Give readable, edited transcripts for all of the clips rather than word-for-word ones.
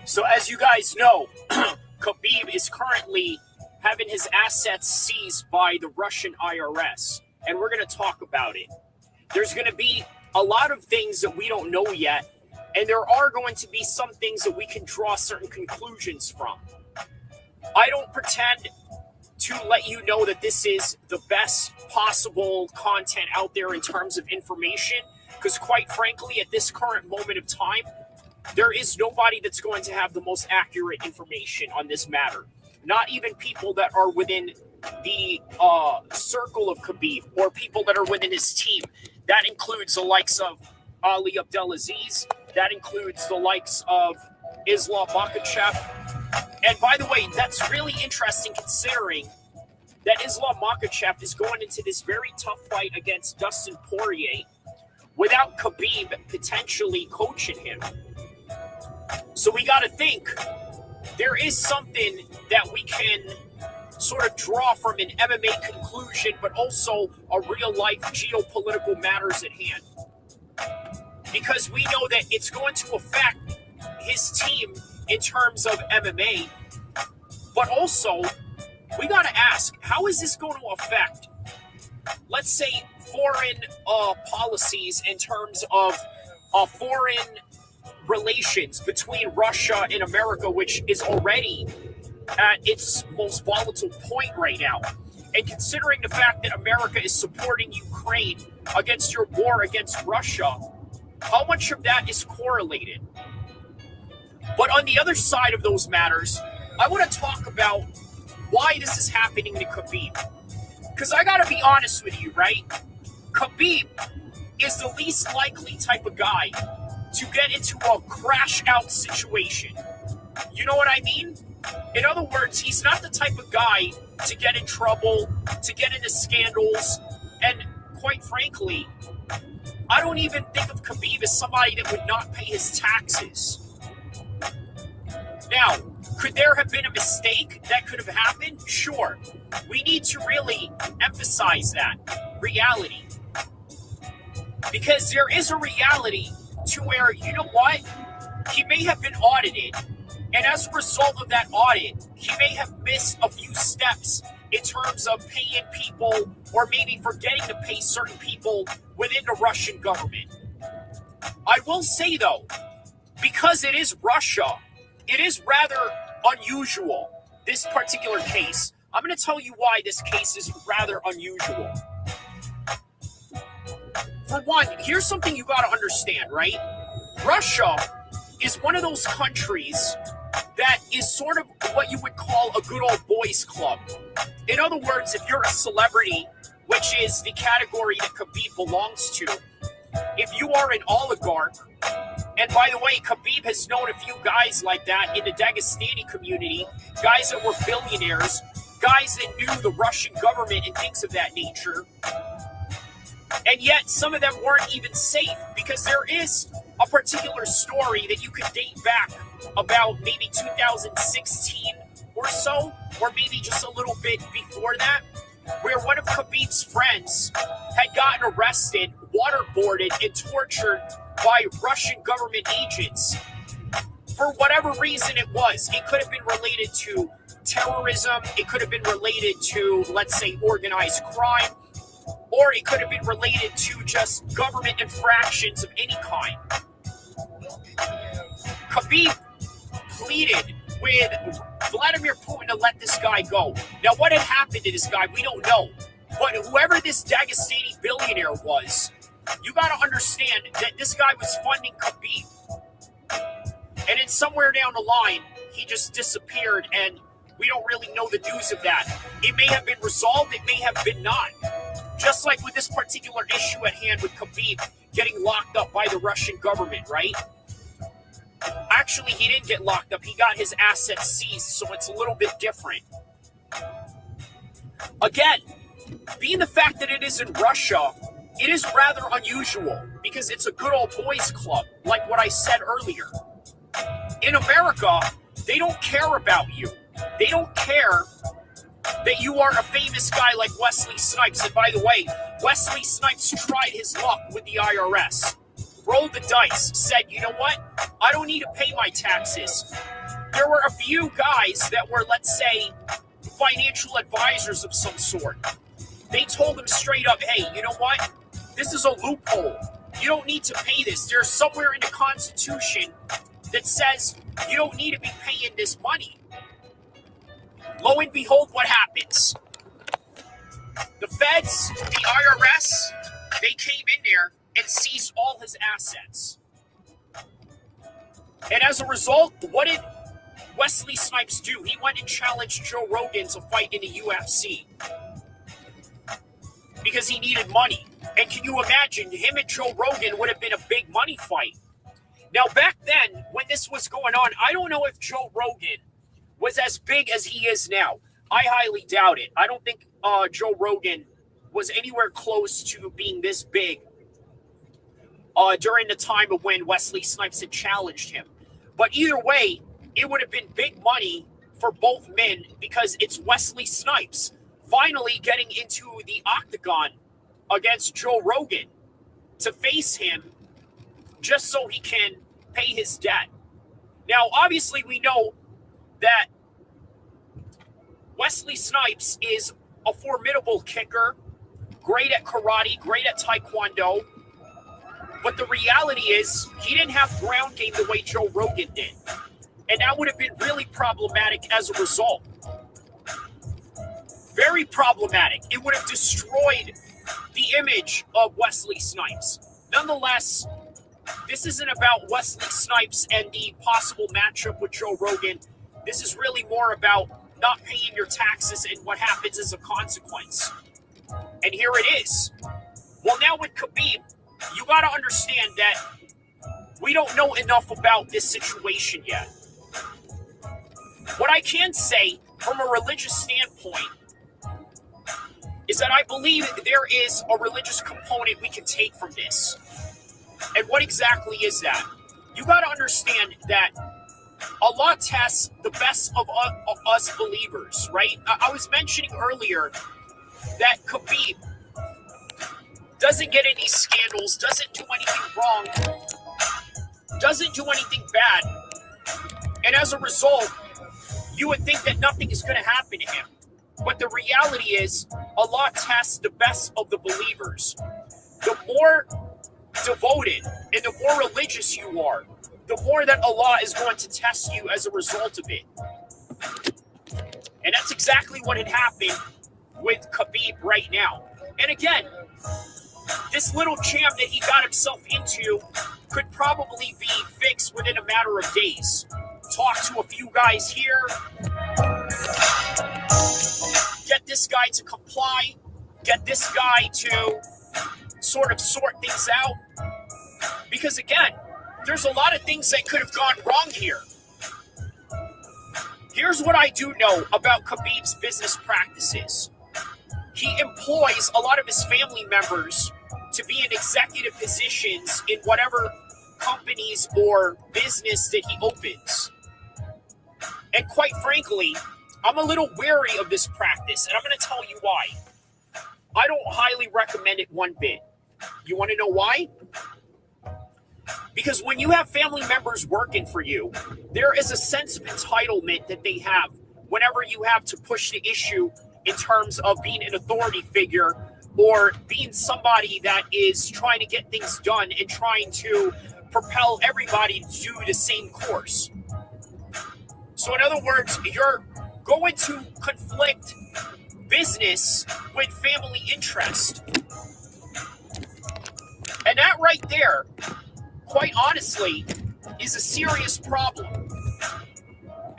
So as you guys know, Khabib is currently having his assets seized by the Russian IRS, and we're going to talk about it. There's going to be a lot of things that we don't know yet, and there are going to be some things that we can draw certain conclusions from. I don't pretend to let you know that this is the best possible content out there in terms of information, because quite frankly, at this current moment of time, there is nobody that's going to have the most accurate information on this matter. Not even people that are within the circle of Khabib or people that are within his team. That includes the likes of Ali Abdelaziz. That includes the likes of Islam Makhachev. And by the way, that's really interesting considering that Islam Makhachev is going into this very tough fight against Dustin Poirier without Khabib potentially coaching him. So we got to think there is something that we can sort of draw from an MMA conclusion, but also a real-life geopolitical matters at hand. Because we know that it's going to affect his team in terms of MMA, but also we got to ask, how is this going to affect, let's say, foreign policies in terms of foreign relations between Russia and America, which is already at its most volatile point right now. And considering the fact that America is supporting Ukraine against your war against Russia, how much of that is correlated? But on the other side of those matters, I want to talk about why this is happening to Khabib. Because I got to be honest with you, right? Khabib is the least likely type of guy to get into a crash-out situation. You know what I mean? In other words, he's not the type of guy to get in trouble, to get into scandals, and quite frankly, I don't even think of Khabib as somebody that would not pay his taxes. Now, could there have been a mistake that could have happened? Sure. We need to really emphasize that reality. Because there is a reality to where, you know what? He may have been audited, and as a result of that audit, he may have missed a few steps in terms of paying people or maybe forgetting to pay certain people within the Russian government. I will say, though, because it is Russia, it is rather unusual, this particular case. I'm going to tell you why this case is rather unusual. For one, here's something you got to understand, right? Russia is one of those countries that is sort of what you would call a good old boys club. In other words, if you're a celebrity, which is the category that Khabib belongs to, if you are an oligarch, and by the way, Khabib has known a few guys like that in the Dagestani community, guys that were billionaires, guys that knew the Russian government and things of that nature. And yet some of them weren't even safe, because there is a particular story that you could date back about maybe 2016 or so, or maybe just a little bit before that, where one of Khabib's friends had gotten arrested, waterboarded, and tortured by Russian government agents. For whatever reason it was, it could have been related to terrorism, it could have been related to, let's say, organized crime, or it could have been related to just government infractions of any kind. Khabib pleaded with Vladimir Putin to let this guy go. Now, what had happened to this guy, we don't know. But whoever this Dagestani billionaire was, you got to understand that this guy was funding Khabib. And then somewhere down the line, he just disappeared, and we don't really know the news of that. It may have been resolved, it may have been not. Just like with this particular issue at hand with Khabib getting locked up by the Russian government, right? Actually, he didn't get locked up. He got his assets seized, so it's a little bit different. Again, being the fact that it is in Russia, it is rather unusual because it's a good old boys club, like what I said earlier. In America, they don't care about you. They don't care that you are a famous guy like Wesley Snipes. And by the way, Wesley Snipes tried his luck with the IRS. Rolled the dice, said, you know what? I don't need to pay my taxes. there were a few guys that were, let's say, financial advisors of some sort. They told him straight up, hey, you know what? This is a loophole. You don't need to pay this. There's somewhere in the Constitution that says you don't need to be paying this money. Lo and behold, what happens? The feds, the IRS, they came in there and seized all his assets. And as a result, what did Wesley Snipes do? He went and challenged Joe Rogan to fight in the UFC because he needed money. And can you imagine, him and Joe Rogan would have been a big money fight. Now, back then, when this was going on, I don't know if Joe Rogan was as big as he is now. I highly doubt it. I don't think Joe Rogan was anywhere close to being this big during the time of when Wesley Snipes had challenged him. But either way, it would have been big money for both men because it's Wesley Snipes finally getting into the octagon against Joe Rogan to face him just so he can pay his debt. Now, obviously, we know that Wesley Snipes is a formidable kicker, great at karate, great at taekwondo. But the reality is he didn't have ground game the way Joe Rogan did. And that would have been really problematic as a result. Very problematic. It would have destroyed the image of Wesley Snipes. Nonetheless, this isn't about Wesley Snipes and the possible matchup with Joe Rogan. This is really more about not paying your taxes and what happens as a consequence. And here it is. Well, now with Khabib, you got to understand that we don't know enough about this situation yet. What I can say from a religious standpoint is that I believe there is a religious component we can take from this. And what exactly is that? You got to understand that Allah tests the best of us believers, right? I was mentioning earlier that Khabib doesn't get any scandals, doesn't do anything wrong, doesn't do anything bad. And as a result, you would think that nothing is going to happen to him. But the reality is, Allah tests the best of the believers. The more devoted and the more religious you are, the more that Allah is going to test you as a result of it. And that's exactly what had happened with Khabib right now. And again, this little jam that he got himself into could probably be fixed within a matter of days. Talk to a few guys here, get this guy to comply, get this guy to sort of sort things out. Because again, there's a lot of things that could have gone wrong here. Here's what I do know about Khabib's business practices. He employs a lot of his family members to be in executive positions in whatever companies or business that he opens. And quite frankly, I'm a little wary of this practice, and I'm going to tell you why. I don't highly recommend it one bit. You want to know why? Because when you have family members working for you, there is a sense of entitlement that they have whenever you have to push the issue in terms of being an authority figure or being somebody that is trying to get things done and trying to propel everybody to do the same course. So in other words, you're going to conflict business with family interest. And that right there, quite honestly, is a serious problem.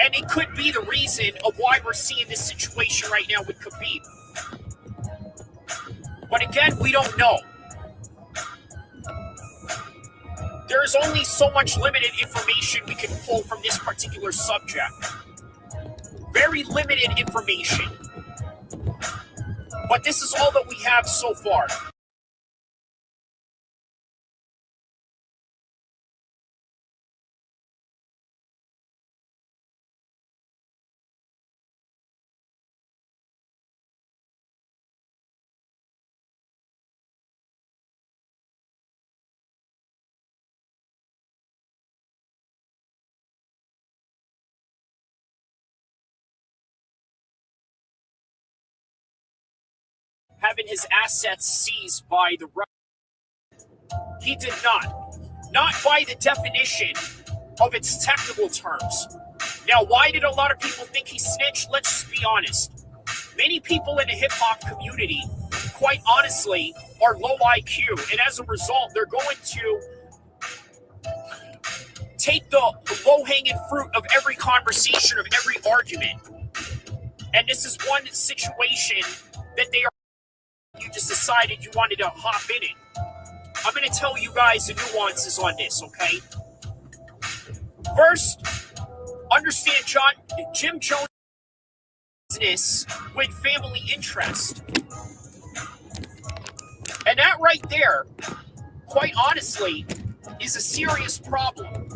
And it could be the reason of why we're seeing this situation right now with Khabib. But again, we don't know. There's only so much limited information we can pull from this particular subject. Very limited information. But this is all that we have so far. having his assets seized by the Russian. He did not. Not by the definition of its technical terms. Now, why did a lot of people think he snitched? Let's just be honest. Many people in the hip-hop community, quite honestly, are low IQ, and as a result, they're going to take the low-hanging fruit of every conversation, of every argument. And this is one situation that you just decided you wanted to hop in it. I'm going to tell you guys the nuances on this, okay? First, understand Jim Jones' business with family interest. And that right there, quite honestly, is a serious problem.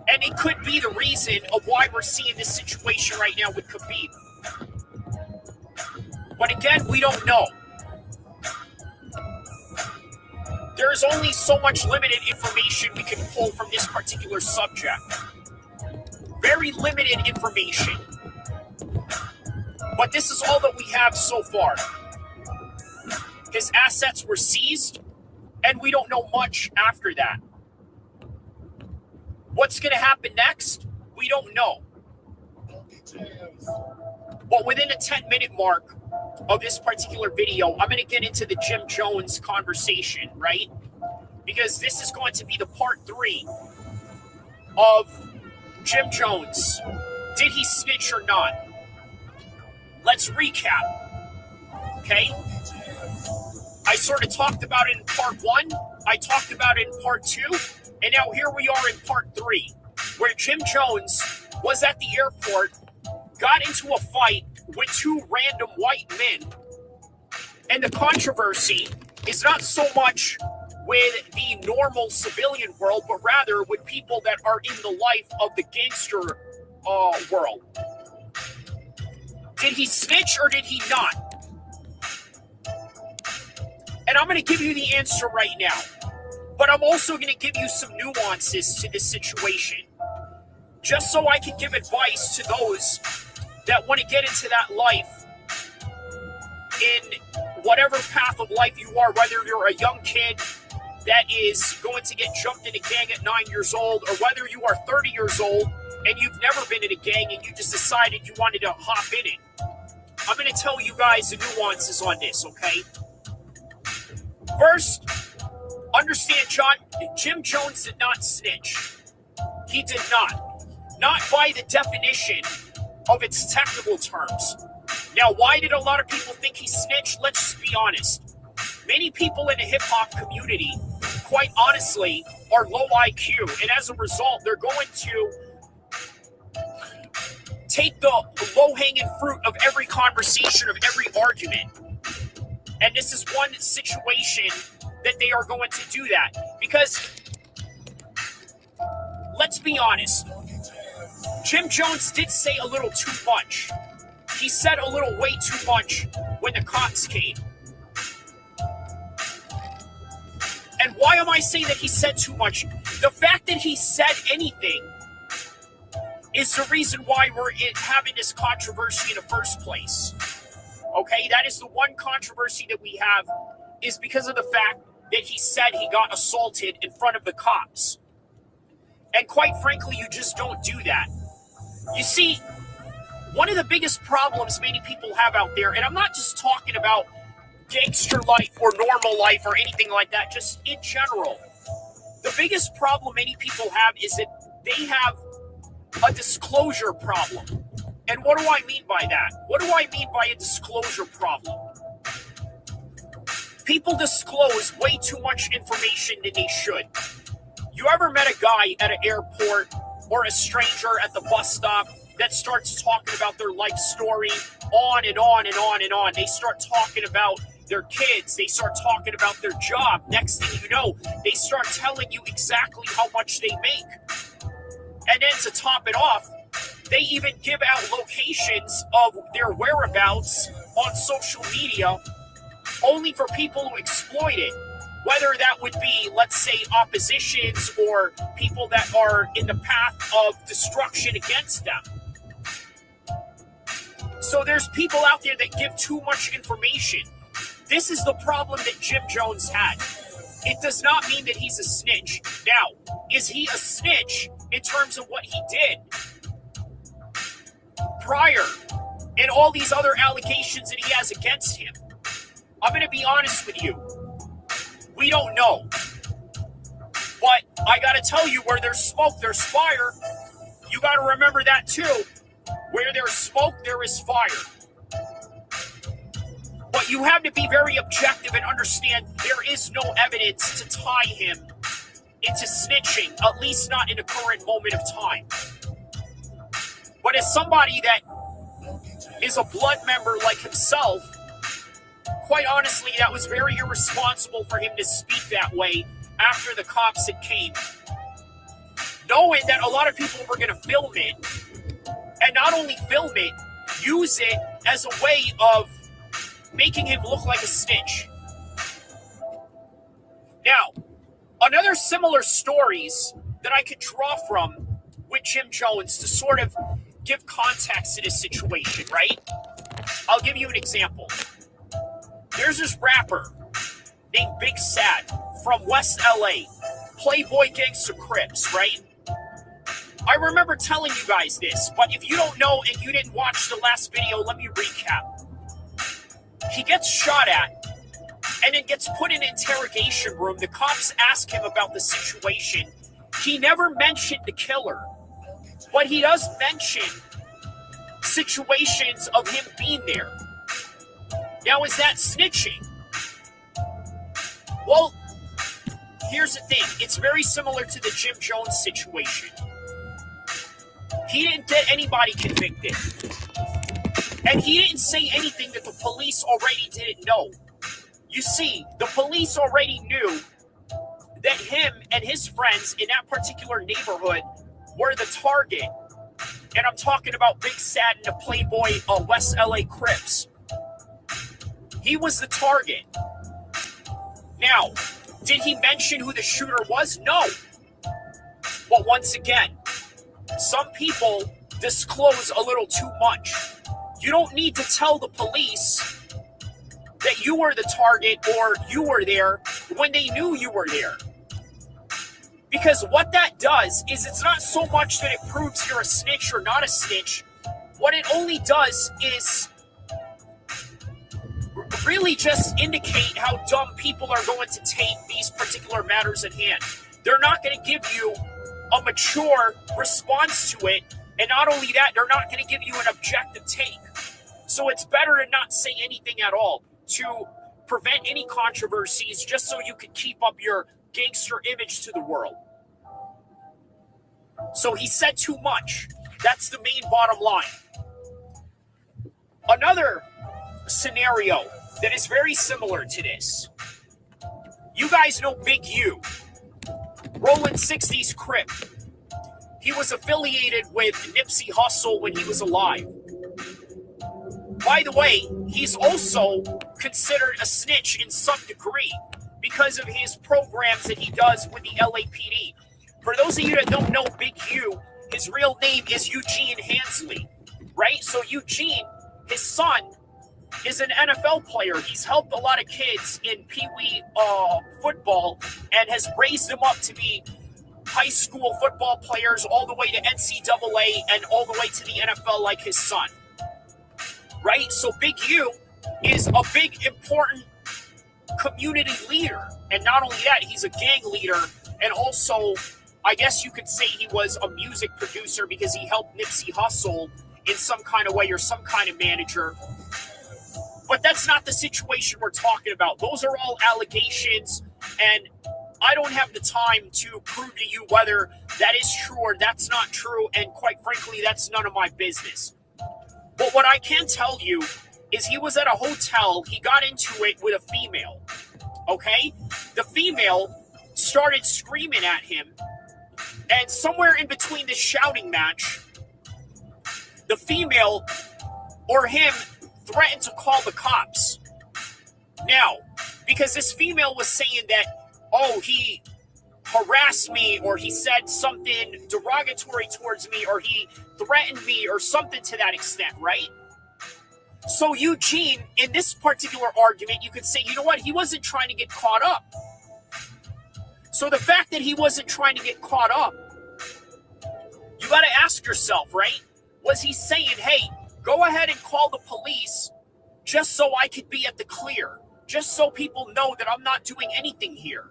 And it could be the reason of why we're seeing this situation right now with Khabib. But again, we don't know. There's only so much limited information we can pull from this particular subject. Very limited information. But this is all that we have so far. His assets were seized, and we don't know much after that. What's going to happen next? We don't know. But within the 10-minute mark of this particular video, I'm going to get into the Jim Jones conversation, right? Because this is going to be the part 3 of Jim Jones. Did he snitch or not? Let's recap, okay? I sort of talked about it in part 1. I talked about it in part 2. And now here we are in part 3, where Jim Jones was at the airport, got into a fight with 2 random white men. And the controversy is not so much with the normal civilian world, but rather with people that are in the life of the gangster world. Did he snitch or did he not? And I'm going to give you the answer right now. But I'm also going to give you some nuances to this situation. Just so I can give advice to those that want to get into that life in whatever path of life you are, whether you're a young kid that is going to get jumped in a gang at 9 years old, or whether you are 30 years old and you've never been in a gang and you just decided you wanted to hop in it. I'm going to tell you guys the nuances on this, okay? First, understand, Jim Jones did not snitch. He did not. Not by the definition of its technical terms. Now, why did a lot of people think he snitched? Let's just be honest. Many people in the hip-hop community, quite honestly, are low IQ, and as a result, they're going to take the low-hanging fruit of every conversation, of every argument. And this is one situation that they are going to do that. Because, let's be honest, Jim Jones did say a little too much. He said a little way too much when the cops came. And why am I saying that he said too much? The fact that he said anything is the reason why we're having this controversy in the first place. Okay, that is the one controversy that we have, is because of the fact that he said he got assaulted in front of the cops. And quite frankly, you just don't do that. You see, one of the biggest problems many people have out there, and I'm not just talking about gangster life or normal life or anything like that, just in general. The biggest problem many people have is that they have a disclosure problem. And what do I mean by that? What do I mean by a disclosure problem? People disclose way too much information than they should. You ever met a guy at an airport or a stranger at the bus stop that starts talking about their life story on and on and on and on? They start talking about their kids. They start talking about their job. Next thing you know, they start telling you exactly how much they make. And then to top it off, they even give out locations of their whereabouts on social media only for people to exploit it. Whether that would be, let's say, oppositions or people that are in the path of destruction against them. So there's people out there that give too much information. This is the problem that Jim Jones had. It does not mean that he's a snitch. Now, is he a snitch in terms of what he did prior and all these other allegations that he has against him? I'm going to be honest with you. We don't know. But I got to tell you, where there's smoke, there's fire. You got to remember that too. Where there's smoke, there is fire. But you have to be very objective and understand there is no evidence to tie him into snitching, at least not in the current moment of time. But as somebody that is a blood member like himself, quite honestly, that was very irresponsible for him to speak that way after the cops had came. Knowing that a lot of people were going to film it, and not only film it, use it as a way of making him look like a snitch. Now, another similar stories that I could draw from with Jim Jones to sort of give context to this situation, right? I'll give you an example. There's this rapper named Big Sad from West LA, Playboy Gangsta Crips, right? I remember telling you guys this, but if you don't know and you didn't watch the last video, let me recap. He gets shot at and then gets put in an interrogation room. The cops ask him about the situation. He never mentioned the killer, but he does mention situations of him being there. Now, is that snitching? Well, here's the thing. It's very similar to the Jim Jones situation. He didn't get anybody convicted. And he didn't say anything that the police already didn't know. You see, the police already knew that him and his friends in that particular neighborhood were the target. And I'm talking about Big Sad and the Playboy West LA Crips. He was the target. Now, did he mention who the shooter was? No. But once again, some people disclose a little too much. You don't need to tell the police that you were the target or you were there when they knew you were there. Because what that does is it's not so much that it proves you're a snitch or not a snitch. What it only does is really just indicate how dumb people are going to take these particular matters at hand. They're not going to give you a mature response to it. And not only that, they're not going to give you an objective take. So it's better to not say anything at all to prevent any controversies just so you can keep up your gangster image to the world. So he said too much. That's the main bottom line. Another scenario that is very similar to this. You guys know Big U, Rollin' 60s Crip. He was affiliated with Nipsey Hussle when he was alive. By the way, he's also considered a snitch in some degree because of his programs that he does with the LAPD. For those of you that don't know Big U, his real name is Eugene Hansley, right? So Eugene, his son, is an NFL player. He's helped a lot of kids in Pee Wee football and has raised them up to be high school football players all the way to NCAA and all the way to the NFL like his son. Right? So Big U is a big, important community leader. And not only that, he's a gang leader. And also, I guess you could say he was a music producer because he helped Nipsey Hussle in some kind of way or some kind of manager. But that's not the situation we're talking about. Those are all allegations, and I don't have the time to prove to you whether that is true or that's not true, and quite frankly, that's none of my business. But what I can tell you is he was at a hotel, he got into it with a female, okay? The female started screaming at him, and somewhere in between this shouting match, the female or him threatened to call the cops. Now, because this female was saying that, oh, he harassed me, or he said something derogatory towards me, or he threatened me, or something to that extent, right? So Eugene, in this particular argument, you could say, you know what? He wasn't trying to get caught up. So the fact that he wasn't trying to get caught up, you got to ask yourself, right? Was he saying, hey, go ahead and call the police just so I could be at the clear, just so people know that I'm not doing anything here?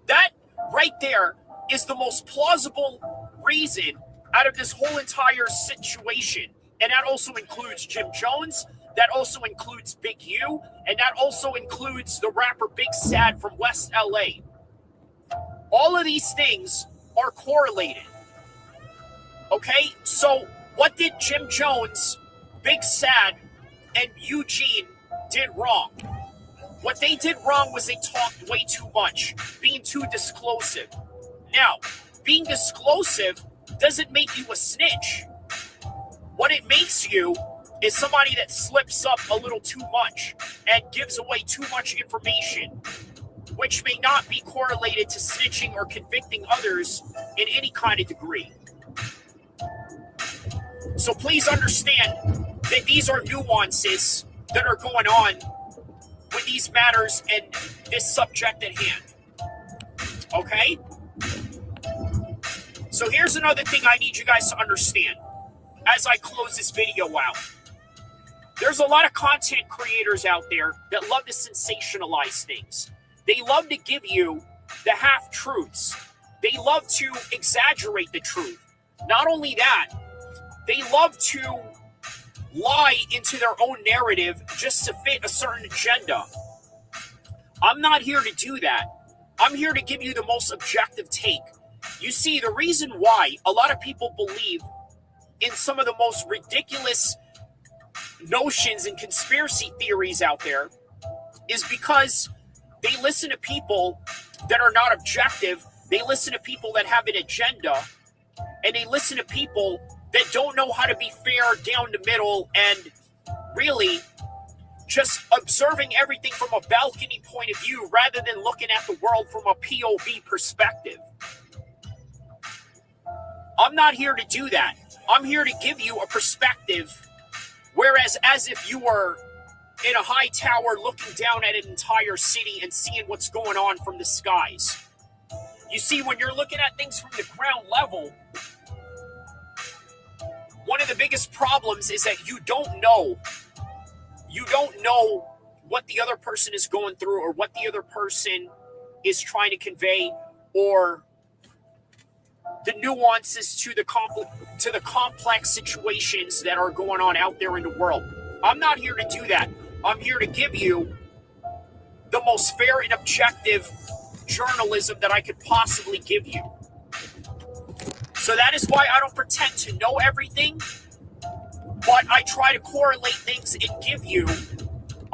That right there is the most plausible reason out of this whole entire situation. And that also includes Jim Jones. That also includes Big U. And that also includes the rapper Big Sad from West LA. All of these things are correlated. Okay? So what did Jim Jones, Big Sad, and Eugene did wrong? What they did wrong was they talked way too much, being too disclosive. Now, being disclosive doesn't make you a snitch. What it makes you is somebody that slips up a little too much and gives away too much information, which may not be correlated to snitching or convicting others in any kind of degree. So please understand that these are nuances that are going on with these matters and this subject at hand. Okay? So here's another thing I need you guys to understand as I close this video out. There's a lot of content creators out there that love to sensationalize things. They love to give you the half-truths. They love to exaggerate the truth. Not only that, they love to lie into their own narrative just to fit a certain agenda. I'm not here to do that. I'm here to give you the most objective take. You see, the reason why a lot of people believe in some of the most ridiculous notions and conspiracy theories out there is because they listen to people that are not objective. They listen to people that have an agenda, and they listen to people that don't know how to be fair, down the middle, and really just observing everything from a balcony point of view rather than looking at the world from a POV perspective. I'm not here to do that. I'm here to give you a perspective, whereas as if you were in a high tower looking down at an entire city and seeing what's going on from the skies. You see, when you're looking at things from the ground level, one of the biggest problems is that you don't know what the other person is going through or what the other person is trying to convey, or the nuances to the complex situations that are going on out there in the world. I'm not here to do that. I'm here to give you the most fair and objective journalism that I could possibly give you. So that is why I don't pretend to know everything, but I try to correlate things and give you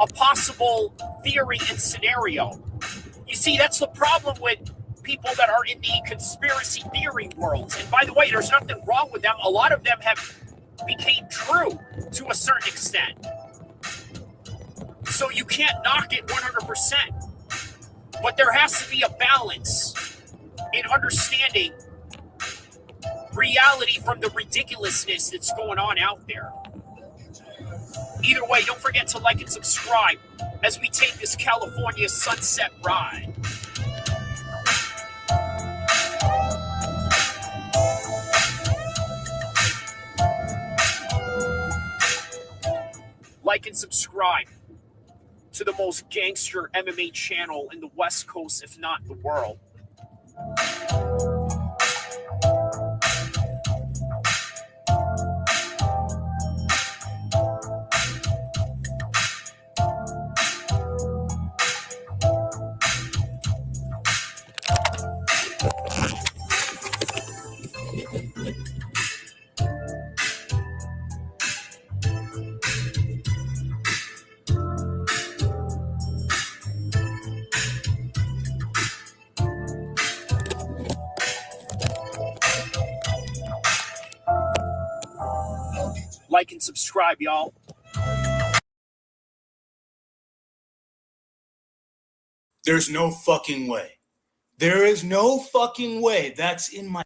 a possible theory and scenario. You see, that's the problem with people that are in the conspiracy theory world. And by the way, there's nothing wrong with them. A lot of them have became true to a certain extent. So you can't knock it 100%. But there has to be a balance in understanding reality from the ridiculousness that's going on out there. Either way, don't forget to like and subscribe as we take this California sunset ride. Like and subscribe to the most gangster MMA channel in the West Coast, if not the world. Like and subscribe, y'all. There's no fucking way. There is no fucking way. That's in my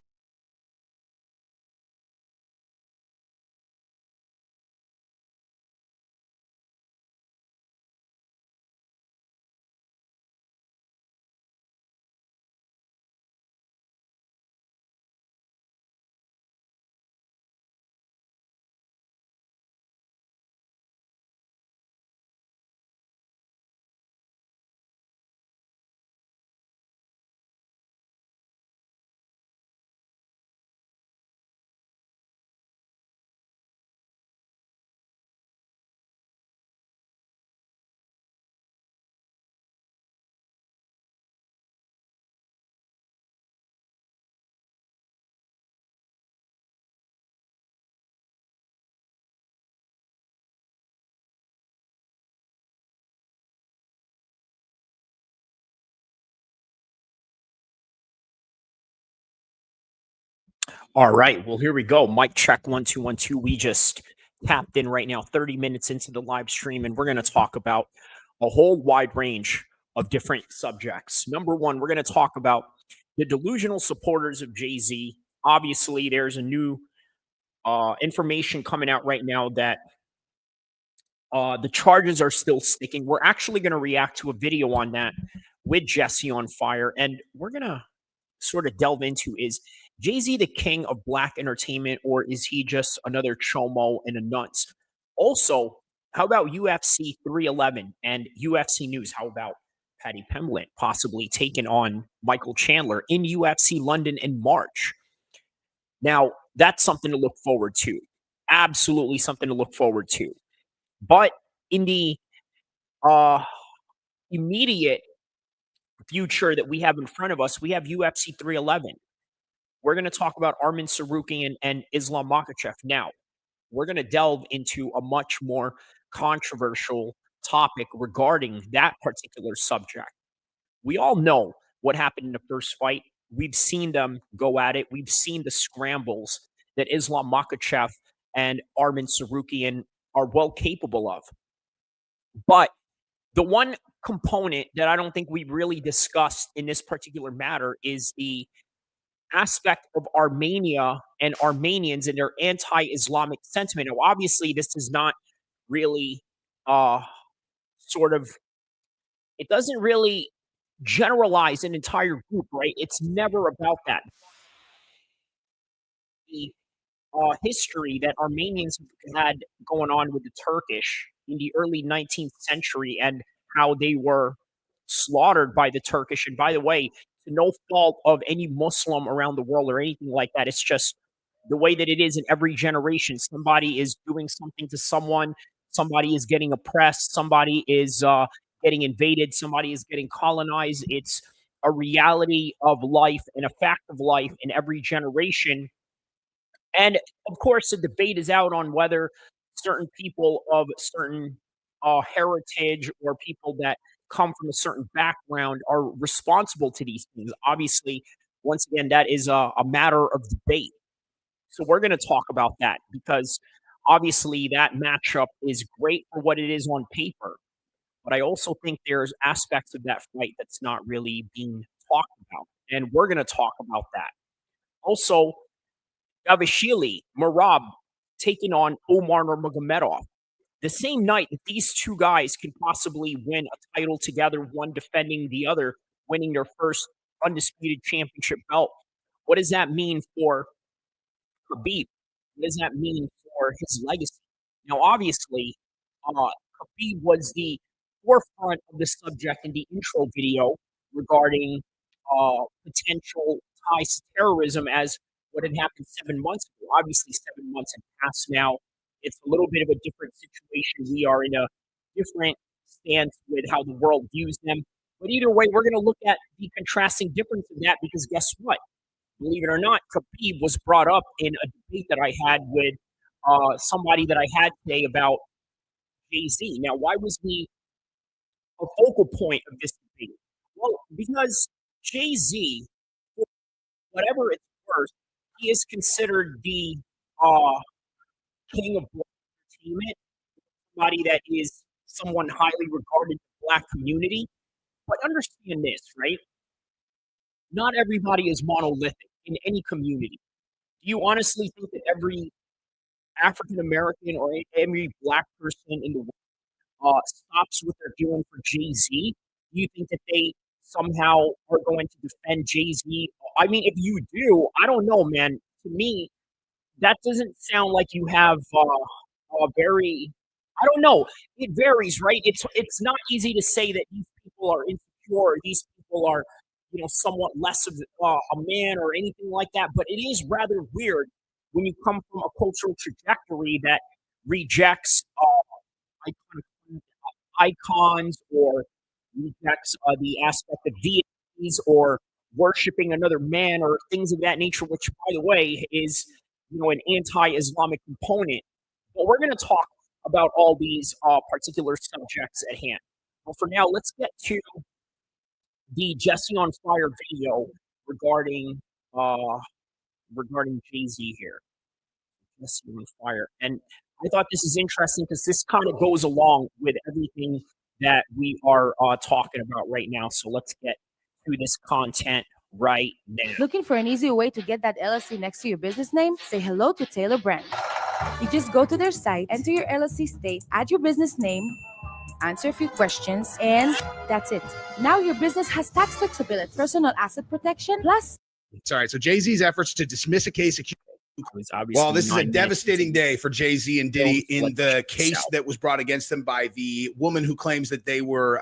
All right. Well, here we go. Mic check 1 2 1 2. We just tapped in right now, 30 minutes into the live stream, and we're going to talk about a whole wide range of different subjects. Number one, we're going to talk about the delusional supporters of Jay Z. Obviously, there's a new information coming out right now that the charges are still sticking. We're actually going to react to a video on that with Jesse on Fire, and we're going to sort of delve into is Jay-Z the king of black entertainment, or is he just another chomo and a nonce? Also, how about UFC 311 and UFC news? How about Paddy Pimblett possibly taking on Michael Chandler in UFC London in March? Now, that's something to look forward to. Absolutely something to look forward to. But in the uh, immediate future that we have in front of us, we have UFC 311. We're going to talk about Armin Sarukian and Islam Makhachev. Now, we're going to delve into a much more controversial topic regarding that particular subject. We all know what happened in the first fight. We've seen them go at it. We've seen the scrambles that Islam Makhachev and Armin Sarukian are well capable of. But the one component that I don't think we really discussed in this particular matter is the aspect of Armenia and Armenians and their anti-Islamic sentiment. Now, obviously, this is not really uh, sort of, it doesn't really generalize an entire group, right? It's never about that. The history that Armenians had going on with the Turkish in the early 19th century and how they were slaughtered by the Turkish. And by the way, to no fault of any Muslim around the world or anything like that. It's just the way that it is in every generation. Somebody is doing something to someone, somebody is getting oppressed, somebody is getting invaded, somebody is getting colonized. It's a reality of life and a fact of life in every generation, and of course, the debate is out on whether certain people of certain heritage or people that come from a certain background are responsible to these things. Obviously, once again, that is a matter of debate. So we're going to talk about that because obviously that matchup is great for what it is on paper. But I also think there's aspects of that fight that's not really being talked about. And we're going to talk about that. Also, Davishvili, Marab taking on Omar Nurmagomedov. The same night that these two guys can possibly win a title together, one defending the other, winning their first undisputed championship belt. What does that mean for Khabib? What does that mean for his legacy? Now, obviously, Khabib was the forefront of the subject in the intro video regarding potential ties to terrorism as what had happened 7 months ago. Obviously, 7 months have passed now. It's a little bit of a different situation. We are in a different stance with how the world views them. But either way, we're going to look at the contrasting difference in that because guess what? Believe it or not, Khabib was brought up in a debate that I had with somebody that I had today about Jay Z. Now, why was he a focal point of this debate? Well, because Jay Z, for whatever it's worth, he is considered the uh, king of black entertainment, somebody that is someone highly regarded in the black community. But understand this, right? Not everybody is monolithic in any community. Do you honestly think that every African American or every black person in the world stops what they're doing for Jay Z? Do you think that they somehow are going to defend Jay Z? I mean, if you do, I don't know, man. To me, that doesn't sound like you have a very. I don't know. It varies, right? It's not easy to say that these people are insecure. These people are, somewhat less of a man or anything like that. But it is rather weird when you come from a cultural trajectory that rejects icons or rejects the aspect of deities or worshiping another man or things of that nature, which, by the way, is an anti-Islamic component. But we're going to talk about all these particular subjects at hand. But for now, let's get to the Jesse on Fire video regarding regarding Jay-Z here. Yes, you're on fire. And I thought this is interesting because this kind of goes along with everything that we are talking about right now. So let's get to this content right now. Looking for an easy way to get that LLC next to your business name? Say hello to Taylor Brand. You just go to their site, enter your LLC state, add your business name, answer a few questions, and that's it. Now your business has tax flexibility, personal asset protection, plus... Sorry, so Jay-Z's efforts to dismiss a case well, this is a devastating day for Jay-Z and Diddy in the case that was brought against them by the woman who claims that they were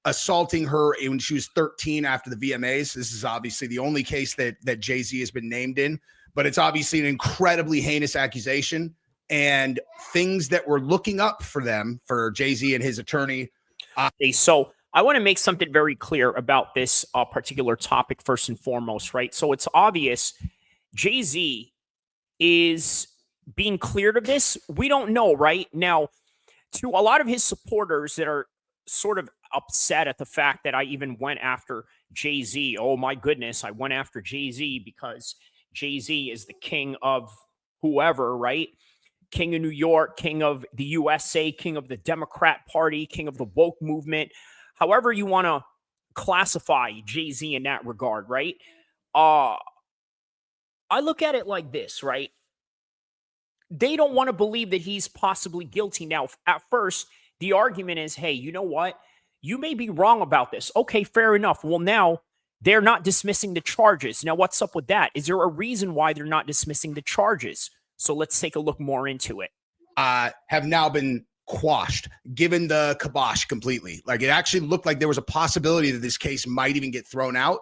assaulting her when she was 13 after the VMAs. This is obviously the only case that Jay-Z has been named in, but it's obviously an incredibly heinous accusation and things that we're looking up for them, for Jay-Z and his attorney. So I want to make something very clear about this particular topic first and foremost, right? So it's obvious Jay-Z is being cleared of this. We don't know right now. To a lot of his supporters that are sort of upset at the fact that I even went after Jay-Z. Oh my goodness, I went after Jay-Z because Jay-Z is the king of whoever, right? King of New York, king of the USA, king of the Democrat Party, king of the woke movement. However you want to classify Jay-Z in that regard, right? I look at it like this, right? They don't want to believe that he's possibly guilty. Now, at first, the argument is, hey, you know what? You may be wrong about this. Okay, fair enough. Well, now they're not dismissing the charges. Now, what's up with that? Is there a reason why they're not dismissing the charges? So let's take a look more into it. Have now been quashed, given the kibosh completely. Like, it actually looked like there was a possibility that this case might even get thrown out.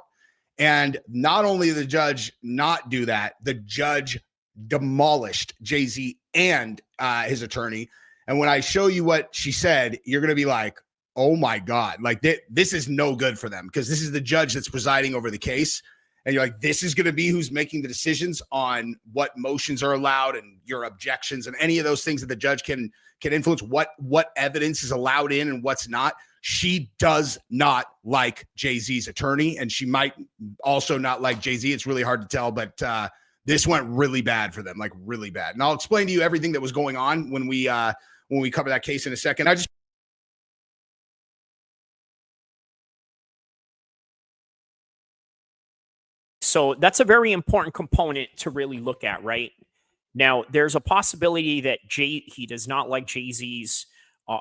And not only did the judge not do that, the judge demolished Jay-Z and his attorney. And when I show you what she said, you're going to be like, oh my God, like this is no good for them, because this is the judge that's presiding over the case. And you're like, this is going to be who's making the decisions on what motions are allowed and your objections and any of those things that the judge can influence what evidence is allowed in and what's not. She does not like Jay-Z's attorney, and she might also not like Jay-Z. It's really hard to tell, but this went really bad for them, like really bad. And I'll explain to you everything that was going on when we cover that case in a second. So that's a very important component to really look at, right? Now, there's a possibility that he does not like Jay-Z's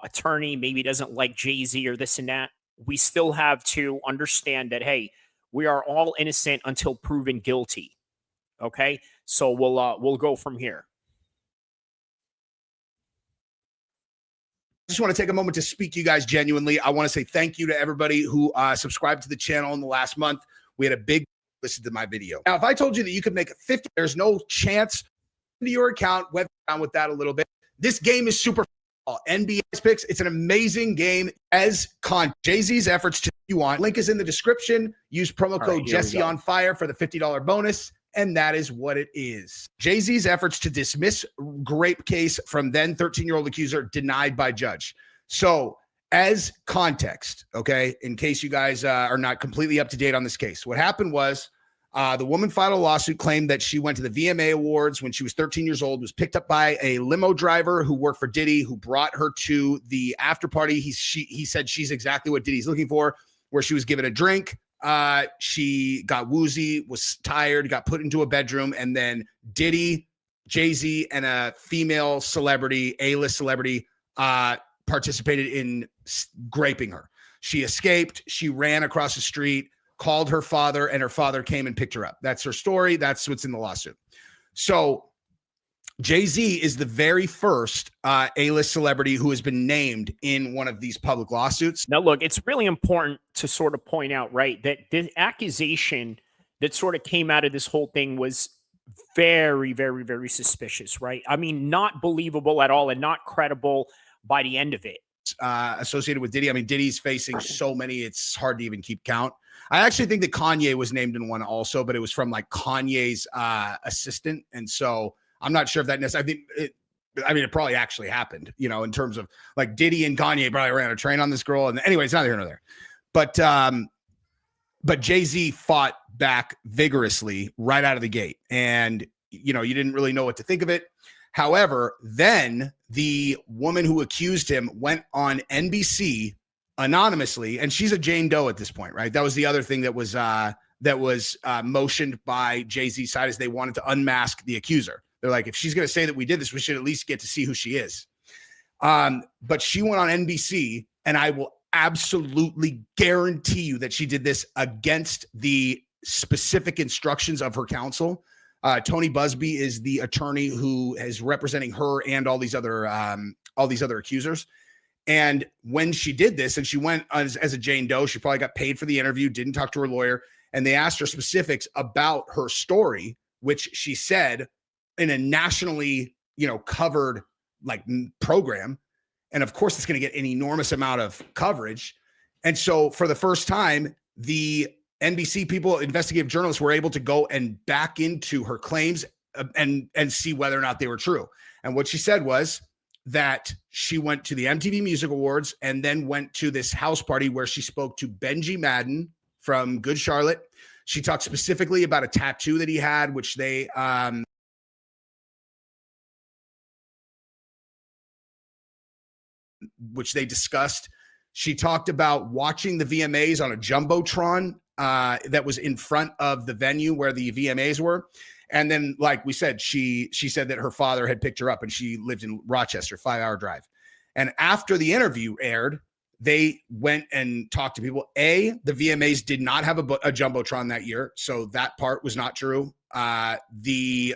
attorney, maybe doesn't like Jay-Z or this and that. We still have to understand that, hey, we are all innocent until proven guilty. Okay, so we'll go from here. I just want to take a moment to speak to you guys genuinely. I want to say thank you to everybody who subscribed to the channel in the last month. We had a big listen to my video. Now, if I told you that you could make 50, there's no chance into your account. Went down with that a little bit. This game is super. NBA picks. It's an amazing game. As Jay-Z's efforts to you want. Link is in the description. Use promo code Jesse on Fire for the $50 bonus. And that is what it is. Jay-Z's efforts to dismiss rape case from then 13-year-old accuser denied by judge. So as context, okay, in case you guys are not completely up to date on this case, what happened was the woman filed a lawsuit, claimed that she went to the VMA Awards when she was 13 years old, was picked up by a limo driver who worked for Diddy, who brought her to the after party. He said she's exactly what Diddy's looking for, where she was given a drink. She got woozy, was tired, got put into a bedroom, and then Diddy, Jay-Z, and a female celebrity, A-list celebrity, participated in graping her. She escaped. She ran across the street, called her father, and her father came and picked her up. That's her story. That's what's in the lawsuit. So Jay-Z is the very first A-list celebrity who has been named in one of these public lawsuits. Now, look, it's really important to sort of point out, right, that the accusation that sort of came out of this whole thing was very, very, very suspicious, right? I mean, not believable at all and not credible by the end of it. Associated with Diddy. I mean, Diddy's facing so many, it's hard to even keep count. I actually think that Kanye was named in one also, but it was from like Kanye's assistant. And so I'm not sure if that necessarily, it probably actually happened, you know, in terms of like Diddy and Kanye probably ran a train on this girl. And anyway, it's neither here nor there. But but Jay-Z fought back vigorously right out of the gate. And, you didn't really know what to think of it. However, then the woman who accused him went on NBC anonymously, and she's a Jane Doe at this point, right? That was the other thing that was motioned by Jay-Z's side, is they wanted to unmask the accuser. They're like, if she's going to say that we did this, we should at least get to see who she is. But she went on NBC, and I will absolutely guarantee you that she did this against the specific instructions of her counsel. Tony Busby is the attorney who is representing her and all these other accusers. And when she did this, and she went as a Jane Doe, she probably got paid for the interview, didn't talk to her lawyer, and they asked her specifics about her story, which she said in a nationally, covered program. And of course, it's going to get an enormous amount of coverage. And so for the first time, the NBC people, investigative journalists, were able to go and back into her claims and see whether or not they were true. And what she said was that she went to the MTV Music Awards and then went to this house party where she spoke to Benji Madden from Good Charlotte. She talked specifically about a tattoo that he had, which they discussed. She talked about watching the VMAs on a Jumbotron that was in front of the venue where the VMAs were. And then, like we said, she said that her father had picked her up, and she lived in Rochester, 5-hour drive. And after the interview aired, they went and talked to people. The VMAs did not have a Jumbotron that year, so that part was not true. The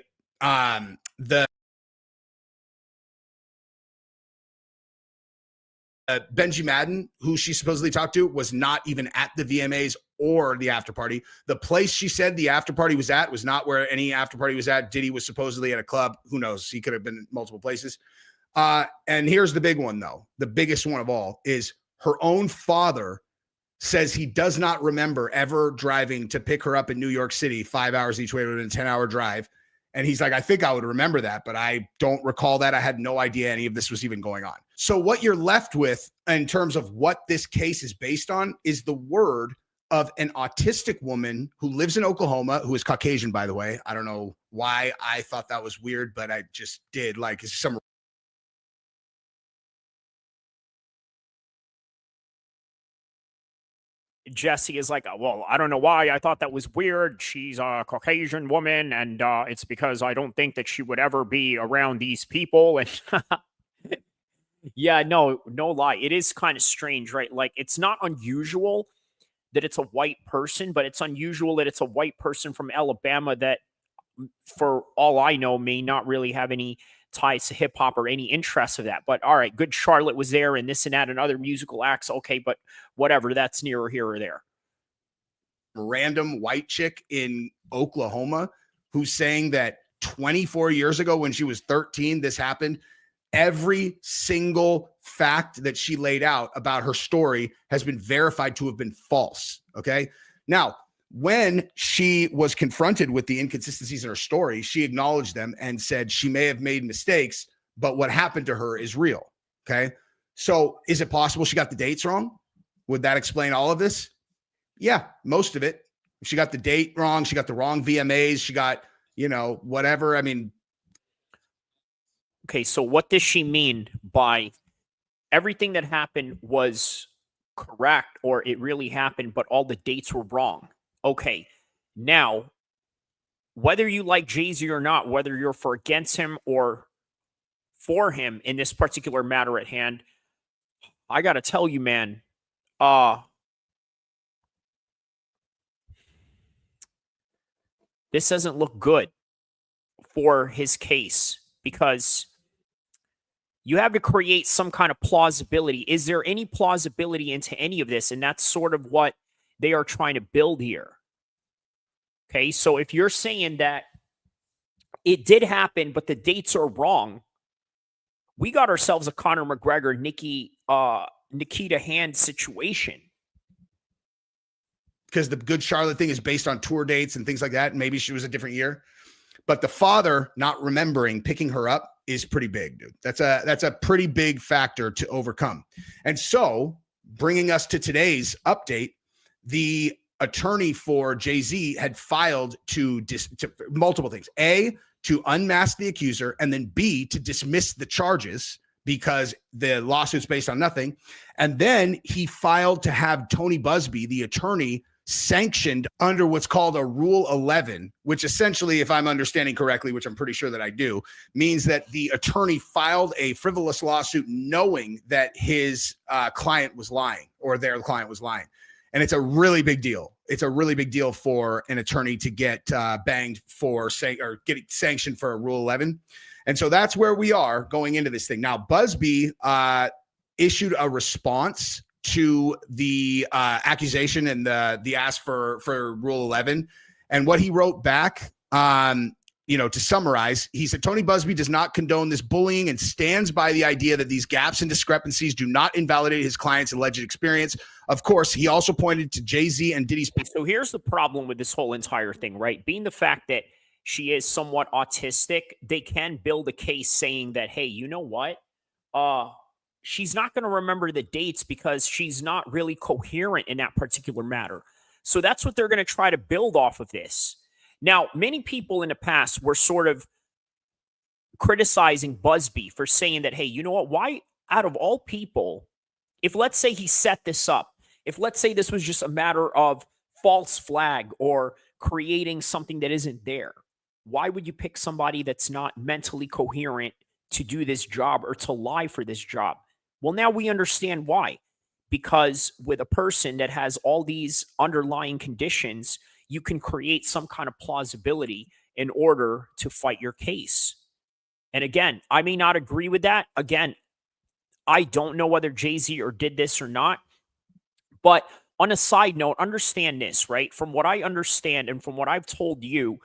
Benji Madden, who she supposedly talked to, was not even at the VMAs or the after party. The place she said the after party was at was not where any after party was at. Diddy was supposedly at a club. Who knows? He could have been in multiple places. And here's the big one, though. The biggest one of all is her own father says he does not remember ever driving to pick her up in New York City 5 hours each way. It would have been a 10-hour drive. And he's like, I think I would remember that, but I don't recall that. I had no idea any of this was even going on. So what you're left with in terms of what this case is based on is the word of an autistic woman who lives in Oklahoma, who is Caucasian, by the way. I don't know why I thought that was weird, but I just did. Like, it's some Jesse is like, well, I don't know why I thought that was weird. She's a Caucasian woman, and it's because I don't think that she would ever be around these people. And yeah, no lie. It is kind of strange, right? Like, it's not unusual that it's a white person, but it's unusual that it's a white person from Alabama that, for all I know, may not really have any ties to hip hop or any interest of that. But all right, Good Charlotte was there, and this and that and other musical acts. Okay, but whatever, that's near here or there. Random white chick in Oklahoma who's saying that 24 years ago when she was 13, this happened. Every single fact that she laid out about her story has been verified to have been false. Okay. Now, when she was confronted with the inconsistencies in her story, she acknowledged them and said she may have made mistakes, but what happened to her is real. Okay. So is it possible she got the dates wrong? Would that explain all of this? Yeah, most of it. If she got the date wrong, she got the wrong VMAs, she got, whatever. I mean, okay, so what does she mean by everything that happened was correct, or it really happened, but all the dates were wrong? Okay, now, whether you like Jay-Z or not, whether you're for against him or for him in this particular matter at hand, I got to tell you, man, this doesn't look good for his case, because you have to create some kind of plausibility. Is there any plausibility into any of this? And that's sort of what they are trying to build here. Okay, so if you're saying that it did happen, but the dates are wrong, we got ourselves a Conor McGregor, Nikita Hand situation. Because the Good Charlotte thing is based on tour dates and things like that. And maybe she was a different year. But the father not remembering picking her up is pretty big, dude. That's a pretty big factor to overcome. And so, bringing us to today's update, the attorney for Jay-Z had filed to multiple things. A, to unmask the accuser, and then B, to dismiss the charges because the lawsuit's based on nothing. And then he filed to have Tony Busby, the attorney, sanctioned under what's called a Rule 11, which essentially, if I'm understanding correctly, which I'm pretty sure that I do, means that the attorney filed a frivolous lawsuit knowing that his client was lying, or their client was lying. And it's a really big deal. It's a really big deal for an attorney to get banged for or getting sanctioned for a Rule 11. And so that's where we are going into this thing. Now, Busby issued a response to the accusation and the ask for Rule 11. And what he wrote back, to summarize, he said, Tony Busby does not condone this bullying and stands by the idea that these gaps and discrepancies do not invalidate his client's alleged experience. Of course, he also pointed to Jay-Z and Diddy's. So here's the problem with this whole entire thing, right? Being the fact that she is somewhat autistic, they can build a case saying that, hey, you know what? She's not going to remember the dates because she's not really coherent in that particular matter. So that's what they're going to try to build off of this. Now, many people in the past were sort of criticizing Busby for saying that, hey, you know what? Why, out of all people, if let's say he set this up, if let's say this was just a matter of false flag or creating something that isn't there, why would you pick somebody that's not mentally coherent to do this job or to lie for this job? Well, now we understand why. Because with a person that has all these underlying conditions, you can create some kind of plausibility in order to fight your case. And again, I may not agree with that. Again, I don't know whether Jay-Z or did this or not. But on a side note, understand this, right? From what I understand and from what I've told you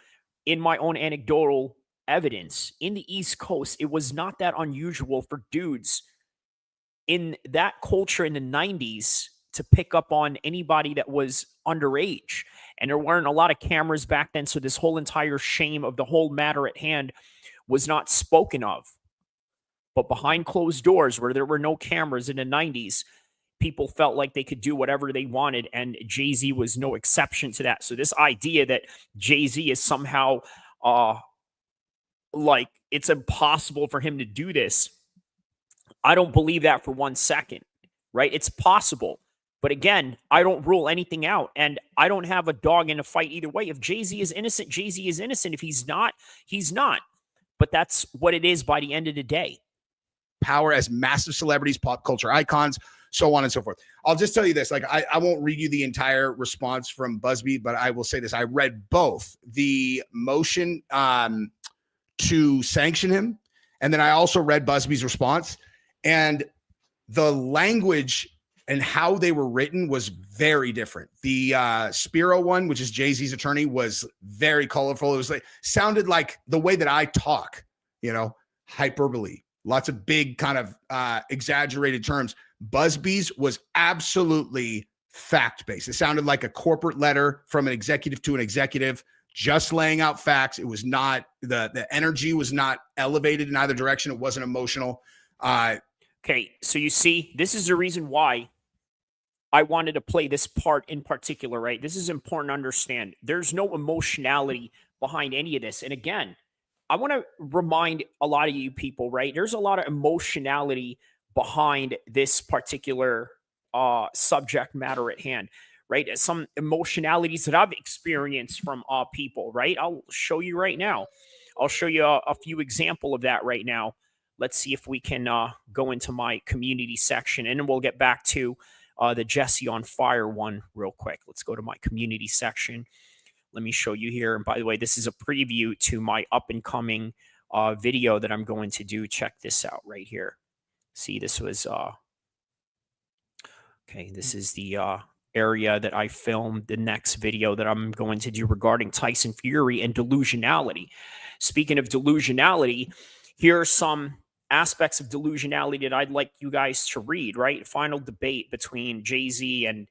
in my own anecdotal evidence, in the East Coast, it was not that unusual for dudes in that culture in the 90s to pick up on anybody that was underage. And there weren't a lot of cameras back then, so this whole entire shame of the whole matter at hand was not spoken of. But behind closed doors, where there were no cameras in the 90s, people felt like they could do whatever they wanted, and Jay-Z was no exception to that. So this idea that Jay-Z is somehow like it's impossible for him to do this, I don't believe that for 1 second, right? It's possible. But again, I don't rule anything out, and I don't have a dog in a fight either way. If Jay-Z is innocent, Jay-Z is innocent. If he's not, he's not. But that's what it is by the end of the day. Power as massive celebrities, pop culture icons, so on and so forth. I'll just tell you this. Like, I won't read you the entire response from Busby, but I will say this. I read both the motion to sanction him, and then I also read Busby's response. And the language and how they were written was very different. The Spiro one, which is Jay-Z's attorney, was very colorful. It was like, sounded like the way that I talk, hyperbole, lots of big kind of exaggerated terms. Busby's was absolutely fact-based. It sounded like a corporate letter from an executive to an executive, just laying out facts. It was not, the energy was not elevated in either direction. It wasn't emotional. Okay, so you see, this is the reason why I wanted to play this part in particular, right? This is important to understand. There's no emotionality behind any of this. And again, I want to remind a lot of you people, right? There's a lot of emotionality behind this particular subject matter at hand, right? Some emotionalities that I've experienced from people, right? I'll show you right now. I'll show you a few examples of that right now. Let's see if we can go into my community section, and then we'll get back to the Jesse on Fire one real quick. Let's go to my community section. Let me show you here. And by the way, this is a preview to my up-and-coming video that I'm going to do. Check this out right here. See, this was, okay, this is the area that I filmed the next video that I'm going to do regarding Tyson Fury and delusionality. Speaking of delusionality, here are some aspects of delusionality that I'd like you guys to read, right? Final debate between Jay-Z and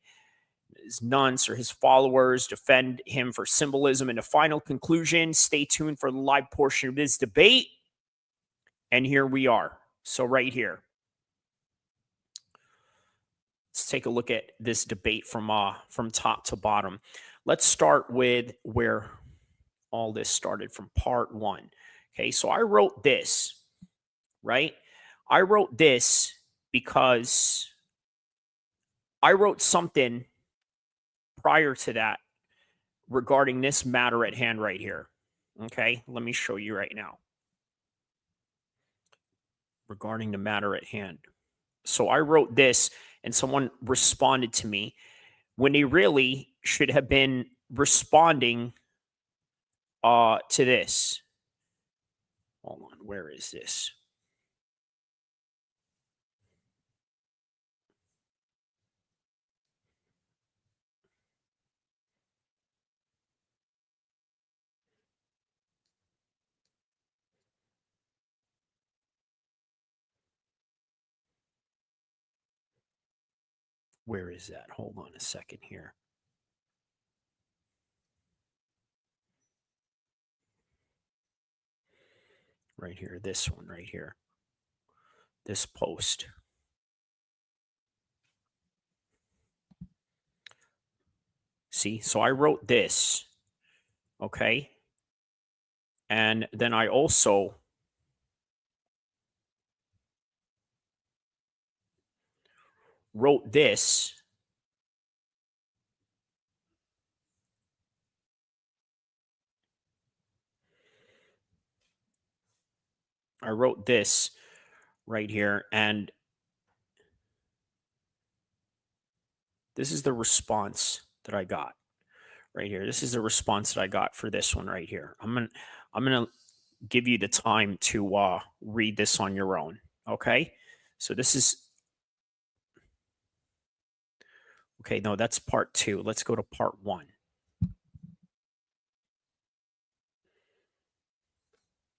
his Nonce or his followers defend him for symbolism. In the final conclusion, stay tuned for the live portion of this debate. And here we are. So right here. Let's take a look at this debate from top to bottom. Let's start with where all this started, from part one. Okay, so I wrote this, right? I wrote this because I wrote something prior to that regarding this matter at hand right here. Okay, let me show you right now. Regarding the matter at hand. So I wrote this and someone responded to me when they really should have been responding to this. Hold on, where is this? Where is that? Hold on a second here. Right here, this one right here. This post. See, so I wrote this, okay? And then I also wrote this. I wrote this right here, and this is the response that I got right here. This is the response that I got for this one right here. I'm gonna give you the time to read this on your own. Okay, so this is okay. No, that's part two. Let's go to part one.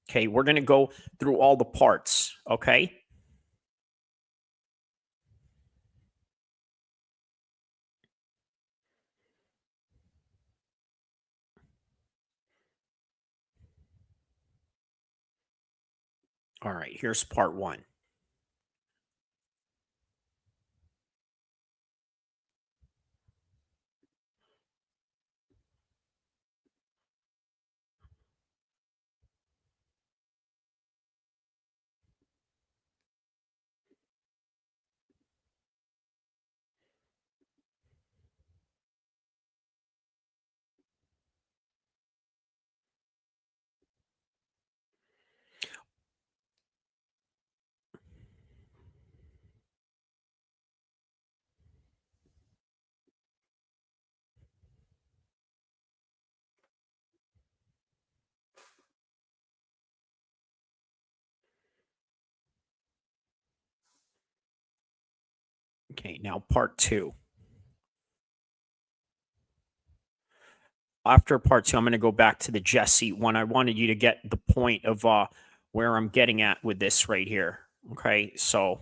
Okay, we're gonna go through all the parts. Okay. All right, here's part one. Okay, now part two. After part two, I'm going to go back to the Jesse one. I wanted you to get the point of where I'm getting at with this right here. Okay, so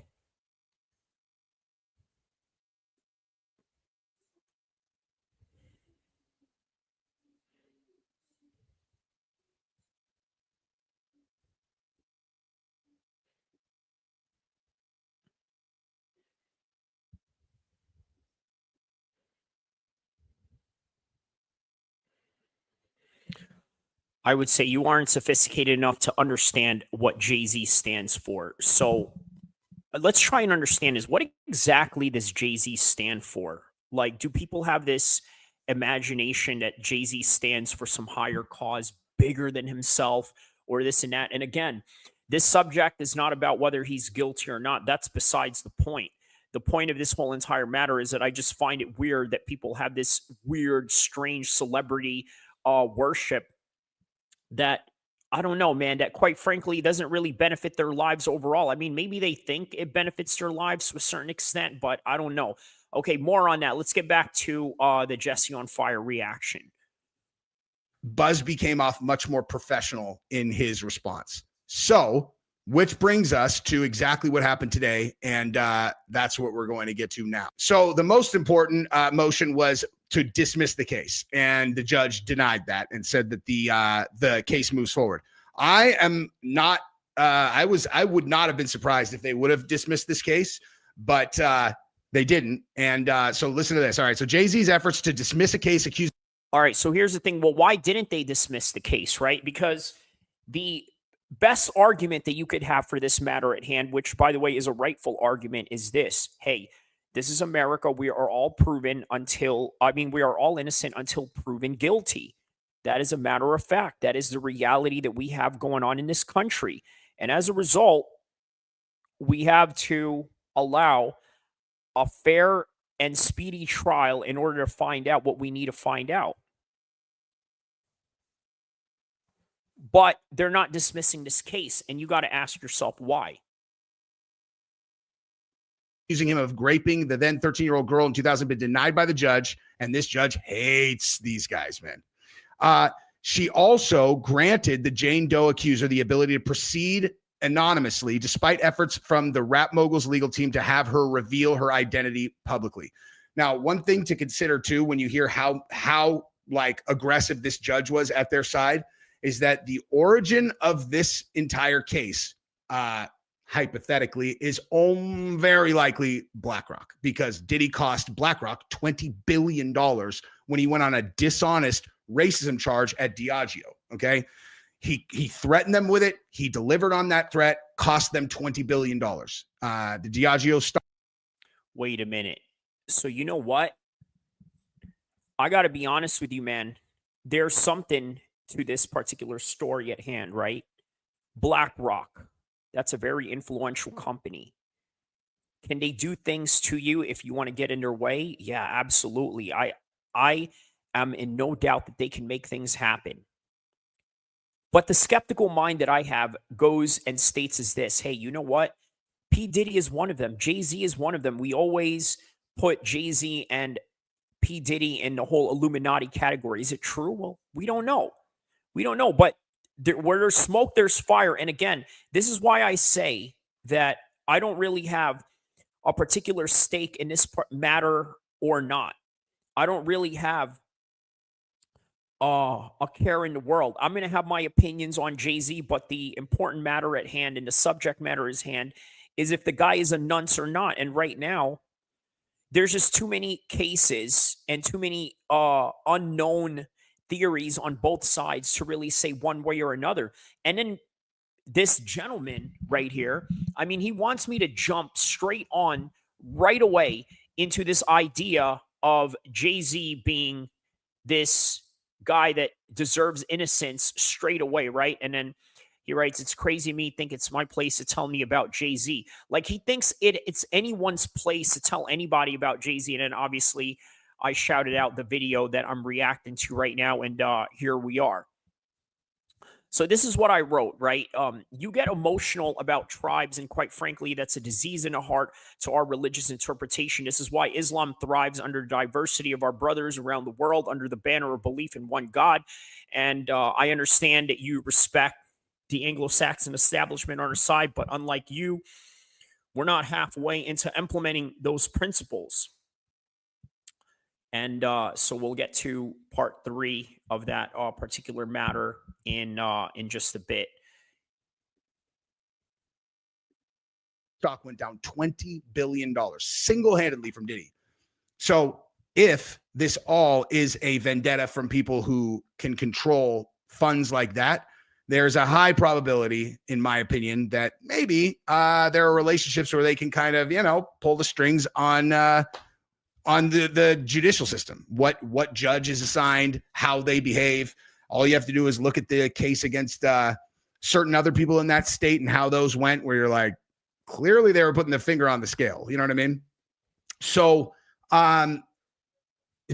I would say you aren't sophisticated enough to understand what Jay-Z stands for. So let's try and understand is what exactly does Jay-Z stand for? Like, do people have this imagination that Jay-Z stands for some higher cause bigger than himself or this and that? And again, this subject is not about whether he's guilty or not. That's besides the point. The point of this whole entire matter is that I just find it weird that people have this weird, strange celebrity worship that I don't know, man, that quite frankly doesn't really benefit their lives overall. I mean, maybe they think it benefits their lives to a certain extent, but I don't know. Okay, more on that. Let's get back to the Jesse on Fire reaction. Buzz became off much more professional in his response. So, which brings us to exactly what happened today, and that's what we're going to get to now. So the most important motion was to dismiss the case, and the judge denied that and said that the case moves forward. I am not. I would not have been surprised if they would have dismissed this case, but They didn't. And so listen to this. All right. So Jay-Z's efforts to dismiss a case accused. All right, so here's the thing. Well, why didn't they dismiss the case, right? Because the best argument that you could have for this matter at hand, which, by the way, is a rightful argument, is this. Hey, this is America. We are all we are all innocent until proven guilty. That is a matter of fact. That is the reality that we have going on in this country. And as a result, we have to allow a fair and speedy trial in order to find out what we need to find out. But they're not dismissing this case, and you got to ask yourself why. Accusing him of raping the then 13-year-old girl in 2000, been denied by the judge, and this judge hates these guys, man. She also granted the Jane Doe accuser the ability to proceed anonymously, despite efforts from the rap mogul's legal team to have her reveal her identity publicly. Now, one thing to consider too, when you hear how like aggressive this judge was at their side, is that the origin of this entire case, hypothetically, is very likely BlackRock, because Diddy cost BlackRock $20 billion when he went on a dishonest racism charge at Diageo. Okay. He threatened them with it. He delivered on that threat, cost them $20 billion. The Diageo stock. Wait a minute. So you know what? I got to be honest with you, man. There's something to this particular story at hand, right? BlackRock, that's a very influential company. Can they do things to you if you want to get in their way? Yeah, absolutely. I am in no doubt that they can make things happen. But the skeptical mind that I have goes and states is this. Hey, you know what? P. Diddy is one of them. Jay-Z is one of them. We always put Jay-Z and P. Diddy in the whole Illuminati category. Is it true? Well, we don't know. We don't know. But where there's smoke, there's fire. And again, this is why I say that I don't really have a particular stake in this matter or not. I don't really have a care in the world. I'm going to have my opinions on Jay-Z, but the important matter at hand and the subject matter at hand is if the guy is a nonce or not. And right now, there's just too many cases and too many unknown theories on both sides to really say one way or another. And then this gentleman right here, I mean, he wants me to jump straight on right away into this idea of Jay-Z being this guy that deserves innocence straight away, right? And then he writes, it's crazy me think it's my place to tell me about Jay-Z. Like he thinks it's anyone's place to tell anybody about Jay-Z. And then obviously I shouted out the video that I'm reacting to right now, and here we are. So this is what I wrote, right? You get emotional about tribes, and quite frankly, that's a disease in the heart to our religious interpretation. This is why Islam thrives under diversity of our brothers around the world, under the banner of belief in one God. And I understand that you respect the Anglo-Saxon establishment on our side, but unlike you, we're not halfway into implementing those principles. And so we'll get to part 3 of that particular matter in just a bit. Stock went down $20 billion single-handedly from Diddy. So if this all is a vendetta from people who can control funds like that, there's a high probability, in my opinion, that maybe there are relationships where they can kind of, pull the strings on the judicial system, what judge is assigned, how they behave. All you have to do is look at the case against certain other people in that state and how those went, where you're like, clearly they were putting the finger on the scale. You know what I mean? So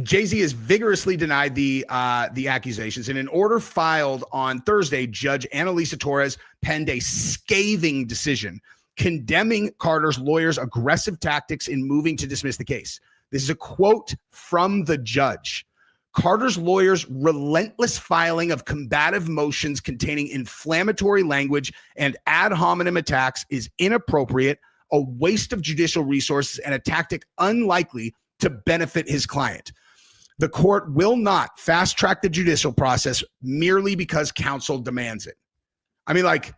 Jay-Z has vigorously denied the accusations. In an order filed on Thursday, Judge Annalisa Torres penned a scathing decision condemning Carter's lawyers' aggressive tactics in moving to dismiss the case. This is a quote from the judge. Carter's lawyers' relentless filing of combative motions containing inflammatory language and ad hominem attacks is inappropriate, a waste of judicial resources, and a tactic unlikely to benefit his client. The court will not fast-track the judicial process merely because counsel demands it. I mean, like,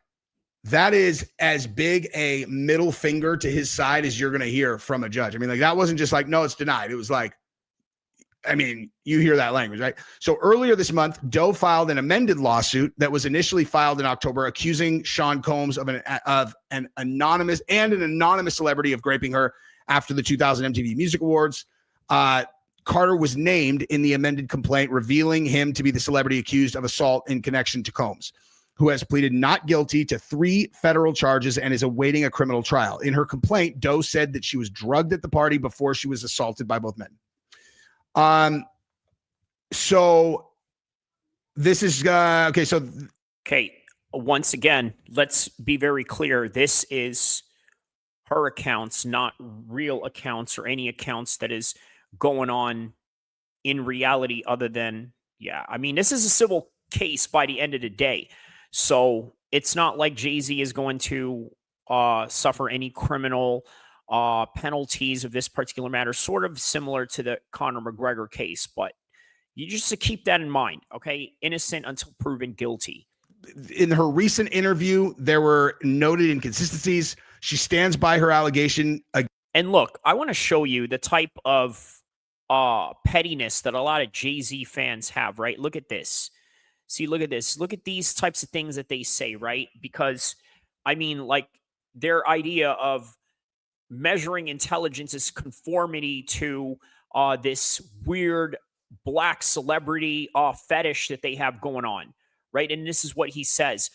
that is as big a middle finger to his side as you're going to hear from a judge. I mean, like, that wasn't just like, no, it's denied. It was like, I mean, you hear that language, right? So earlier this month, Doe filed an amended lawsuit that was initially filed in October, accusing Sean Combs of an anonymous celebrity of raping her after the 2000 MTV Music Awards. Carter was named in the amended complaint, revealing him to be the celebrity accused of assault in connection to Combs, who has pleaded not guilty to 3 federal charges and is awaiting a criminal trial. In her complaint, Doe said that she was drugged at the party before she was assaulted by both men. So this is okay. So once again, let's be very clear. This is her accounts, not real accounts or any accounts that is going on in reality other than, I mean, this is a civil case by the end of the day. So it's not like Jay-Z is going to suffer any criminal penalties of this particular matter, sort of similar to the Conor McGregor case. But you just to keep that in mind, okay? Innocent until proven guilty. In her recent interview, there were noted inconsistencies. She stands by her allegation. And look, I want to show you the type of pettiness that a lot of Jay-Z fans have, right? Look at this. See, look at this. Look at these types of things that they say, right? Because, I mean, like, their idea of measuring intelligence is conformity to this weird black celebrity fetish that they have going on, right? And this is what he says.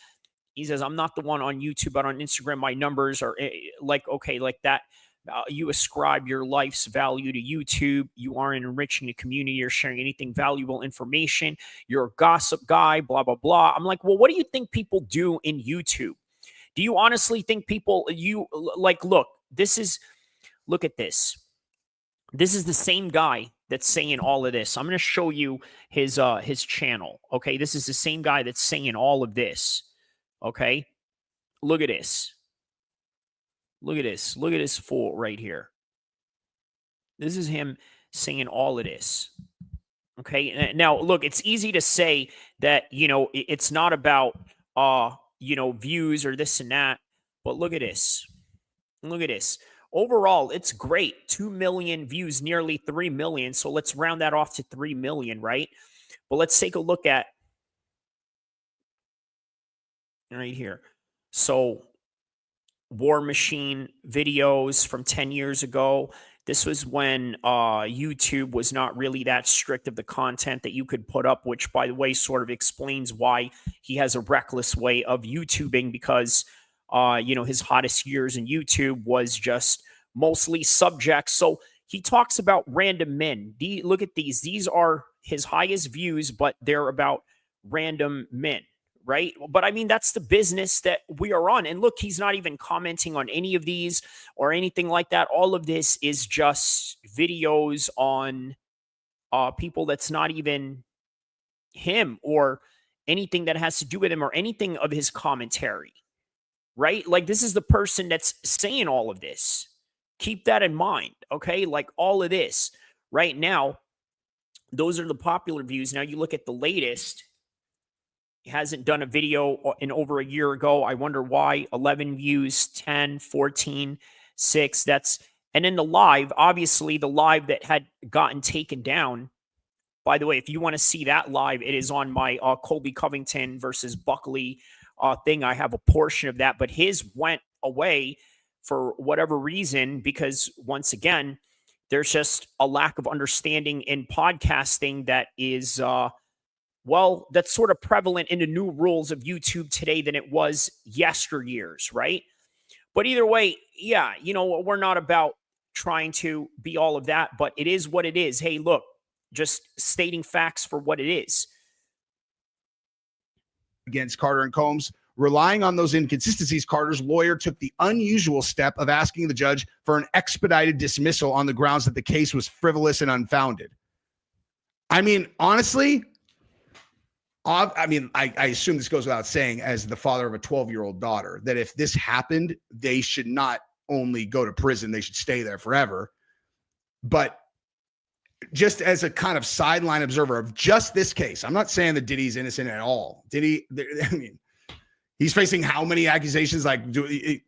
He says, I'm not the one on YouTube, but on Instagram, my numbers are like, okay, like that. You ascribe your life's value to YouTube. You aren't enriching the community or sharing anything valuable information. You're a gossip guy, blah, blah, blah. I'm like, well, what do you think people do in YouTube? Do you honestly think people, look at this. This is the same guy that's saying all of this. I'm going to show you his channel. Okay. This is the same guy that's saying all of this. Okay. Look at this. Look at this. Look at this fool right here. This is him saying all of this. Okay. Now, look, it's easy to say that, it's not about, views or this and that. But look at this. Look at this. Overall, it's great. 2 million views, nearly 3 million. So let's round that off to 3 million, right? But let's take a look at right here. So War Machine videos from 10 years ago. This was when YouTube was not really that strict of the content that you could put up, which, by the way, sort of explains why he has a reckless way of YouTubing, because, his hottest years in YouTube was just mostly subjects. So he talks about random men. Look at these. These are his highest views, but they're about random men. Right. But I mean, that's the business that we are on. And look, he's not even commenting on any of these or anything like that. All of this is just videos on people that's not even him or anything that has to do with him or anything of his commentary. Right. Like, this is the person that's saying all of this. Keep that in mind. Okay. Like, all of this right now, those are the popular views. Now you look at the latest. He hasn't done a video in over a year ago. I wonder why. 11 views, 10, 14, 6. And then the live, obviously the live that had gotten taken down. By the way, if you want to see that live, it is on my Colby Covington versus Buckley thing. I have a portion of that, but his went away for whatever reason, because once again, there's just a lack of understanding in podcasting that is, that's sort of prevalent in the new rules of YouTube today than it was yesteryears, right? But either way, we're not about trying to be all of that, but it is what it is. Hey, look, just stating facts for what it is. Against Carter and Combs, relying on those inconsistencies, Carter's lawyer took the unusual step of asking the judge for an expedited dismissal on the grounds that the case was frivolous and unfounded. I mean, honestly, I assume this goes without saying, as the father of a 12-year-old daughter, that if this happened, they should not only go to prison, they should stay there forever. But just as a kind of sideline observer of just this case, I'm not saying that Diddy's innocent at all. Diddy, He's facing how many accusations? Like,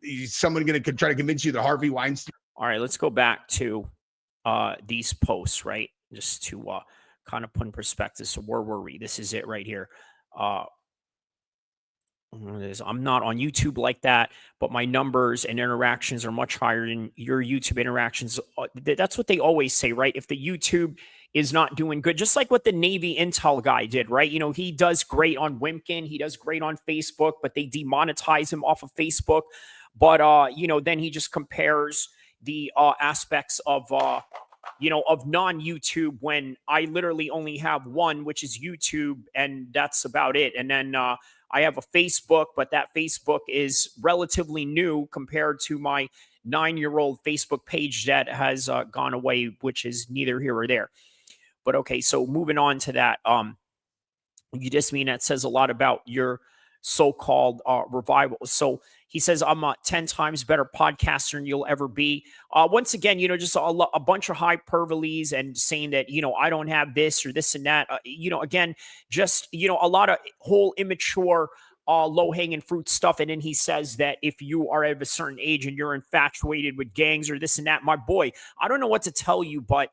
is someone going to try to convince you that Harvey Weinstein? All right, let's go back to these posts, right? Just to kind of put in perspective. So where were we? This is it right here. I'm not on YouTube like that, but my numbers and interactions are much higher than your YouTube interactions. That's what they always say, right? If the YouTube is not doing good, just like what the Navy Intel guy did, right? You know, he does great on Wimpkin. He does great on Facebook, but they demonetize him off of Facebook. But, you know, then he just compares the aspects of, you know, of non-YouTube when I literally only have one, which is YouTube, and that's about it. And then I have a Facebook, but that Facebook is relatively new compared to my 9-year-old Facebook page that has gone away, which is neither here or there. But okay, so moving on to that, you just mean that says a lot about your so-called revival. So he says, I'm a 10 times better podcaster than you'll ever be. Once again, you know, just a bunch of hyperbole and saying that, you know, I don't have this or this and that. You know, again, just, you know, a lot of whole immature, low-hanging fruit stuff. And then he says that if you are of a certain age and you're infatuated with gangs or this and that, my boy, I don't know what to tell you, but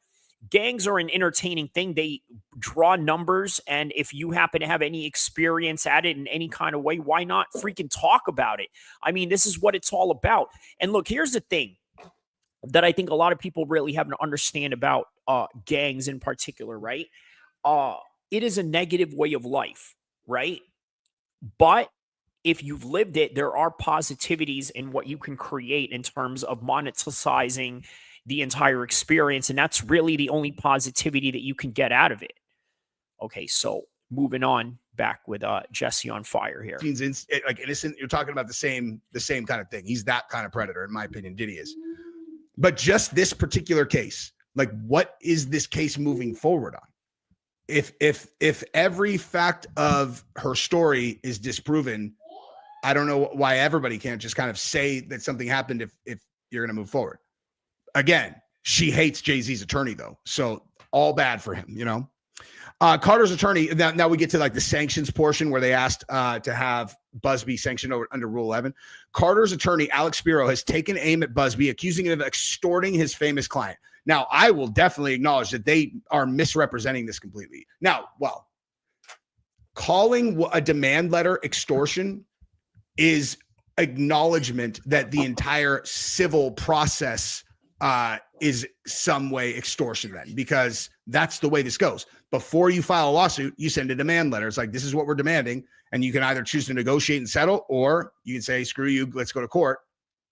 gangs are an entertaining thing. They draw numbers, and if you happen to have any experience at it in any kind of way, why not freaking talk about it? I mean, this is what it's all about. And look, here's the thing that I think a lot of people really haven't understand about gangs in particular, right? It is a negative way of life, right? But if you've lived it, there are positivities in what you can create in terms of monetizing the entire experience. And that's really the only positivity that you can get out of it. Okay, so moving on back with Jesse on fire here. Like innocent, you're talking about the same kind of thing. He's that kind of predator, in my opinion. Diddy is. But just this particular case, like, what is this case moving forward on? If every fact of her story is disproven, I don't know why everybody can't just kind of say that something happened if you're going to move forward. Again, she hates Jay-Z's attorney, though. So all bad for him, you know. Carter's attorney, now we get to like the sanctions portion where they asked to have Busby sanctioned under Rule 11. Carter's attorney, Alex Spiro, has taken aim at Busby, accusing him of extorting his famous client. Now, I will definitely acknowledge that they are misrepresenting this completely. Now, well, calling a demand letter extortion is acknowledgement that the entire civil process is some way extortion then, because that's the way this goes. Before you file a lawsuit, you send a demand letter. It's like, this is what we're demanding. And you can either choose to negotiate and settle, or you can say, screw you, let's go to court.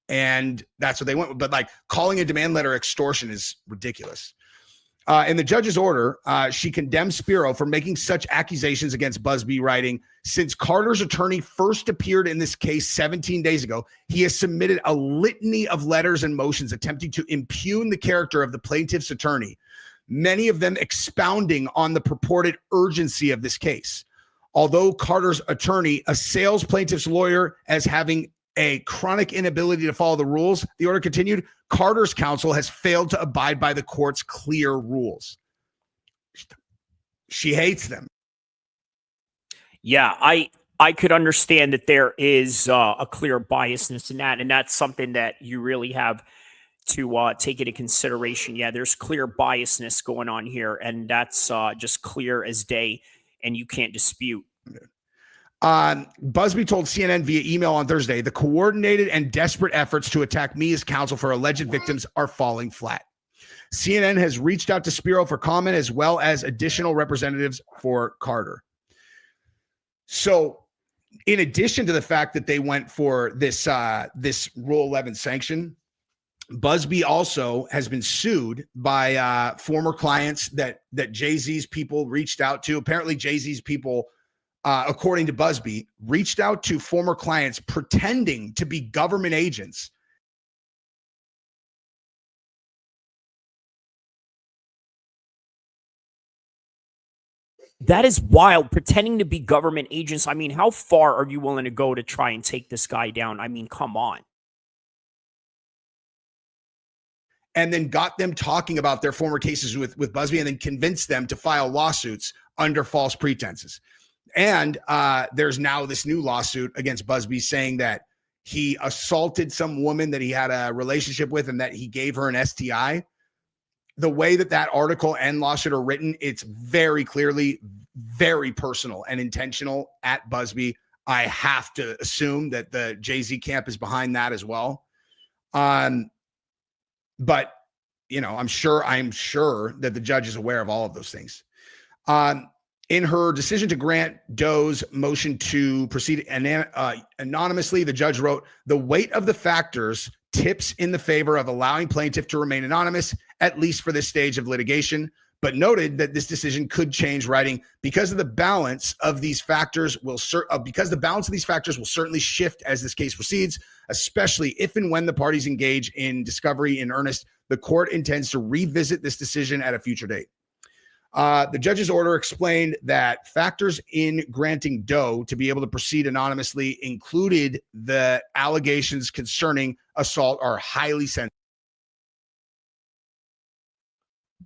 And that's what they went with. But like, calling a demand letter extortion is ridiculous. In the judge's order, she condemns Spiro for making such accusations against Busby, writing, since Carter's attorney first appeared in this case 17 days ago, he has submitted a litany of letters and motions attempting to impugn the character of the plaintiff's attorney, many of them expounding on the purported urgency of this case. Although Carter's attorney assails plaintiff's lawyer as having a chronic inability to follow the rules, the order continued, Carter's counsel has failed to abide by the court's clear rules. She hates them. Yeah, I could understand that there is a clear biasness in that, and that's something that you really have to take into consideration. Yeah, there's clear biasness going on here, and that's just clear as day, and you can't dispute. Busby told CNN via email on Thursday, the coordinated and desperate efforts to attack me as counsel for alleged victims are falling flat. CNN has reached out to Spiro for comment, as well as additional representatives for Carter. So in addition to the fact that they went for this Rule 11 sanction, Busby also has been sued by former clients that Jay-Z's people reached out to. Apparently Jay-Z's people, according to Busby, reached out to former clients pretending to be government agents. That is wild, pretending to be government agents. I mean, how far are you willing to go to try and take this guy down? I mean, come on. And then got them talking about their former cases with Busby, and then convinced them to file lawsuits under false pretenses. And there's now this new lawsuit against Busby saying that he assaulted some woman that he had a relationship with and that he gave her an STI. The way that article and lawsuit are written, it's very clearly very personal and intentional at Busby. I have to assume that the Jay-Z camp is behind that as well. But you know, I'm sure that the judge is aware of all of those things. In her decision to grant Doe's motion to proceed anonymously, the judge wrote, "The weight of the factors tips in the favor of allowing plaintiff to remain anonymous, at least for this stage of litigation, but noted that this decision could change, writing, because the balance of these factors will certainly shift as this case proceeds, especially if and when the parties engage in discovery in earnest. The court intends to revisit this decision at a future date." The judge's order explained that factors in granting Doe to be able to proceed anonymously included the allegations concerning assault are highly sensitive.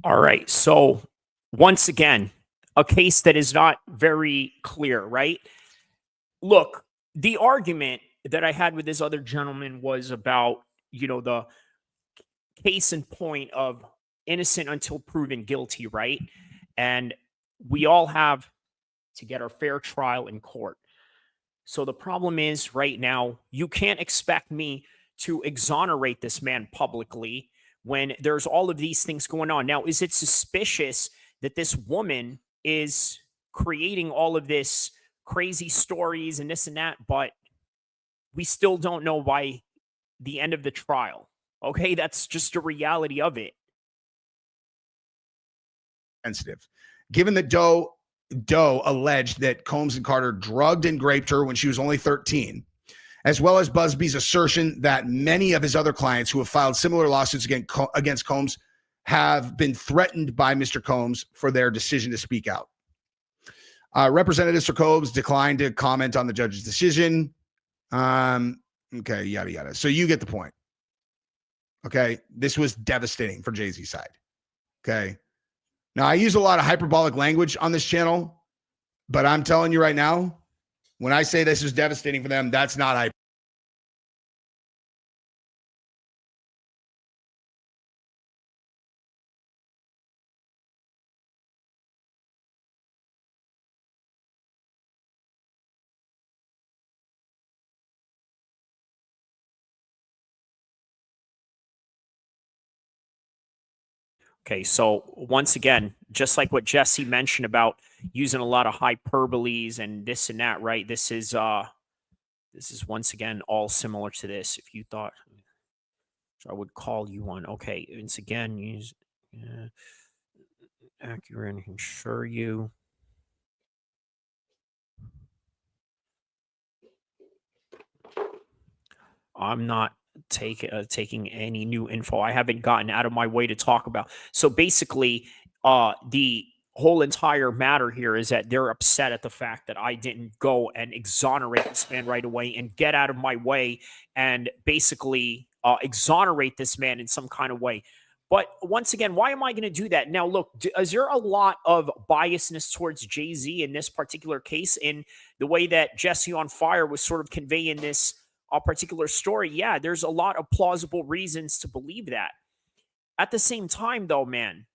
All right. So once again, a case that is not very clear, right? Look, the argument that I had with this other gentleman was about, you know, the case in point of innocent until proven guilty, right? And we all have to get our fair trial in court. So the problem is right now, you can't expect me to exonerate this man publicly when there's all of these things going on. Now, is it suspicious that this woman is creating all of this crazy stories and this and that, but we still don't know by the end of the trial? Okay, that's just a reality of it. Sensitive, given that Doe alleged that Combs and Carter drugged and raped her when she was only 13, as well as Busby's assertion that many of his other clients who have filed similar lawsuits against Combs have been threatened by Mr. Combs for their decision to speak out. Representative Sir Combs declined to comment on the judge's decision. Okay, yada, yada. So you get the point. Okay, this was devastating for Jay-Z's side. Okay. Now, I use a lot of hyperbolic language on this channel, but I'm telling you right now, when I say this is devastating for them, that's not hype. Okay, so once again, just like what Jesse mentioned about using a lot of hyperboles and this and that, right? This is once again all similar to this. If you thought so, I would call you one. Okay, once again, use accurate and ensure you. I'm not taking any new info. I haven't gotten out of my way to talk about. So basically, the whole entire matter here is that they're upset at the fact that I didn't go and exonerate this man right away and get out of my way and basically exonerate this man in some kind of way. But once again, why am I going to do that? Now, look, is there a lot of biasness towards Jay-Z in this particular case in the way that Jesse on Fire was sort of conveying this particular story? Yeah, there's a lot of plausible reasons to believe that. At the same time, though, man,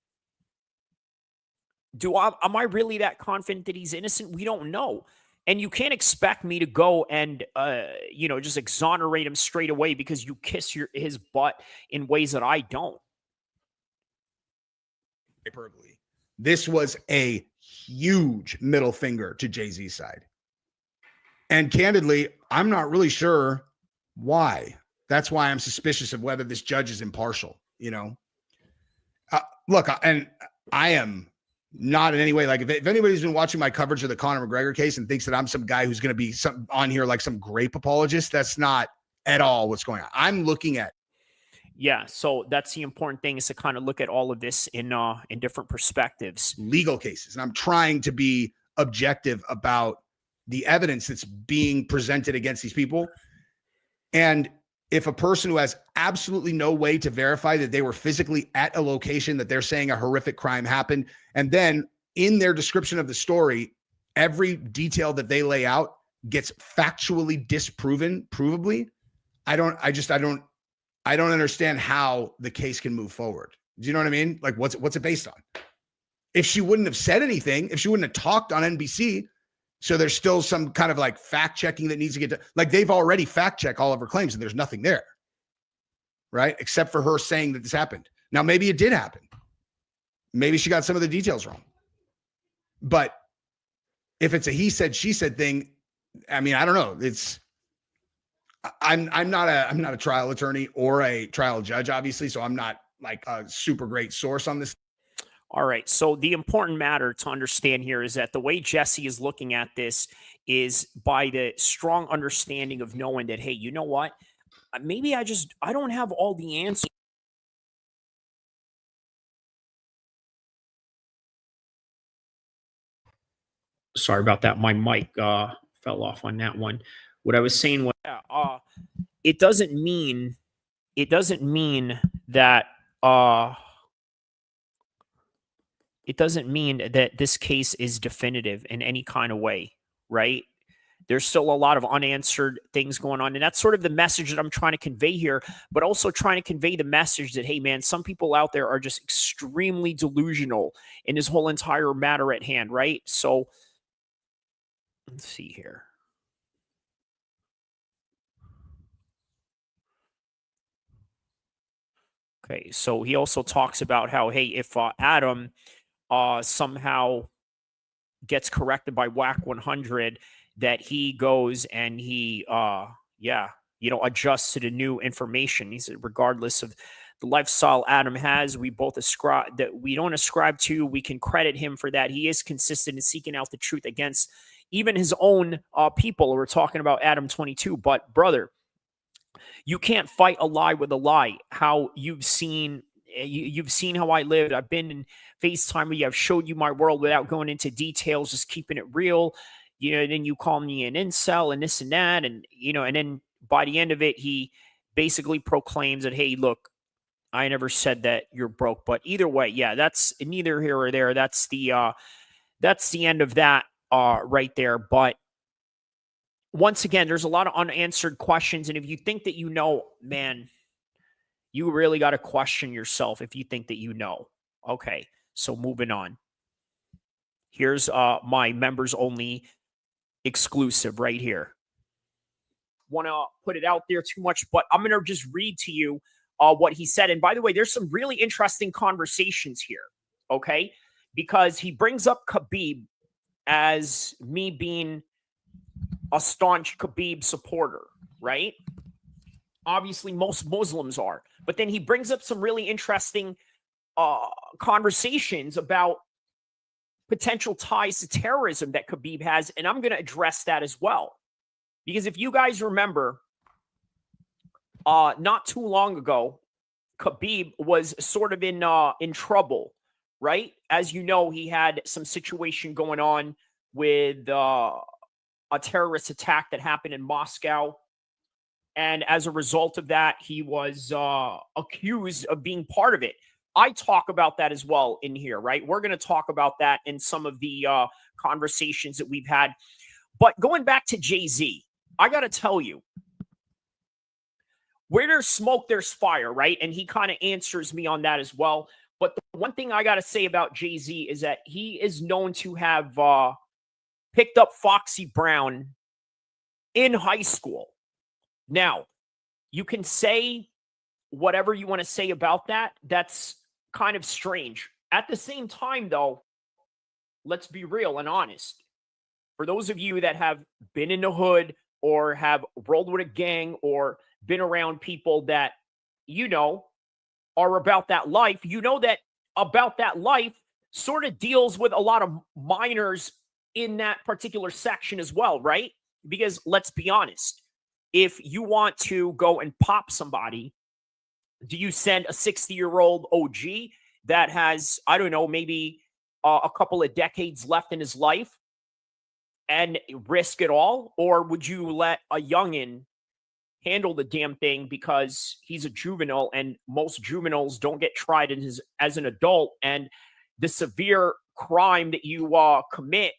am I really that confident that he's innocent? We don't know. And you can't expect me to go and, just exonerate him straight away because you kiss his butt in ways that I don't. Hyperbole. This was a huge middle finger to Jay-Z's side. And candidly, I'm not really sure why. That's why I'm suspicious of whether this judge is impartial, you know. Look, and I am not in any way, like, if anybody's been watching my coverage of the Conor McGregor case and thinks that I'm some guy who's going to be on here like some grape apologist, that's not at all what's going on. I'm looking at. Yeah, so that's the important thing, is to kind of look at all of this in different perspectives. Legal cases. And I'm trying to be objective about the evidence that's being presented against these people. And if a person who has absolutely no way to verify that they were physically at a location that they're saying a horrific crime happened, and then in their description of the story every detail that they lay out gets factually disproven, provably, I don't understand how the case can move forward. Do you know what I mean? Like, what's it based on? If she wouldn't have said anything, if she wouldn't have talked on NBC, so there's still some kind of like fact checking that needs to get done. Like, they've already fact checked all of her claims and there's nothing there, right? Except for her saying that this happened. Now, maybe it did happen. Maybe she got some of the details wrong. But if it's a he said, she said thing, I mean, I don't know. I'm not a trial attorney or a trial judge, obviously, so I'm not like a super great source on this. All right. So the important matter to understand here is that the way Jesse is looking at this is by the strong understanding of knowing that, hey, you know what? Maybe I don't have all the answers. Sorry about that. My mic fell off on that one. What I was saying was, it doesn't mean that this case is definitive in any kind of way, right? There's still a lot of unanswered things going on. And that's sort of the message that I'm trying to convey here, but also trying to convey the message that, hey, man, some people out there are just extremely delusional in this whole entire matter at hand, right? So let's see here. Okay, so he also talks about how, hey, if Adam somehow gets corrected by WAC 100, that he goes and he, adjusts to the new information. He said, regardless of the lifestyle Adam has, we both ascribe that we don't ascribe to. We can credit him for that. He is consistent in seeking out the truth against even his own people. We're talking about Adam 22, but brother, you can't fight a lie with a lie. How you've seen how I lived. I've been in FaceTime with you. I've showed you my world without going into details, just keeping it real. Then you call me an incel and this and that. And, and then by the end of it, he basically proclaims that, hey, look, I never said that you're broke. But either way, yeah, that's neither here or there. That's the end of that right there. But once again, there's a lot of unanswered questions. And if you think that man, you really got to question yourself if you think that you know. Okay, so moving on. Here's my members only exclusive right here. Want to put it out there too much, but I'm going to just read to you what he said. And by the way, there's some really interesting conversations here, okay? Because he brings up Khabib as me being a staunch Khabib supporter, right? Obviously, most Muslims are. But then he brings up some really interesting conversations about potential ties to terrorism that Khabib has, and I'm going to address that as well. Because if you guys remember, not too long ago, Khabib was sort of in trouble, right? As you know, he had some situation going on with a terrorist attack that happened in Moscow. And as a result of that, he was accused of being part of it. I talk about that as well in here, right? We're going to talk about that in some of the conversations that we've had. But going back to Jay-Z, I got to tell you, where there's smoke, there's fire, right? And he kind of answers me on that as well. But the one thing I got to say about Jay-Z is that he is known to have picked up Foxy Brown in high school. Now, you can say whatever you want to say about that. That's kind of strange. At the same time, though, let's be real and honest. For those of you that have been in the hood or have rolled with a gang or been around people that are about that life, that about that life sort of deals with a lot of minors in that particular section as well, right? Because let's be honest. If you want to go and pop somebody, do you send a 60-year-old OG that has, I don't know, maybe a couple of decades left in his life and risk it all? Or would you let a youngin handle the damn thing because he's a juvenile and most juveniles don't get tried as an adult? And the severe crime that you commit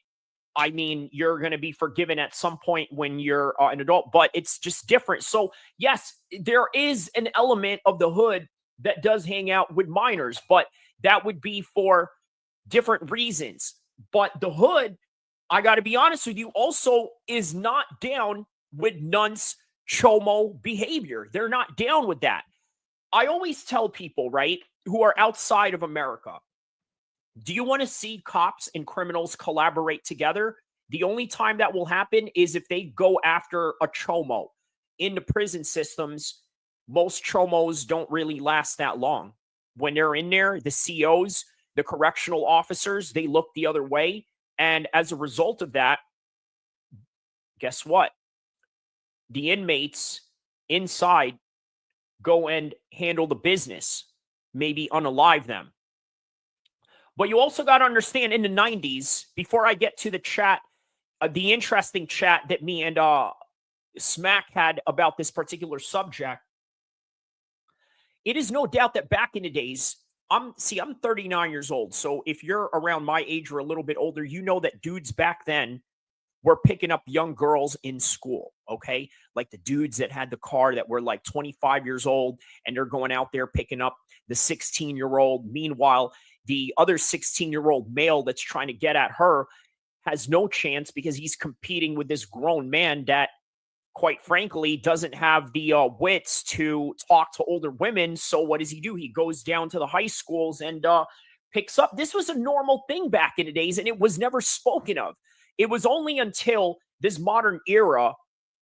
I mean, you're going to be forgiven at some point when you're an adult, but it's just different. So, yes, there is an element of the hood that does hang out with minors, but that would be for different reasons. But the hood, I got to be honest with you, also is not down with Nonce chomo behavior. They're not down with that. I always tell people, right, who are outside of America, do you want to see cops and criminals collaborate together? The only time that will happen is if they go after a chomo. In the prison systems, most chomos don't really last that long. When they're in there, the COs, the correctional officers, they look the other way. And as a result of that, guess what? The inmates inside go and handle the business, maybe unalive them. But you also got to understand in the 90s, before I get to the chat, the interesting chat that me and Smack had about this particular subject, it is no doubt that back in the days, I'm 39 years old. So if you're around my age or a little bit older, you know that dudes back then were picking up young girls in school, okay? Like the dudes that had the car that were like 25 years old and they're going out there picking up the 16-year-old. Meanwhile, the other 16-year-old male that's trying to get at her has no chance because he's competing with this grown man that, quite frankly, doesn't have the wits to talk to older women. So what does he do? He goes down to the high schools and picks up. This was a normal thing back in the days, and it was never spoken of. It was only until this modern era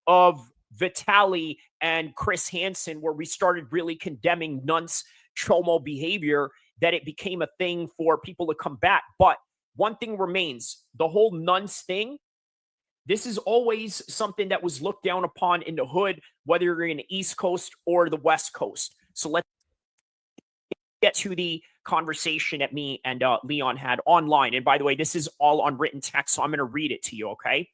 of Vitaly and Chris Hansen where we started really condemning Nonce chomo behavior that it became a thing for people to come back. But one thing remains, the whole Nonce thing, this is always something that was looked down upon in the hood, whether you're in the East Coast or the West Coast. So let's get to the conversation that me and Leon had online. And by the way, this is all on written text, so I'm going to read it to you, okay?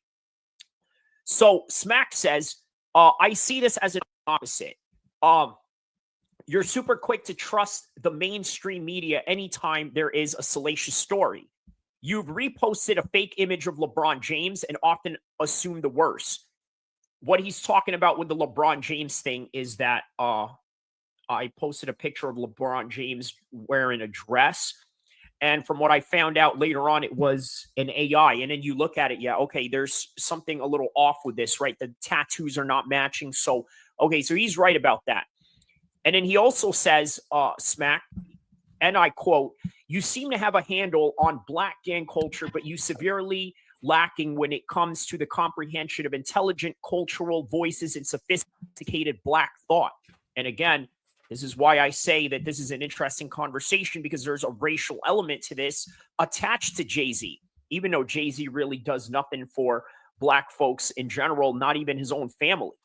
So Smack says, I see this as an opposite. You're super quick to trust the mainstream media anytime there is a salacious story. You've reposted a fake image of LeBron James and often assume the worst. What he's talking about with the LeBron James thing is that I posted a picture of LeBron James wearing a dress. And from what I found out later on, it was an AI. And then you look at it, yeah, okay, there's something a little off with this, right? The tattoos are not matching. So, okay, so he's right about that. And then he also says, Smack, and I quote, you seem to have a handle on black gang culture, but you severely lacking when it comes to the comprehension of intelligent cultural voices and sophisticated black thought. And again, this is why I say that this is an interesting conversation, because there's a racial element to this attached to Jay-Z, even though Jay-Z really does nothing for black folks in general, not even his own family.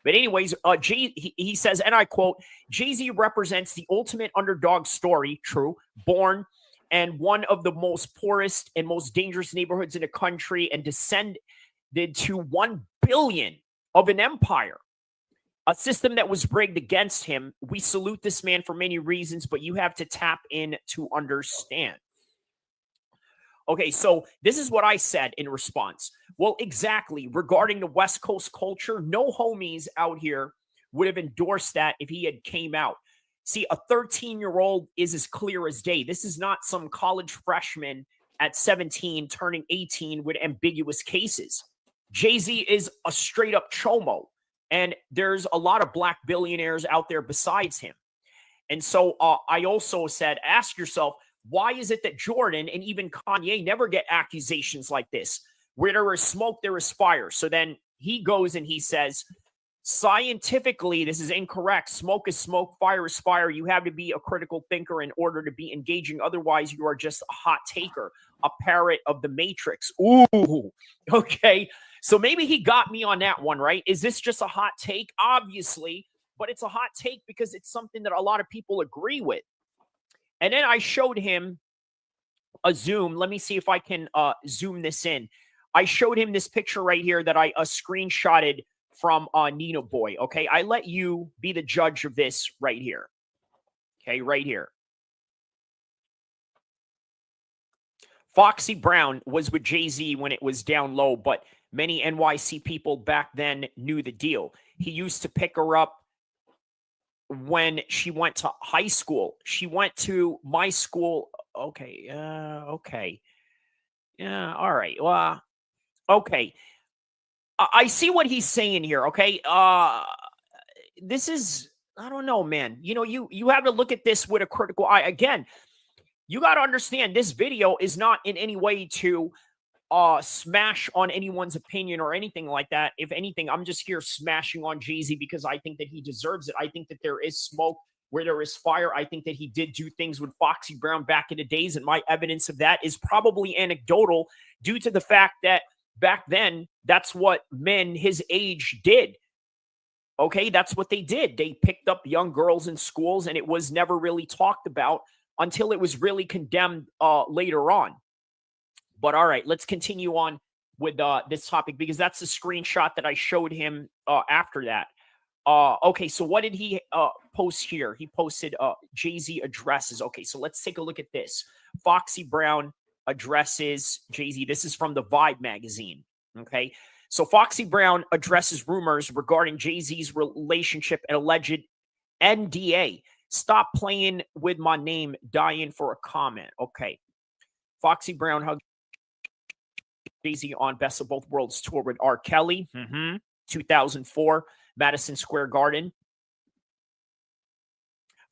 But anyways, he says, and I quote, Jay-Z represents the ultimate underdog story, true, born and one of the most poorest and most dangerous neighborhoods in the country and descended to 1 billion of an empire, a system that was rigged against him. We salute this man for many reasons, but you have to tap in to understand. Okay, so this is what I said in response. Well, exactly. Regarding the West Coast culture, no homies out here would have endorsed that if he had came out. See, a 13-year-old is as clear as day. This is not some college freshman at 17 turning 18 with ambiguous cases. Jay-Z is a straight-up chomo, and there's a lot of black billionaires out there besides him. And so I also said, ask yourself, why is it that Jordan and even Kanye never get accusations like this? Where there is smoke, there is fire. So then he goes and he says, scientifically, this is incorrect. Smoke is smoke, fire is fire. You have to be a critical thinker in order to be engaging. Otherwise, you are just a hot taker, a parrot of the Matrix. Ooh, okay. So maybe he got me on that one, right? Is this just a hot take? Obviously, but it's a hot take because it's something that a lot of people agree with. And then I showed him a zoom. Let me see if I can zoom this in. I showed him this picture right here that I screenshotted from Nino Boy. Okay, I let you be the judge of this right here. Okay, right here. Foxy Brown was with Jay-Z when it was down low, but many NYC people back then knew the deal. He used to pick her up when she went to high school. She went to my school. Okay. Okay. Yeah. All right. Well, okay. I see what he's saying here. Okay. This is, I don't know, man. You know, you have to look at this with a critical eye. Again, you got to understand this video is not in any way to smash on anyone's opinion or anything like that. If anything, I'm just here smashing on Jay-Z because I think that he deserves it. I think that there is smoke where there is fire. I think that he did do things with Foxy Brown back in the days, and my evidence of that is probably anecdotal due to the fact that back then, that's what men his age did. Okay, that's what they did. They picked up young girls in schools, and it was never really talked about until it was really condemned later on. But all right, let's continue on with this topic because that's the screenshot that I showed him after that. Okay, so what did he post here? He posted Jay-Z addresses. Okay, so let's take a look at this. Foxy Brown addresses Jay-Z. This is from the Vibe magazine. Okay, so Foxy Brown addresses rumors regarding Jay-Z's relationship and alleged NDA. Stop playing with my name, dying for a comment. Okay, Foxy Brown hugged Jay-Z on Best of Both Worlds tour with R. Kelly, 2004, Madison Square Garden.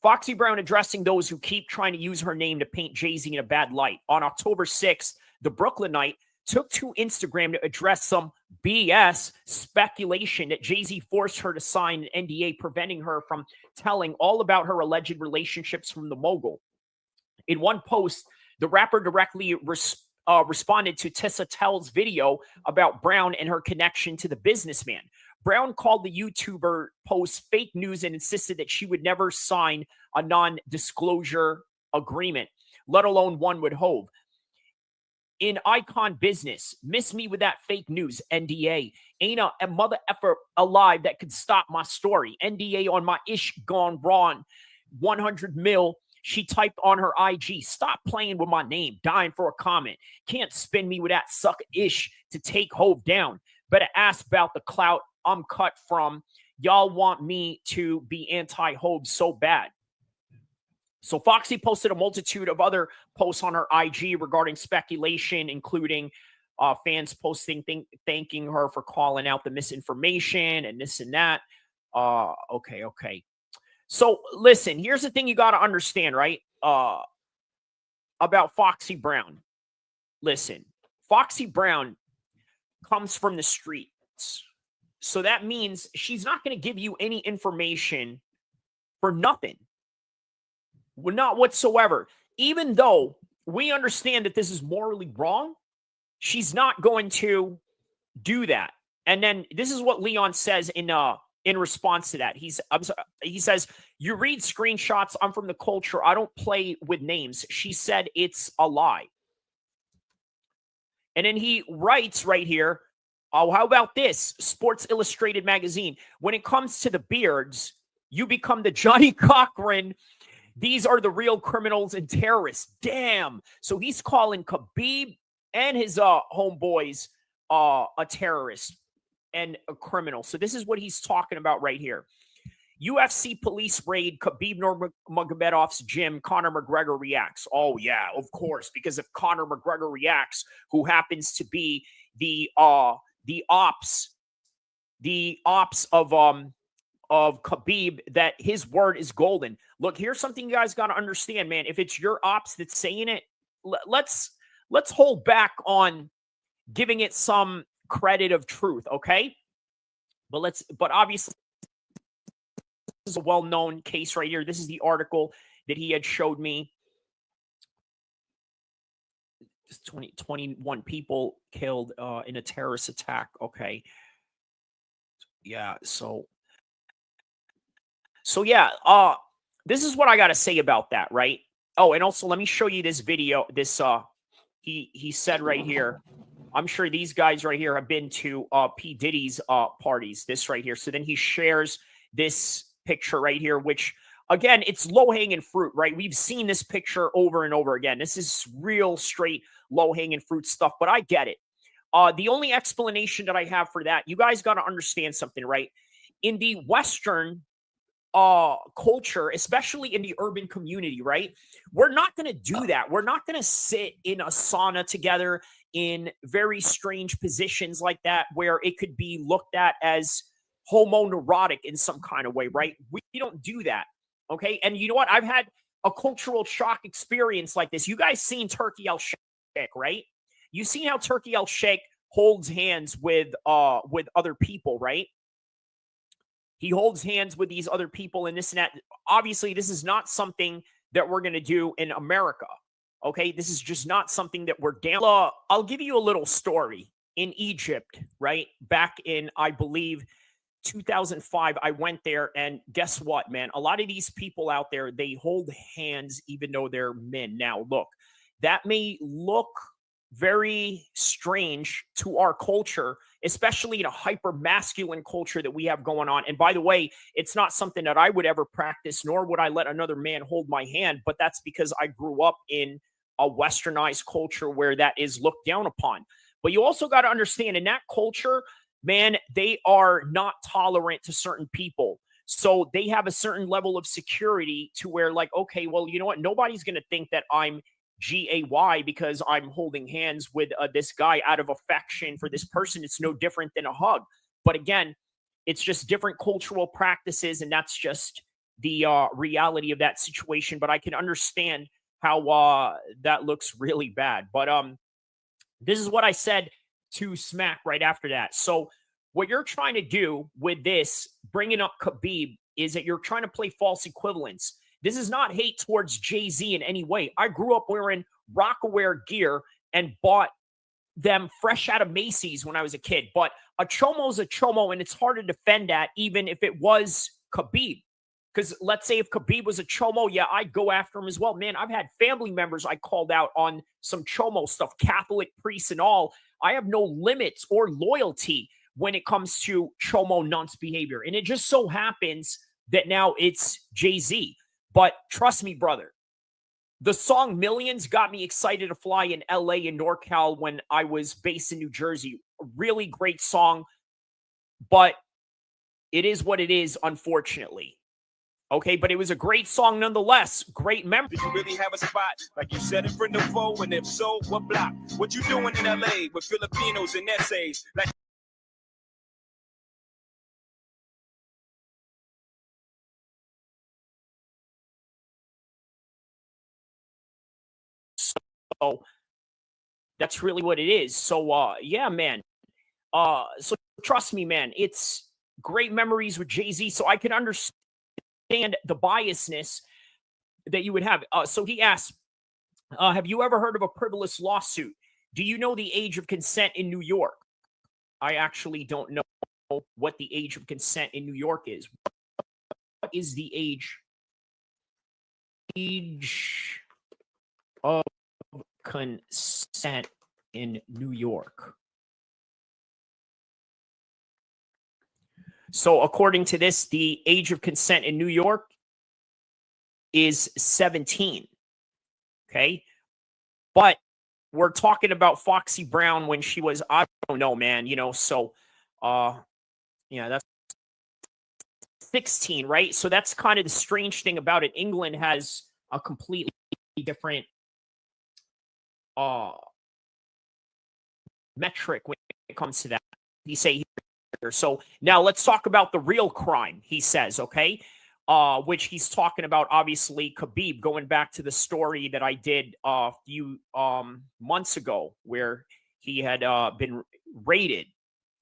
Foxy Brown addressing those who keep trying to use her name to paint Jay-Z in a bad light. On October 6th, the Brooklynite took to Instagram to address some BS speculation that Jay-Z forced her to sign an NDA, preventing her from telling all about her alleged relationships from the mogul. In one post, the rapper directly responded to Tessa Tell's video about Brown and her connection to the businessman. Brown called the YouTuber post fake news and insisted that she would never sign a non-disclosure agreement, let alone one with Hove. In icon business, miss me with that fake news, NDA. Ain't a mother effer alive that could stop my story. NDA on my ish gone wrong. 100 mil. She typed on her IG, stop playing with my name, dying for a comment. Can't spin me with that suck ish to take Hove down. Better ask about the clout I'm cut from. Y'all want me to be anti-Hove so bad. So Foxy posted a multitude of other posts on her IG regarding speculation, including fans posting thanking her for calling out the misinformation and this and that. Okay. So listen, here's the thing you got to understand, right? About Foxy Brown. Listen, Foxy Brown comes from the streets. So that means she's not going to give you any information for nothing. Well, not whatsoever. Even though we understand that this is morally wrong, she's not going to do that. And then this is what Leon says in response to that. He says, you read screenshots. I'm from the culture. I don't play with names. She said it's a lie. And then he writes right here, oh, how about this? Sports Illustrated magazine. When it comes to the beards, you become the Johnny Cochran. These are the real criminals and terrorists. Damn. So he's calling Khabib and his homeboys a terrorist and a criminal. So this is what he's talking about right here. UFC police raid Khabib Nurmagomedov's gym. Conor McGregor reacts. Oh, yeah, of course. Because if Conor McGregor reacts, who happens to be the ops of Khabib, that his word is golden. Look, here's something you guys got to understand, man. If it's your ops that's saying it, let's hold back on giving it some credit of truth, okay? But obviously, this is a well-known case right here. This is the article that he had showed me. 21 people killed in a terrorist attack. Okay. Yeah, so yeah, this is what I got to say about that, right? Oh, and also let me show you this video. This he said right here. I'm sure these guys right here have been to P. Diddy's parties. This right here. So then he shares this picture right here, which again, it's low-hanging fruit, right? We've seen this picture over and over again. This is real straight low-hanging fruit stuff, but I get it. The only explanation that I have for that, you guys got to understand something, right? In the Western culture, especially in the urban community, right? We're not going to do that. We're not going to sit in a sauna together in very strange positions like that, where it could be looked at as homoneurotic in some kind of way, right? We don't do that. Okay. And you know what? I've had a cultural shock experience like this. You guys seen Turkey El-Sheikh, right? You seen how Turkey El-Sheikh holds hands with other people, right? He holds hands with these other people and this and that. Obviously, this is not something that we're going to do in America. Okay, this is just not something that we're down. I'll give you a little story. In Egypt, right? Back in, I believe, 2005, I went there, and guess what, man? A lot of these people out there, they hold hands even though they're men. Now, look, that may look very strange to our culture, especially in a hyper masculine culture that we have going on. And by the way, it's not something that I would ever practice, nor would I let another man hold my hand. But that's because I grew up in a westernized culture where that is looked down upon. But you also got to understand, in that culture, man, they are not tolerant to certain people. So they have a certain level of security to where, like, okay, well, you know what? Nobody's going to think that I'm GAY because I'm holding hands with this guy out of affection for this person. It's no different than a hug. But again, it's just different cultural practices, and that's just the reality of that situation. But I can understand how that looks really bad. But this is what I said to Smack right after that. So what you're trying to do with this, bringing up Khabib, is that you're trying to play false equivalence. This is not hate towards Jay-Z in any way. I grew up wearing Rockaware gear and bought them fresh out of Macy's when I was a kid. But a chomo's a chomo, and it's hard to defend that even if it was Khabib. Because let's say if Khabib was a chomo, yeah, I'd go after him as well. Man, I've had family members I called out on some chomo stuff, Catholic priests and all. I have no limits or loyalty when it comes to chomo Nonce behavior. And it just so happens that now it's Jay-Z. But trust me, brother, the song Millions got me excited to fly in LA and NorCal when I was based in New Jersey. A really great song, but it is what it is, unfortunately. Okay, but it was a great song nonetheless. Great memory. Did you really have a spot like you said in front of foe? And if so, what block? What you doing in LA with Filipinos and essays? Like so that's really what it is. So yeah, man. So trust me, man, it's great memories with Jay-Z. So I can understand the biasness that you would have. So he asked, have you ever heard of a frivolous lawsuit? Do you know the age of consent in New York? I actually don't know what the age of consent in New York is. What is the age of consent in New York? So according to this, the age of consent in New York is 17. Okay. But we're talking about Foxy Brown when she was, I don't know, man, you know, so yeah, that's 16, right? So that's kind of the strange thing about it. England has a completely different metric when it comes to that. You say here. So now let's talk about the real crime, he says, okay? Which he's talking about, obviously, Khabib, going back to the story that I did a few months ago where he had been raided,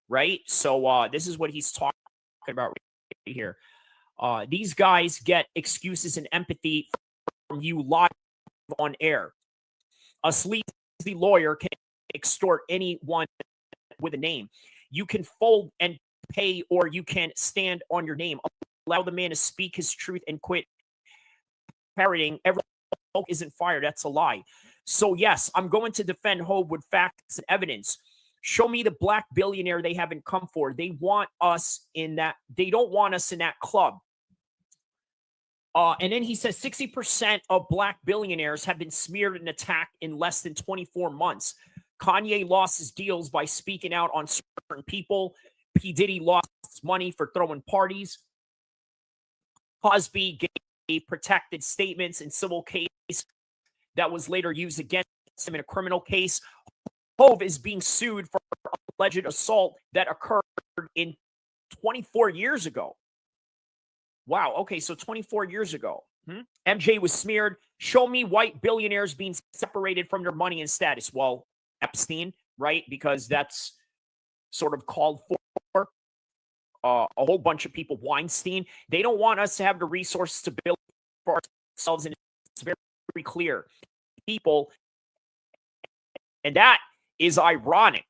right? So this is what he's talking about right here. These guys get excuses and empathy from you live on air. A sleazy lawyer can extort anyone with a name. You can fold and pay, or you can stand on your name. Allow the man to speak his truth and quit parroting. Every smoke isn't fire. That's a lie. So yes, I'm going to defend Hope with facts and evidence. Show me the black billionaire they haven't come for. They want us in that. They don't want us in that club. And then he says 60% of black billionaires have been smeared and attacked in less than 24 months. Kanye lost his deals by speaking out on certain people. P. Diddy lost his money for throwing parties. Cosby gave protected statements in civil case that was later used against him in a criminal case. Hove is being sued for alleged assault that occurred in 24 years ago. Wow. Okay. So 24 years ago, MJ was smeared. Show me white billionaires being separated from their money and status. Well, Epstein, right? Because that's sort of called for. A whole bunch of people, Weinstein. They don't want us to have the resources to build for ourselves. And it's very, very clear. People. And that is ironic.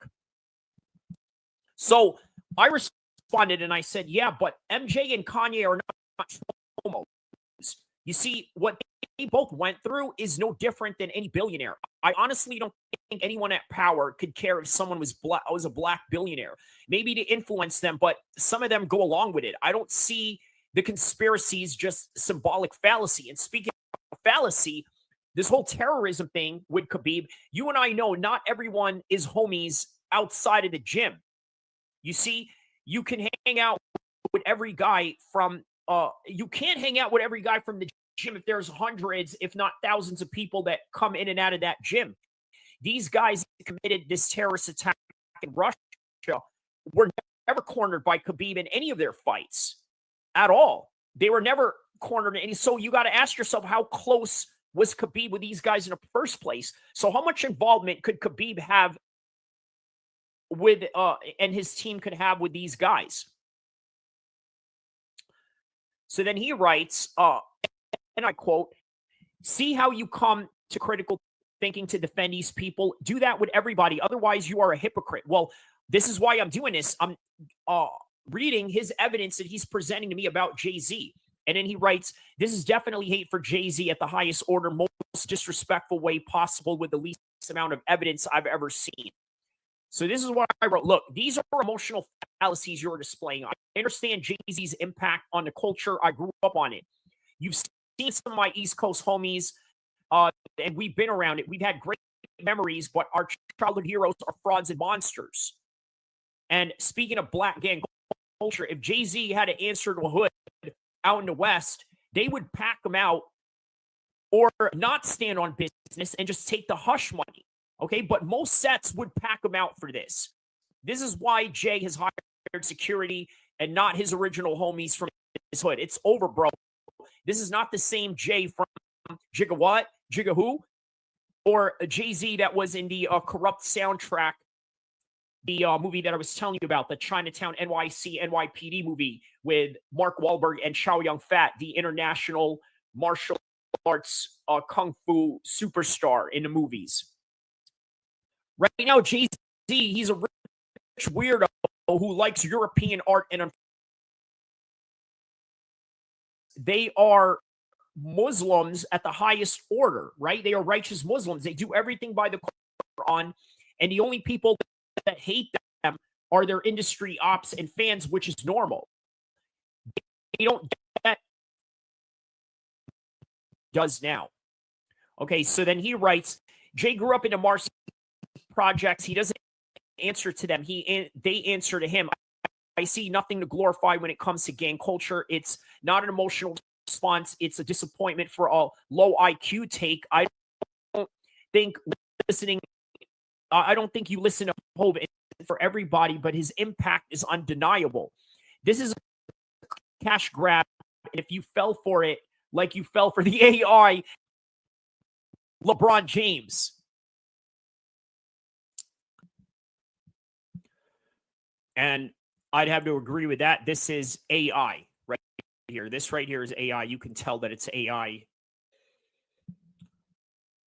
So I responded and I said, yeah, but MJ and Kanye are not homos. You see, what they both went through is no different than any billionaire. I honestly don't think anyone at power could care if someone was a black billionaire. Maybe to influence them, but some of them go along with it. I don't see the conspiracies just symbolic fallacy. And speaking of fallacy, this whole terrorism thing with Khabib, you and I know not everyone is homies outside of the gym. You see, you can hang out with every guy from, you can't hang out with every guy from the gym if there's hundreds, if not thousands of people that come in and out of that gym. These guys committed this terrorist attack in Russia were never cornered by Khabib in any of their fights at all. They were never cornered in any. So you got to ask yourself, how close was Khabib with these guys in the first place? So how much involvement could Khabib have with, and his team could have with these guys? So then he writes, and I quote, see how you come to critical thinking to defend these people. Do that with everybody. Otherwise, you are a hypocrite. Well, this is why I'm doing this. I'm reading his evidence that he's presenting to me about Jay-Z. And then he writes, this is definitely hate for Jay-Z at the highest order, most disrespectful way possible with the least amount of evidence I've ever seen. So this is what I wrote. Look, these are emotional fallacies you're displaying. I understand Jay-Z's impact on the culture. I grew up on it. You've seen some of my East Coast homies, and we've been around it. We've had great memories, but our childhood heroes are frauds and monsters. And speaking of black gang culture, if Jay-Z had to answer to a hood out in the West, they would pack him out or not stand on business and just take the hush money. Okay, but most sets would pack him out for this. This is why Jay has hired security and not his original homies from his hood. It's over, bro. This is not the same Jay from Jigga What? Jigga Who? Or a Jay-Z that was in the Corrupt soundtrack, the movie that I was telling you about, the Chinatown NYC NYPD movie with Mark Wahlberg and Chow Yun-fat, the international martial arts kung fu superstar in the movies. Right now, Jay-Z, he's a rich weirdo who likes European art, and they are Muslims at the highest order, right? They are righteous Muslims. They do everything by the Quran, and the only people that hate them are their industry ops and fans, which is normal. They don't get that. Does now. Okay, so then he writes, Jay grew up in the Marcy projects. He doesn't answer to them. They answer to him. I see nothing to glorify when it comes to gang culture. It's not an emotional response. It's a disappointment for a low IQ take. I don't think you listen to Hove for everybody, but his impact is undeniable. This is a cash grab. And if you fell for it, like you fell for the AI, LeBron James. And I'd have to agree with that. This is AI right here. This right here is AI. You can tell that it's AI.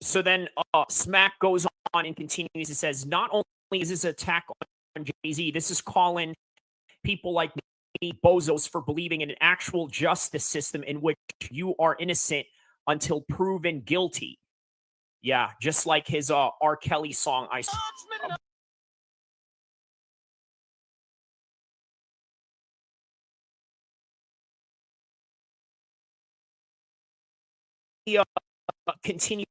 So then Smack goes on and continues. It says, not only is this an attack on Jay-Z, this is calling people like me bozos for believing in an actual justice system in which you are innocent until proven guilty. Yeah, just like his R. Kelly song. continues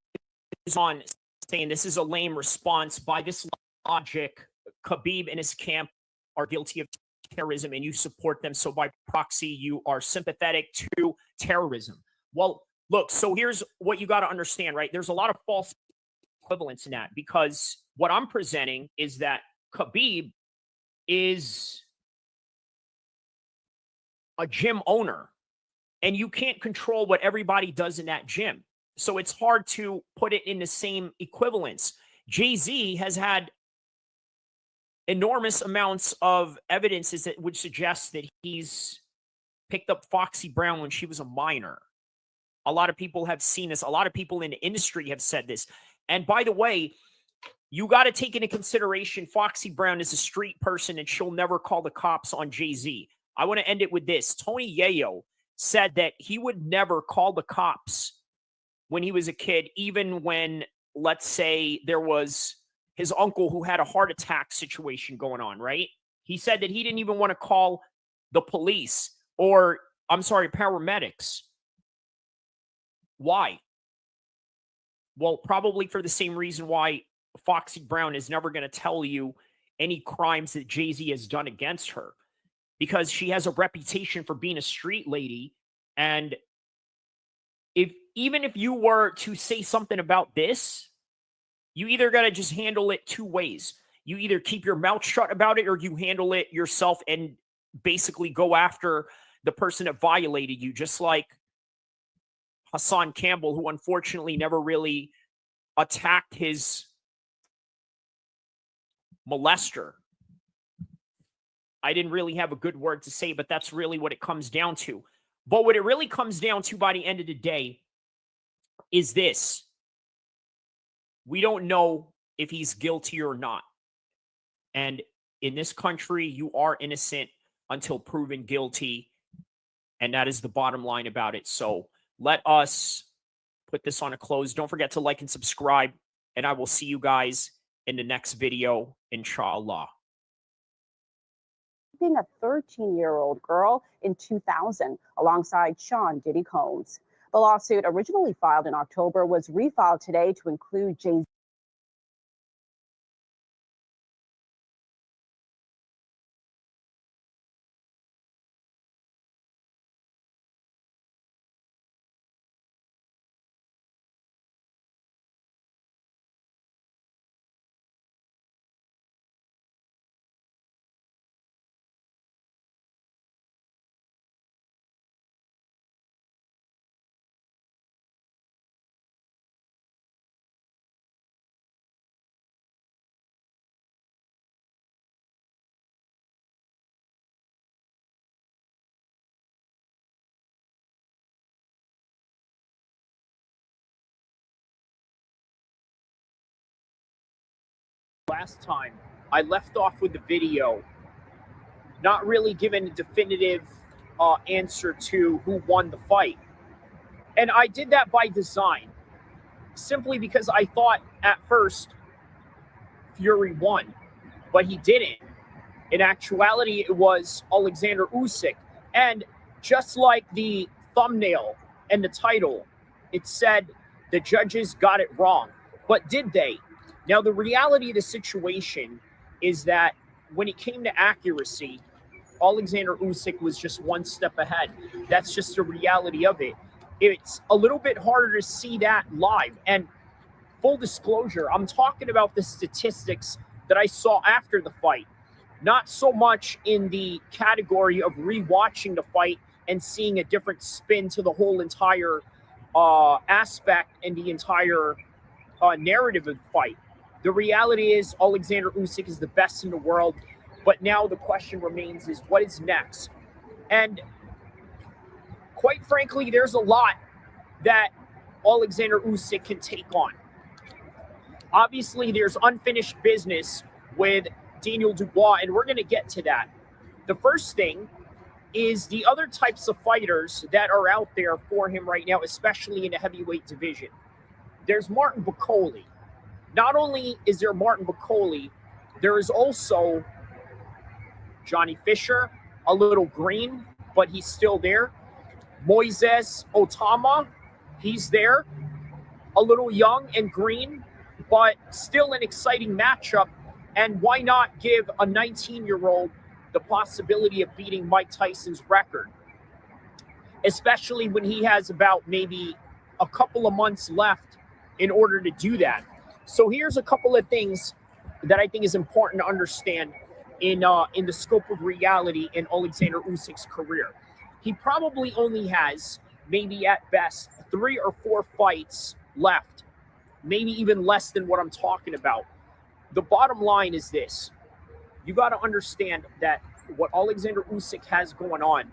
on saying this is a lame response. By this logic, Khabib and his camp are guilty of terrorism and you support them. So by proxy, you are sympathetic to terrorism. Well, look, so here's what you got to understand, right? There's a lot of false equivalence in that, because what I'm presenting is that Khabib is a gym owner and you can't control what everybody does in that gym. So it's hard to put it in the same equivalence. Jay-Z has had enormous amounts of evidences that would suggest that he's picked up Foxy Brown when she was a minor. A lot of people have seen this. A lot of people in the industry have said this. And by the way, you got to take into consideration Foxy Brown is a street person and she'll never call the cops on Jay-Z. I want to end it with this. Tony Yayo said that he would never call the cops when he was a kid, even when, let's say, there was his uncle who had a heart attack situation going on, right? He said that he didn't even want to call the police or, paramedics. Why? Well, probably for the same reason why Foxy Brown is never going to tell you any crimes that Jay-Z has done against her, because she has a reputation for being a street lady. And even if you were to say something about this, you either got to just handle it two ways. You either keep your mouth shut about it or you handle it yourself and basically go after the person that violated you, just like Hassan Campbell, who unfortunately never really attacked his molester. I didn't really have a good word to say, but that's really what it comes down to. But what it really comes down to by the end of the day is this. We don't know if he's guilty or not. And in this country, you are innocent until proven guilty. And that is the bottom line about it. So let us put this on a close. Don't forget to like and subscribe. And I will see you guys in the next video, inshallah. Being a 13-year-old girl in 2000 alongside Sean Diddy Combs. The lawsuit, originally filed in October, was refiled today to include Jay-Z. Last time I left off with the video not really giving a definitive answer to who won the fight. And I did that by design, simply because I thought at first Fury won, but he didn't. In actuality, it was Alexander Usyk. And just like the thumbnail and the title, it said the judges got it wrong. But did they? Now, the reality of the situation is that when it came to accuracy, Alexander Usyk was just one step ahead. That's just the reality of it. It's a little bit harder to see that live. And full disclosure, I'm talking about the statistics that I saw after the fight, not so much in the category of rewatching the fight and seeing a different spin to the whole entire aspect and the entire narrative of the fight. The reality is Alexander Usyk is the best in the world, but now the question remains is what is next? And quite frankly, there's a lot that Alexander Usyk can take on. Obviously, there's unfinished business with Daniel Dubois, and we're going to get to that. The first thing is the other types of fighters that are out there for him right now, especially in the heavyweight division. There's Martin Bakole. Not only is there Martin Bakole, there is also Johnny Fisher, a little green, but he's still there. Moises Otama, He's there, a little young and green, but still an exciting matchup. And why not give a 19-year-old the possibility of beating Mike Tyson's record, especially when he has about maybe a couple of months left in order to do that. So here's a couple of things that I think is important to understand in the scope of reality in Alexander Usyk's career. He probably only has maybe at best 3 or 4 fights left, maybe even less than what I'm talking about. The bottom line is this. You got to understand that what Alexander Usyk has going on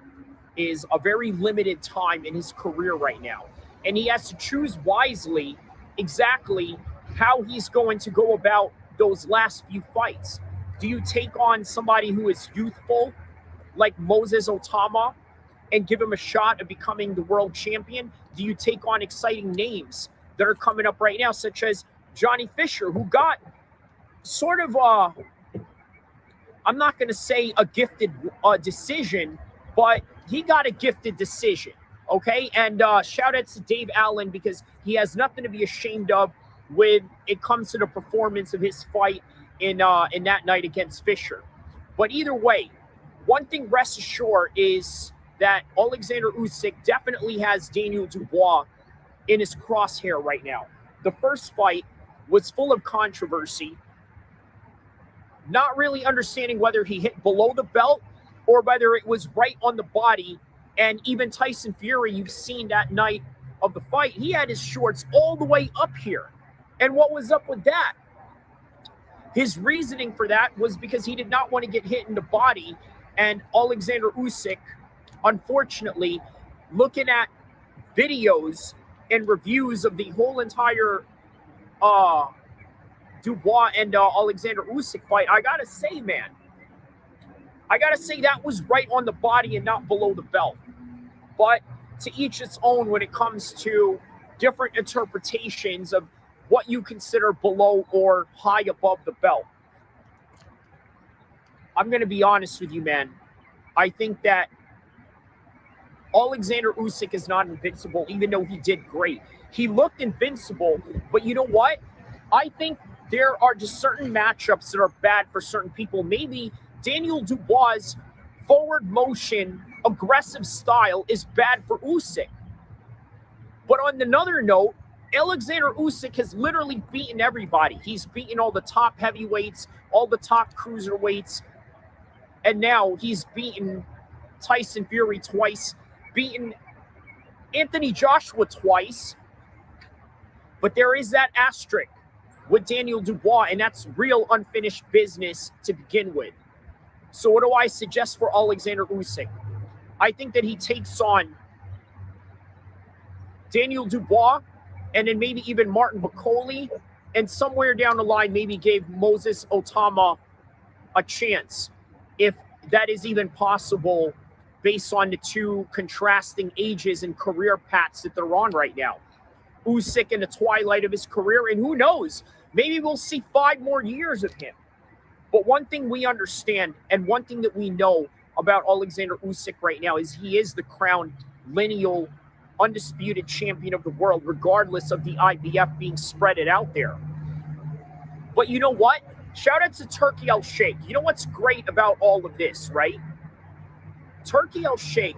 is a very limited time in his career right now. And he has to choose wisely exactly how he's going to go about those last few fights. Do you take on somebody who is youthful, like Moses Otama, and give him a shot at becoming the world champion? Do you take on exciting names that are coming up right now, such as Johnny Fisher, who got sort of, I'm not going to say a gifted decision, but he got a gifted decision, okay? And shout out to Dave Allen, because he has nothing to be ashamed of when it comes to the performance of his fight in that night against Fisher. But either way, one thing rest assured is that Alexander Usyk definitely has Daniel Dubois in his crosshair right now. The first fight was full of controversy, not really understanding whether he hit below the belt or whether it was right on the body. And even Tyson Fury, you've seen that night of the fight, he had his shorts all the way up here. And what was up with that? His reasoning for that was because he did not want to get hit in the body. And Alexander Usyk, unfortunately, looking at videos and reviews of the whole entire Dubois and Alexander Usyk fight, I gotta say, man, that was right on the body and not below the belt. But to each its own when it comes to different interpretations of what you consider below or high above the belt. I'm going to be honest with you, man. I think that Alexander Usyk is not invincible, even though he did great. He looked invincible, but you know what? I think there are just certain matchups that are bad for certain people. Maybe Daniel Dubois' forward motion, aggressive style is bad for Usyk. But on another note, Alexander Usyk has literally beaten everybody. He's beaten all the top heavyweights, all the top cruiserweights, and now he's beaten Tyson Fury twice, beaten Anthony Joshua twice. But there is that asterisk with Daniel Dubois, and that's real unfinished business to begin with. So what do I suggest for Alexander Usyk? I think that he takes on Daniel Dubois, and then maybe even Martin Bakole, and somewhere down the line maybe gave Moses Otama a chance, if that is even possible based on the two contrasting ages and career paths that they're on right now. Usyk in the twilight of his career, and who knows, maybe we'll see 5 more years of him. But one thing we understand, and one thing that we know about Alexander Usyk right now, is he is the crowned lineal undisputed champion of the world, regardless of the IBF being spreaded out there. But you know what? Shout out to Turki El-Sheikh. You know what's great about all of this, right? Turki El-Sheikh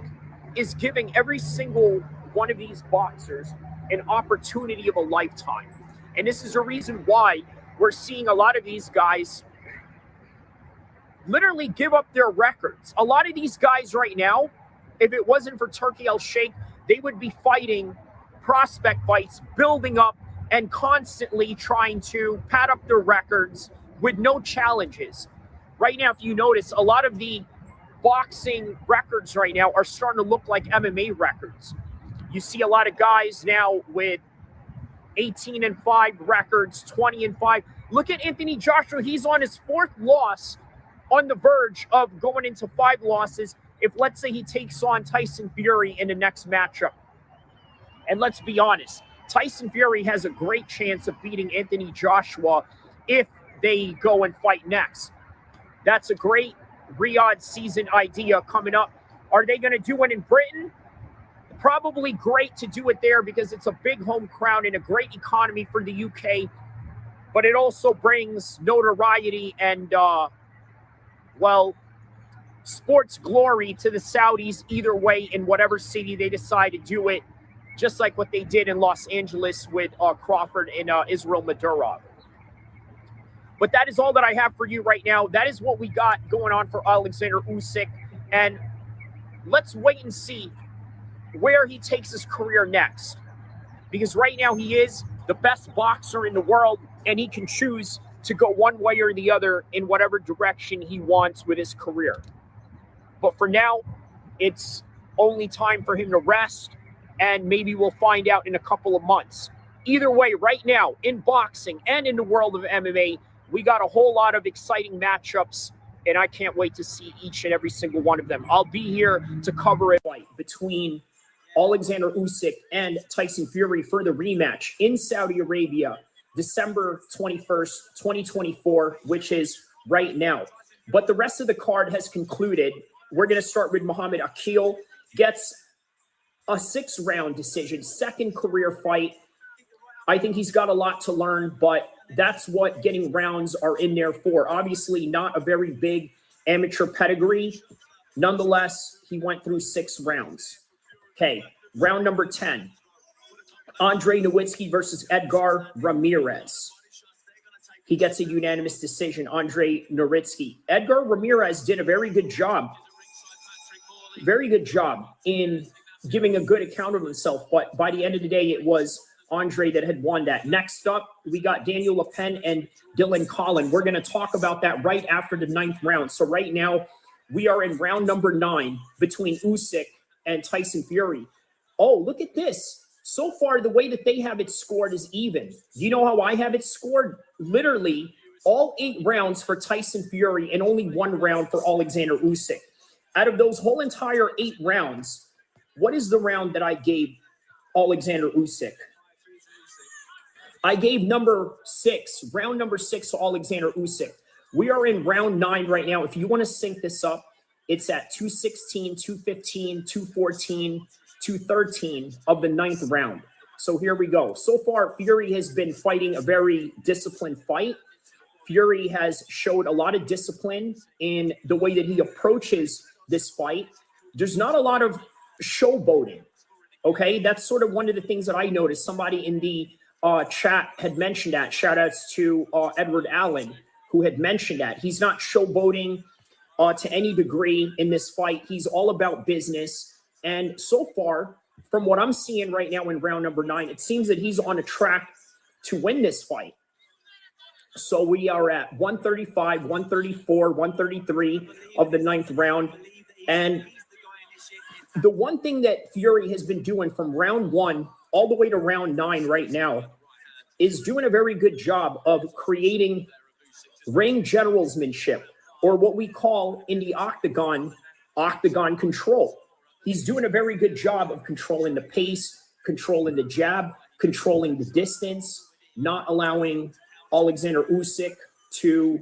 is giving every single one of these boxers an opportunity of a lifetime. And this is a reason why we're seeing a lot of these guys literally give up their records. A lot of these guys right now, if it wasn't for Turki El-Sheikh, they would be fighting prospect fights, building up and constantly trying to pad up their records with no challenges. Right now, if you notice, a lot of the boxing records right now are starting to look like MMA records. You see a lot of guys now with 18-5 records, 20-5. Look at Anthony Joshua. He's on his 4th loss, on the verge of going into 5 losses if, let's say, he takes on Tyson Fury in the next matchup. And let's be honest, Tyson Fury has a great chance of beating Anthony Joshua if they go and fight next. That's a great Riyadh season idea coming up. Are they going to do it in Britain? Probably great to do it there because it's a big home crowd and a great economy for the UK, but it also brings notoriety and, well, sports glory to the Saudis either way in whatever city they decide to do it, just like what they did in Los Angeles with Crawford and Israel Madurov. But that is all that I have for you right now. That is what we got going on for Alexander Usyk, and let's wait and see where he takes his career next, because right now he is the best boxer in the world, and he can choose to go one way or the other in whatever direction he wants with his career. But for now, it's only time for him to rest, and maybe we'll find out in a couple of months. Either way, right now, in boxing and in the world of MMA, we got a whole lot of exciting matchups, and I can't wait to see each and every single one of them. I'll be here to cover it between Alexander Usyk and Tyson Fury for the rematch in Saudi Arabia, December 21st, 2024, which is right now. But the rest of the card has concluded. We're going to start with Muhammad Akil. Gets a 6-round decision, second career fight. I think he's got a lot to learn, but that's what getting rounds are in there for. Obviously, not a very big amateur pedigree. Nonetheless, he went through 6 rounds. Okay, round number 10. Andre Nowitzki versus Edgar Ramirez. He gets a unanimous decision, Andre Nowitzki. Edgar Ramirez did a very good job in giving a good account of himself, but by the end of the day, it was Andre that had won that. Next up, we got Daniel LePen and Dylan Collin. We're going to talk about that right after the 9th round. So right now, we are in round number 9 between Usyk and Tyson Fury. Oh, look at this. So far, the way that they have it scored is even. You know how I have it scored? Literally, all 8 rounds for Tyson Fury and only 1 round for Alexander Usyk. Out of those whole entire 8 rounds, what is the round that I gave Alexander Usyk? I gave number 6, round number 6 to Alexander Usyk. We are in round 9 right now. If you want to sync this up, it's at 216, 215, 214, 213 of the 9th round. So here we go. So far, Fury has been fighting a very disciplined fight. Fury has showed a lot of discipline in the way that he approaches this fight. There's not a lot of showboating, okay? That's sort of one of the things that I noticed. Somebody in the chat had mentioned that. Shout outs to Edward Allen, who had mentioned that. He's not showboating to any degree in this fight. He's all about business. And so far, from what I'm seeing right now in round number 9, it seems that he's on a track to win this fight. So we are at 135, 134, 133 of the 9th round. And the one thing that Fury has been doing from round 1 all the way to round 9 right now is doing a very good job of creating ring generalsmanship, or what we call in the octagon control. He's doing a very good job of controlling the pace, controlling the jab, controlling the distance, not allowing Alexander Usyk to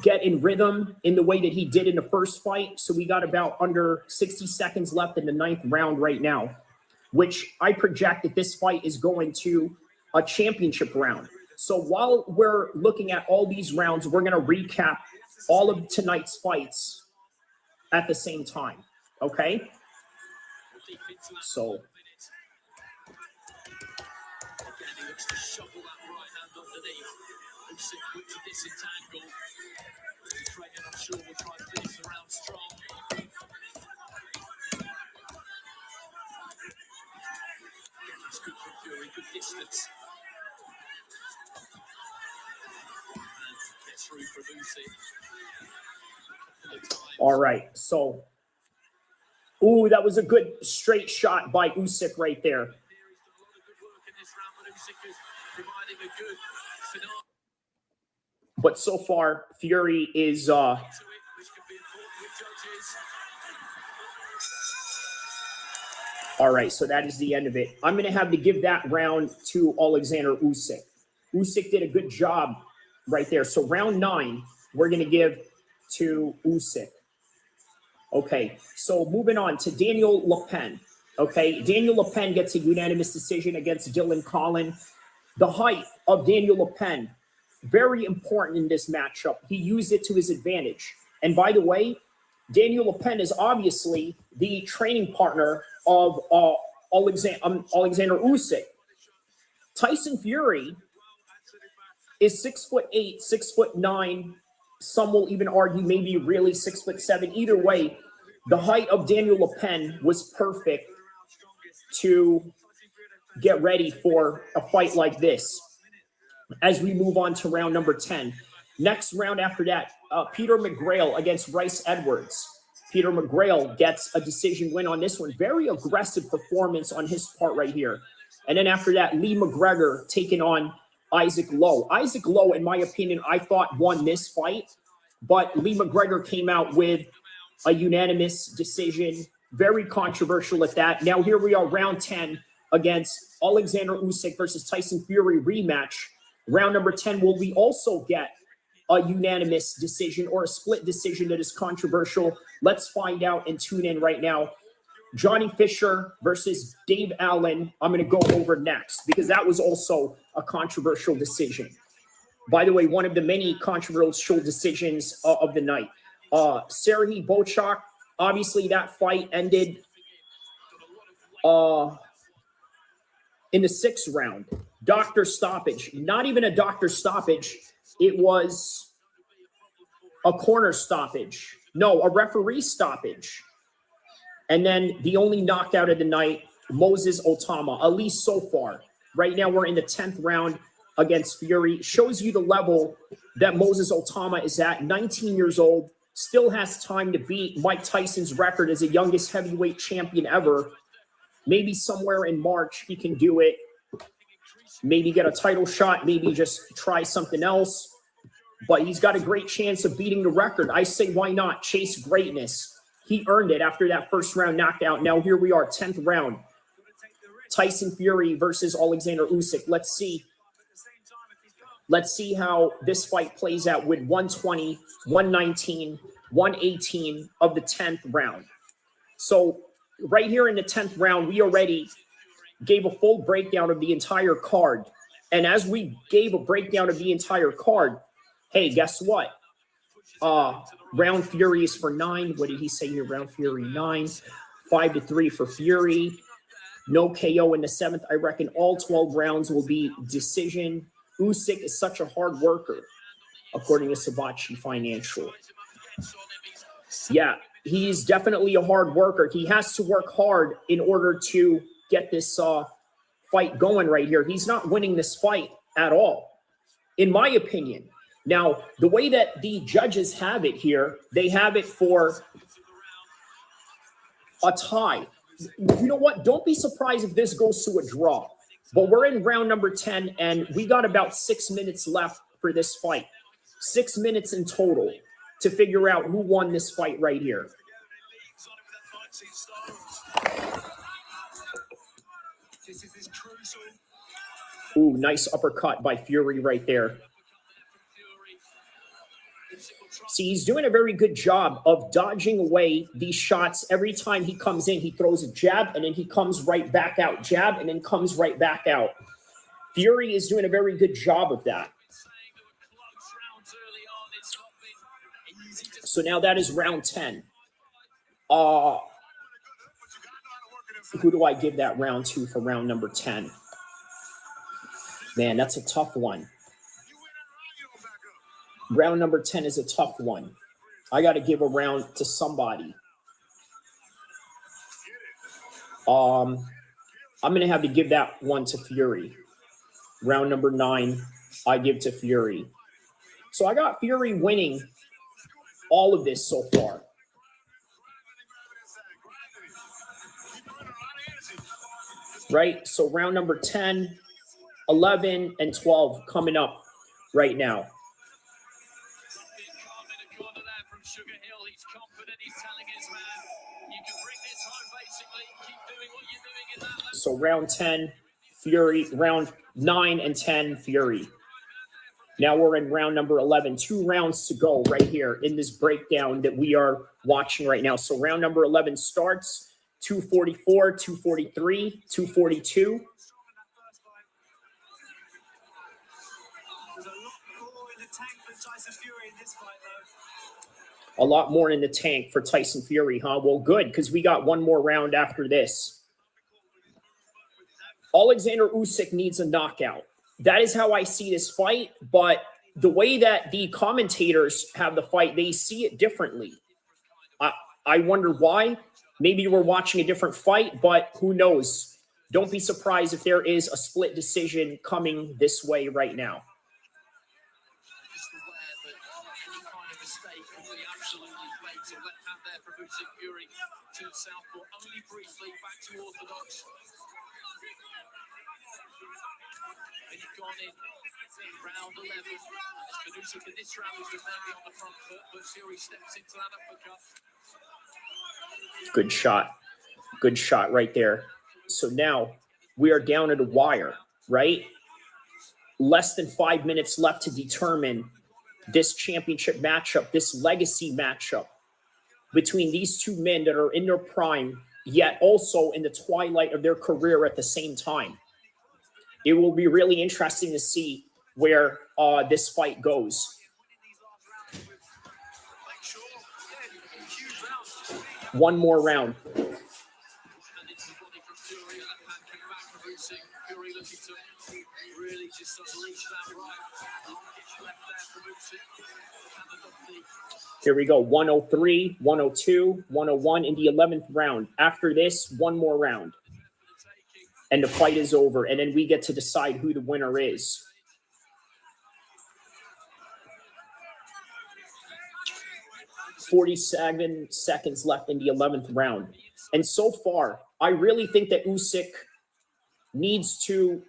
get in rhythm in the way that he did in the first fight. So we got about under 60 seconds left in the 9th round right now, which I project that this fight is going to a championship round. So while we're looking at all these rounds, we're going to recap all of tonight's fights at the same time, okay? So all right, so, ooh, that was a good straight shot by Usyk right there. But so far, Fury is all right, so that is the end of it. I'm going to have to give that round to Alexander Usyk. Usyk did a good job right there. So round 9, we're going to give to Usyk. Okay, so moving on to Daniel Le Pen. Okay, Daniel Le Pen gets a unanimous decision against Dylan Collin. The height of Daniel Le Pen, very important in this matchup. He used it to his advantage. And by the way, Daniel Le Pen is obviously the training partner of Alexander Usyk. Tyson Fury is 6'8", 6'9". Some will even argue maybe really 6'7". Either way, the height of Daniel Le Pen was perfect to get ready for a fight like this. As we move on to round number 10. Next round after that, Peter McGrail against Bryce Edwards. Peter McGrail gets a decision win on this one. Very aggressive performance on his part right here. And then after that, Lee McGregor taking on Isaac Lowe. Isaac Lowe, in my opinion, I thought won this fight, but Lee McGregor came out with a unanimous decision. Very controversial at that. Now here we are, round 10 against Alexander Usyk versus Tyson Fury rematch. Round number 10, will we also get a unanimous decision or a split decision that is controversial? Let's find out and tune in right now. Johnny Fisher versus Dave Allen, I'm going to go over next because that was also a controversial decision. By the way, one of the many controversial decisions of the night. Serhiy Bochak, obviously that fight ended in the 6th round. Doctor stoppage. Not even a doctor stoppage. It was a corner stoppage. No, a referee stoppage. And then the only knockout of the night, Moses Otama, at least so far. Right now we're in the 10th round against Fury. Shows you the level that Moses Otama is at. 19 years old, still has time to beat Mike Tyson's record as the youngest heavyweight champion ever. Maybe somewhere in March he can do it. Maybe get a title shot, maybe just try something else. But he's got a great chance of beating the record. I say, why not? Chase greatness. He earned it after that 1st round knockout. Now here we are, 10th round. Tyson Fury versus Alexander Usyk. Let's see how this fight plays out with 120, 119, 118 of the 10th round. So right here in the 10th round, we already gave a full breakdown of the entire card. And as we gave a breakdown of the entire card, hey, guess what? Round Fury is for 9. What did he say here? Round Fury 9. 5-3 for Fury. No KO in the 7th. I reckon all 12 rounds will be decision. Usyk is such a hard worker, according to Sabachi Financial. Yeah, he's definitely a hard worker. He has to work hard in order to get this fight going right here. He's not winning this fight at all, in my opinion. Now, the way that the judges have it here, they have it for a tie. You know what? Don't be surprised if this goes to a draw. But we're in round number 10, and we got about 6 minutes left for this fight. 6 minutes in total to figure out who won this fight right here. Ooh, nice uppercut by Fury right there. See, he's doing a very good job of dodging away these shots. Every time he comes in, he throws a jab, and then he comes right back out. Jab, and then comes right back out. Fury is doing a very good job of that. So now that is round 10. Who do I give that round to for round number 10? Man, that's a tough one. Round number 10 is a tough one. I got to give a round to somebody. I'm going to have to give that one to Fury. Round number 9, I give to Fury. So I got Fury winning all of this so far. Right? So round number 10, 11, and 12 coming up right now. So round 10, Fury. Round 9 and 10, Fury. Now we're in round number 11. 2 rounds to go right here in this breakdown that we are watching right now. So round number 11 starts 244, 243, 242. A lot more in the tank for Tyson Fury, huh? Well, good, because we got one more round after this. Alexander Usyk needs a knockout. That is how I see this fight, but the way that the commentators have the fight, they see it differently. I wonder why. Maybe we're watching a different fight, but who knows? Don't be surprised if there is a split decision coming this way right now. Round 11. Usyk in this round is remaining on the front foot, but Fury steps into that uppercut. Good shot. Good shot right there. So now we are down at a wire, right? Less than 5 minutes left to determine this championship matchup, this legacy matchup between these two men that are in their prime, yet also in the twilight of their career at the same time. It will be really interesting to see where this fight goes. One more round. Here we go. 103, 102, 101 in the 11th round. After this, one more round. And the fight is over. And then we get to decide who the winner is. .47 seconds left in the 11th round. And so far, I really think that Usyk needs to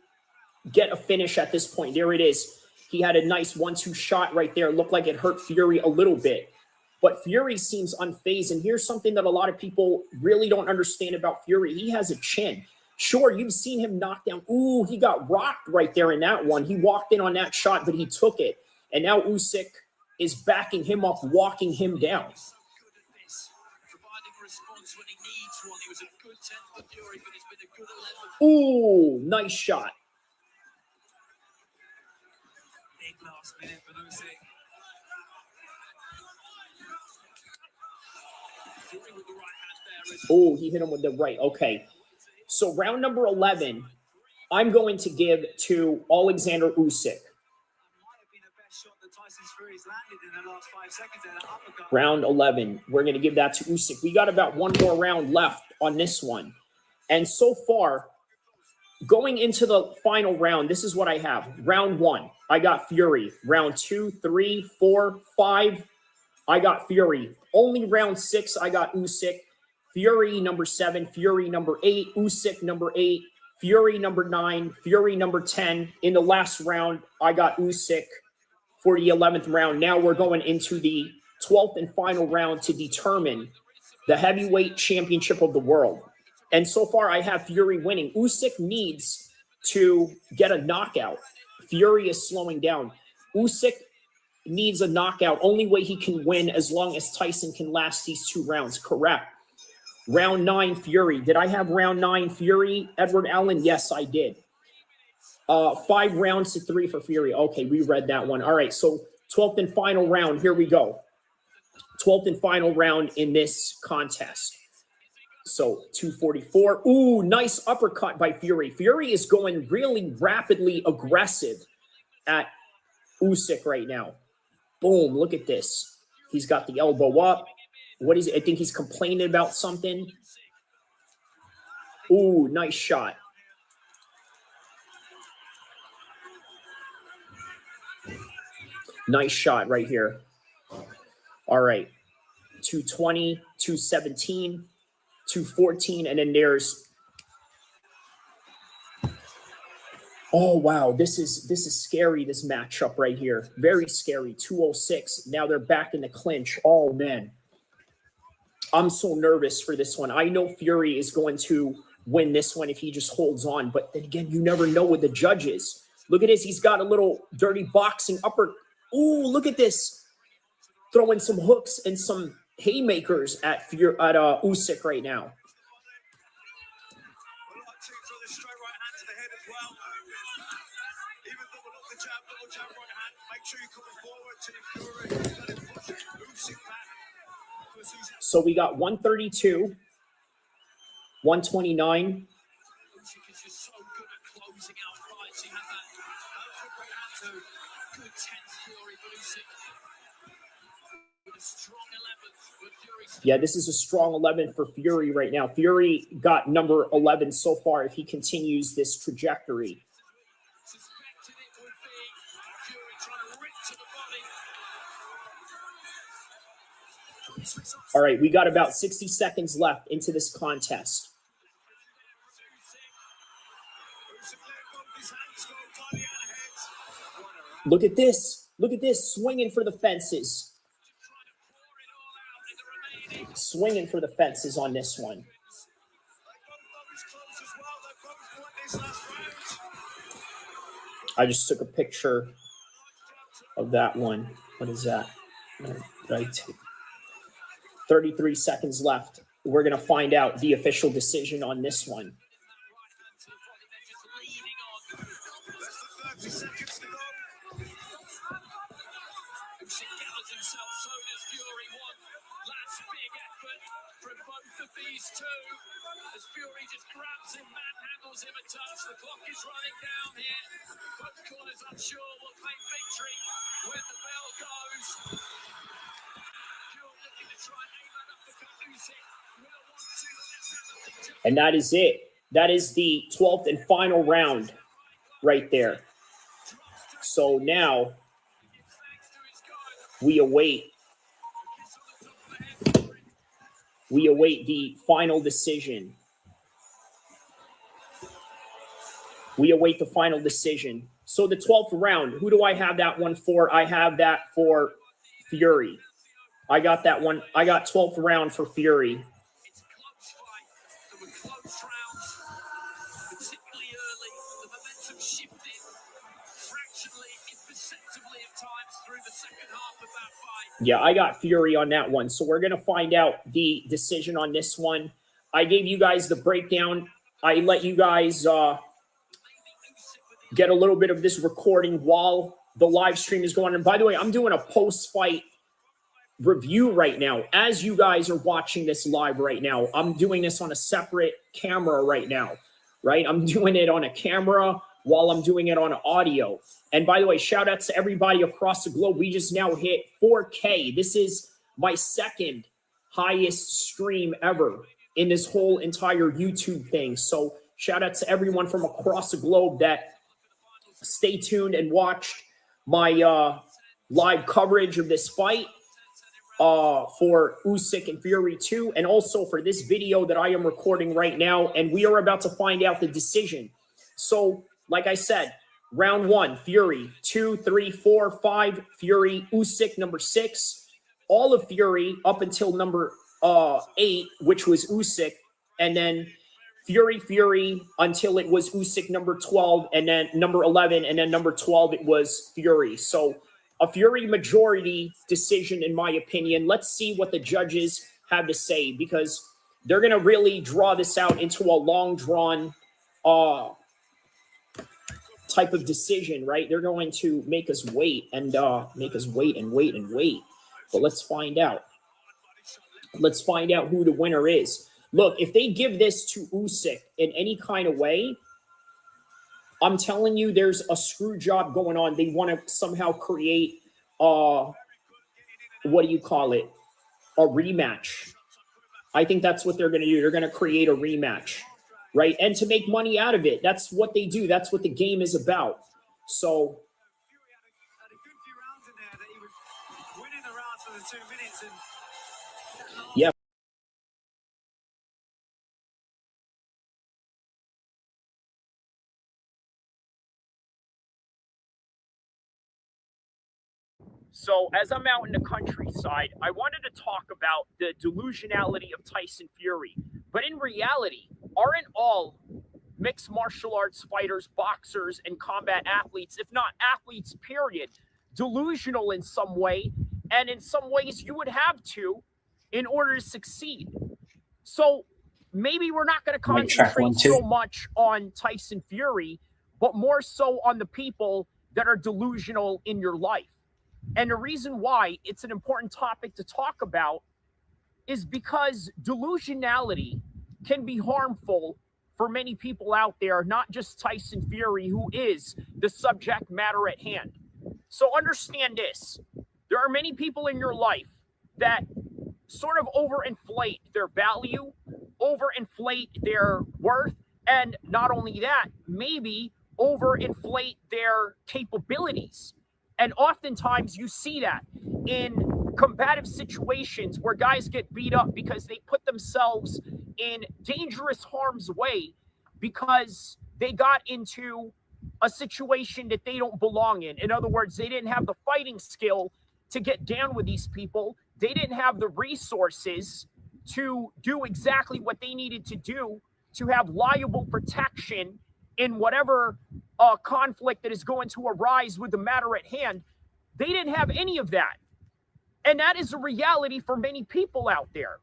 get a finish at this point. There it is. He had a nice 1-2 shot right there. Looked like it hurt Fury a little bit. But Fury seems unfazed. And here's something that a lot of people really don't understand about Fury. He has a chin. Sure, you've seen him knock down. Ooh, he got rocked right there in that one. He walked in on that shot, but he took it. And now Usyk is backing him up, walking him down. Ooh, nice shot. Oh, he hit him with the right. Okay. So round number 11, I'm going to give to Alexander Usyk. Round 11, we're going to give that to Usyk. We got about one more round left on this one. And so far, going into the final round, this is what I have. Round 1, I got Fury. Round 2, 3, 4, 5, I got Fury. Only round 6, I got Usyk. Fury number 7, Fury number 8, Usyk number 8, Fury number 9, Fury number 10. In the last round, I got Usyk for the 11th round. Now we're going into the 12th and final round to determine the heavyweight championship of the world. And so far, I have Fury winning. Usyk needs to get a knockout. Fury is slowing down. Usyk needs a knockout. Only way he can win as long as Tyson can last these 2 rounds. Correct. Round 9, Fury. Did I have round 9 Fury, Edward Allen? Yes, I did. 5 rounds to 3 for Fury. Okay, we read that one. All right, so 12th and final round. Here we go. 12th and final round in this contest. So 244. Ooh, nice uppercut by Fury. Fury is going really rapidly aggressive at Usyk right now. Boom, look at this. He's got the elbow up. What is it? I think he's complaining about something. Ooh, nice shot. Nice shot right here. All right. 220, 217, 214, and then there's... Oh, wow. This is scary, this matchup right here. Very scary. 206. Now they're back in the clinch. Oh, man. I'm so nervous for this one. I know Fury is going to win this one if he just holds on. But then again, you never know with the judges. Look at this. He's got a little dirty boxing upper. Ooh, look at this. Throwing some hooks and some haymakers at Usyk right now. So we got 132, 129. Yeah, this is a strong 11 for Fury right now. Fury got number 11 so far if he continues this trajectory. All right, we got about 60 seconds left into this contest. Look at this. Look at this. Swinging for the fences. Swinging for the fences on this one. I just took a picture of that one. What is that? Right. 33 seconds left. We're going to find out the official decision on this one. These two, as Fury just grabs him, manhandles him a touch. The clock is running down here. Both corners unsure will claim victory when the bell goes. Fury looking to try and aim that uppercut. Usyk will want to. And that is it. That is the 12th and final round right there. So now we await the final decision. We await the final decision. So the 12th round, who do I have that one for? I have that for Fury. I got that one. I got 12th round for Fury. It's a close fight. There were close rounds, particularly early. The momentum shifted fractionally, imperceptibly at times through the second half of that fight. Yeah, I got Fury on that one. So we're going to find out the decision on this one. I gave you guys the breakdown. I let you guys get a little bit of this recording while the live stream is going on. And by the way, I'm doing a post-fight review right now. As you guys are watching this live right now, I'm doing this on a separate camera right now, right? I'm doing it on a camera while I'm doing it on audio. And by the way, shout out to everybody across the globe. We just now hit 4K. This is my second highest stream ever in this whole entire YouTube thing. So shout out to everyone from across the globe that stay tuned and watched my live coverage of this fight for Usyk and Fury 2, and also for this video that I am recording right now. And we are about to find out the decision. So, like I said, round 1, Fury, 2, 3, 4, 5, Fury, Usyk, number 6, all of Fury up until number 8, which was Usyk, and then Fury until it was Usyk number 12, and then number 11, and then number 12 it was Fury. So a Fury majority decision, in my opinion. Let's see what the judges have to say, because they're going to really draw this out into a long drawn type of decision, right? They're going to make us wait and wait. But let's find out. Let's find out who the winner is. Look, if they give this to Usyk in any kind of way, I'm telling you, there's a screw job going on. They want to somehow create, what do you call it? A rematch. I think that's what they're going to do. They're going to create a rematch, right? And to make money out of it. That's what they do. That's what the game is about. So, yeah. So as I'm out in the countryside, I wanted to talk about the delusionality of Tyson Fury. But in reality, aren't all mixed martial arts fighters, boxers, and combat athletes, if not athletes, period, delusional in some way. And in some ways, you would have to in order to succeed. So maybe we're not going to Mic check, concentrate 1 2. so much on Tyson Fury, but more so on the people that are delusional in your life. And the reason why it's an important topic to talk about is because delusionality can be harmful for many people out there, not just Tyson Fury, who is the subject matter at hand. So understand this. There are many people in your life that sort of overinflate their value, overinflate their worth, and not only that, maybe overinflate their capabilities. And oftentimes you see that in combative situations where guys get beat up because they put themselves in dangerous harm's way because they got into a situation that they don't belong in. In other words, they didn't have the fighting skill to get down with these people. They didn't have the resources to do exactly what they needed to do to have liable protection in whatever conflict that is going to arise with the matter at hand. They didn't have any of that. And that is a reality for many people out there.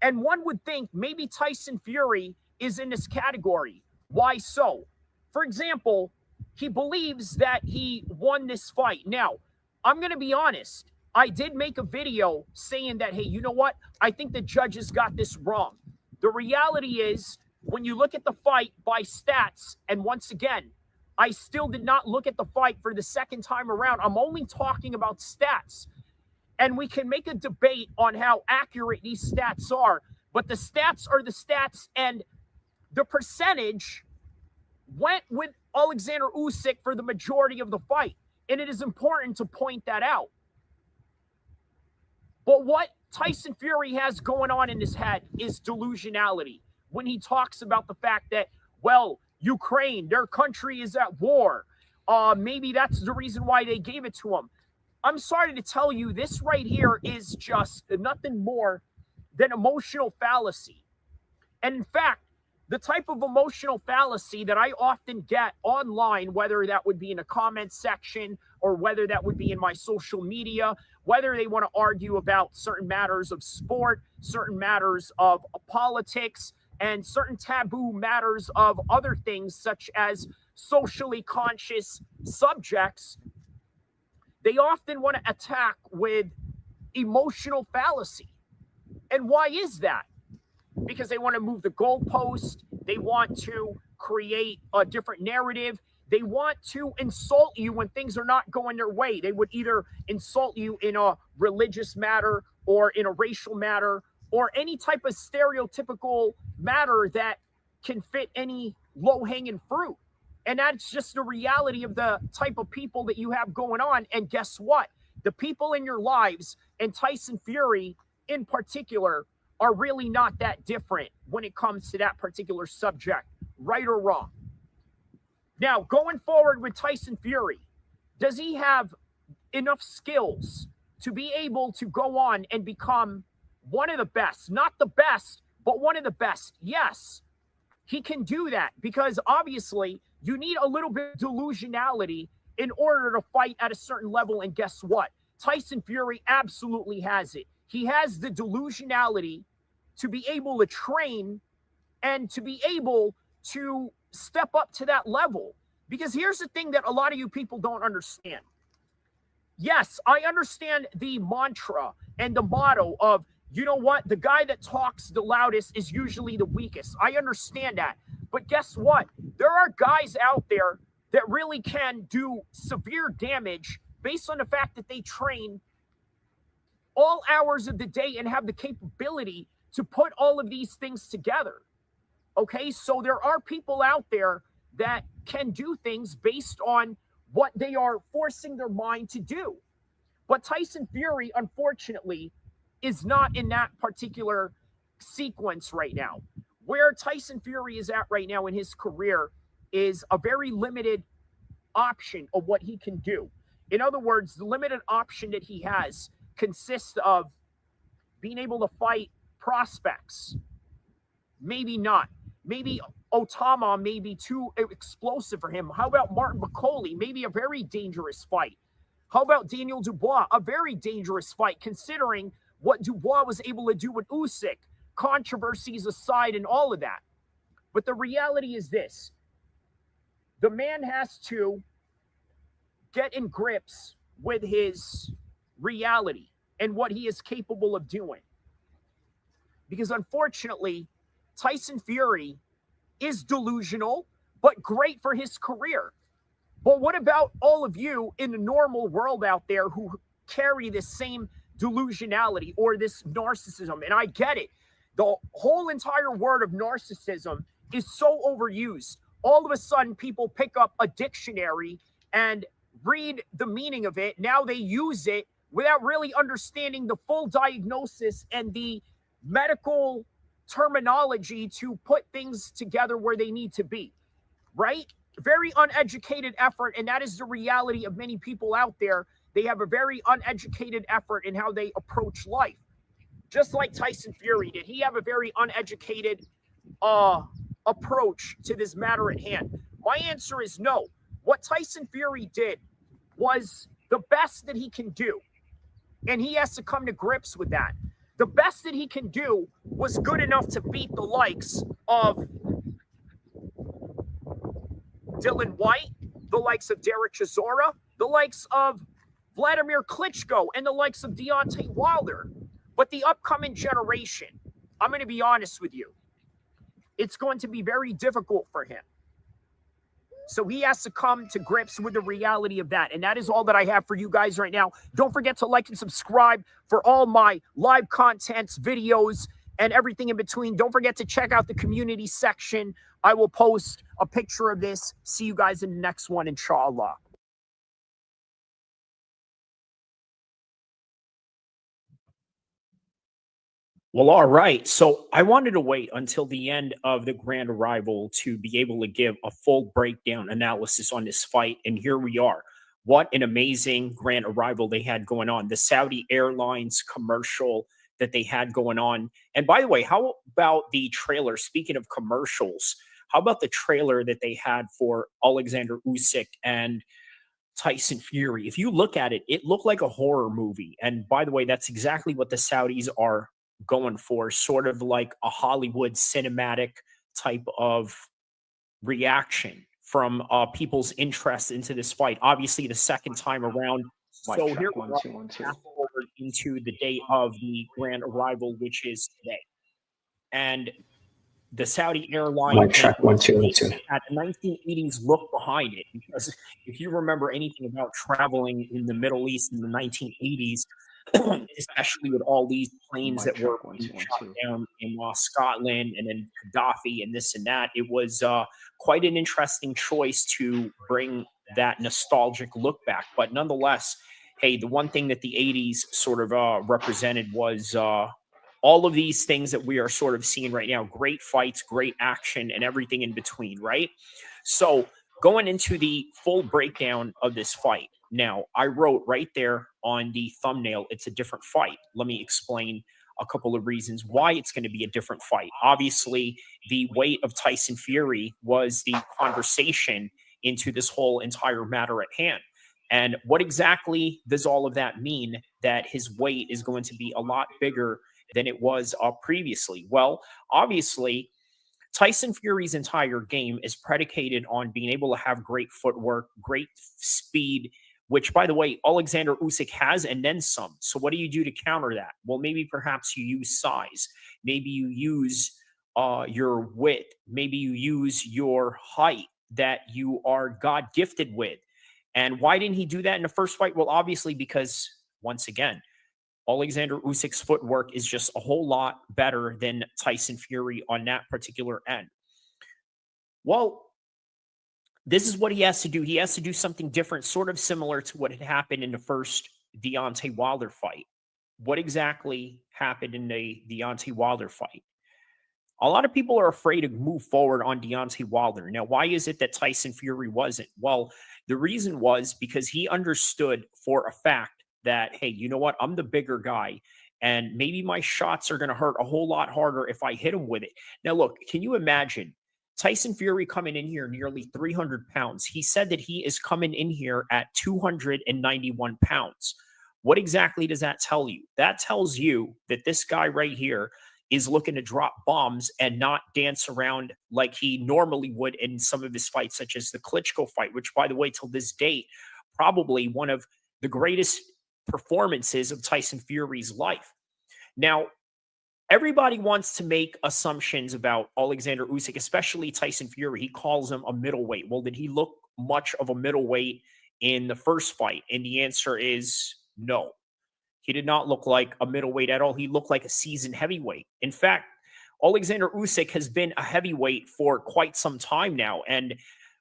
And one would think maybe Tyson Fury is in this category. Why so? For example, he believes that he won this fight. Now, I'm going to be honest. I did make a video saying that, hey, you know what? I think the judges got this wrong. The reality is, when you look at the fight by stats, and once again, I still did not look at the fight for the second time around. I'm only talking about stats. And we can make a debate on how accurate these stats are, but the stats are the stats, and the percentage went with Alexander Usyk for the majority of the fight. And it is important to point that out. But what Tyson Fury has going on in his head is delusionality. When he talks about the fact that, well, Ukraine, their country is at war. Maybe that's the reason why they gave it to him. I'm sorry to tell you, this right here is just nothing more than emotional fallacy. And in fact, the type of emotional fallacy that I often get online, whether that would be in a comment section or whether that would be in my social media, whether they want to argue about certain matters of sport, certain matters of politics, and certain taboo matters of other things such as socially conscious subjects, they often want to attack with emotional fallacy. And why is that? Because they want to move the goalpost. They want to create a different narrative. They want to insult you when things are not going their way. They would either insult you in a religious matter or in a racial matter or any type of stereotypical matter that can fit any low-hanging fruit. And that's just the reality of the type of people that you have going on. And guess what? The people in your lives, and Tyson Fury in particular, are really not that different when it comes to that particular subject, right or wrong. Now, going forward with Tyson Fury, does he have enough skills to be able to go on and become one of the best? Not the best, but one of the best. Yes, he can do that because obviously you need a little bit of delusionality in order to fight at a certain level. And guess what? Tyson Fury absolutely has it. He has the delusionality to be able to train and to be able to step up to that level. Because here's the thing that a lot of you people don't understand. Yes, I understand the mantra and the motto of, you know what, the guy that talks the loudest is usually the weakest. I understand that. But guess what? There are guys out there that really can do severe damage based on the fact that they train all hours of the day and have the capability to put all of these things together. Okay, so there are people out there that can do things based on what they are forcing their mind to do. But Tyson Fury, unfortunately, is not in that particular sequence right now. Where Tyson Fury is at right now in his career is a very limited option of what he can do. In other words, the limited option that he has consists of being able to fight prospects. Maybe not. Maybe Otama may be too explosive for him. How about Martin Bakoli? Maybe a very dangerous fight. How about Daniel Dubois? A very dangerous fight, considering what Dubois was able to do with Usyk, controversies aside and all of that. But the reality is this. The man has to get in grips with his reality and what he is capable of doing. Because unfortunately, Tyson Fury is delusional, but great for his career. But what about all of you in the normal world out there who carry this same delusionality or this narcissism? And I get it. The whole entire word of narcissism is so overused. All of a sudden, people pick up a dictionary and read the meaning of it. Now they use it without really understanding the full diagnosis and the medical terminology to put things together where they need to be, right? Very uneducated effort, and that is the reality of many people out there. They have a very uneducated effort in how they approach life. Just like Tyson Fury did. He have a very uneducated approach to this matter at hand? My answer is no. What Tyson Fury did was the best that he can do, and he has to come to grips with that. The best that he can do was good enough to beat the likes of Dylan White, the likes of Derek Chisora, the likes of Vladimir Klitschko, and the likes of Deontay Wilder. But the upcoming generation, I'm going to be honest with you, it's going to be very difficult for him. So he has to come to grips with the reality of that. And that is all that I have for you guys right now. Don't forget to like and subscribe for all my live contents, videos, and everything in between. Don't forget to check out the community section. I will post a picture of this. See you guys in the next one, inshallah. Well, all right. So I wanted to wait until the end of the grand arrival to be able to give a full breakdown analysis on this fight. And here we are. What an amazing grand arrival they had going on. The Saudi Airlines commercial that they had going on. And by the way, how about the trailer? Speaking of commercials, how about the trailer that they had for Alexander Usyk and Tyson Fury? If you look at it, it looked like a horror movie. And by the way, that's exactly what the Saudis are going for, sort of like a Hollywood cinematic type of reaction from people's interest into this fight. Obviously, the second time around. So here we are, fast forward into the day of the grand arrival, which is today. And the Saudi Airlines had the 1980s look behind it, because if you remember anything about traveling in the Middle East in the 1980s, especially with all these planes that were shot down in Scotland and then Gaddafi and this and that, it was quite an interesting choice to bring that nostalgic look back. But nonetheless, hey, the one thing that the 80s sort of represented was all of these things that we are sort of seeing right now. Great fights, great action, and everything in between, right? So going into the full breakdown of this fight. Now, I wrote right there on the thumbnail, it's a different fight. Let me explain a couple of reasons why it's going to be a different fight. Obviously, the weight of Tyson Fury was the conversation into this whole entire matter at hand. And what exactly does all of that mean, that his weight is going to be a lot bigger than it was previously? Well, obviously, Tyson Fury's entire game is predicated on being able to have great footwork, great speed, which, by the way, Alexander Usyk has, and then some. So what do you do to counter that? Well, maybe perhaps you use size. Maybe you use your width. Maybe you use your height that you are God-gifted with. And why didn't he do that in the first fight? Well, obviously because, once again, Alexander Usyk's footwork is just a whole lot better than Tyson Fury on that particular end. Well, this is what he has to do. He has to do something different, sort of similar to what had happened in the first Deontay Wilder fight. What exactly happened in the Deontay Wilder fight? A lot of people are afraid to move forward on Deontay Wilder. Now, why is it that Tyson Fury wasn't? Well, the reason was because he understood for a fact that, hey, you know what? I'm the bigger guy, and maybe my shots are going to hurt a whole lot harder if I hit him with it. Now, look, can you imagine Tyson Fury coming in here nearly 300 pounds. He said that he is coming in here at 291 pounds. What exactly does that tell you? That tells you that this guy right here is looking to drop bombs and not dance around like he normally would in some of his fights, such as the Klitschko fight, which, by the way, till this date, probably one of the greatest performances of Tyson Fury's life. Now, everybody wants to make assumptions about Alexander Usyk, especially Tyson Fury. He calls him a middleweight. Well, did he look much of a middleweight in the first fight? And the answer is no. He did not look like a middleweight at all. He looked like a seasoned heavyweight. In fact, Alexander Usyk has been a heavyweight for quite some time now. And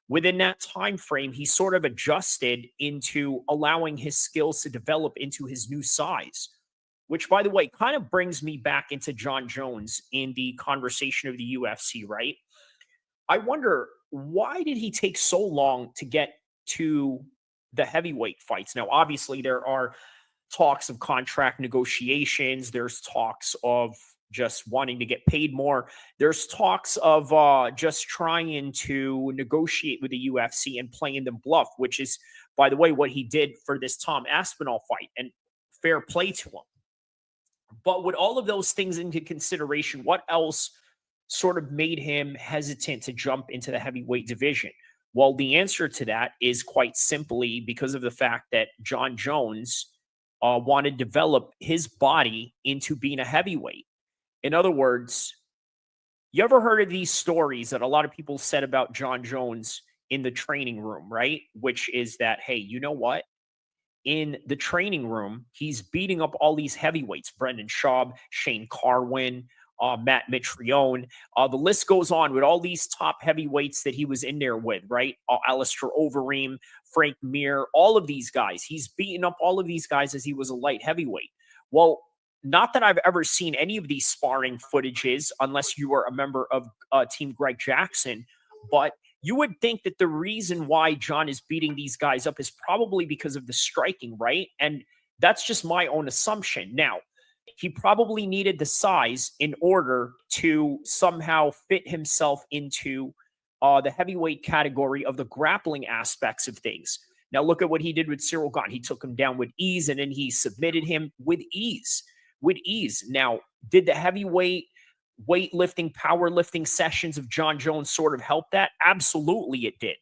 within that time frame, he sort of adjusted into allowing his skills to develop into his new size, which, by the way, kind of brings me back into John Jones in the conversation of the UFC, right? I wonder, why did he take so long to get to the heavyweight fights? Now, obviously, there are talks of contract negotiations. There's talks of just wanting to get paid more. There's talks of just trying to negotiate with the UFC and playing them bluff, which is, by the way, what he did for this Tom Aspinall fight, and fair play to him. But with all of those things into consideration, what else sort of made him hesitant to jump into the heavyweight division? Well, the answer to that is quite simply because of the fact that John Jones wanted to develop his body into being a heavyweight. In other words, you ever heard of these stories that a lot of people said about John Jones in the training room, right? Which is that, hey, you know what? In the training room, he's beating up all these heavyweights: Brendan Schaub, Shane Carwin, Matt Mitrione. The list goes on with all these top heavyweights that he was in there with, right? Alistair Overeem, Frank Mir, all of these guys. He's beaten up all of these guys as he was a light heavyweight. Well, not that I've ever seen any of these sparring footages, unless you were a member of Team Greg Jackson, but you would think that the reason why John is beating these guys up is probably because of the striking, right? And that's just my own assumption. Now, he probably needed the size in order to somehow fit himself into the heavyweight category of the grappling aspects of things. Now, look at what he did with Cyril Gane. He took him down with ease, and then he submitted him with ease. Now, did the heavyweight weightlifting, powerlifting sessions of John Jones sort of help that? Absolutely it did.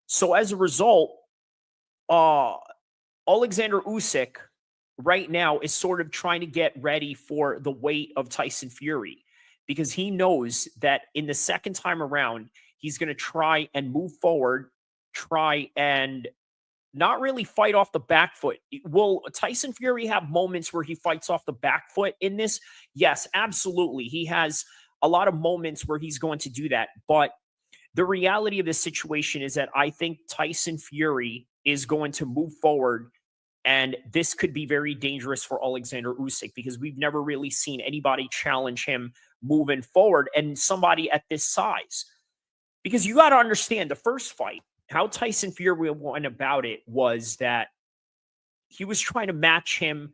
So as a result, Alexander Usyk right now is sort of trying to get ready for the weight of Tyson Fury, because he knows that in the second time around, he's going to try and move forward, try and not really fight off the back foot. Will Tyson Fury have moments where he fights off the back foot in this? Yes, absolutely. He has a lot of moments where he's going to do that. But the reality of this situation is that I think Tyson Fury is going to move forward, and this could be very dangerous for Alexander Usyk, because we've never really seen anybody challenge him moving forward, and somebody at this size. Because you got to understand, the first fight, how Tyson Fury went about it was that he was trying to match him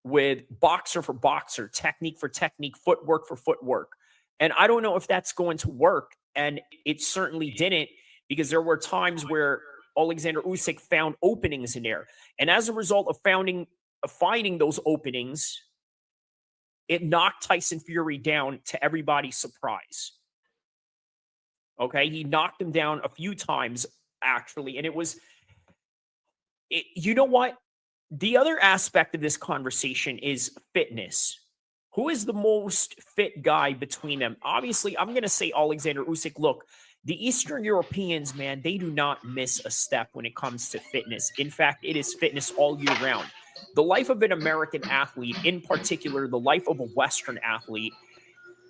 with boxer for boxer, technique for technique, footwork for footwork. And I don't know if that's going to work. And it certainly didn't, because there were times where Alexander Usyk found openings in there. And as a result of finding those openings, it knocked Tyson Fury down to everybody's surprise. Okay, he knocked him down a few times, actually. And you know what? The other aspect of this conversation is fitness. Who is the most fit guy between them? Obviously, I'm going to say Alexander Usyk. Look, the Eastern Europeans, man, they do not miss a step when it comes to fitness. In fact, it is fitness all year round. The life of an American athlete, in particular, the life of a Western athlete,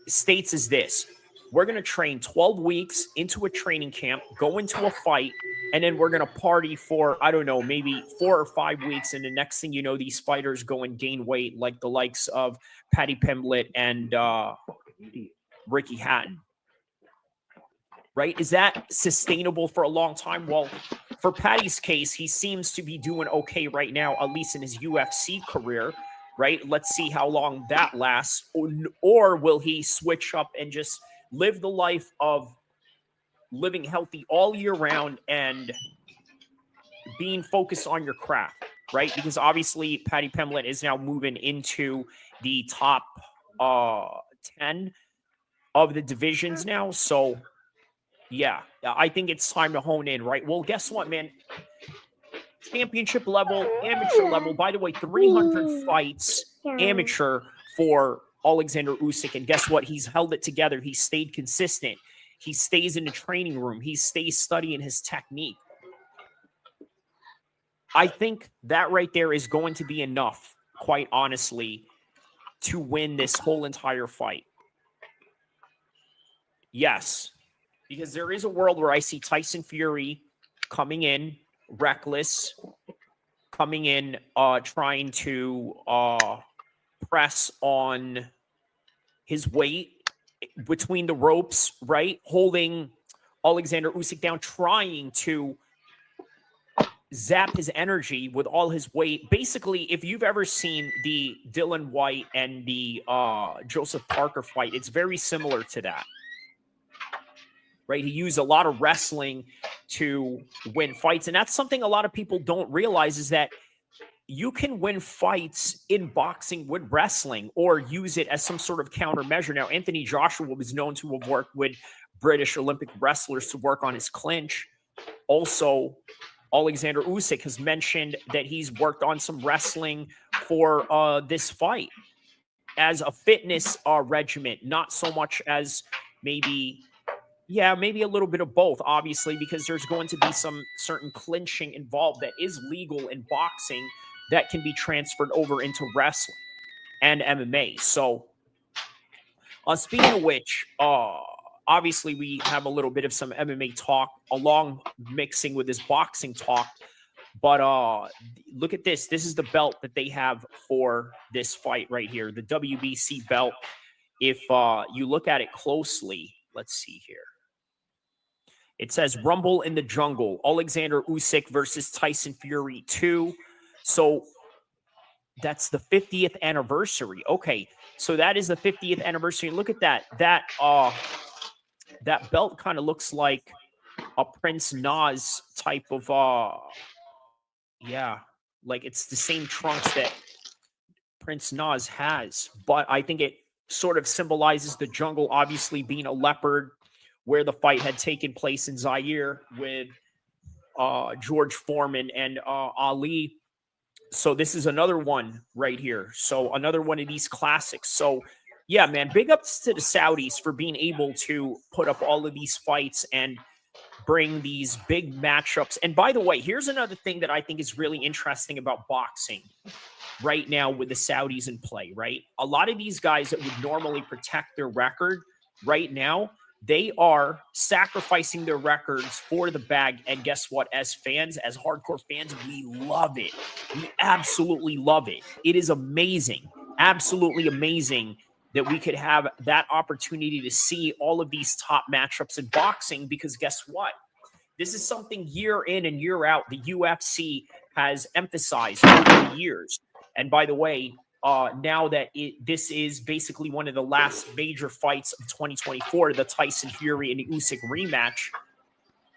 states as this: we're going to train 12 weeks into a training camp, go into a fight, and then we're going to party for, I don't know, maybe 4 or 5 weeks. And the next thing you know, these fighters go and gain weight, like the likes of Paddy Pimblett and Ricky Hatton. Right? Is that sustainable for a long time? Well, for Paddy's case, he seems to be doing okay right now, at least in his UFC career. Right? Let's see how long that lasts. Or will he switch up and just live the life of living healthy all year round and being focused on your craft, right? Because obviously Patty Pimblett is now moving into the top 10 of the divisions now. So yeah, I think it's time to hone in, right? Well, guess what, man? Championship level, amateur level. By the way, 300 fights amateur for Alexander Usyk. And guess what? He's held it together. He stayed consistent. He stays in the training room. He stays studying his technique. I think that right there is going to be enough, quite honestly, to win this whole entire fight. Yes, because there is a world where I see Tyson Fury coming in reckless, coming in trying to press on his weight between the ropes, right? Holding Alexander Usyk down, trying to zap his energy with all his weight. Basically, if you've ever seen the Dylan White and the Joseph Parker fight, it's very similar to that. Right? He used a lot of wrestling to win fights. And that's something a lot of people don't realize, is that you can win fights in boxing with wrestling or use it as some sort of countermeasure. Now, Anthony Joshua was known to have worked with British Olympic wrestlers to work on his clinch. Also, Alexander Usyk has mentioned that he's worked on some wrestling for this fight as a fitness regimen, not so much as maybe a little bit of both, obviously, because there's going to be some certain clinching involved that is legal in boxing that can be transferred over into wrestling and MMA. So, speaking of which, obviously we have a little bit of some MMA talk along mixing with this boxing talk. But look at this. This is the belt that they have for this fight right here, the WBC belt. If you look at it closely, let's see here. It says Rumble in the Jungle, Alexander Usyk versus Tyson Fury 2. So that's the 50th anniversary. Okay, so that is the 50th anniversary. Look at that. That belt kind of looks like a Prince Nas type of like it's the same trunks that Prince Nas has, but I think it sort of symbolizes the jungle, obviously being a leopard, where the fight had taken place in Zaire with George Foreman and Ali. So this is another one right here. So another one of these classics. So yeah, man, big ups to the Saudis for being able to put up all of these fights and bring these big matchups. And by the way, here's another thing that I think is really interesting about boxing right now with the Saudis in play, right? A lot of these guys that would normally protect their record right now, they are sacrificing their records for the bag. And guess what? As fans, as hardcore fans, we love it. We absolutely love it. It is amazing, absolutely amazing that we could have that opportunity to see all of these top matchups in boxing, because guess what? This is something year in and year out the UFC has emphasized over the years. And by the way, now that this is basically one of the last major fights of 2024, the Tyson Fury and the Usyk rematch,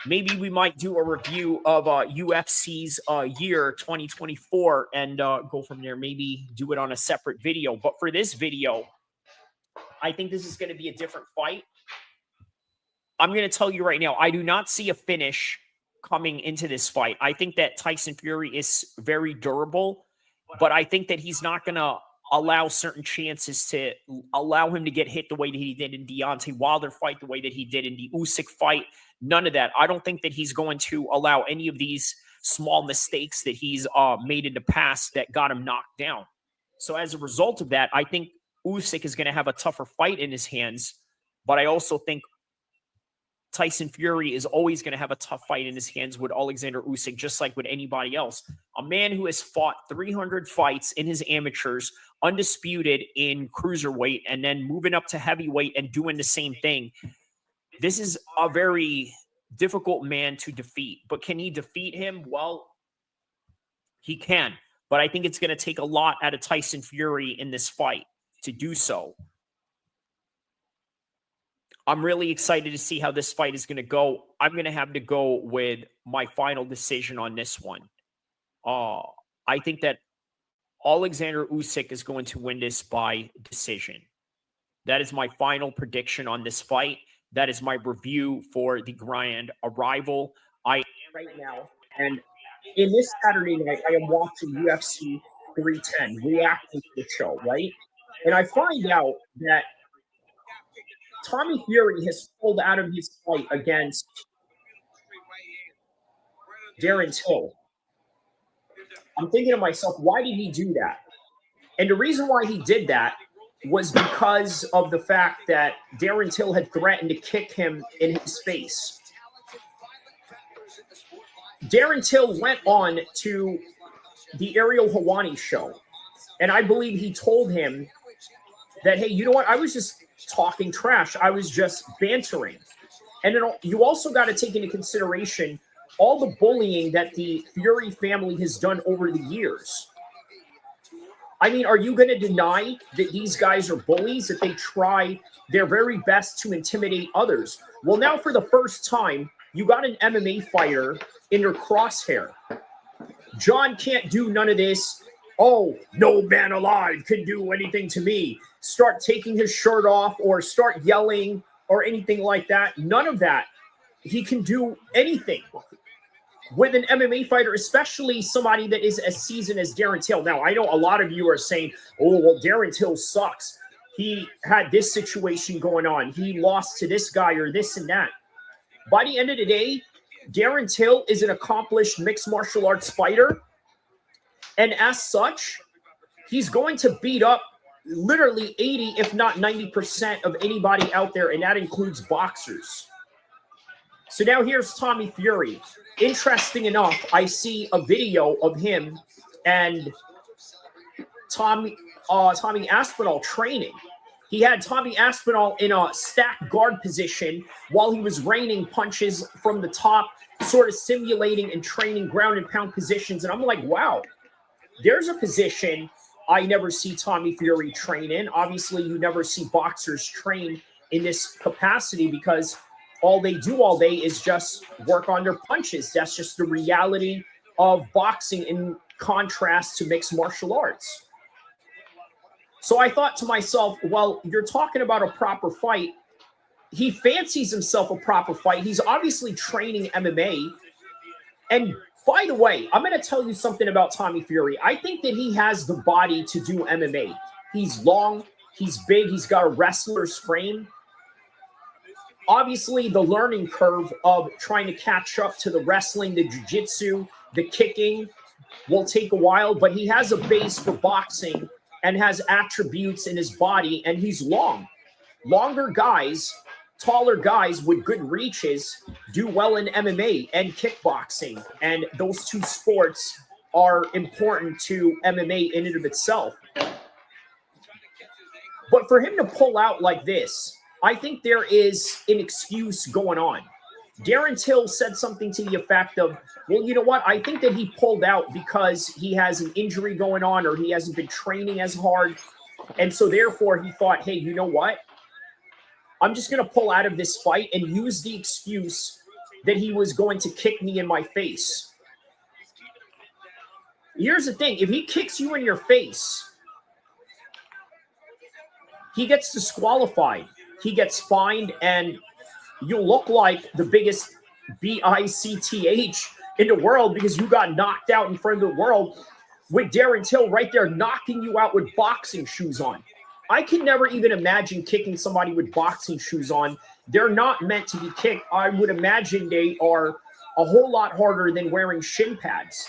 maybe we might do a review of UFC's year 2024 and go from there. Maybe do it on a separate video. But for this video, I think this is going to be a different fight. I'm going to tell you right now, I do not see a finish coming into this fight. I think that Tyson Fury is very durable, but I think that he's not going to allow certain chances to allow him to get hit the way that he did in Deontay Wilder fight, the way that he did in the Usyk fight. None of that. I don't think that he's going to allow any of these small mistakes that he's made in the past that got him knocked down. So as a result of that, I think Usyk is going to have a tougher fight in his hands, but I also think Tyson Fury is always going to have a tough fight in his hands with Alexander Usyk, just like with anybody else. A man who has fought 300 fights in his amateurs, undisputed in cruiserweight, and then moving up to heavyweight and doing the same thing. This is a very difficult man to defeat. But can he defeat him? Well, he can. But I think it's going to take a lot out of Tyson Fury in this fight to do so. I'm really excited to see how this fight is going to go. I'm going to have to go with my final decision on this one. I think that Alexander Usyk is going to win this by decision. That is my final prediction on this fight. That is my review for the Grand Arrival. I am right now, and in this Saturday night, I am watching UFC 310, reacting to the show, right? And I find out that Tommy Fury has pulled out of his fight against Darren Till. I'm thinking to myself, why did he do that? And the reason why he did that was because of the fact that Darren Till had threatened to kick him in his face. Darren Till went on to the Ariel Helwani show, and I believe he told him that, hey, you know what? I was just talking trash. I was just bantering. And then you also got to take into consideration all the bullying that the Fury family has done over the years. I mean, are you going to deny that these guys are bullies, that they try their very best to intimidate others? Well, now for the first time, you got an MMA fighter in your crosshair. John can't do none of this. Oh, no man alive can do anything to me. Start taking his shirt off or start yelling or anything like that. None of that. He can do anything with an MMA fighter, especially somebody that is as seasoned as Darren Till. Now, I know a lot of you are saying, oh, well, Darren Till sucks. He had this situation going on. He lost to this guy or this and that. By the end of the day, Darren Till is an accomplished mixed martial arts fighter. And as such, he's going to beat up literally 80, if not 90% of anybody out there, and that includes boxers. So now here's Tommy Fury. Interesting enough, I see a video of him and Tommy Aspinall training. He had Tommy Aspinall in a stacked guard position while he was raining punches from the top, sort of simulating and training ground and pound positions. And I'm like, wow, there's a position I never see Tommy Fury train in. Obviously, you never see boxers train in this capacity because all they do all day is just work on their punches. That's just the reality of boxing in contrast to mixed martial arts. So I thought to myself, well, you're talking about a proper fight. He fancies himself a proper fight. He's obviously training MMA. And by the way, I'm going to tell you something about Tommy Fury. I think that he has the body to do MMA. He's long, he's big, he's got a wrestler's frame. Obviously, the learning curve of trying to catch up to the wrestling, the jiu-jitsu, the kicking will take a while, but he has a base for boxing and has attributes in his body, and he's long. Longer guys, taller guys with good reaches do well in MMA and kickboxing, and those two sports are important to MMA in and of itself. But for him to pull out like this, I think there is an excuse going on. Darren Till said something to the effect of, well, you know what? I think that he pulled out because he has an injury going on or he hasn't been training as hard. And so therefore he thought, hey, you know what? I'm just going to pull out of this fight and use the excuse that he was going to kick me in my face. Here's the thing. If he kicks you in your face, he gets disqualified. He gets fined, and you look like the biggest BICTH in the world because you got knocked out in front of the world with Darren Till right there knocking you out with boxing shoes on. I can never even imagine kicking somebody with boxing shoes on. They're not meant to be kicked. I would imagine they are a whole lot harder than wearing shin pads.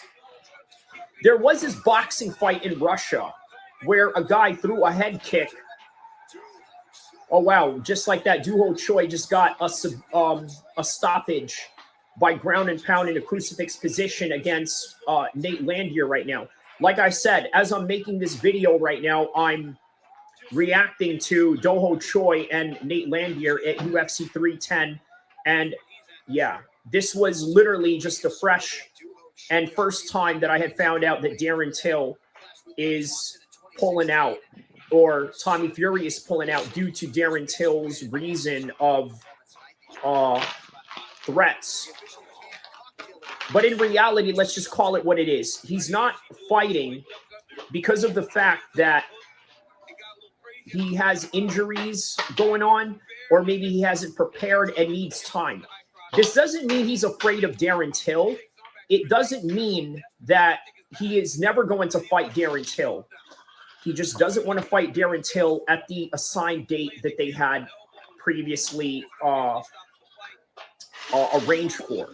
There was this boxing fight in Russia where a guy threw a head kick. Oh, wow. Just like that, Doo-Ho Choi just got a stoppage by ground and pound in a crucifix position against Nate Landier right now. Like I said, as I'm making this video right now, I'm reacting to Doo-Ho Choi and Nate Landier at UFC 310. And yeah, this was literally just the fresh and first time that I had found out that Darren Till is pulling out or Tommy Fury is pulling out due to Darren Till's reason of threats. But in reality, let's just call it what it is. He's not fighting because of the fact that he has injuries going on, or maybe he hasn't prepared and needs time. This doesn't mean he's afraid of Darren Till. It doesn't mean that he is never going to fight Darren Till. He just doesn't want to fight Darren Till at the assigned date that they had previously arranged for.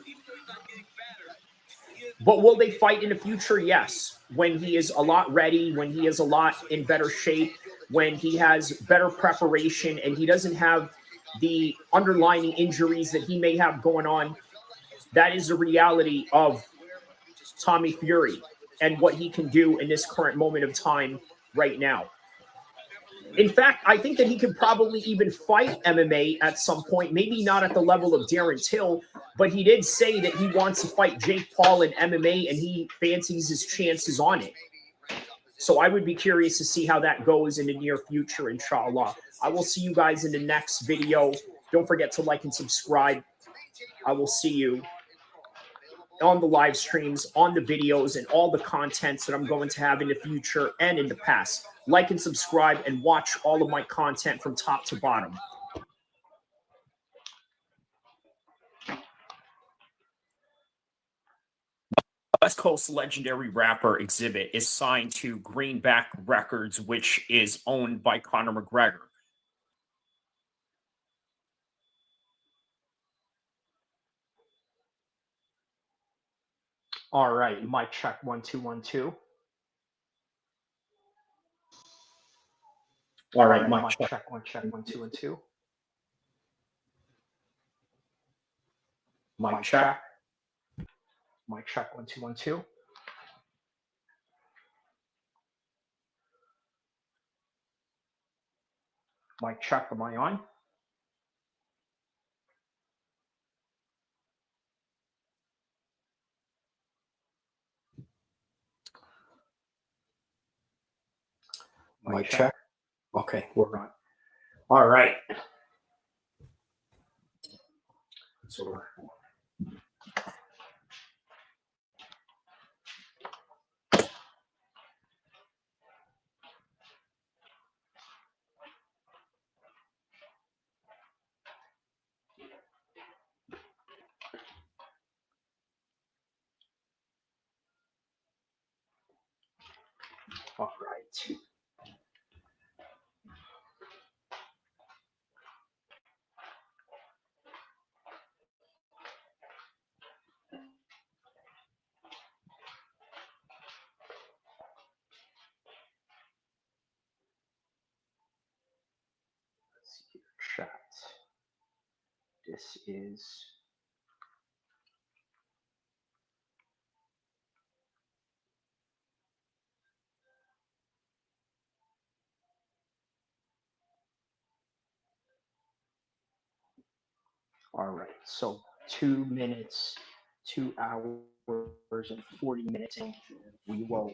But will they fight in the future? Yes. When he is a lot ready, when he is a lot in better shape, when he has better preparation and he doesn't have the underlying injuries that he may have going on. That is the reality of Tommy Fury and what he can do in this current moment of time right now. In fact, I think that he could probably even fight MMA at some point, maybe not at the level of Darren Till, but he did say that he wants to fight Jake Paul in MMA and he fancies his chances on it. So I would be curious to see how that goes in the near future, inshallah. I will see you guys in the next video. Don't forget to like and subscribe. I will see you on the live streams, on the videos, and all the contents that I'm going to have in the future and in the past. Like and subscribe and watch all of my content from top to bottom. West Coast legendary rapper Exhibit is signed to Greenback Records, which is owned by Conor McGregor. All right, mic check 1 2 1 2. All right, mic check 1 2 1 2. Mic check. Mic check 1 2 1 2. Mic check, am I on? Mic check. Okay, we're on. All right. So all right. Let's see here. Chat. This is all right. So 2 minutes, 2 hours, and 40 minutes. We will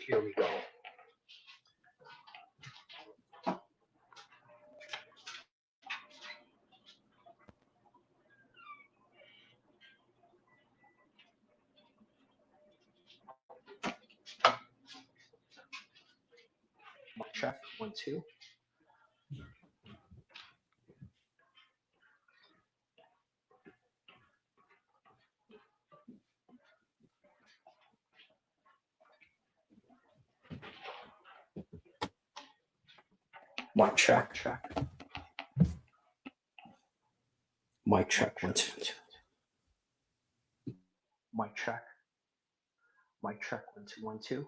Here we go. Mic check, 1, 2. Mic check, check. Mic check, 1, 2. Mic check. Mic check, 1, 2, 1, 2.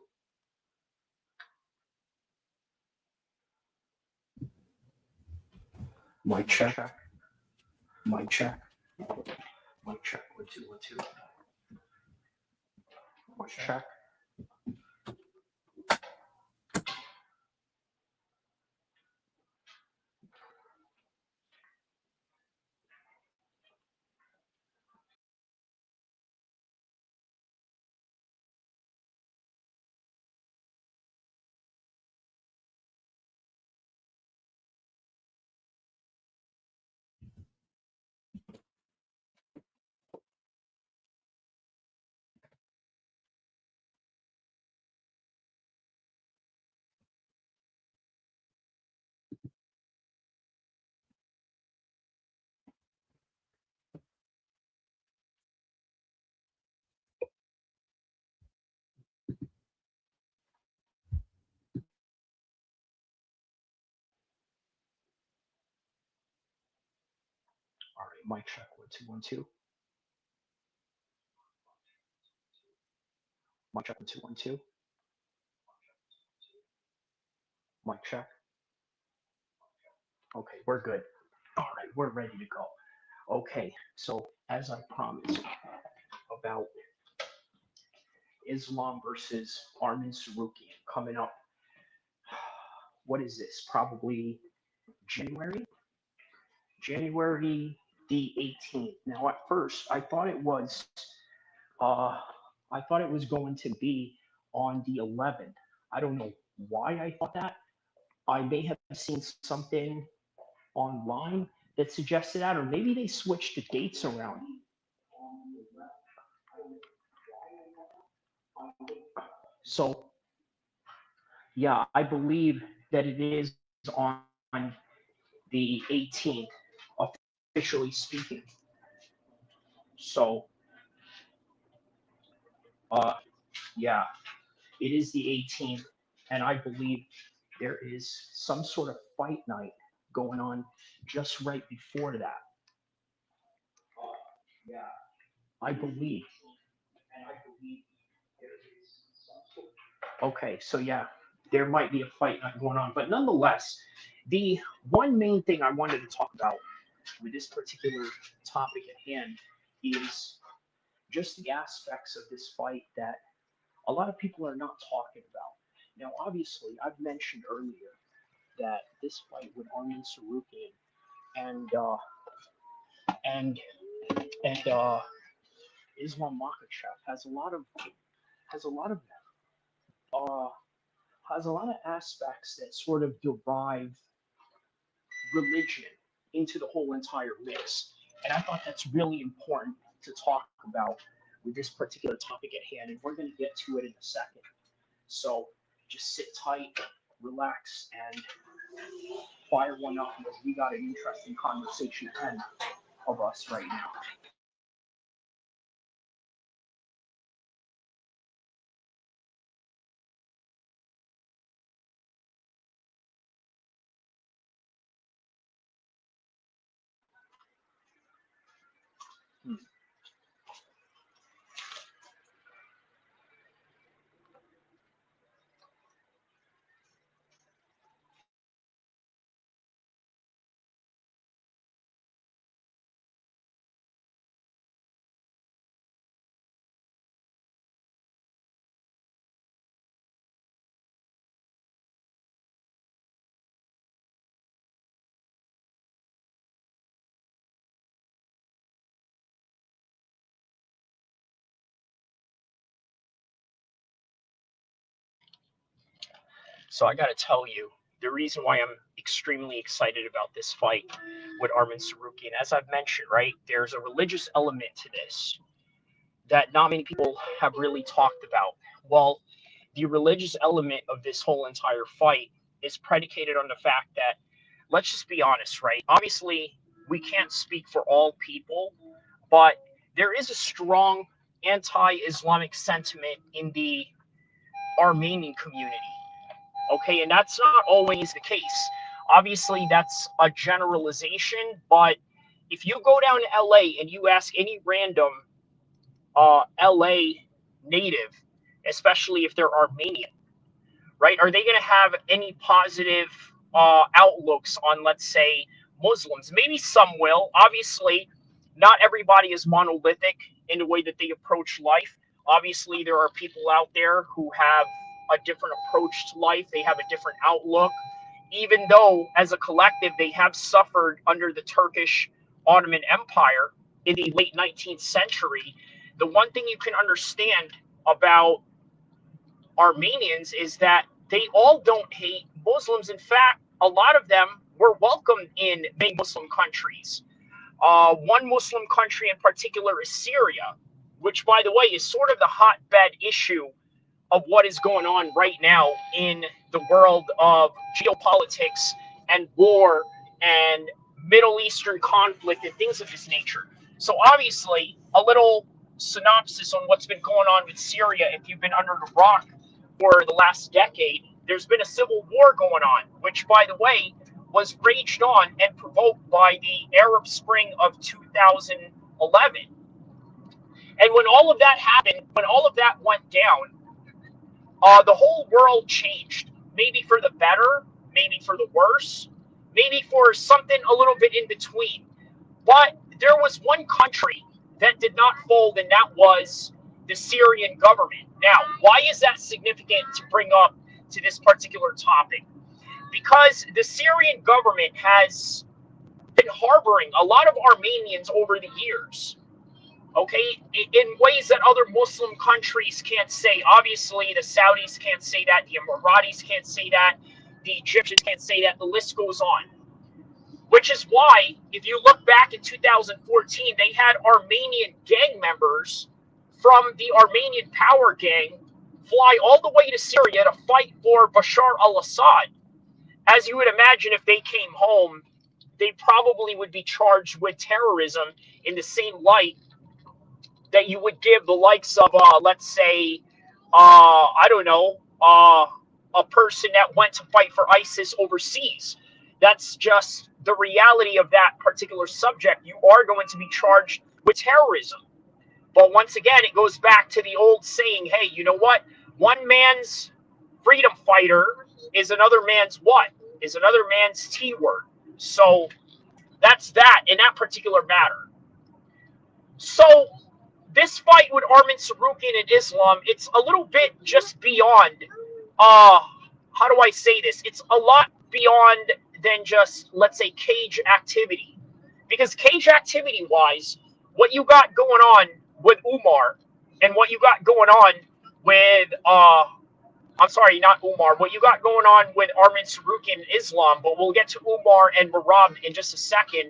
Mic check. Mic check. Mic check, 1, 2, 1, 2. Mic check. All right, mic check, 1, 2, 1, 2. Mic check, 1, 2, 1, 2. Mic check. Okay, we're good. All right, we're ready to go. Okay, so as I promised about Islam versus Armin Sarukian coming up, what is this? Probably January? January the 18th. Now, at first, uh, I thought it was going to be on the 11th. I don't know why I thought that. I may have seen something online that suggested that, or maybe they switched the dates around. So, yeah, I believe that it is on the 18th, officially speaking. So, yeah, it is the 18th, and I believe there is some sort of fight night going on just right before that. Yeah, I believe. And I believe there is some sort of... Okay, so yeah, there might be a fight night going on, but nonetheless, the one main thing I wanted to talk about with this particular topic at hand is just the aspects of this fight that a lot of people are not talking about. Now, obviously, I've mentioned earlier that this fight with Armin Sarukian and Islam Makhachev has a lot of uh, has a lot of aspects that sort of derive religion into the whole entire mix, and I thought that's really important to talk about with this particular topic at hand, and we're going to get to it in a second. So just sit tight, relax, and fire one up because we got an interesting conversation ahead of us right now. So I got to tell you, the reason why I'm extremely excited about this fight with Arman Tsarukyan, as I've mentioned, right, there's a religious element to this that not many people have really talked about. Well, the religious element of this whole entire fight is predicated on the fact that, let's just be honest, right? Obviously, we can't speak for all people, but there is a strong anti-Islamic sentiment in the Armenian community. Okay, and that's not always the case. Obviously, that's a generalization, but if you go down to LA and you ask any random LA native, especially if they're Armenian, right, are they going to have any positive outlooks on, let's say, Muslims? Maybe some will. Obviously, not everybody is monolithic in the way that they approach life. Obviously, there are people out there who have a different approach to life. They have a different outlook. Even though, as a collective, they have suffered under the Turkish Ottoman Empire in the late 19th century, the one thing you can understand about Armenians is that they all don't hate Muslims. In fact, a lot of them were welcomed in many Muslim countries. One Muslim country in particular is Syria, which, by the way, is sort of the hotbed issue of what is going on right now in the world of geopolitics and war and Middle Eastern conflict and things of this nature. So obviously, a little synopsis on what's been going on with Syria. If you've been under the rock for the last decade, there's been a civil war going on, which, by the way, was raged on and provoked by the Arab Spring of 2011. And when all of that happened, when all of that went down, the whole world changed. Maybe for the better, maybe for the worse, maybe for something a little bit in between. But there was one country that did not fold, and that was the Syrian government. Now, why is that significant to bring up to this particular topic? Because the Syrian government has been harboring a lot of Armenians over the years, okay, in ways that other Muslim countries can't say. Obviously, the Saudis can't say that, the Emiratis can't say that, the Egyptians can't say that, the list goes on. Which is why, if you look back in 2014, they had Armenian gang members from the Armenian power gang fly all the way to Syria to fight for Bashar al-Assad. As you would imagine, if they came home, they probably would be charged with terrorism in the same light that you would give the likes of, let's say, I don't know, a person that went to fight for ISIS overseas. That's just the reality of that particular subject. You are going to be charged with terrorism. But once again, it goes back to the old saying, hey, you know what? One man's freedom fighter is another man's what? Is another man's T-word. So that's that in that particular matter. So this fight with Arman Tsarukyan and Islam, it's a little bit just beyond, how do I say this? It's a lot beyond than just, let's say, cage activity. Because cage activity-wise, what you got going on with Umar and what you got going on with, I'm sorry, not Umar, what you got going on with Arman Tsarukyan and Islam, but we'll get to Umar and Merab in just a second.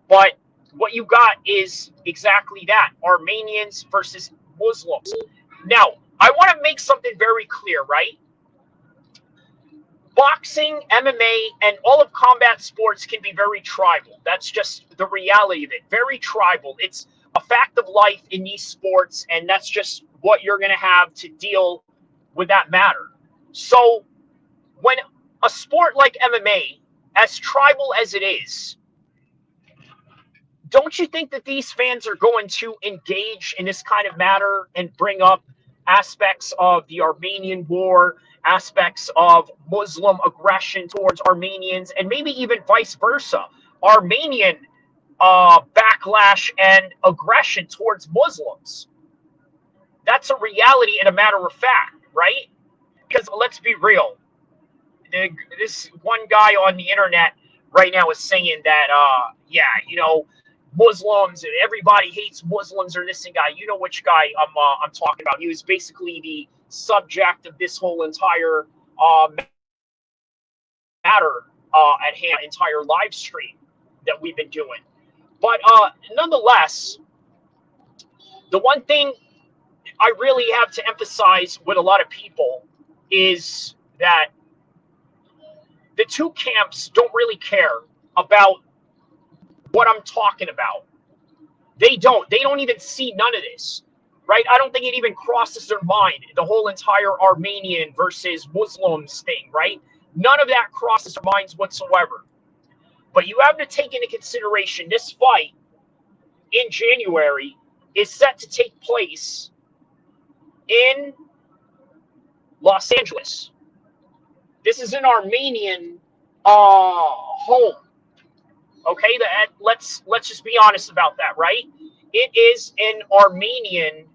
But what you got is exactly that, Armenians versus Muslims. Now, I want to make something very clear, right? Boxing, MMA, and all of combat sports can be very tribal. That's just the reality of it. Very tribal. It's a fact of life in these sports, and that's just what you're going to have to deal with that matter. So when a sport like MMA, as tribal as it is, don't you think that these fans are going to engage in this kind of matter and bring up aspects of the Armenian war, aspects of Muslim aggression towards Armenians, and maybe even vice versa, Armenian backlash and aggression towards Muslims? That's a reality and a matter of fact, right? Because let's be real, this one guy on the internet right now is saying that, yeah, you know, Muslims, everybody hates Muslims or this and guy. You know which guy I'm talking about. He was basically the subject of this whole entire matter at hand, entire live stream that we've been doing. But nonetheless, the one thing I really have to emphasize with a lot of people is that the two camps don't really care about what I'm talking about. They don't. They don't even see none of this, right? I don't think it even crosses their mind, the whole entire Armenian versus Muslims thing, right? None of that crosses their minds whatsoever. But you have to take into consideration this fight in January is set to take place in Los Angeles. This is an Armenian home. Okay, let's just be honest about that, right? It is an Armenian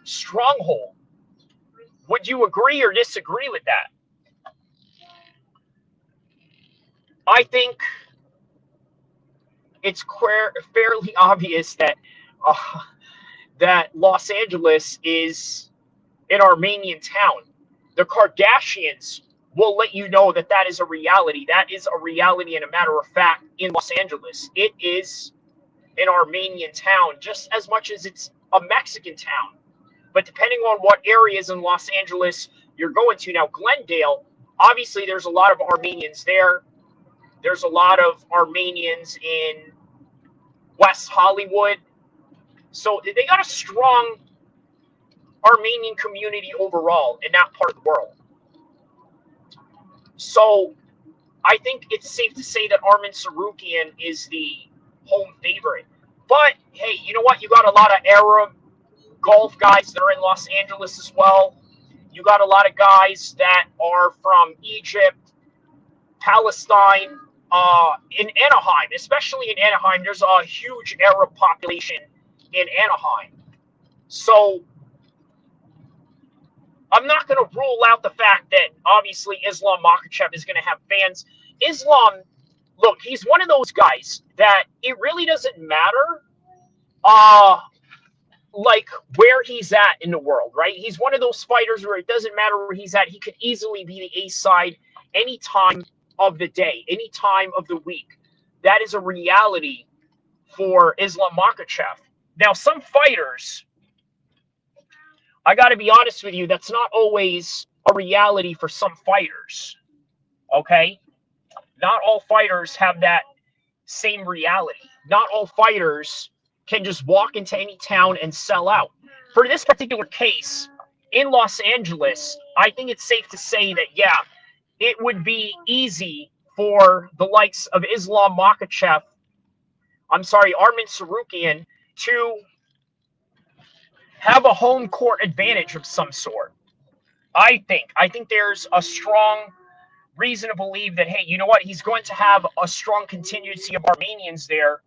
stronghold. Would you agree or disagree with that? I think it's fairly obvious that that Los Angeles is an Armenian town. The Kardashians will let you know that that is a reality. That is a reality, and a matter of fact, in Los Angeles. It is an Armenian town just as much as it's a Mexican town. But depending on what areas in Los Angeles you're going to. Now, Glendale, obviously there's a lot of Armenians there. There's a lot of Armenians in West Hollywood. So they got a strong Armenian community overall in that part of the world. So I think it's safe to say that Armin Tsarukyan is the home favorite. But hey, you know what? You got a lot of Arab golf guys that are in Los Angeles as well. You got a lot of guys that are from Egypt, Palestine, in Anaheim, especially in Anaheim. There's a huge Arab population in Anaheim. So I'm not going to rule out the fact that obviously Islam Makhachev is going to have fans. Islam, look, he's one of those guys that it really doesn't matter like where he's at in the world, right? He's one of those fighters where it doesn't matter where he's at. He could easily be the A side any time of the day, any time of the week. That is a reality for Islam Makhachev. Now, some fighters, I got to be honest with you, that's not always a reality for some fighters, okay? Not all fighters have that same reality. Not all fighters can just walk into any town and sell out. For this particular case, in Los Angeles, I think it's safe to say that, yeah, it would be easy for the likes of Islam Makhachev, Armin Tsarukyan, to have a home court advantage of some sort. I think there's a strong reason to believe that, hey, you know what? He's going to have a strong contingency of Armenians there.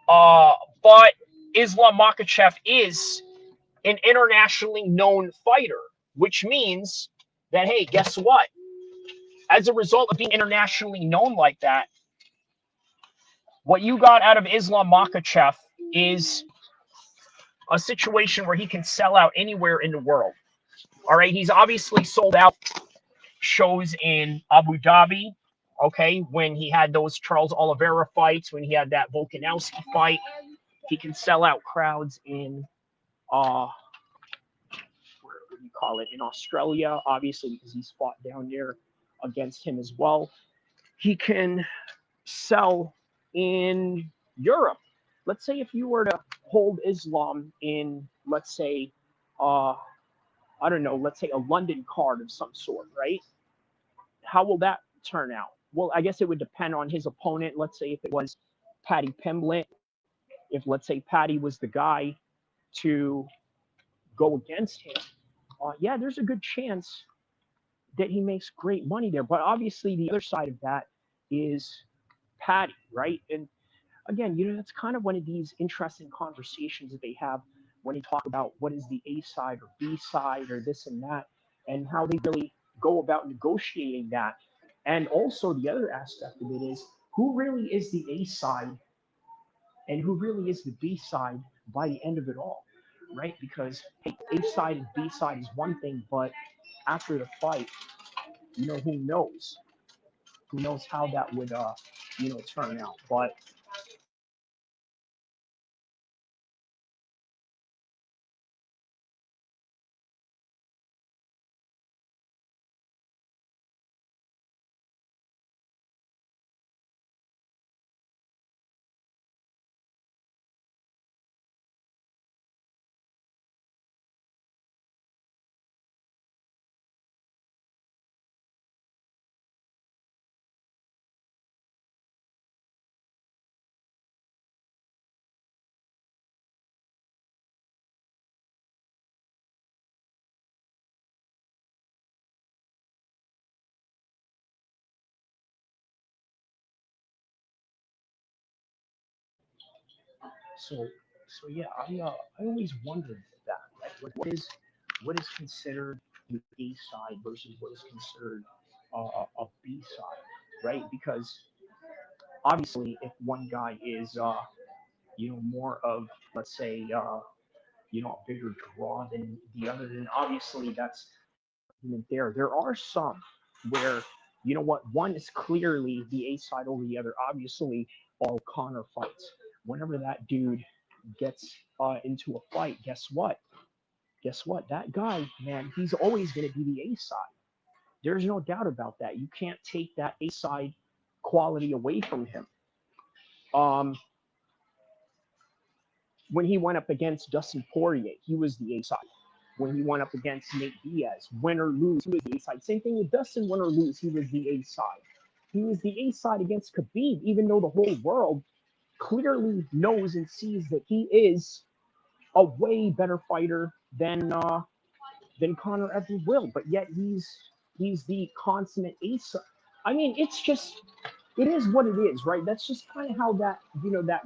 But Islam Makhachev is an internationally known fighter, which means that, hey, guess what? As a result of being internationally known like that, what you got out of Islam Makhachev is a situation where he can sell out anywhere in the world. All right, he's obviously sold out shows in Abu Dhabi, okay, when he had those Charles Oliveira fights, when he had that Volkanovski fight. He can sell out crowds in, where do you call it, in Australia, obviously, because he's fought down there against him as well. He can sell in Europe. Let's say if you were to hold Islam in, let's say, I don't know, let's say a London card of some sort, right? How will that turn out? Well, I guess it would depend on his opponent. Let's say if it was Paddy Pimblett, if let's say Paddy was the guy to go against him, yeah, there's a good chance that he makes great money there. But obviously the other side of that is Paddy, right? And again, you know, that's kind of one of these interesting conversations that they have when you talk about what is the A side or B side or this and that, and how they really go about negotiating that. And also the other aspect of it is who really is the A side and who really is the B side by the end of it all, right? Because hey, A side and B side is one thing, but after the fight, you know, who knows? who knows how that would turn out. But so yeah, I always wondered that, right? Like, what is considered an A side versus what is considered a B side, right? Because obviously, if one guy is more of, let's say, a bigger draw than the other, then obviously that's there. There are some where, one is clearly the A side over the other. Obviously, all Connor fights. Whenever that dude gets into a fight, guess what? Guess what? That guy, man, he's always going to be the A side. There's no doubt about that. You can't take that A side quality away from him. When he went up against Dustin Poirier, he was the A side. When he went up against Nate Diaz, win or lose, he was the A side. Same thing with Dustin, win or lose, he was the A side. He was the A side against Khabib, even though the whole world clearly knows and sees that he is a way better fighter than Conor ever will. But yet he's the consummate A side. I mean, it is what it is, right? That's just kind of how that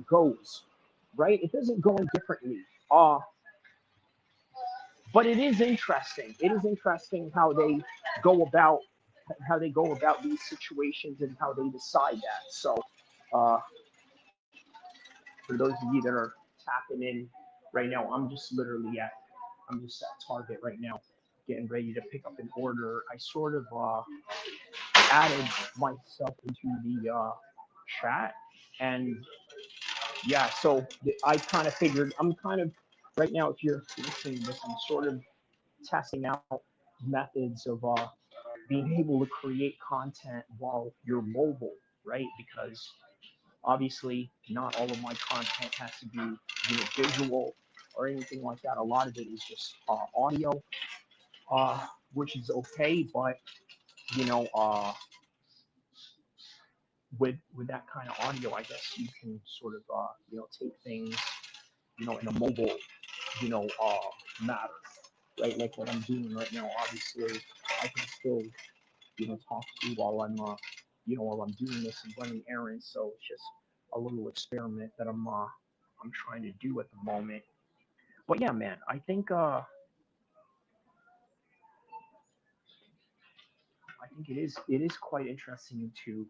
goes, right? It doesn't go in differently. But it is interesting. It is interesting go about how they go about these situations and how they decide that. So, uh, for those of you that are tapping in right now, I'm just at Target right now, getting ready to pick up an order. I sort of added myself into the chat, and yeah, so I kind of figured I'm kind of right now. If you're listening to this, I'm sort of testing out methods of being able to create content while you're mobile, right? Because obviously not all of my content has to be visual or anything like that. A lot of it is just audio, which is okay, but you know, uh, with that kind of audio, I guess you can sort of take things in a mobile matter, right? Like what I'm doing right now. Obviously, I can still talk to you while I'm doing this and running errands. So it's just a little experiment that I'm trying to do at the moment. But yeah, man, I think it is quite interesting to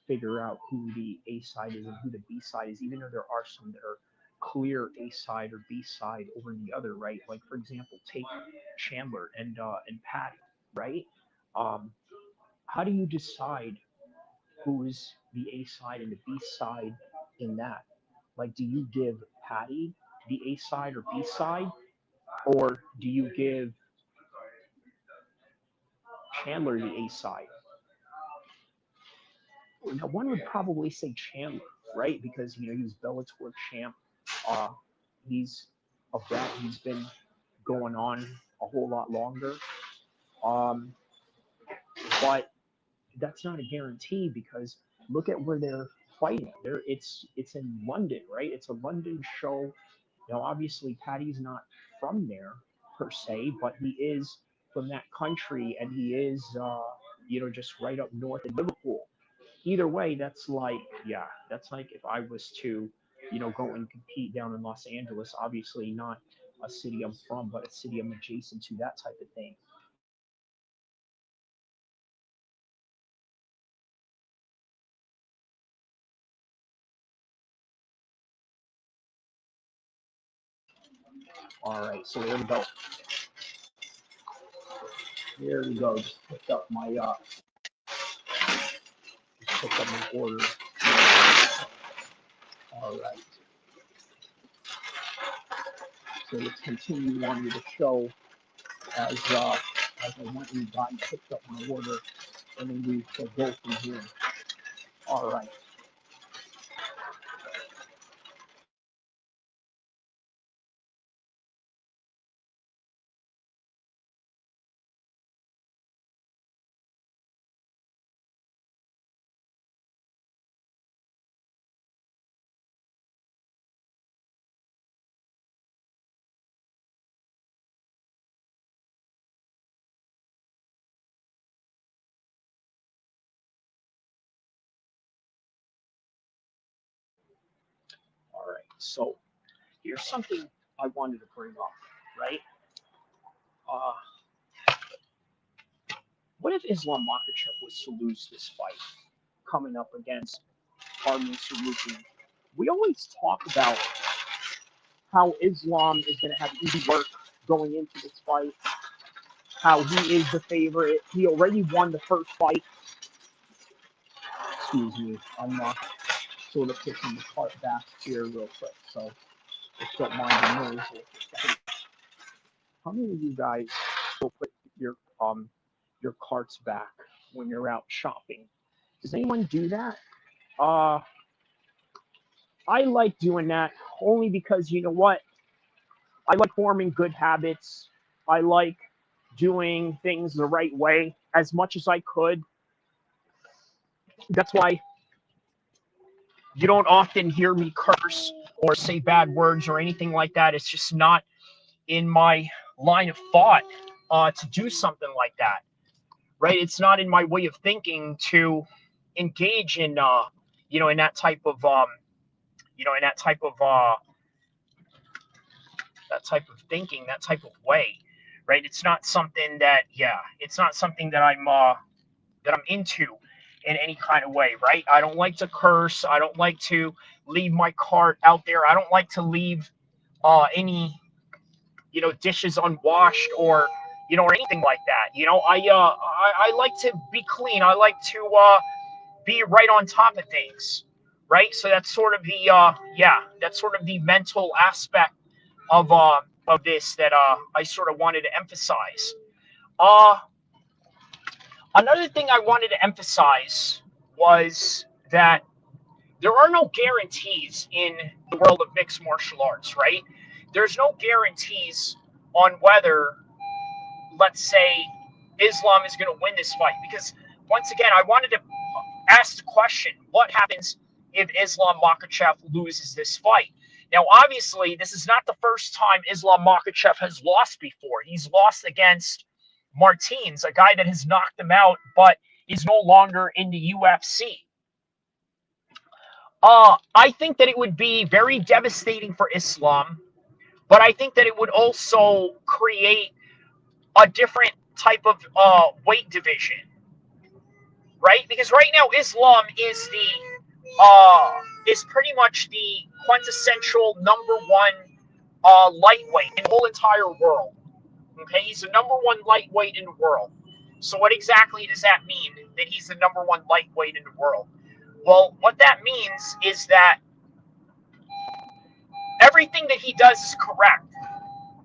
figure out who the A side is and who the B side is, even though there are some that are clear A side or B side over the other, right? Like for example, take Chandler and Patty, right? Um, how do you decide who is the A side and the B side in that? Like, do you give Patty the A side or B side, or do you give Chandler the A side? Now, one would probably say Chandler, right? Because he was Bellator champ. Uh, he's a vet. He's been going on a whole lot longer. Um, but that's not a guarantee because look at where they're fighting. It's in London, right? It's a London show. Now, obviously, Patty's not from there per se, but he is from that country, and he is just right up north in Liverpool. Either way, that's like if I was to go and compete down in Los Angeles. Obviously, not a city I'm from, but a city I'm adjacent to. That type of thing. All right, so there we go. There we go. Just picked up my pick up an order. All right. So let's continue on with the show as I went and picked up my order, and then we will go from here. All right. All right. So here's something I wanted to bring up, right? What if Islam Makhachev was to lose this fight coming up against Armin Sarukian? We always talk about how Islam is going to have easy work going into this fight, how he is the favorite. He already won the first fight. Excuse me, I'm sort of pushing the cart back here real quick, so just don't mind the noise. How many of you guys will put your carts back when you're out shopping? Does anyone do that? I like doing that only because, you know what? I like forming good habits. I like doing things the right way as much as I could. That's why you don't often hear me curse or say bad words or anything like that. It's just not in my line of thought to do something like that, right? It's not in my way of thinking to engage in, in that type of, that type of thinking, that type of way, right? It's not something that, it's not something that I'm into in any kind of way, right? I don't like to curse. I don't like to leave my cart out there. I don't like to leave any, dishes unwashed or, or anything like that. I like to be clean. I like to be right on top of things, right? So that's sort of the, that's sort of the mental aspect of this that I sort of wanted to emphasize. Another thing I wanted to emphasize was that there are no guarantees in the world of mixed martial arts, right? There's no guarantees on whether, let's say, Islam is going to win this fight. Because, once again, I wanted to ask the question, what happens if Islam Makhachev loses this fight? Now, obviously, this is not the first time Islam Makhachev has lost before. He's lost against Martins, a guy that has knocked him out, but is no longer in the UFC. I think that it would be very devastating for Islam, but I think that it would also create a different type of weight division, right? Because right now Islam is is pretty much the quintessential #1 lightweight in the whole entire world. Okay, he's the #1 lightweight in the world. So what exactly does that mean, that he's the #1 lightweight in the world? Well, what that means is that everything that he does is correct,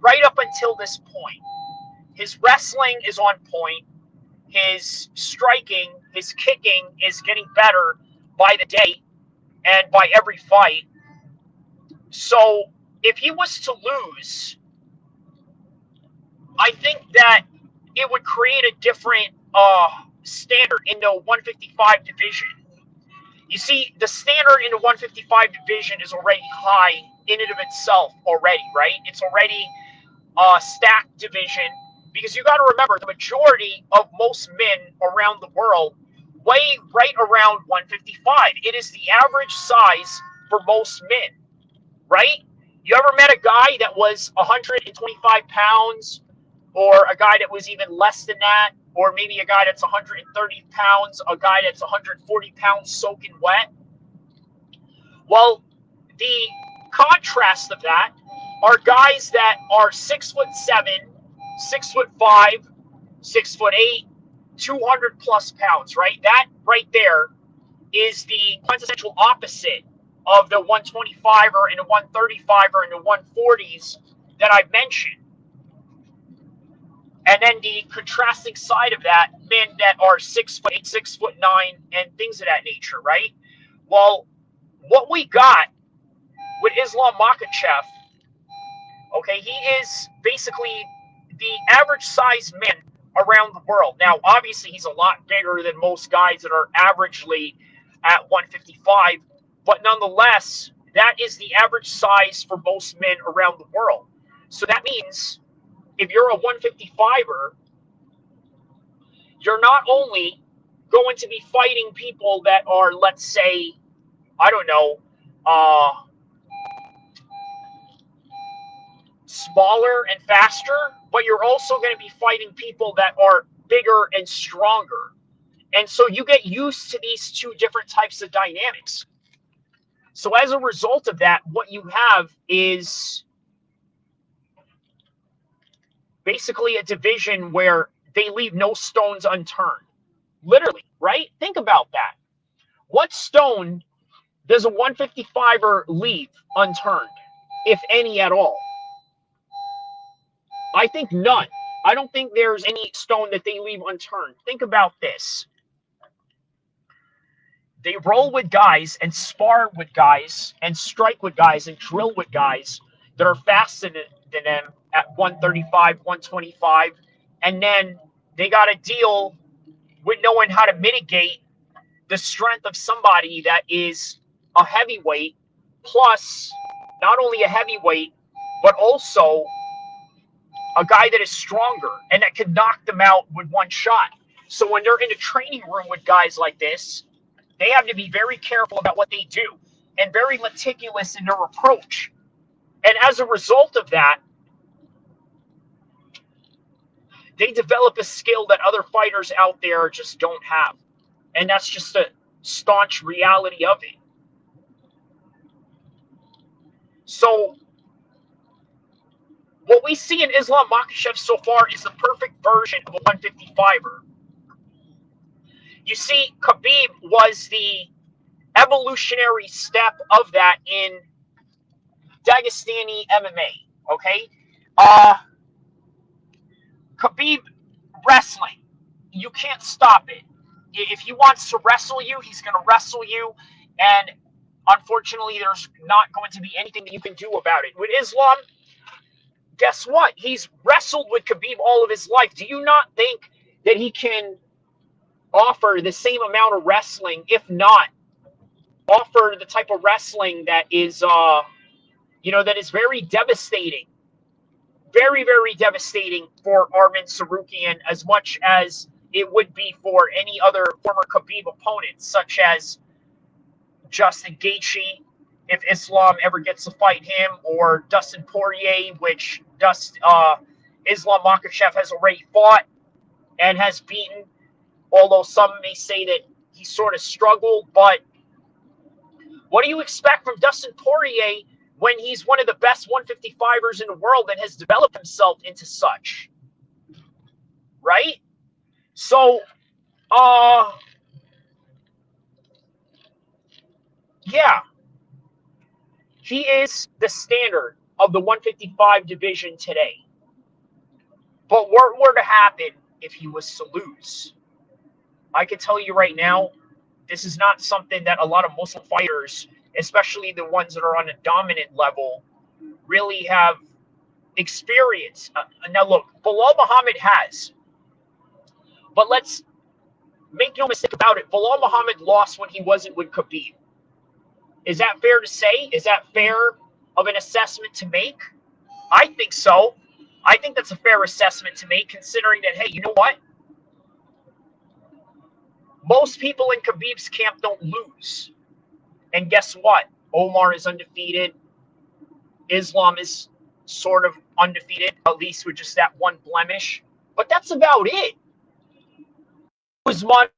right up until this point. His wrestling is on point. His striking, his kicking is getting better by the day and by every fight. So if he was to lose, I think that it would create a different standard in the 155 division. You see, the standard in the 155 division is already high in and of itself already, right? It's already a stacked division, because you got to remember, the majority of most men around the world weigh right around 155. It is the average size for most men, right? You ever met a guy that was 125 pounds, or a guy that was even less than that, or maybe a guy that's 130 pounds, a guy that's 140 pounds soaking wet? Well, the contrast of that are guys that are 6'7", 6'5", 6'8", 200 plus pounds, right? That right there is the quintessential opposite of the 125er and the 135er and the 140s that I've mentioned. And then the contrasting side of that, men that are 6'8", 6'9", and things of that nature, right? Well, what we got with Islam Makhachev, okay, he is basically the average size man around the world. Now, obviously, he's a lot bigger than most guys that are averagely at 155, but nonetheless, that is the average size for most men around the world. So that means if you're a 155er, you're not only going to be fighting people that are, let's say, I don't know, smaller and faster, but you're also going to be fighting people that are bigger and stronger. And so you get used to these two different types of dynamics. So as a result of that, what you have is basically a division where they leave no stones unturned. Literally, right? Think about that. What stone does a 155er leave unturned, if any at all? I think none. I don't think there's any stone that they leave unturned. Think about this. They roll with guys and spar with guys and strike with guys and drill with guys that are faster than them at 135, 125. And then they got to deal with knowing how to mitigate the strength of somebody that is a heavyweight, plus not only a heavyweight, but also a guy that is stronger and that can knock them out with one shot. So when they're in a training room with guys like this, they have to be very careful about what they do and very meticulous in their approach. And as a result of that, they develop a skill that other fighters out there just don't have. And that's just a staunch reality of it. So what we see in Islam Makhachev so far is the perfect version of a 155er. You see, Khabib was the evolutionary step of that in Dagestani MMA, okay? Khabib wrestling, you can't stop it. If he wants to wrestle you, he's going to wrestle you, and unfortunately, there's not going to be anything that you can do about it. With Islam, guess what? He's wrestled with Khabib all of his life. Do you not think that he can offer the same amount of wrestling, if not offer the type of wrestling that is, that is very devastating, very, very devastating for Arman Tsarukyan, as much as it would be for any other former Khabib opponent, such as Justin Gaethje, if Islam ever gets to fight him, or Dustin Poirier, which Islam Makhachev has already fought and has beaten, although some may say that he sort of struggled. But what do you expect from Dustin Poirier when he's one of the best 155ers in the world and has developed himself into such? Right? So, yeah, he is the standard of the 155 division today. But what were to happen if he was to lose? I can tell you right now, this is not something that a lot of Muslim fighters, especially the ones that are on a dominant level, really have experienced. Now, look, Bilal Muhammad has. But let's make no mistake about it. Bilal Muhammad lost when he wasn't with Khabib. Is that fair to say? Is that fair of an assessment to make? I think so. I think that's a fair assessment to make, considering that, hey, you know what? Most people in Khabib's camp don't lose. And guess what? Omar is undefeated. Islam is sort of undefeated, at least with just that one blemish. But that's about it. Usman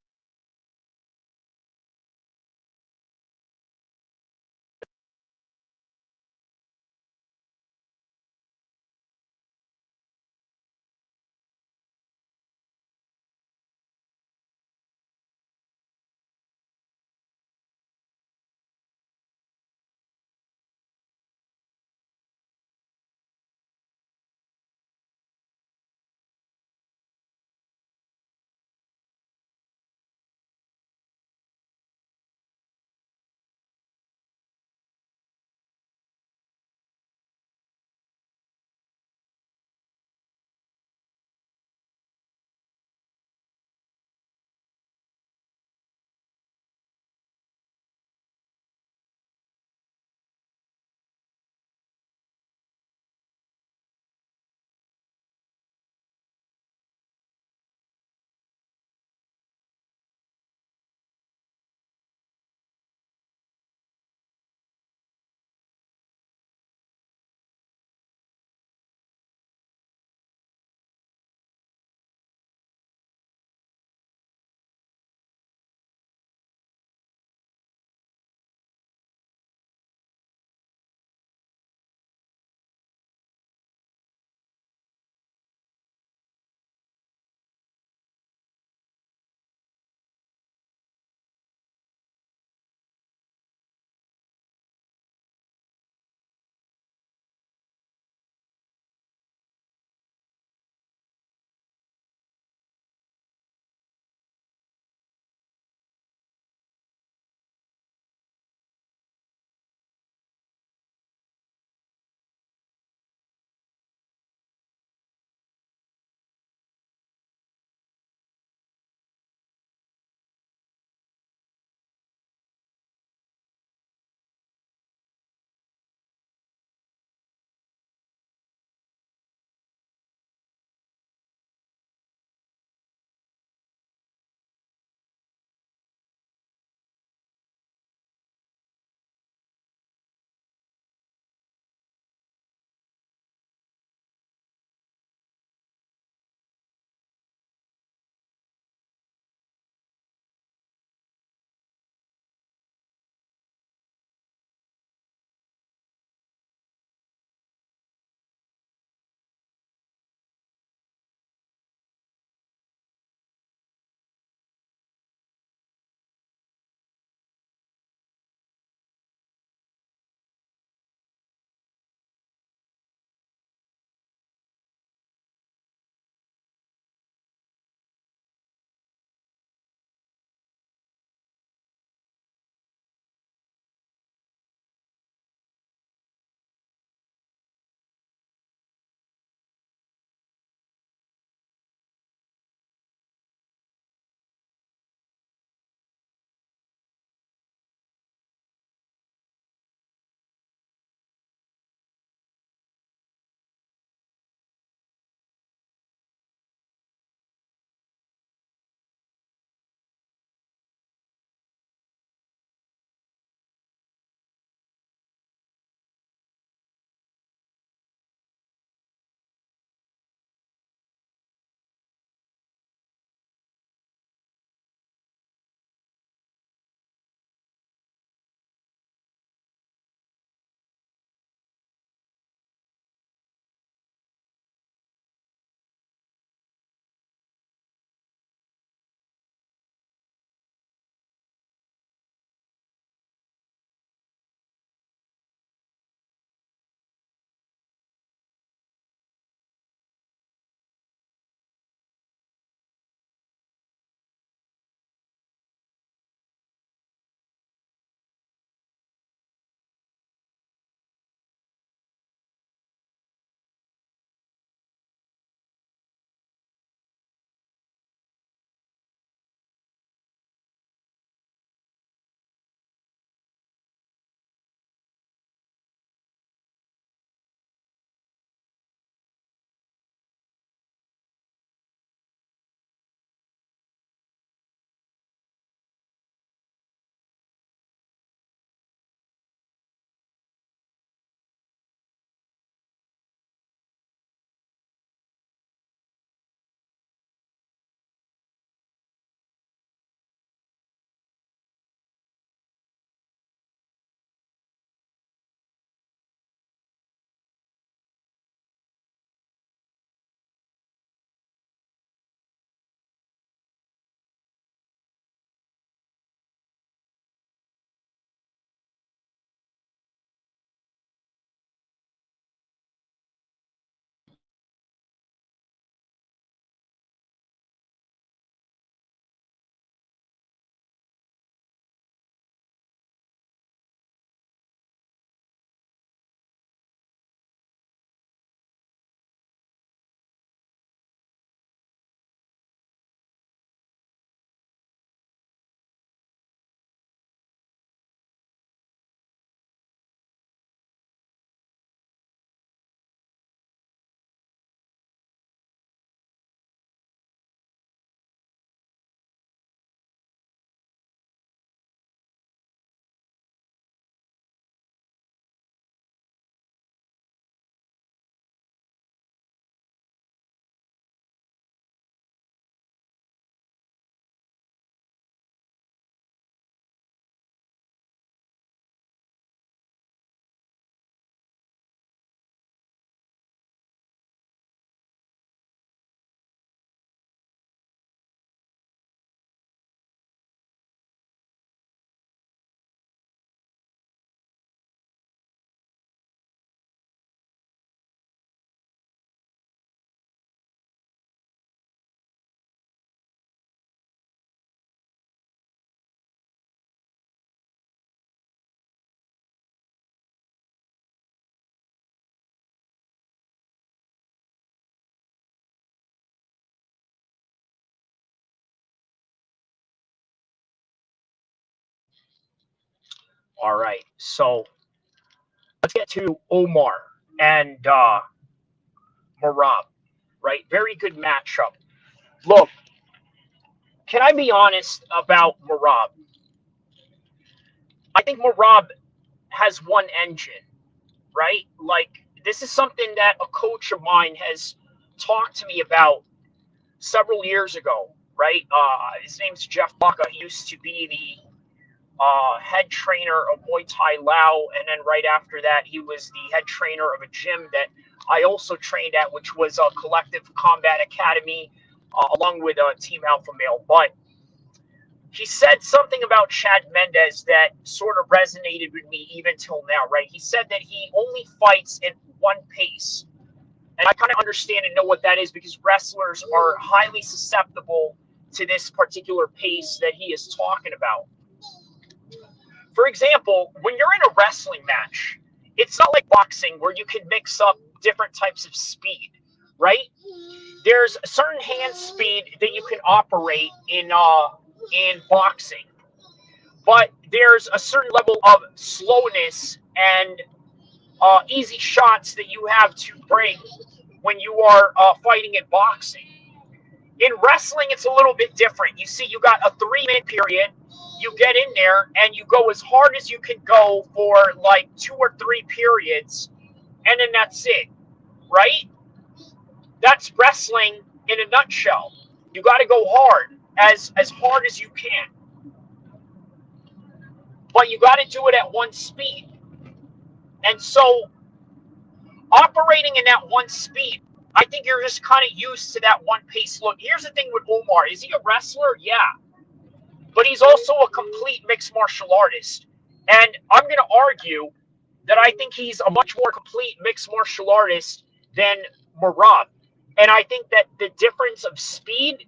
All right, so let's get to Omar and Merab, right? Very good matchup. Look, can I be honest about Merab? I think Merab has one engine, right? Like, this is something that a coach of mine has talked to me about several years ago, right? His name's Jeff Baca. He used to be the head trainer of Muay Thai Lao, and then right after that, he was the head trainer of a gym that I also trained at, which was a Collective Combat Academy, along with Team Alpha Male. But he said something about Chad Mendes that sort of resonated with me even till now, right? He said that he only fights in one pace. And I kind of understand and know what that is because wrestlers are highly susceptible to this particular pace that he is talking about. For example, when you're in a wrestling match, it's not like boxing where you can mix up different types of speed, right? There's a certain hand speed that you can operate in boxing, but there's a certain level of slowness and easy shots that you have to bring when you are fighting in boxing. In wrestling, it's a little bit different. You see, you got a 3-minute period. You get in there and you go as hard as you can go for like 2 or 3 periods, and then that's it, right? That's wrestling in a nutshell. You got to go hard as hard as you can, but you got to do it at one speed. And so, operating in that one speed, I think you're just kind of used to that one pace. Look, here's the thing with Omar. Is he a wrestler? Yeah. But he's also a complete mixed martial artist. And I'm going to argue that I think he's a much more complete mixed martial artist than Merab. And I think that the difference of speed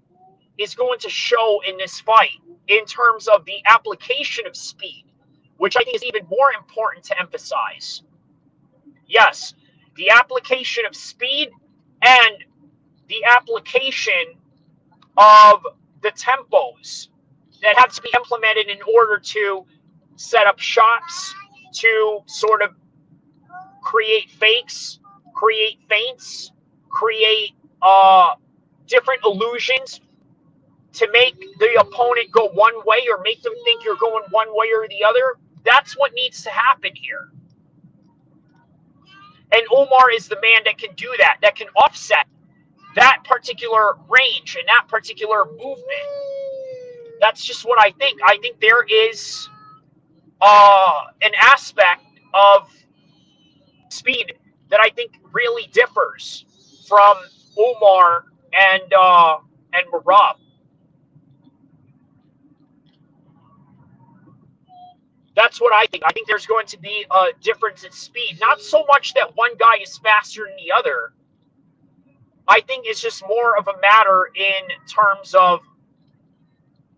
is going to show in this fight in terms of the application of speed, which I think is even more important to emphasize. Yes, the application of speed and the application of the tempos that have to be implemented in order to set up shots, to sort of create fakes, create feints, create different illusions to make the opponent go one way or make them think you're going one way or the other. That's what needs to happen here. And Omar is the man that can do that can offset that particular range and that particular movement. That's just what I think. I think there is an aspect of speed that I think really differs from Omar and Merab. That's what I think. I think there's going to be a difference in speed. Not so much that one guy is faster than the other. I think it's just more of a matter in terms of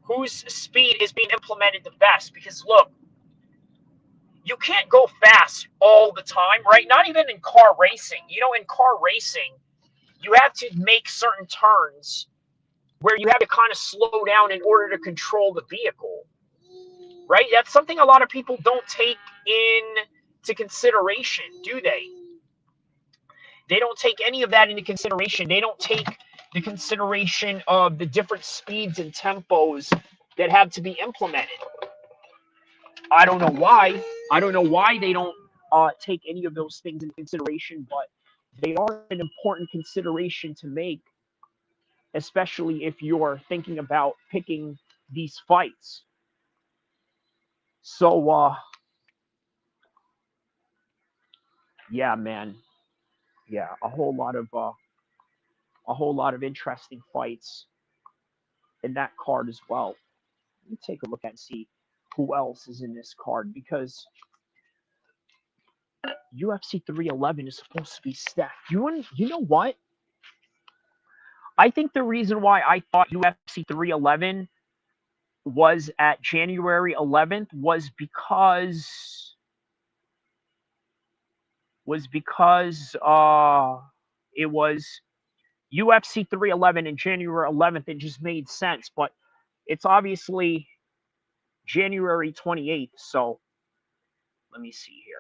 whose speed is being implemented the best. Because look, you can't go fast all the time, right? Not even in car racing. You know, in car racing, you have to make certain turns where you have to kind of slow down in order to control the vehicle, right? That's something a lot of people don't take into consideration, do they? They don't take any of that into consideration. They don't take the consideration of the different speeds and tempos that have to be implemented. I don't know why. I don't know why they don't take any of those things into consideration, but they are an important consideration to make, especially if you're thinking about picking these fights. So, yeah, man. Yeah, a whole lot of interesting fights in that card as well. Let me take a look and see who else is in this card, because UFC 311 is supposed to be stacked. You know what? I think the reason why I thought UFC 311 was at January 11th was because it was UFC 311 and January 11th. It just made sense, but it's obviously January 28th, so Let me see here.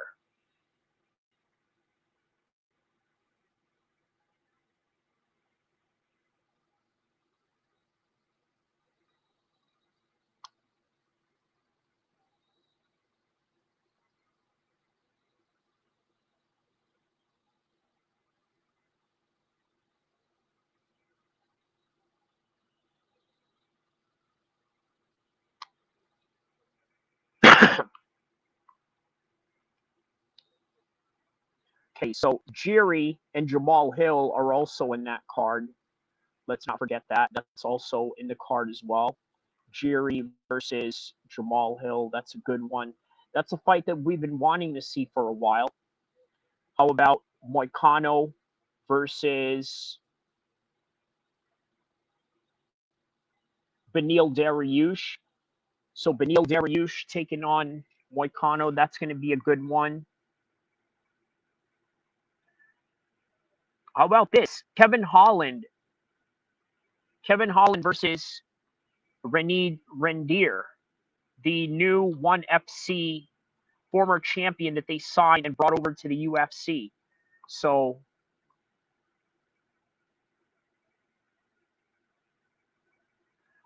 Okay, so Jiri and Jamal Hill are also in that card. Let's not forget that. That's also in the card as well. Jiri versus Jamal Hill. That's a good one. That's a fight that we've been wanting to see for a while. How about Moicano versus Beneil Dariush? So Beneil Dariush taking on Moicano. That's going to be a good one. How about this? Kevin Holland. Kevin Holland versus Renee Rendier, the new ONE FC former champion that they signed and brought over to the UFC. So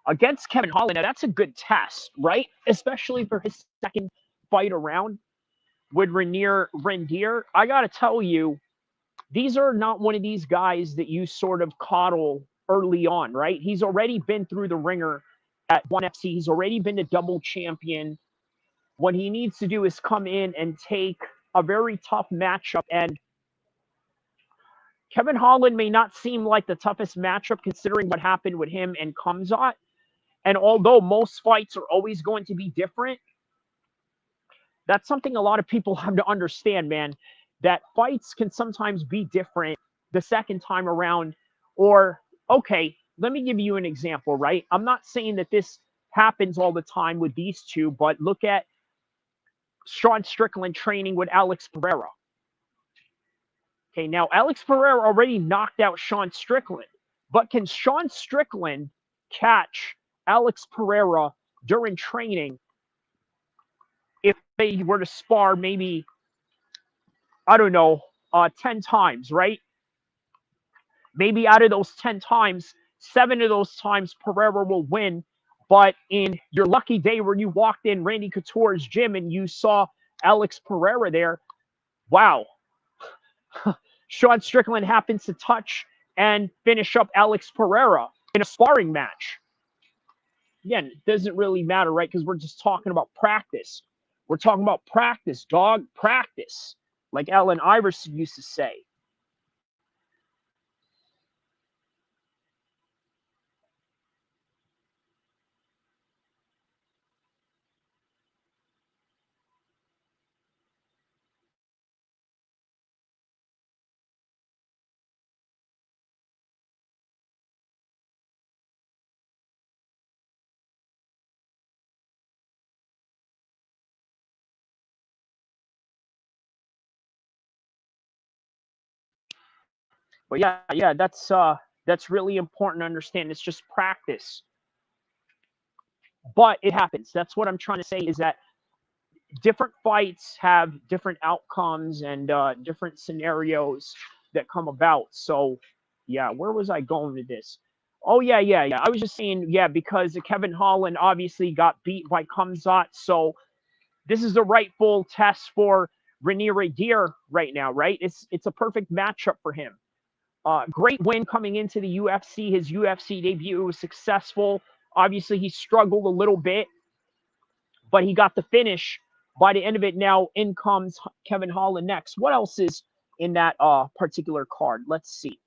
against Kevin Holland, now that's a good test, right? Especially for his second fight around with Renee Rendier. I got to tell you, these are not one of these guys that you sort of coddle early on, right? He's already been through the ringer at ONE FC. He's already been a double champion. What he needs to do is come in and take a very tough matchup. And Kevin Holland may not seem like the toughest matchup considering what happened with him and Khamzat. And although most fights are always going to be different, that's something a lot of people have to understand, man, that fights can sometimes be different the second time around. Or, okay, let me give you an example, right? I'm not saying that this happens all the time with these two, but look at Sean Strickland training with Alex Pereira. Okay, now Alex Pereira already knocked out Sean Strickland, but can Sean Strickland catch Alex Pereira during training if they were to spar maybe, I don't know, 10 times, right? Maybe out of those 10 times, 7 of those times Pereira will win. But in your lucky day where you walked in Randy Couture's gym and you saw Alex Pereira there, wow. Sean Strickland happens to touch and finish up Alex Pereira in a sparring match. Again, it doesn't really matter, right? Because we're just talking about practice. We're talking about practice, dog, practice, like Allen Iverson used to say. But yeah, that's really important to understand. It's just practice. But it happens. That's what I'm trying to say is that different fights have different outcomes and different scenarios that come about. So, yeah, where was I going with this? Oh, yeah. I was just saying, yeah, because Kevin Holland obviously got beat by Khamzat. So this is the rightful test for Renee Rendier right now, right? It's a perfect matchup for him. Great win coming into the UFC. His UFC debut was successful. Obviously, he struggled a little bit, but he got the finish. By the end of it, now in comes Kevin Holland next. What else is in that particular card? Let's see.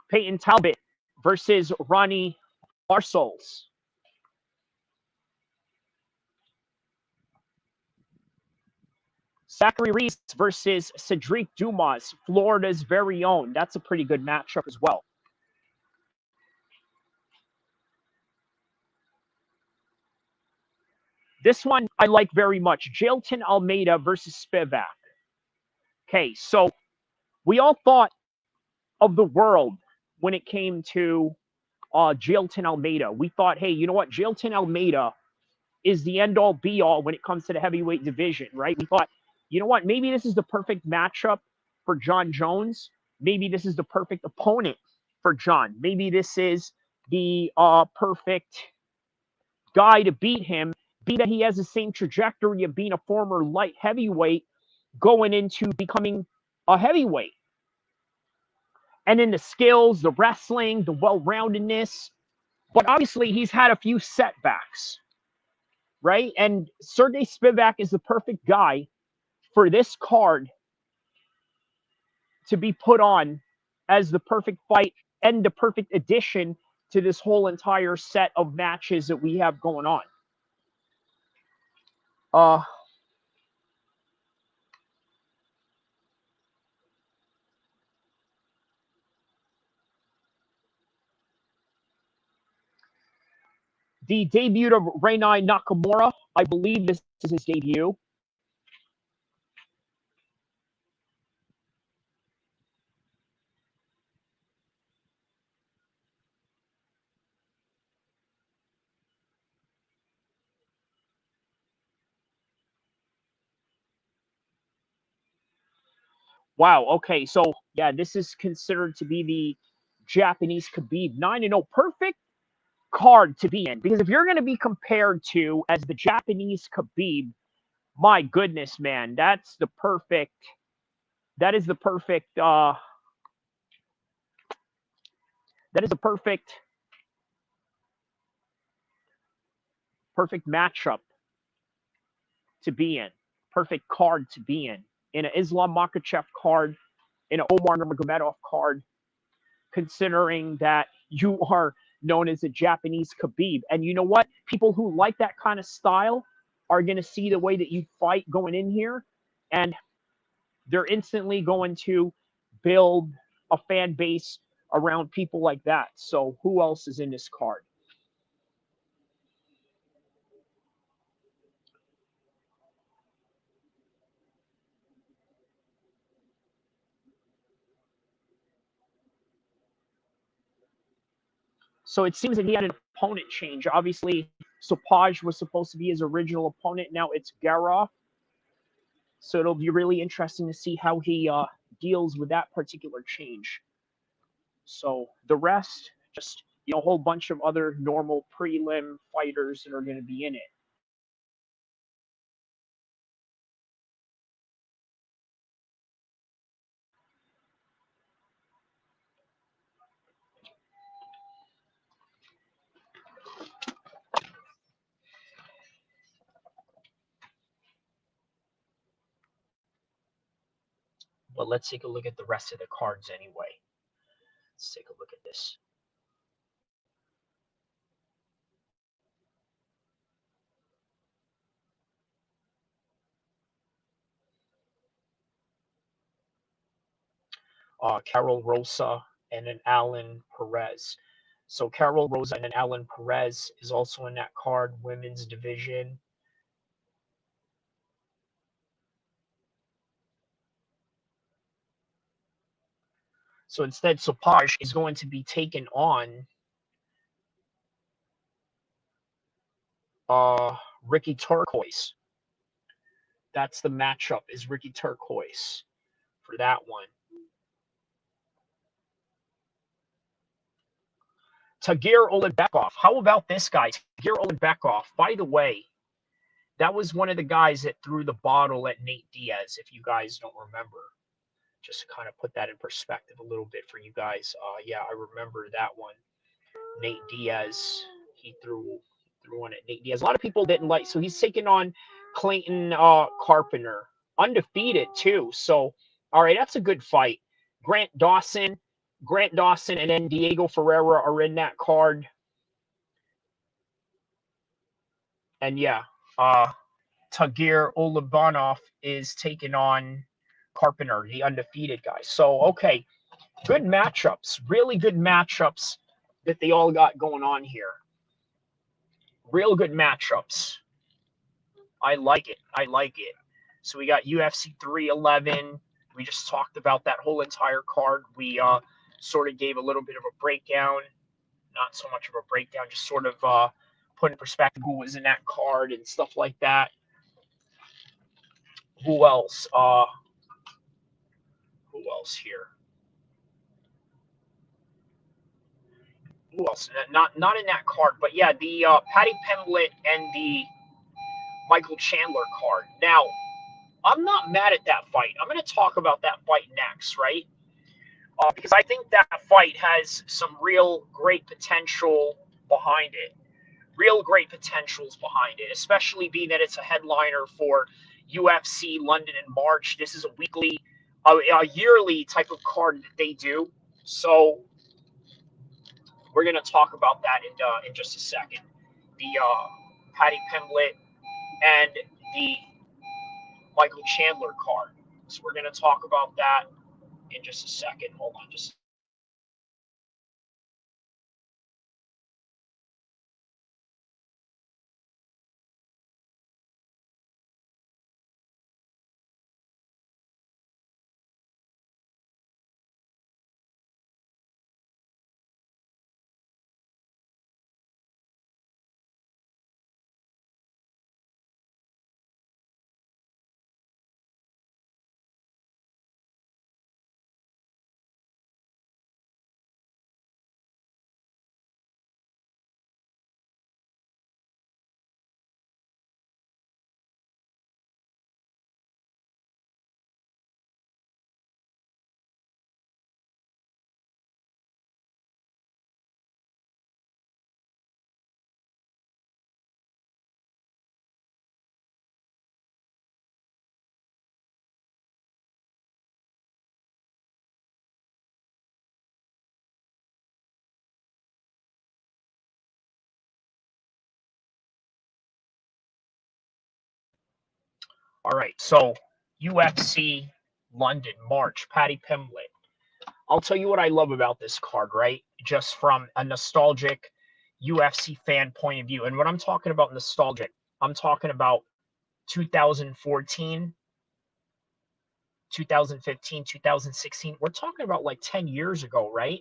Peyton Talbot versus Ronnie Barsols. Zachary Reese versus Cedric Dumas, Florida's very own. That's a pretty good matchup as well. This one I like very much. Jailton Almeida versus Spivak. Okay, so we all thought of the world when it came to Jailton Almeida. We thought, hey, you know what? Jailton Almeida is the end-all, be-all when it comes to the heavyweight division, right? We thought, you know what? Maybe this is the perfect matchup for John Jones. Maybe this is the perfect opponent for John. Maybe this is the perfect guy to beat him, be that he has the same trajectory of being a former light heavyweight going into becoming a heavyweight. And then the skills, the wrestling, the well-roundedness. But obviously, he's had a few setbacks, right? And Sergey Spivak is the perfect guy for this card to be put on as the perfect fight and the perfect addition to this whole entire set of matches that we have going on. The debut of Reinai Nakamura, I believe this is his debut. Wow, okay, so yeah, this is considered to be the Japanese Khabib 9-0. Perfect card to be in, because if you're going to be compared to as the Japanese Khabib, my goodness, man, that's the perfect, that is the perfect, that is the perfect matchup to be in, perfect card to be in an Islam Makhachev card, in an Omar Nurmagomedov card, considering that you are known as a Japanese Khabib. And you know what? People who like that kind of style are going to see the way that you fight going in here, and they're instantly going to build a fan base around people like that. So who else is in this card? So it seems that he had an opponent change. Obviously, Sopaj was supposed to be his original opponent. Now it's Garoff. So it'll be really interesting to see how he deals with that particular change. So the rest, just a whole bunch of other normal prelim fighters that are going to be in it. But let's take a look at the rest of the cards anyway. Let's take a look at this. Carol Rosa and an Alan Perez. So Carol Rosa and an Alan Perez is also in that card, women's division. So instead, Sopaj is going to be taken on Ricky Turquoise. That's the matchup, is Ricky Turquoise for that one. Tagir Olenbekov. How about this guy, Tagir Olenbekov? By the way, that was one of the guys that threw the bottle at Nate Diaz, if you guys don't remember. Just to kind of put that in perspective a little bit for you guys. Yeah, I remember that one. Nate Diaz, he threw one at Nate Diaz. A lot of people didn't like, so he's taking on Clayton Carpenter. Undefeated, too. So, all right, that's a good fight. Grant Dawson, and then Diego Ferreira are in that card. And yeah, Tagir Olenbekov is taking on Carpenter, the undefeated guy. So, okay, good matchups, really good matchups that they all got going on here. Real good matchups. I like it. I like it. So we got UFC 311. We just talked about that whole entire card. We sort of gave a little bit of a breakdown not so much of a breakdown, just sort of put in perspective who was in that card and stuff like that. Who else? Who else here? Who else? Not in that card, but yeah, the Paddy Pimblett and the Michael Chandler card. Now, I'm not mad at that fight. I'm going to talk about that fight next, right? Because I think that fight has some real great potential behind it. Real great potentials behind it, especially being that it's a headliner for UFC London in March. This is a weekly, a yearly type of card that they do. So we're going to talk about that in just a second. The Paddy Pimblett and the Michael Chandler card. So we're going to talk about that in just a second. Hold on, just. All right, so UFC London, March, Paddy Pimblett. I'll tell you what I love about this card, right? Just from a nostalgic UFC fan point of view. And when I'm talking about nostalgic, I'm talking about 2014, 2015, 2016. We're talking about like 10 years ago, right?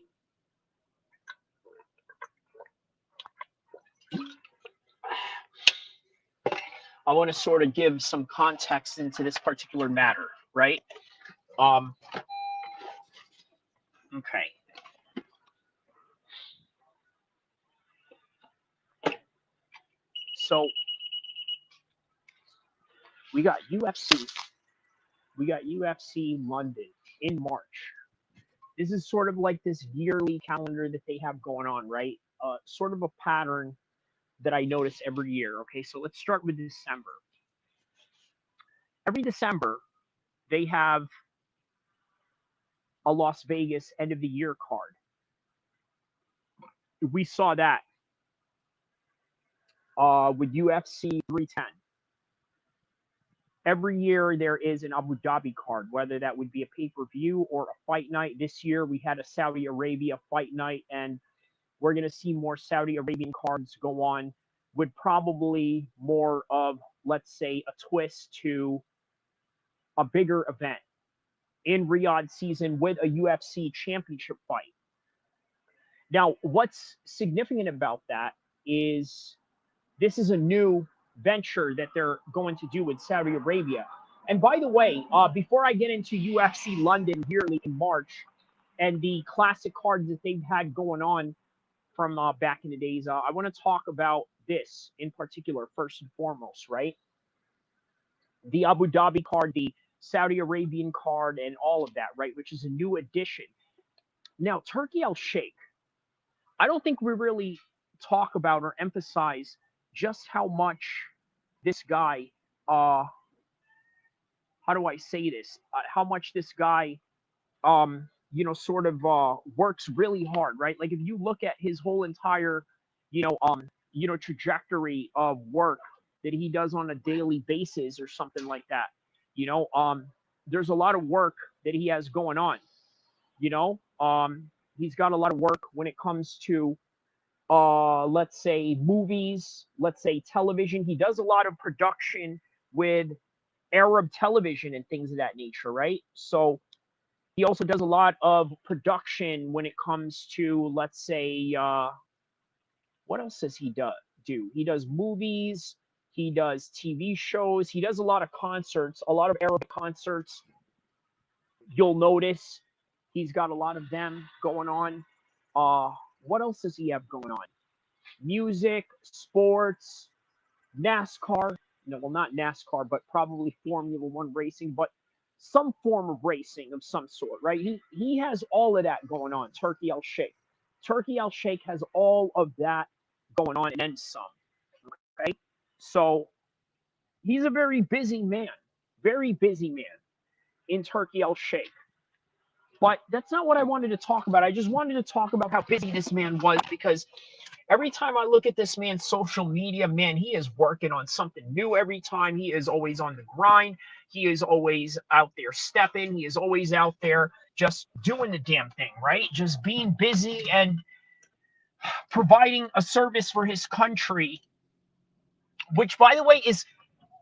I want to sort of give some context into this particular matter, right? Okay. So we got UFC London in March. This is sort of like this yearly calendar that they have going on, right? Sort of a pattern that I notice every year. Okay, so let's start with December. Every December, they have a Las Vegas end of the year card. We saw that with UFC 310. Every year there is an Abu Dhabi card, whether that would be a pay-per-view or a fight night. This year we had a Saudi Arabia fight night, and we're going to see more Saudi Arabian cards go on with probably more of, let's say, a twist to a bigger event in Riyadh season with a UFC championship fight. Now, what's significant about that is this is a new venture that they're going to do with Saudi Arabia. And by the way, before I get into UFC London yearly in March and the classic cards that they've had going on from back in the days, I want to talk about this in particular first and foremost, right? The Abu Dhabi card, the Saudi Arabian card, and all of that, right? Which is a new addition. Now, Turki El-Sheikh, I don't think we really talk about or emphasize just how much this guy, how do I say this? How much this guy, sort of works really hard, right? Like if you look at his whole entire, trajectory of work that he does on a daily basis or something like that, there's a lot of work that he has going on. He's got a lot of work when it comes to let's say movies, let's say television. He does a lot of production with Arab television and things of that nature, right? So he also does a lot of production when it comes to, let's say, What else does he do? He does movies. He does TV shows. He does a lot of concerts, a lot of Arabic concerts. You'll notice he's got a lot of them going on. What else does he have going on? Music, sports, NASCAR. No, well, not NASCAR, but probably Formula One racing, but some form of racing of some sort, right? He has all of that going on. Turkey Al-Sheikh. Turkey Al-Sheikh has all of that going on and then some. Okay, so he's a very busy man in Turkey Al-Sheikh. But that's not what I wanted to talk about. I just wanted to talk about how busy this man was, because every time I look at this man's social media, man, he is working on something new every time. He is always on the grind. He is always out there stepping. He is always out there just doing the damn thing, right? Just being busy and providing a service for his country, which, by the way, is,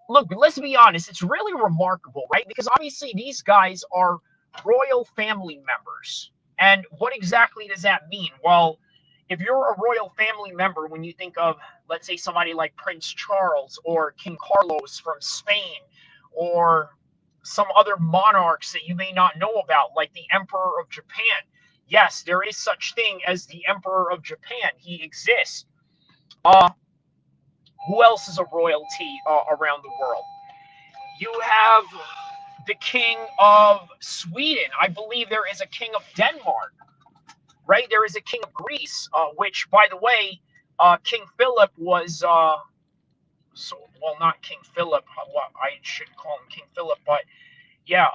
look, let's be honest, it's really remarkable, right? Because obviously these guys are royal family members. And what exactly does that mean? Well, if you're a royal family member, when you think of, let's say, somebody like Prince Charles or King Carlos from Spain, or some other monarchs that you may not know about, like the Emperor of Japan. Yes, there is such thing as the Emperor of Japan. He exists. Who else is a royalty around the world? You have the King of Sweden. I believe there is a King of Denmark, right? There is a King of Greece, which, by the way, King Philip was, well, not King Philip. I should call him King Philip, but yeah,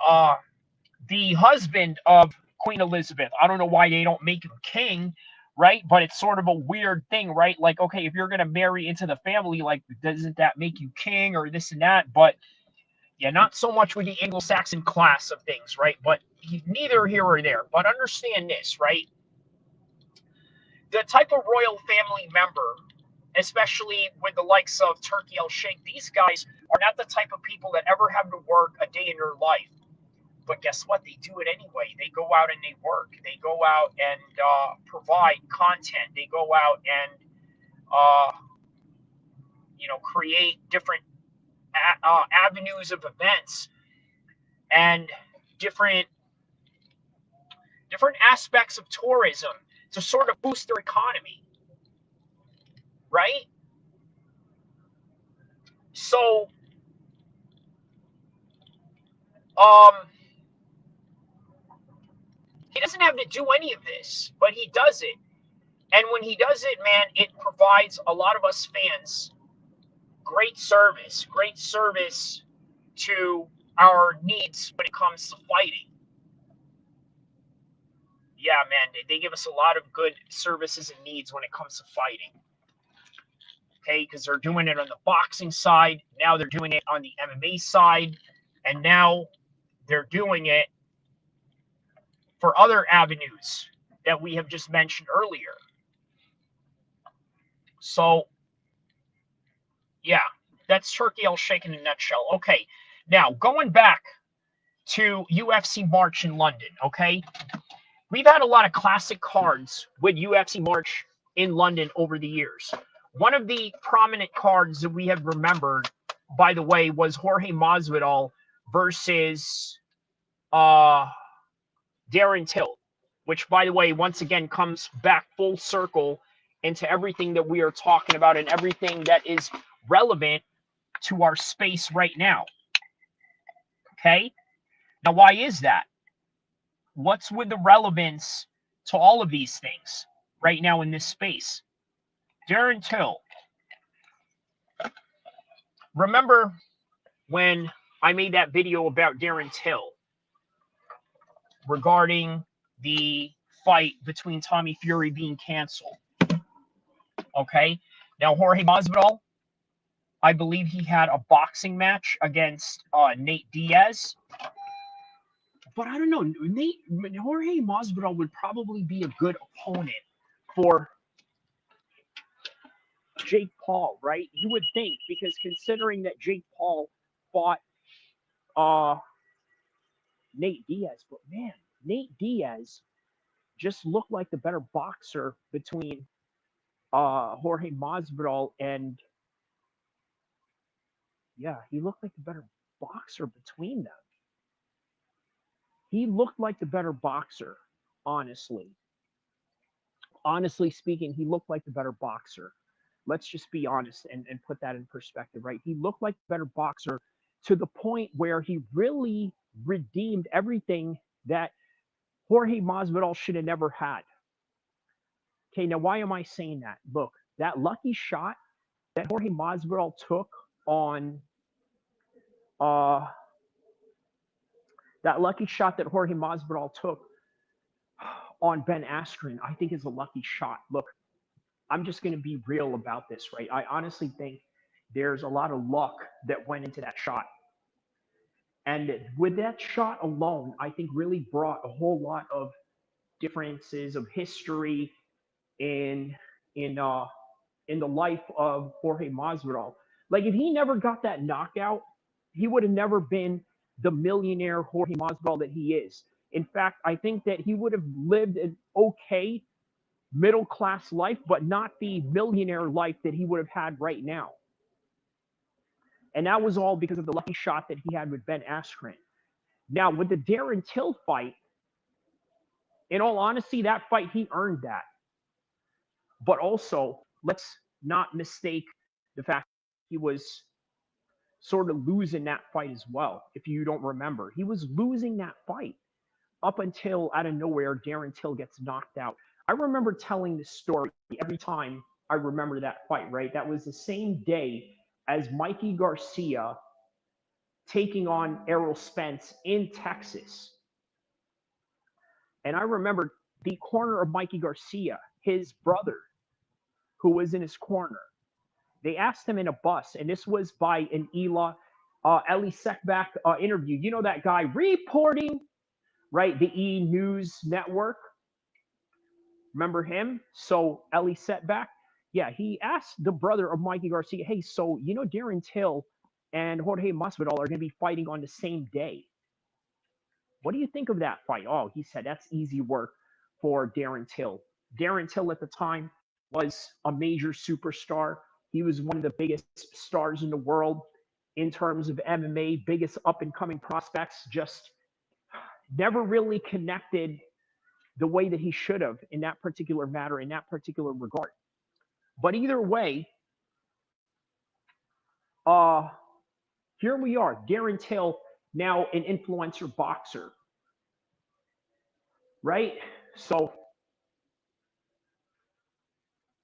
the husband of Queen Elizabeth. I don't know why they don't make him king, right? But it's sort of a weird thing, right? Like, okay, if you're going to marry into the family, like, doesn't that make you king or this and that? But yeah, not so much with the Anglo-Saxon class of things, right? But neither here or there. But understand this, right? The type of royal family member, especially with the likes of Turkey Al-Sheikh, these guys are not the type of people that ever have to work a day in their life. But guess what? They do it anyway. They go out and they work. They go out and provide content. They go out and, create different avenues of events and different aspects of tourism to sort of boost their economy, right? So, he doesn't have to do any of this, but he does it. And when he does it, man, it provides a lot of us fans great service to our needs when it comes to fighting. Yeah, man, they give us a lot of good services and needs when it comes to fighting. Okay, because they're doing it on the boxing side. Now they're doing it on the MMA side. And now they're doing it for other avenues that we have just mentioned earlier. So, yeah, that's Turkey Al-Sheikh in a nutshell. Okay, now going back to UFC March in London, okay? We've had a lot of classic cards with UFC March in London over the years. One of the prominent cards that we have remembered, by the way, was Jorge Masvidal versus Darren Till, which, by the way, once again comes back full circle into everything that we are talking about and everything that is relevant to our space right now. Okay? Now, why is that? What's with the relevance to all of these things right now in this space? Darren Till. Remember when I made that video about Darren Till regarding the fight between Tommy Fury being canceled? Okay. Now, Jorge Masvidal, I believe he had a boxing match against Nate Diaz. But I don't know. Jorge Masvidal would probably be a good opponent for Jake Paul, right? You would think, because considering that Jake Paul fought Nate Diaz, but man, Nate Diaz just looked like the better boxer between Jorge Masvidal, and yeah, he looked like the better boxer between them. He looked like the better boxer, honestly. Honestly speaking, he looked like the better boxer. Let's just be honest and put that in perspective, right? He looked like the better boxer to the point where he really redeemed everything that Jorge Masvidal should have never had. Okay, now why am I saying that? Look, that lucky shot that Jorge Masvidal took on uh that lucky shot that Jorge Masvidal took on Ben Askren, I think is a lucky shot. Look, I'm just going to be real about this, right? I honestly think there's a lot of luck that went into that shot. And with that shot alone, I think really brought a whole lot of differences of history in in uh in the life of Jorge Masvidal. Like if he never got that knockout, he would have never been the millionaire Jorge Masvidal that he is. In fact, I think that he would have lived an okay middle class life, but not the millionaire life that he would have had right now. And that was all because of the lucky shot that he had with Ben Askren. Now, with the Darren Till fight, in all honesty, that fight, he earned that. But also, let's not mistake the fact he was sort of losing that fight as well. If you don't remember, he was losing that fight up until out of nowhere, Darren Till gets knocked out. I remember telling this story every time I remember that fight, right? That was the same day as Mikey Garcia taking on Errol Spence in Texas. And I remember the corner of Mikey Garcia, his brother, who was in his corner. They asked him in a bus, and this was by an Eli Sekback interview. You know that guy reporting, right? The E News Network. Remember him? So Eli Sekback, yeah, he asked the brother of Mikey Garcia, hey, so you know Darren Till and Jorge Masvidal are going to be fighting on the same day. What do you think of that fight? Oh, he said that's easy work for Darren Till. Darren Till at the time was a major superstar. He was one of the biggest stars in the world in terms of MMA, biggest up and coming prospects, just never really connected the way that he should have in that particular matter, in that particular regard. But either way, here we are, Darren Till, now an influencer boxer, right? So,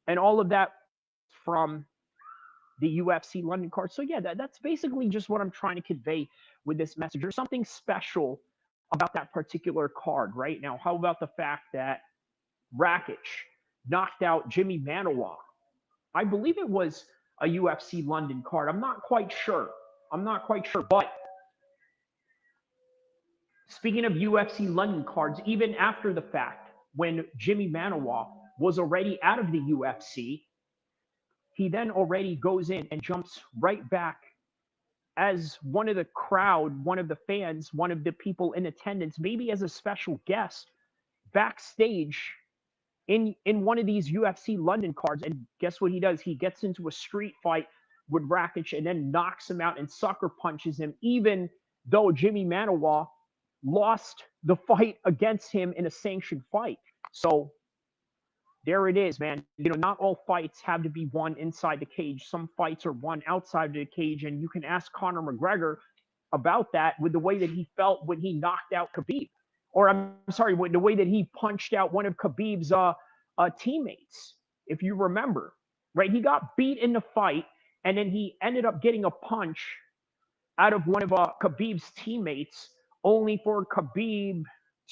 and all of that from the UFC London card. So yeah, that's basically just what I'm trying to convey with this message. There's something special about that particular card, right? Now, how about the fact that Rakic knocked out Jimmy Manuwa? I believe it was a UFC London card. I'm not quite sure. But speaking of UFC London cards, even after the fact, when Jimmy Manuwa was already out of the UFC, he then already goes in and jumps right back as one of the crowd, one of the fans, one of the people in attendance, maybe as a special guest backstage in one of these UFC London cards. And guess what he does? He gets into a street fight with Rakic and then knocks him out and sucker punches him, even though Jimmy Manuwa lost the fight against him in a sanctioned fight. So there it is, man. You know, not all fights have to be won inside the cage. Some fights are won outside the cage, and you can ask Conor McGregor about that with the way that he felt when he knocked out Khabib. Or I'm sorry, with the way that he punched out one of Khabib's teammates, if you remember, right? He got beat in the fight, and then he ended up getting a punch out of one of Khabib's teammates, only for Khabib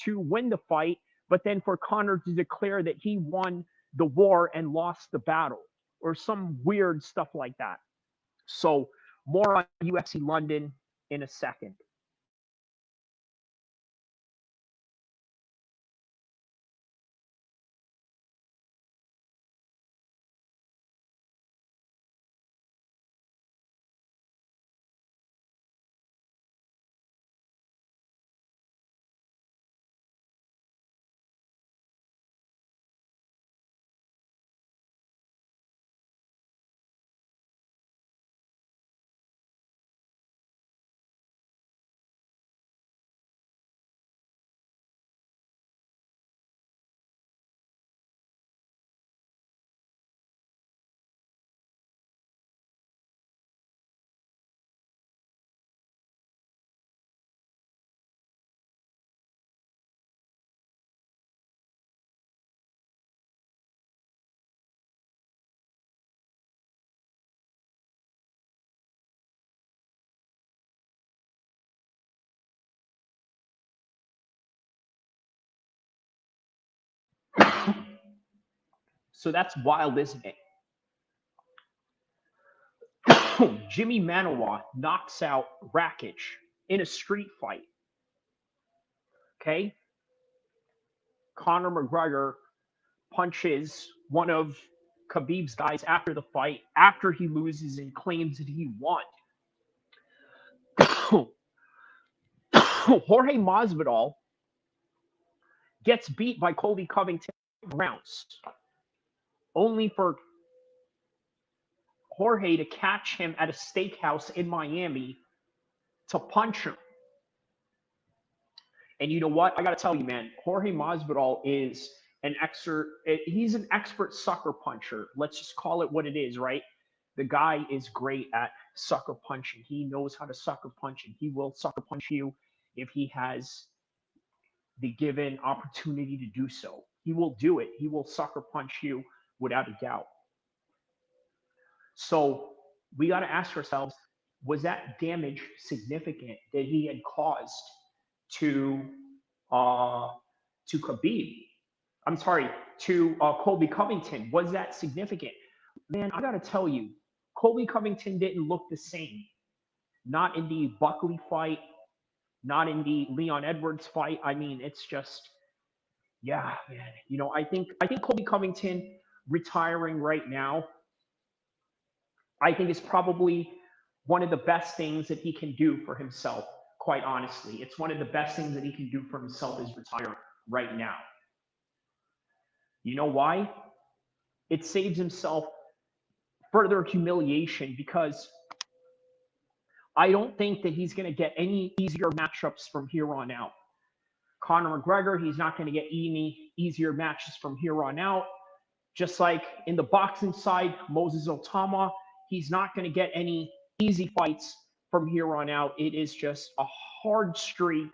to win the fight, but then for Conor to declare that he won the war and lost the battle, or some weird stuff like that. So more on UFC London in a second. So that's wild, isn't it? Jimmy Manoa knocks out Rakic in a street fight. Okay? Conor McGregor punches one of Khabib's guys after the fight, after he loses and claims that he won. Jorge Masvidal gets beat by Colby Covington rounds, only for Jorge to catch him at a steakhouse in Miami to punch him. And you know what? I got to tell you, man, Jorge Masvidal is he's an expert sucker puncher. Let's just call it what it is, right? The guy is great at sucker punching. He knows how to sucker punch, and he will sucker punch you if he has the given opportunity to do so. He will do it. He will sucker punch you without a doubt. So we got to ask ourselves, was that damage significant that he had caused to Khabib? I'm sorry, to Colby Covington. Was that significant? Man, I got to tell you, Colby Covington didn't look the same. Not in the Buckley fight, not in the Leon Edwards fight. I mean, it's just, yeah, man. You know, I think Colby Covington retiring right now, I think is probably one of the best things that he can do for himself, quite honestly. It's one of the best things that he can do for himself is retire right now. You know why? It saves himself further humiliation, because I don't think that he's going to get any easier matchups from here on out. Conor McGregor, he's not going to get any easier matches from here on out. Just like in the boxing side, Moses Otama, he's not going to get any easy fights from here on out. It is just a hard streak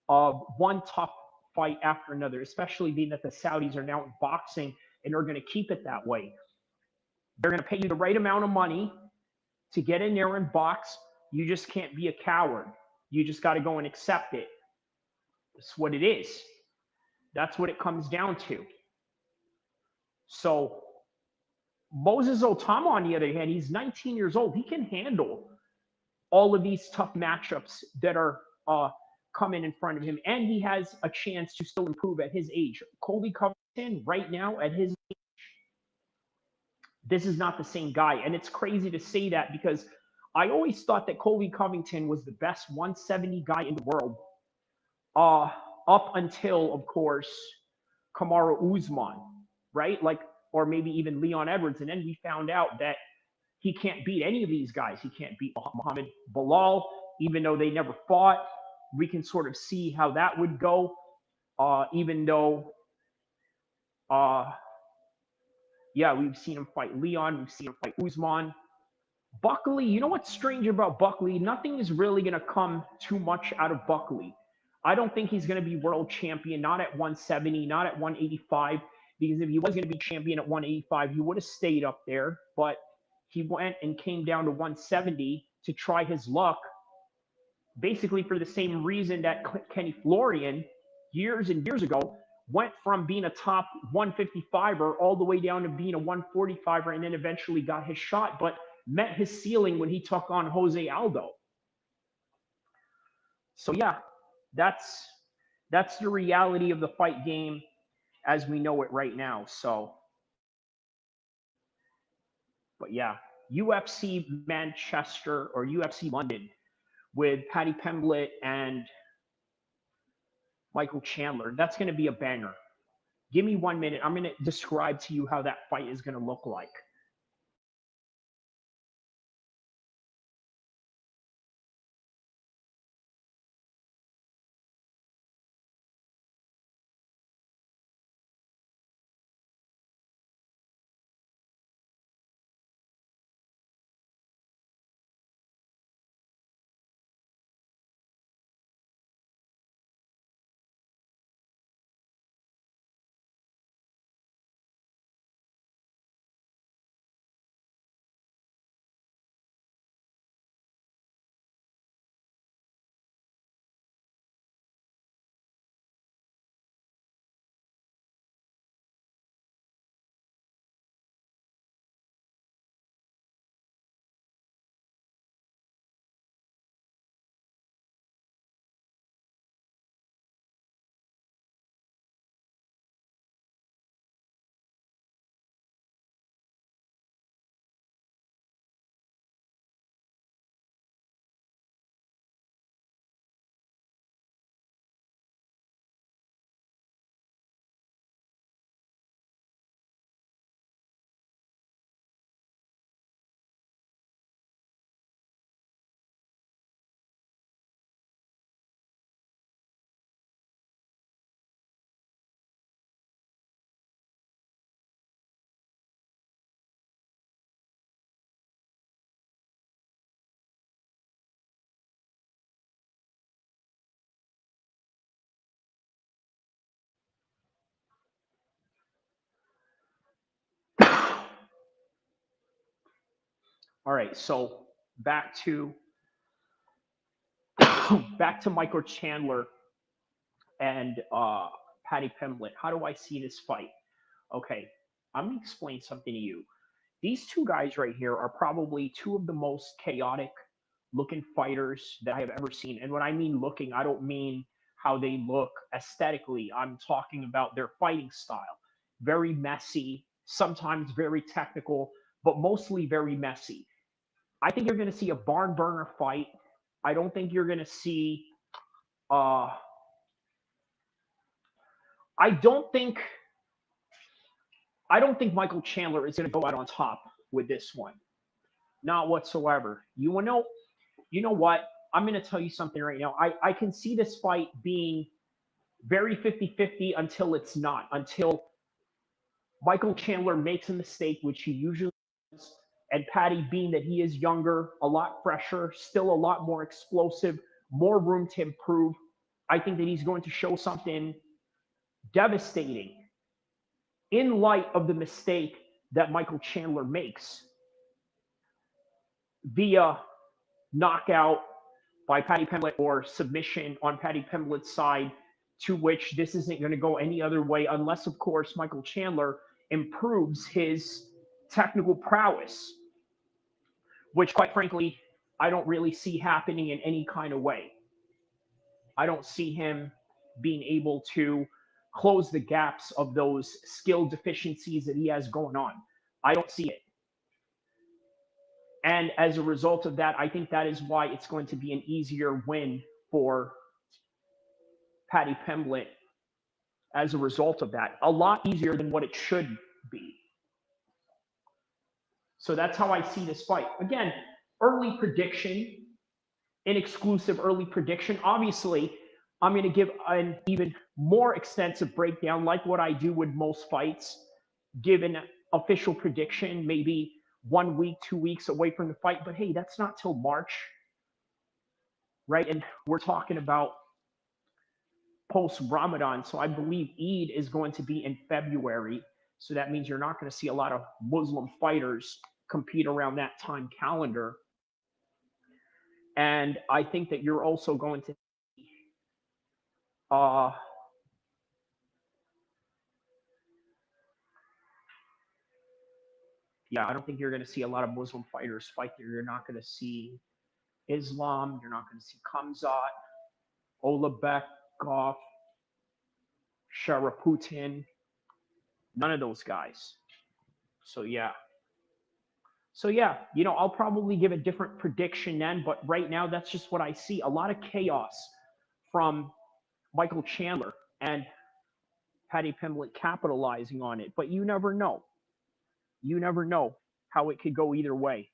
of one tough fight after another, especially being that the Saudis are now in boxing and are going to keep it that way. They're going to pay you the right amount of money to get in there and box. You just can't be a coward. You just got to go and accept it. That's what it is. That's what it comes down to. So Moses Otama, on the other hand, he's 19 years old. He can handle all of these tough matchups that are coming in front of him, and he has a chance to still improve at his age. Colby Covington, right now, at his age, this is not the same guy. And it's crazy to say that, because I always thought that Colby Covington was the best 170 guy in the world, up until, of course, Kamaru Usman, right? Like, or maybe even Leon Edwards. And then we found out that he can't beat any of these guys. He can't beat Muhammad Bilal, even though they never fought. We can sort of see how that would go, even though, yeah, we've seen him fight Leon. We've seen him fight Usman. Buckley, you know what's strange about Buckley? Nothing is really going to come too much out of Buckley. I don't think he's going to be world champion, not at 170, not at 185, because if he was going to be champion at 185, he would have stayed up there. But he went and came down to 170 to try his luck, basically for the same reason that Kenny Florian, years and years ago, went from being a top 155er all the way down to being a 145er, and then eventually got his shot, but met his ceiling when he took on Jose Aldo. So yeah, that's the reality of the fight game as we know it right now. So, but yeah, UFC Manchester or UFC London with Paddy Pimblett and Michael Chandler. That's going to be a banger. Give me 1 minute. I'm going to describe to you how that fight is going to look like. All right, so back to Michael Chandler and Paddy Pimblett. How do I see this fight? Okay, I'm gonna explain something to you. These two guys right here are probably two of the most chaotic looking fighters that I have ever seen. And when I mean looking, I don't mean how they look aesthetically. I'm talking about their fighting style. Very messy, sometimes very technical, but mostly very messy. I think you're going to see a barn burner fight. I don't think you're going to see. Uh, I don't think. I don't think Michael Chandler is going to go out on top with this one. Not whatsoever. You know. You know what? I'm going to tell you something right now. I can see this fight being very 50-50 until it's not. Until Michael Chandler makes a mistake, which he usually does, and Paddy, being that he is younger, a lot fresher, still a lot more explosive, more room to improve, I think that he's going to show something devastating in light of the mistake that Michael Chandler makes via knockout by Paddy Pimblett or submission on Paddy Pimblett's side, to which this isn't going to go any other way unless, of course, Michael Chandler improves his technical prowess, which, quite frankly, I don't really see happening in any kind of way. I don't see him being able to close the gaps of those skill deficiencies that he has going on. I don't see it. And as a result of that, I think that is why it's going to be an easier win for Paddy Pimblett as a result of that. A lot easier than what it should be. So that's how I see this fight. Again, early prediction, an exclusive early prediction. Obviously, I'm going to give an even more extensive breakdown, like what I do with most fights, give an official prediction, maybe 1 week, 2 weeks away from the fight. But hey, that's not till March, right? And we're talking about post-Ramadan. So I believe Eid is going to be in February. So that means you're not going to see a lot of Muslim fighters compete around that time calendar. And I think that you're also going to yeah, I don't think you're going to see a lot of Muslim fighters fight there. You're not going to see Islam. You're not going to see Kamzat, Olabekov, Sharaputin. None of those guys. So yeah, I'll probably give a different prediction then, but right now that's just what I see. A lot of chaos from Michael Chandler and Paddy Pimblett capitalizing on it, but you never know. You never know how it could go either way.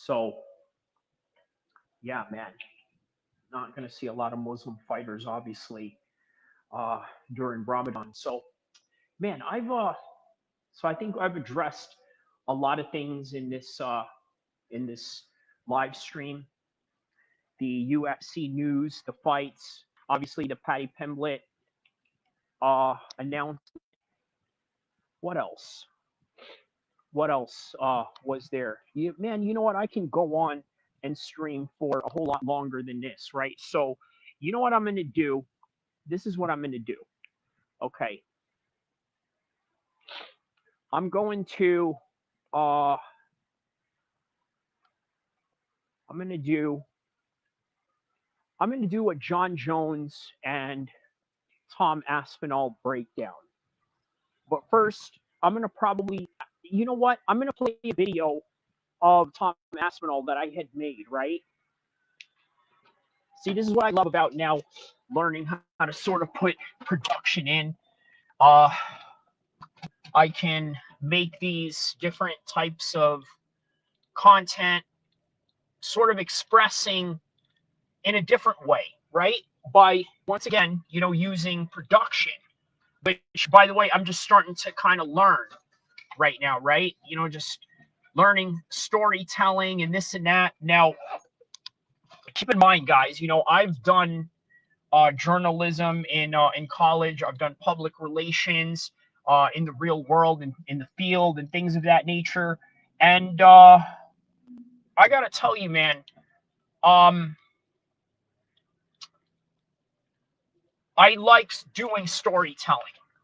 So, yeah, man, not going to see a lot of Muslim fighters, obviously, during Ramadan. So, man, so I think I've addressed a lot of things in this live stream. The UFC news, the fights, obviously the Paddy Pimblett announcement. What else? What else was there? Man, you know what? I can go on and stream for a whole lot longer than this, right? So, you know what I'm going to do? This is what I'm going to do. Okay. I'm going to do a John Jones and Tom Aspinall breakdown. But first, I'm going to probably, you know what? I'm going to play a video of Tom Aspinall that I had made, right? See, this is what I love about now learning how to sort of put production in. I can make these different types of content sort of expressing in a different way, right? By, once again, using production, which, by the way, I'm just starting to kind of learn right now, right? Just learning storytelling and this and that. Now, keep in mind, guys, I've done journalism in college. I've done public relations in the real world and in the field and things of that nature. And I got to tell you, man, I like doing storytelling.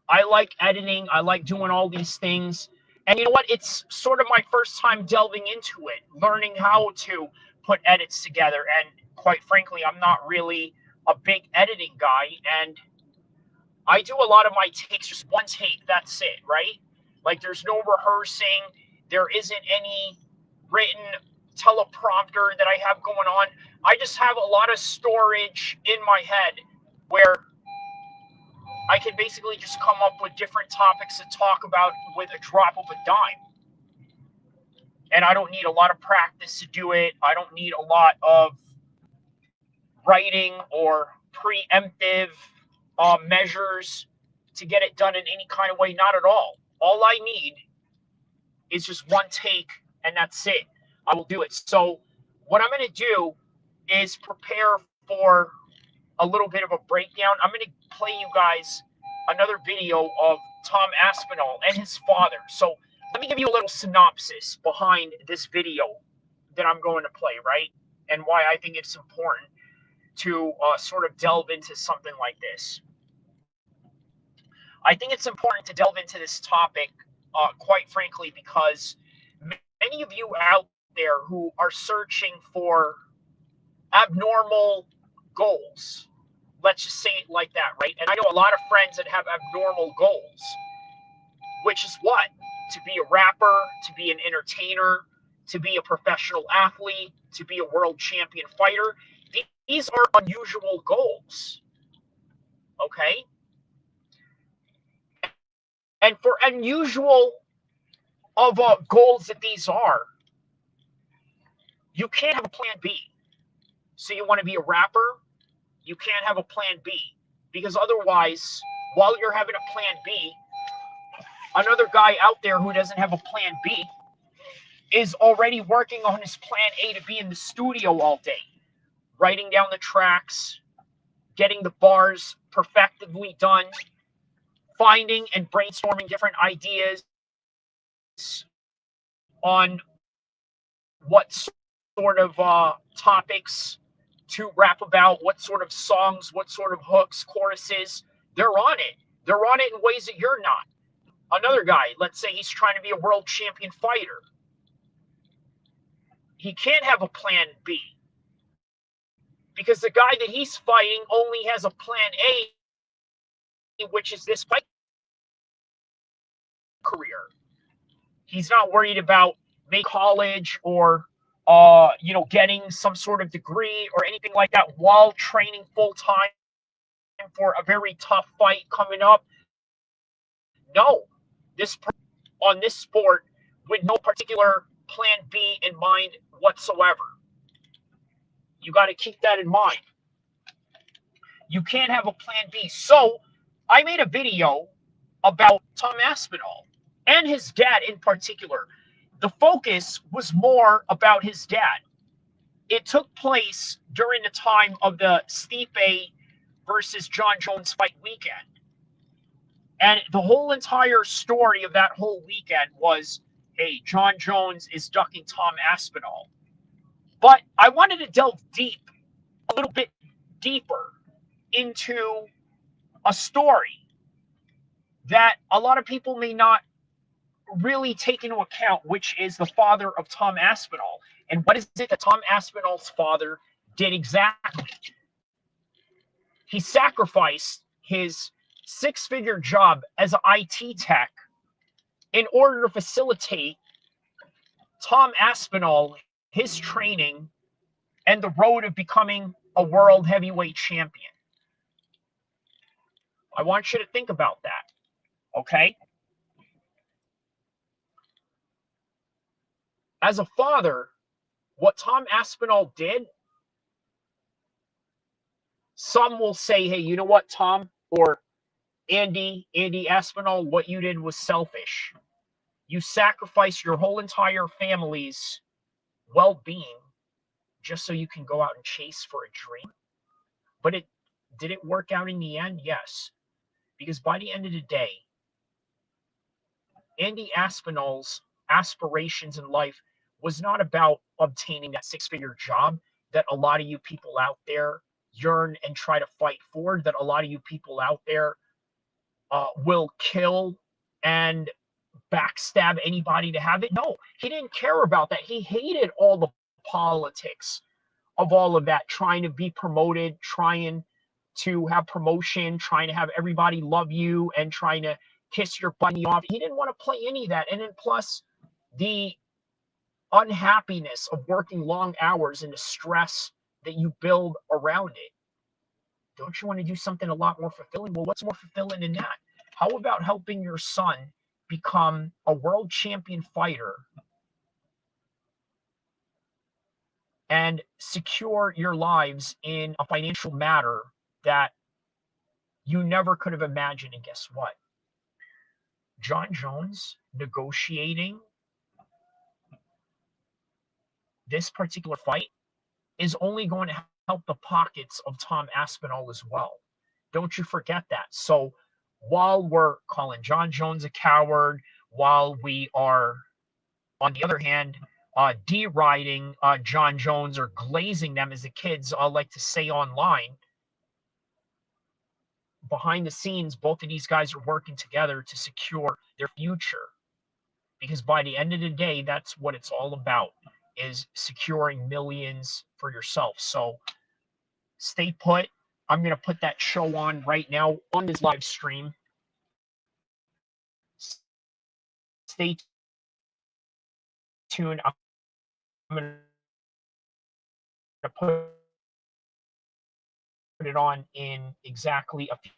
I like editing. I like doing all these things. And you know what? It's sort of my first time delving into it, learning how to put edits together. And quite frankly, I'm not really a big editing guy. And I do a lot of my takes, just one take. That's it, right? Like there's no rehearsing. There isn't any written teleprompter that I have going on. I just have a lot of storage in my head where I can basically just come up with different topics to talk about with a drop of a dime. And I don't need a lot of practice to do it. I don't need a lot of writing or preemptive measures to get it done in any kind of way. Not at all. All I need is just one take, and that's it. I will do it. So what I'm going to do is prepare for a little bit of a breakdown. I'm going to play you guys another video of Tom Aspinall and his father. So let me give you a little synopsis behind this video that I'm going to play, right? And why I think it's important to sort of delve into something like this. I think it's important to delve into this topic, quite frankly, because many of you out there who are searching for abnormal goals, let's just say it like that, right? And I know a lot of friends that have abnormal goals, which is what? To be a rapper, to be an entertainer, to be a professional athlete, to be a world champion fighter. These are unusual goals, okay? And for unusual of goals that these are, you can't have a plan B. So you want to be a rapper, you can't have a plan B, because otherwise, while you're having a plan B, another guy out there who doesn't have a plan B is already working on his plan A to be in the studio all day, writing down the tracks, getting the bars perfectively done, finding and brainstorming different ideas on what sort of topics to rap about, what sort of songs, what sort of hooks, choruses. They're on it. They're on it in ways that you're not. Another guy, let's say he's trying to be a world champion fighter. He can't have a plan B because the guy that he's fighting only has a plan A, which is this fight career. He's not worried about making college or getting some sort of degree or anything like that while training full time for a very tough fight coming up. No, on this sport with no particular plan B in mind whatsoever. You got to keep that in mind. You can't have a plan B. So I made a video about Tom Aspinall and his dad in particular. The focus was more about his dad. It took place during the time of the Stipe versus John Jones fight weekend. And the whole entire story of that whole weekend was, hey, John Jones is ducking Tom Aspinall. But I wanted to delve deep, a little bit deeper, into a story that a lot of people may not really take into account, which is the father of Tom Aspinall. And what is it that Tom Aspinall's father did exactly? He sacrificed his six-figure job as an IT tech in order to facilitate Tom Aspinall, his training, and the road of becoming a world heavyweight champion. I want you to think about that, okay? As a father, what Tom Aspinall did, some will say, hey, you know what, Tom, or Andy Aspinall, what you did was selfish. You sacrificed your whole entire family's well-being just so you can go out and chase for a dream. But did it work out in the end? Yes. Because by the end of the day, Andy Aspinall's aspirations in life was not about obtaining that six-figure job that a lot of you people out there yearn and try to fight for, that a lot of you people out there will kill and backstab anybody to have it. No, he didn't care about that. He hated all the politics of all of that, trying to be promoted, trying to have promotion, trying to have everybody love you, and trying to kiss your bunny off. He didn't want to play any of that. And then plus the unhappiness of working long hours and the stress that you build around it. Don't you want to do something a lot more fulfilling? Well, what's more fulfilling than that? How about helping your son become a world champion fighter and secure your lives in a financial matter that you never could have imagined? And guess what? John Jones negotiating this particular fight is only going to help the pockets of Tom Aspinall as well. Don't you forget that. So while we're calling John Jones a coward, while we are, on the other hand, deriding John Jones or glazing them, as the kids like to say online, behind the scenes, both of these guys are working together to secure their future. Because by the end of the day, that's what it's all about, is securing millions for yourself. So stay put. I'm going to put that show on right now on this live stream. Stay tuned. I'm going to put it on in exactly a few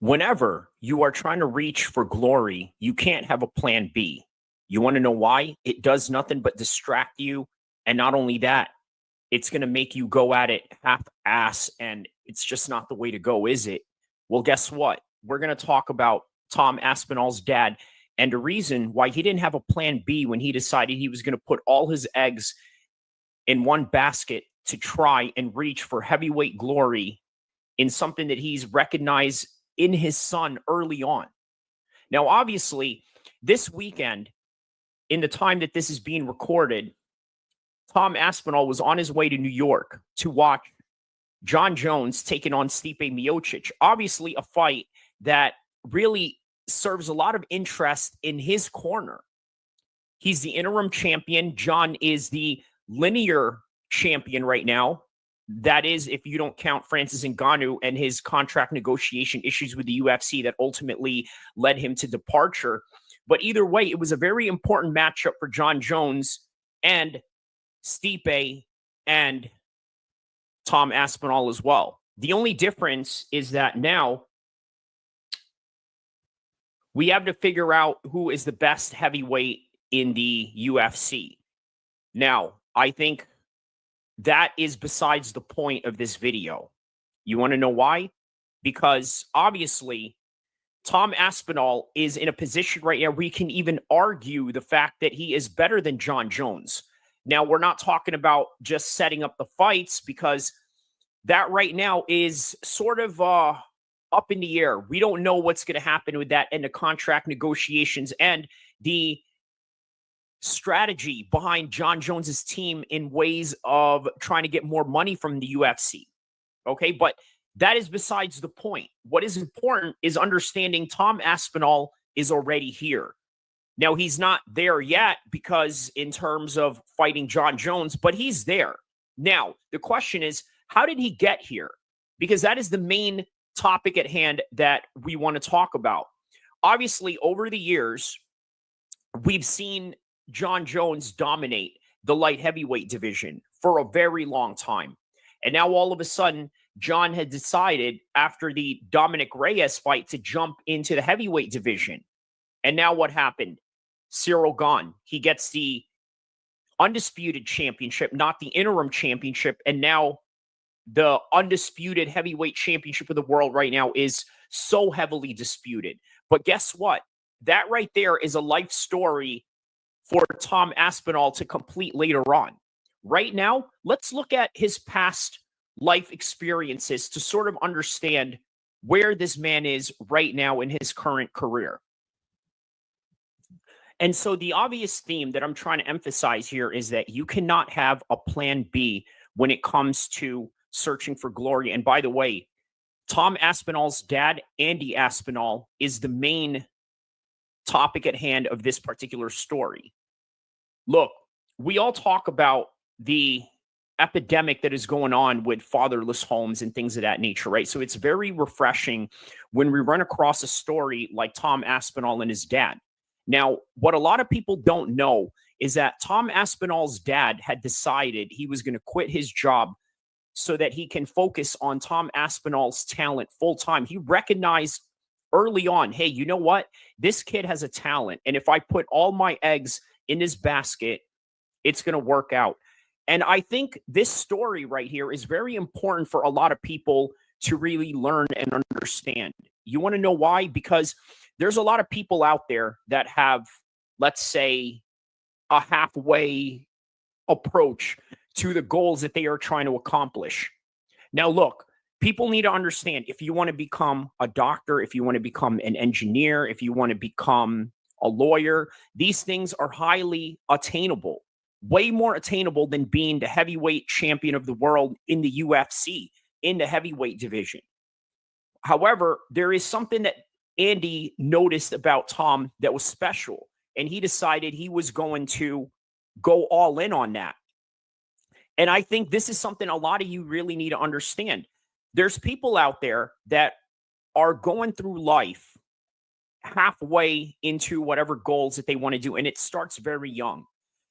Whenever you are trying to reach for glory, you can't have a plan B. You want to know why? It does nothing but distract you. And not only that, it's going to make you go at it half-ass, and it's just not the way to go, is it? Well, guess what? We're going to talk about Tom Aspinall's dad and the reason why he didn't have a plan B when he decided he was going to put all his eggs in one basket to try and reach for heavyweight glory in something that he's recognized in his son early on. Now, obviously, this weekend, in the time that this is being recorded, Tom Aspinall was on his way to New York to watch John Jones taking on Stipe Miocic. Obviously, a fight that really serves a lot of interest in his corner. He's the interim champion. John is the linear champion right now. That is, if you don't count Francis Ngannou and his contract negotiation issues with the UFC that ultimately led him to departure. But either way, it was a very important matchup for John Jones and Stipe and Tom Aspinall as well. The only difference is that now we have to figure out who is the best heavyweight in the UFC. Now, I think that is besides the point of this video. You want to know why? Because obviously, Tom Aspinall is in a position right now where we can even argue the fact that he is better than John Jones. Now, we're not talking about just setting up the fights, because that right now is sort of up in the air. We don't know what's going to happen with that and the contract negotiations and the strategy behind John Jones's team in ways of trying to get more money from the UFC. Okay, but that is besides the point. What is important is understanding Tom Aspinall is already here. Now, he's not there yet because in terms of fighting John Jones, but he's there. Now, the question is, how did he get here? Because that is the main topic at hand that we want to talk about. Obviously, over the years, we've seen John Jones dominate the light heavyweight division for a very long time. And now all of a sudden, John had decided after the Dominic Reyes fight to jump into the heavyweight division. And now what happened? Cyril gone. He gets the undisputed championship, not the interim championship. And now the undisputed heavyweight championship of the world right now is so heavily disputed. But guess what? That right there is a life story for Tom Aspinall to complete later on. Right now, let's look at his past life experiences to sort of understand where this man is right now in his current career. And so the obvious theme that I'm trying to emphasize here is that you cannot have a plan B when it comes to searching for glory. And by the way, Tom Aspinall's dad, Andy Aspinall, is the main topic at hand of this particular story. Look, we all talk about the epidemic that is going on with fatherless homes and things of that nature, right? So it's very refreshing when we run across a story like Tom Aspinall and his dad. Now, what a lot of people don't know is that Tom Aspinall's dad had decided he was going to quit his job so that he can focus on Tom Aspinall's talent full time. He recognized early on, hey, you know what? This kid has a talent. And if I put all my eggs in this basket, it's going to work out. And I think this story right here is very important for a lot of people to really learn and understand. You want to know why? Because there's a lot of people out there that have, let's say, a halfway approach to the goals that they are trying to accomplish. Now, look, people need to understand, if you want to become a doctor, if you want to become an engineer, if you want to become a lawyer, these things are highly attainable, way more attainable than being the heavyweight champion of the world in the UFC, in the heavyweight division. However, there is something that Andy noticed about Tom that was special, and he decided he was going to go all in on that. And I think this is something a lot of you really need to understand. There's people out there that are going through life halfway into whatever goals that they want to do, and it starts very young.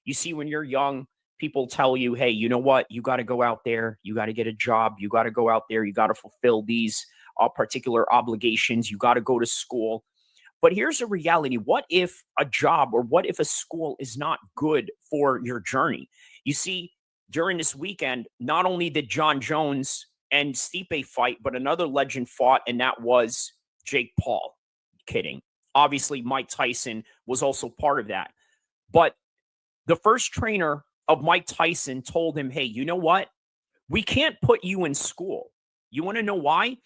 You see, when you're young, people tell you, hey, you know what? You got to go out there. You got to get a job. You got to go out there. You got to fulfill these particular obligations. You got to go to school. But here's a reality. What if a job or what if a school is not good for your journey? You see, during this weekend, not only did John Jones and Stipe fight, but another legend fought, and that was Jake Paul. Kidding. Obviously, Mike Tyson was also part of that. But the first trainer of Mike Tyson told him, hey, you know what? We can't put you in school. You want to know why?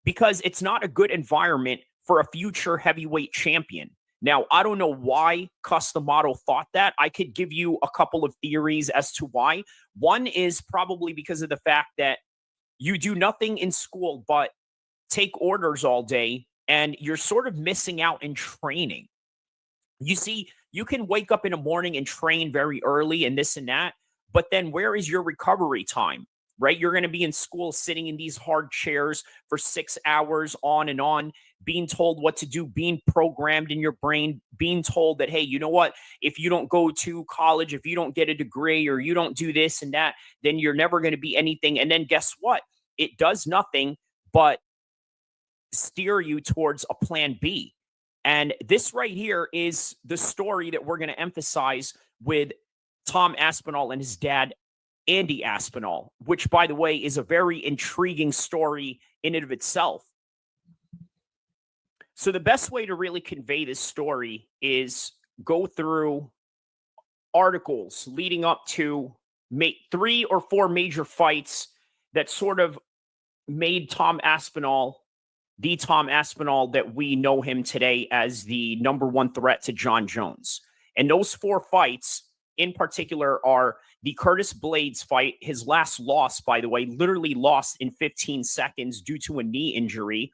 Because it's not a good environment for a future heavyweight champion. Now, I don't know why Custom Model thought that. I could give you a couple of theories as to why. One is probably because of the fact that you do nothing in school but take orders all day, and you're sort of missing out in training. You see, you can wake up in the morning and train very early and this and that, but then where is your recovery time? Right? You're going to be in school sitting in these hard chairs for 6 hours on and on, being told what to do, being programmed in your brain, being told that, hey, you know what? If you don't go to college, if you don't get a degree, or you don't do this and that, then you're never going to be anything. And then guess what? It does nothing but steer you towards a plan B. And this right here is the story that we're going to emphasize with Tom Aspinall and his dad, Andy Aspinall, which, by the way, is a very intriguing story in and of itself. So the best way to really convey this story is go through articles leading up to 3 or 4 major fights that sort of made Tom Aspinall the Tom Aspinall that we know him today as the #1 threat to John Jones. And those 4 fights in particular are the Curtis Blades fight, his last loss, by the way, literally lost in 15 seconds due to a knee injury.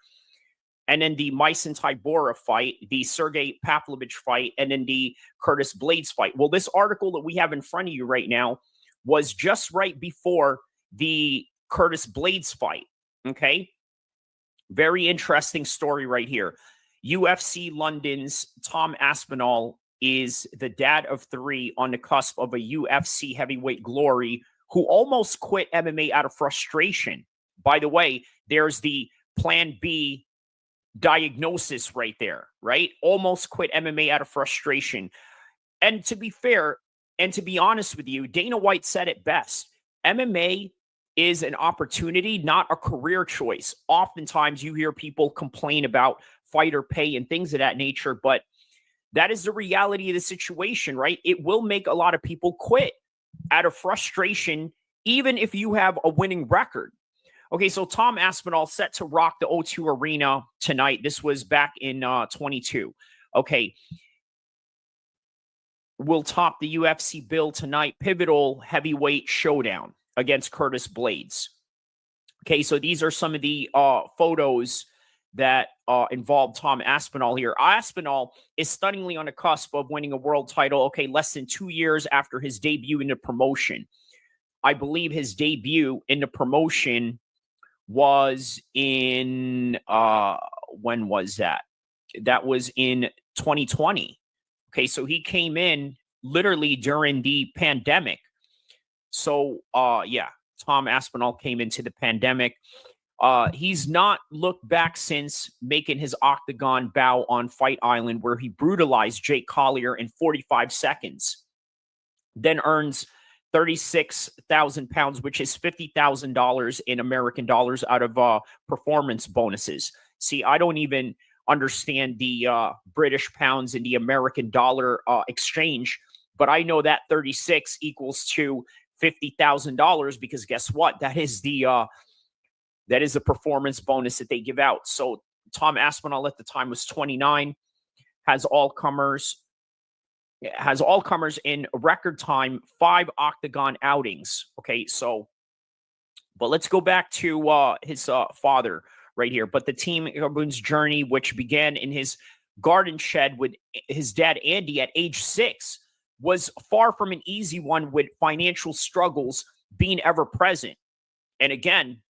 And then the Myson Tybura fight, the Sergey Pavlovich fight, and then the Curtis Blades fight. Well, this article that we have in front of you right now was just right before the Curtis Blades fight. Okay. Very interesting story right here. UFC London's Tom Aspinall is the dad of 3 on the cusp of a UFC heavyweight glory who almost quit MMA out of frustration. By the way, there's the plan B diagnosis right there, right? Almost quit MMA out of frustration. And to be fair, and to be honest with you, Dana White said it best. MMA is an opportunity, not a career choice. Oftentimes you hear people complain about fighter pay and things of that nature, but that is the reality of the situation, right? It will make a lot of people quit out of frustration, even if you have a winning record. Okay, so Tom Aspinall set to rock the O2 Arena tonight. This was back in 22. Okay, we'll top the UFC bill tonight. Pivotal heavyweight showdown against Curtis Blades. Okay, so these are some of the photos that involve Tom Aspinall here. Aspinall is stunningly on the cusp of winning a world title, okay, less than 2 years after his debut in the promotion. I believe his debut in the promotion was in, when was that? That was in 2020. Okay, so he came in literally during the pandemic. So, yeah, Tom Aspinall came into the pandemic. He's not looked back since making his octagon bow on Fight Island, where he brutalized Jake Collier in 45 seconds, then earns 36,000 pounds, which is $50,000 in American dollars out of performance bonuses. See, I don't even understand the British pounds and the American dollar exchange, but I know that 36 equals to $50,000 because guess what? That is the performance bonus that they give out. So Tom Aspinall at the time was 29, has all comers in record time, 5 octagon outings. Okay, so, but let's go back to his father right here. But the Team Urban's journey, which began in his garden shed with his dad Andy at age 6, was far from an easy one, with financial struggles being ever present. And again,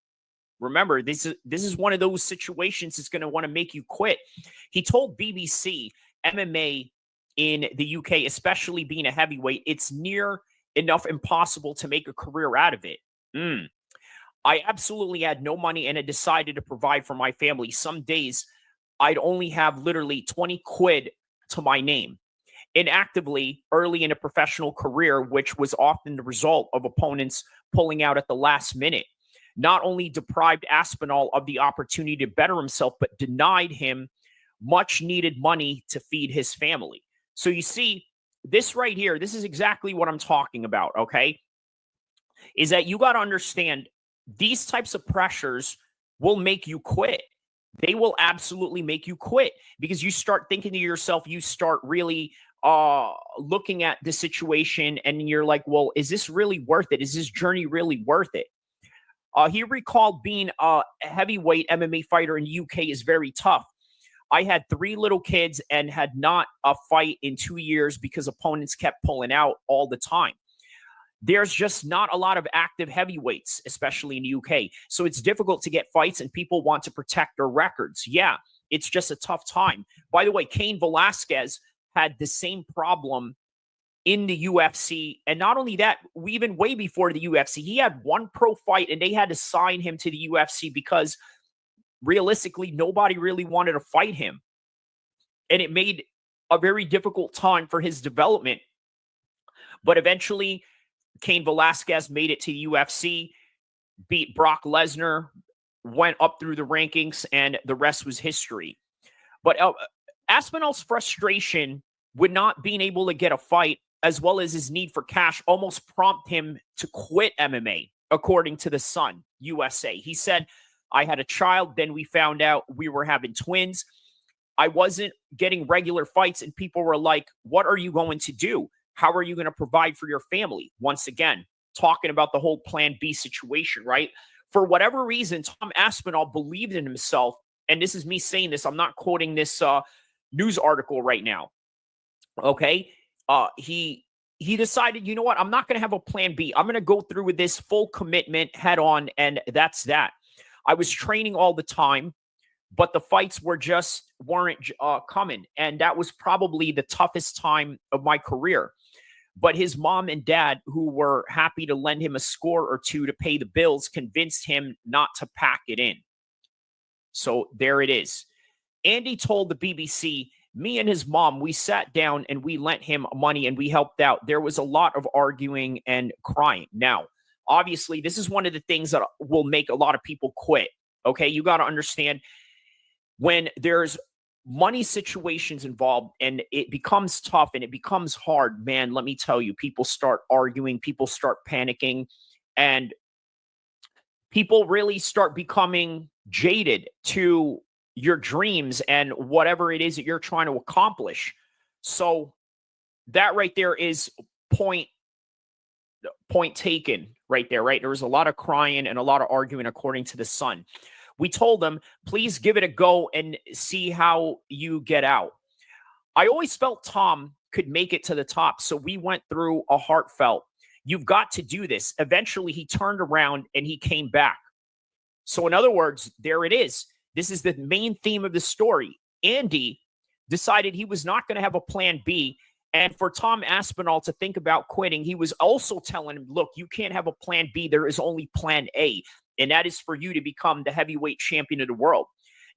remember, this is one of those situations that's going to want to make you quit. He told BBC, MMA in the UK, especially being a heavyweight, it's near enough impossible to make a career out of it. I absolutely had no money and had decided to provide for my family. Some days I'd only have literally 20 quid to my name. Inactively early in a professional career, which was often the result of opponents pulling out at the last minute, not only deprived Aspinall of the opportunity to better himself, but denied him much needed money to feed his family. So you see, this right here, this is exactly what I'm talking about, okay? Is that you got to understand these types of pressures will make you quit. They will absolutely make you quit because you start thinking to yourself, you start really looking at the situation and you're like, well, is this really worth it? Is this journey really worth it? He recalled being a heavyweight MMA fighter in the UK is very tough. I had 3 little kids and had not a fight in 2 years because opponents kept pulling out all the time. There's just not a lot of active heavyweights, especially in the UK. So it's difficult to get fights and people want to protect their records. Yeah, it's just a tough time. By the way, Cain Velasquez had the same problem in the UFC. And not only that, even way before the UFC, he had one pro fight and they had to sign him to the UFC because realistically, nobody really wanted to fight him. And it made a very difficult time for his development. But eventually, Cain Velasquez made it to the UFC, beat Brock Lesnar, went up through the rankings, and the rest was history. But Aspinall's frustration with not being able to get a fight, as well as his need for cash, almost prompted him to quit MMA, according to The Sun, USA. He said, I had a child, then we found out we were having twins. I wasn't getting regular fights, and people were like, what are you going to do? How are you going to provide for your family? Once again, talking about the whole Plan B situation, right? For whatever reason, Tom Aspinall believed in himself, and this is me saying this. I'm not quoting this news article right now. Okay? He decided, you know what? I'm not going to have a plan B. I'm going to go through with this full commitment head on, and that's that. I was training all the time, but the fights weren't coming, and that was probably the toughest time of my career. But his mom and dad, who were happy to lend him a score or two to pay the bills, convinced him not to pack it in. So there it is. Andy told the BBC, me and his mom, we sat down and we lent him money and we helped out. There was a lot of arguing and crying. Now, obviously, this is one of the things that will make a lot of people quit. Okay, you got to understand when there's money situations involved and it becomes tough and it becomes hard, man, let me tell you, people start arguing, people start panicking, and people really start becoming jaded to your dreams and whatever it is that you're trying to accomplish. So that right there is point taken right there, right? There was a lot of crying and a lot of arguing, according to The Sun. We told them, please give it a go and see how you get out. I always felt Tom could make it to the top, so we went through a heartfelt, you've got to do this. Eventually, he turned around and he came back. So in other words, there it is. This is the main theme of the story. Andy decided he was not going to have a plan B. And for Tom Aspinall to think about quitting, he was also telling him, look, you can't have a plan B. There is only plan A. And that is for you to become the heavyweight champion of the world.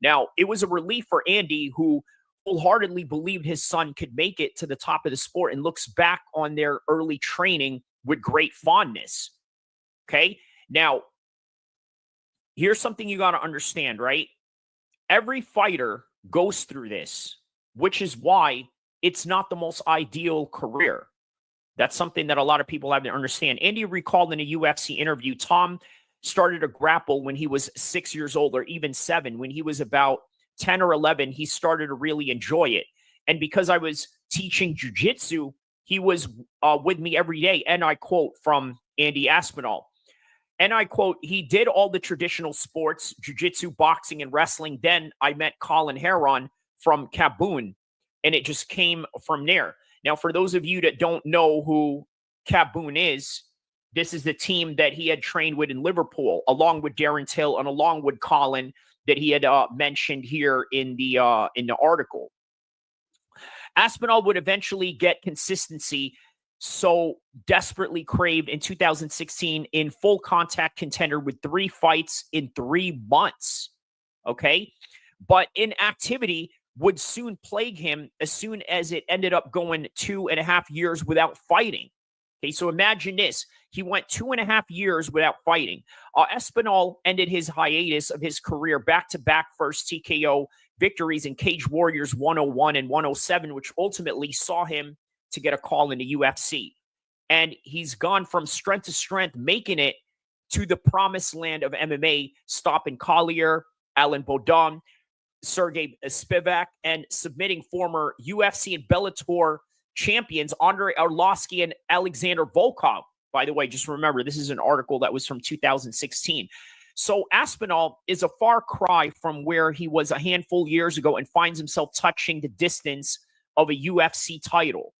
Now, it was a relief for Andy, who wholeheartedly believed his son could make it to the top of the sport and looks back on their early training with great fondness. Okay? Now, here's something you got to understand, right? Every fighter goes through this, which is why it's not the most ideal career. That's something that a lot of people have to understand. Andy recalled in a UFC interview, Tom started to grapple when he was 6 years old, or even 7. When he was about 10 or 11, he started to really enjoy it. And because I was teaching jiu-jitsu, he was with me every day. And I quote from Andy Aspinall. And I quote, he did all the traditional sports, jiu-jitsu, boxing, and wrestling. Then I met Colin Heron from Kaboom, and it just came from there. Now, for those of you that don't know who Kaboom is, this is the team that he had trained with in Liverpool, along with Darren Till and along with Colin, that he had mentioned here in the article. Aspinall would eventually get consistency so desperately craved in 2016 in full contact contender with 3 fights in 3 months. Okay. But inactivity would soon plague him as soon as it ended up going 2.5 years without fighting. Okay, so imagine this. He went 2.5 years without fighting. Espinal ended his hiatus of his career back-to-back first TKO victories in Cage Warriors 101 and 107, which ultimately saw him to get a call in the UFC. And he's gone from strength to strength, making it to the promised land of MMA, stopping Collier, Alan Baudon, Sergey Spivak, and submitting former UFC and Bellator champions Andrei Arlovsky and Alexander Volkov. By the way, just remember, this is an article that was from 2016. So Aspinall is a far cry from where he was a handful years ago and finds himself touching the distance of a UFC title.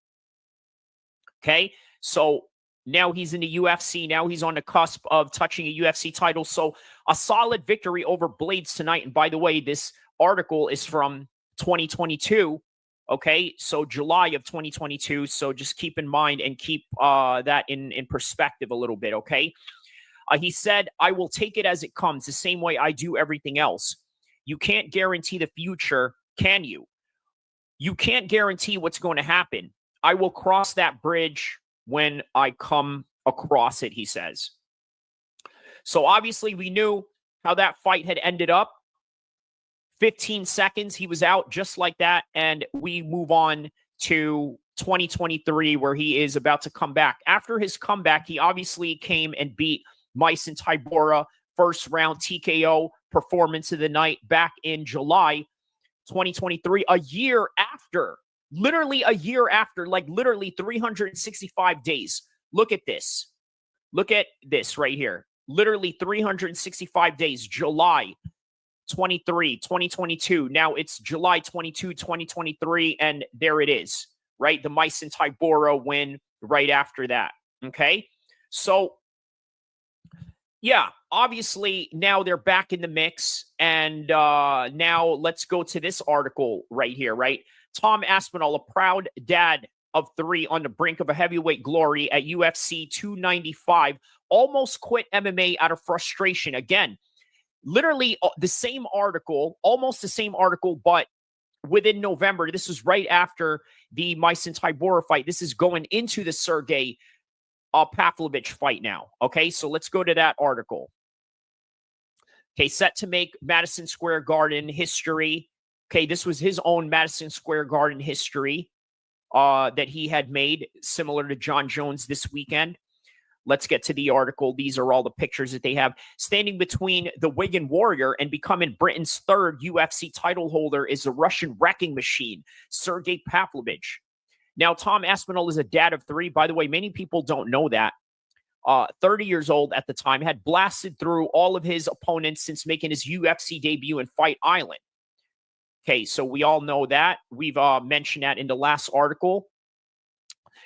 Okay, so now he's in the UFC. Now he's on the cusp of touching a UFC title. So a solid victory over Blades tonight. And by the way, this article is from 2022. Okay, so July of 2022. So just keep in mind and keep that in perspective a little bit. Okay, he said, "I will take it as it comes, the same way I do everything else. You can't guarantee the future, can you? You can't guarantee what's going to happen. I will cross that bridge when I come across it," he says. So obviously we knew how that fight had ended up. 15 seconds, he was out just like that. And we move on to 2023, where he is about to come back. After his comeback, he obviously came and beat Myson Tybura, first round TKO performance of the night back in July 2023, a year after, literally a year after, like literally 365 days. Look at this. Look at this right here. Literally 365 days, July 23, 2022. Now it's July 22, 2023, and there it is, right? The Myson Tybura win right after that, okay? So, yeah, obviously now they're back in the mix, and now let's go to this article right here, right? Tom Aspinall, a proud dad of 3 on the brink of a heavyweight glory at UFC 295, almost quit MMA out of frustration. Again, literally the same article, almost the same article, but within November. This is right after the Myson Tybura fight. This is going into the Sergey Pavlovich fight now. Okay, so let's go to that article. Okay, set to make Madison Square Garden history. Okay, this was his own Madison Square Garden history that he had made, similar to John Jones this weekend. Let's get to the article. These are all the pictures that they have. Standing between the Wigan Warrior and becoming Britain's 3rd UFC title holder is the Russian wrecking machine, Sergey Pavlovich. Now, Tom Aspinall is a dad of 3. By the way, many people don't know that. 30 years old at the time, had blasted through all of his opponents since making his UFC debut in Fight Island. Okay, so we all know that. We've mentioned that in the last article.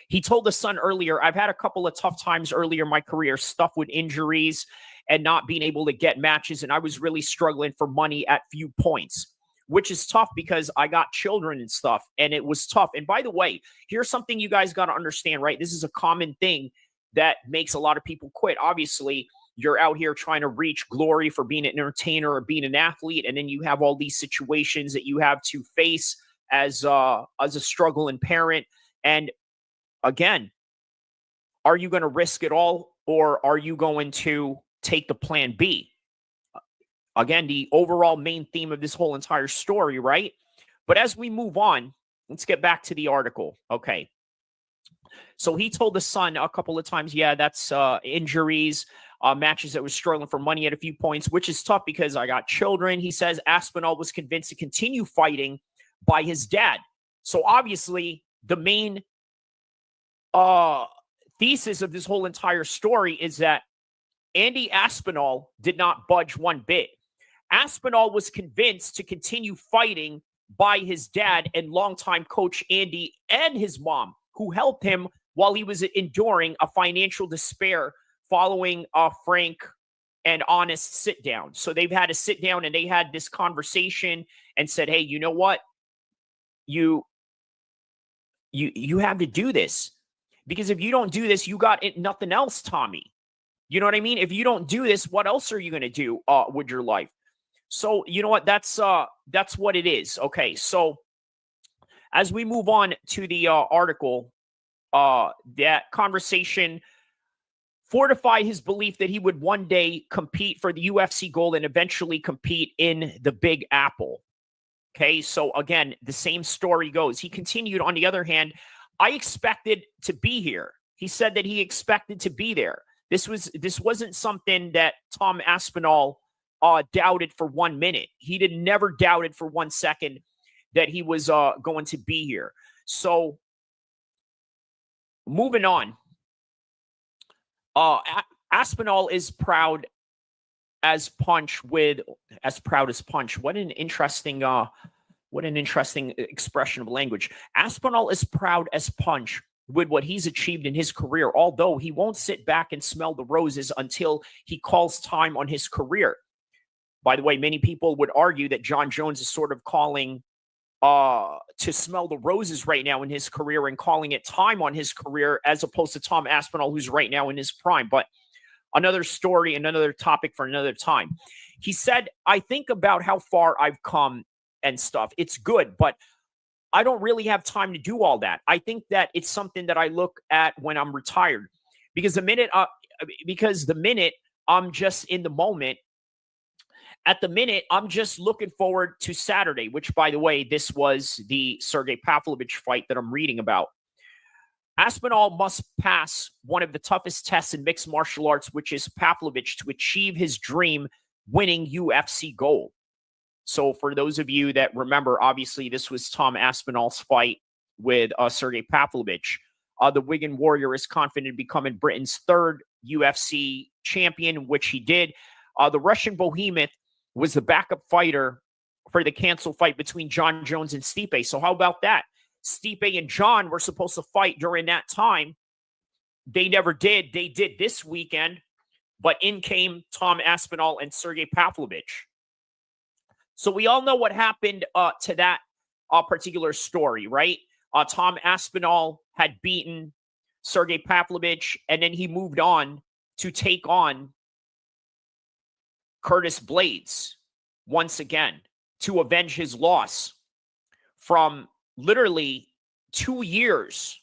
He told the Sun earlier, "I've had a couple of tough times earlier in my career, stuff with injuries and not being able to get matches, and I was really struggling for money at few points," which is tough because I got children and stuff, and it was tough. And by the way, here's something you guys got to understand, right? This is a common thing that makes a lot of people quit. Obviously, you're out here trying to reach glory for being an entertainer or being an athlete, and then you have all these situations that you have to face as a struggling parent. And again, are you going to risk it all, or are you going to take the plan B? Again, the overall main theme of this whole entire story, right? But as we move on, let's get back to the article. Okay. So he told the Sun a couple of times, yeah, that's injuries, matches that was struggling for money at a few points, which is tough because I got children. He says Aspinall was convinced to continue fighting by his dad. So obviously the main thesis of this whole entire story is that Andy Aspinall did not budge one bit. Aspinall was convinced to continue fighting by his dad and longtime coach Andy and his mom, who helped him while he was enduring a financial despair following a frank and honest sit down. So they've had a sit down and they had this conversation and said, "Hey, you know what? You have to do this." Because if you don't do this, you got nothing else, Tommy. You know what I mean? If you don't do this, what else are you going to do with your life? So, you know what? That's what it is. Okay. So as we move on to the article, that conversation fortified his belief that he would one day compete for the UFC gold and eventually compete in the Big Apple. Okay. So again, the same story goes. He continued, on the other hand, I expected to be here. He said that he expected to be there. This wasn't something that Tom Aspinall doubted for 1 minute. He never doubted for 1 second that he was going to be here. So moving on, Aspinall is proud as Punch. What an interesting expression of language. Aspinall is proud as Punch with what he's achieved in his career, although he won't sit back and smell the roses until he calls time on his career. By the way, many people would argue that Jon Jones is sort of calling to smell the roses right now in his career and calling it time on his career, as opposed to Tom Aspinall, who's right now in his prime. But another story and another topic for another time. He said, I think about how far I've come and stuff. It's good, but I don't really have time to do all that. I think that it's something that I look at when I'm retired, because the minute I'm just in the moment, at the minute, I'm just looking forward to Saturday, which, by the way, this was the Sergey Pavlovich fight that I'm reading about. Aspinall must pass one of the toughest tests in mixed martial arts, which is Pavlovich, to achieve his dream, winning UFC gold. So for those of you that remember, obviously, this was Tom Aspinall's fight with Sergey Pavlovich. The Wigan Warrior is confident in becoming Britain's third UFC champion, which he did. The Russian Behemoth was the backup fighter for the canceled fight between Jon Jones and Stipe. So how about that? Stipe and Jon were supposed to fight during that time. They never did. They did this weekend, but in came Tom Aspinall and Sergey Pavlovich. So we all know what happened to that particular story, right? Tom Aspinall had beaten Sergey Pavlovich, and then he moved on to take on Curtis Blades once again to avenge his loss from literally 2 years.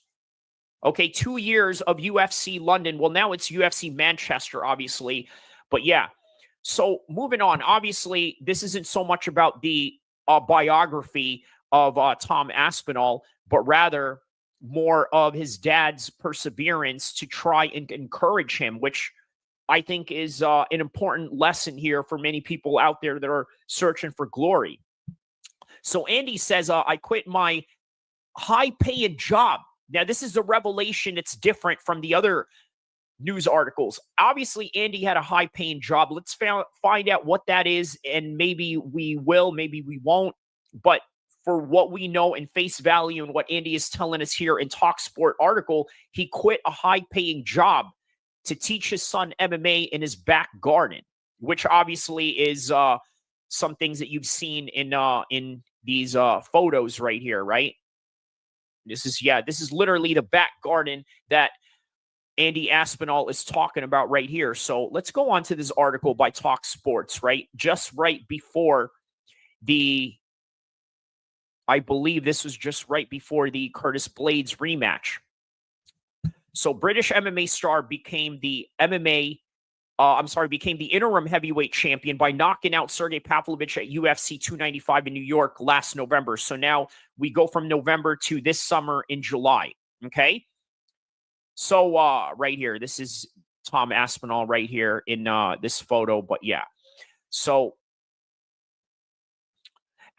Okay, 2 years of UFC London. Well, now it's UFC Manchester, obviously. But yeah, so moving on. Obviously, this isn't so much about the biography of Tom Aspinall, but rather more of his dad's perseverance to try and encourage him, which I think is an important lesson here for many people out there that are searching for glory. So Andy says, I quit my high-paying job. Now, this is a revelation. It's different from the other news articles. Obviously, Andy had a high-paying job. Let's find out what that is, and maybe we will, maybe we won't. But for what we know in face value and what Andy is telling us here in TalkSport article, he quit a high-paying job to teach his son MMA in his back garden, which obviously is some things that you've seen in these photos right here, right? This is literally the back garden that Andy Aspinall is talking about right here. So let's go on to this article by Talk Sports, right? Just right before I believe this was just right before the Curtis Blades rematch. So British MMA star became the interim heavyweight champion by knocking out Sergey Pavlovich at UFC 295 in New York last November. So now we go from November to this summer in July. Okay. So right here, this is Tom Aspinall right here in this photo. But yeah, so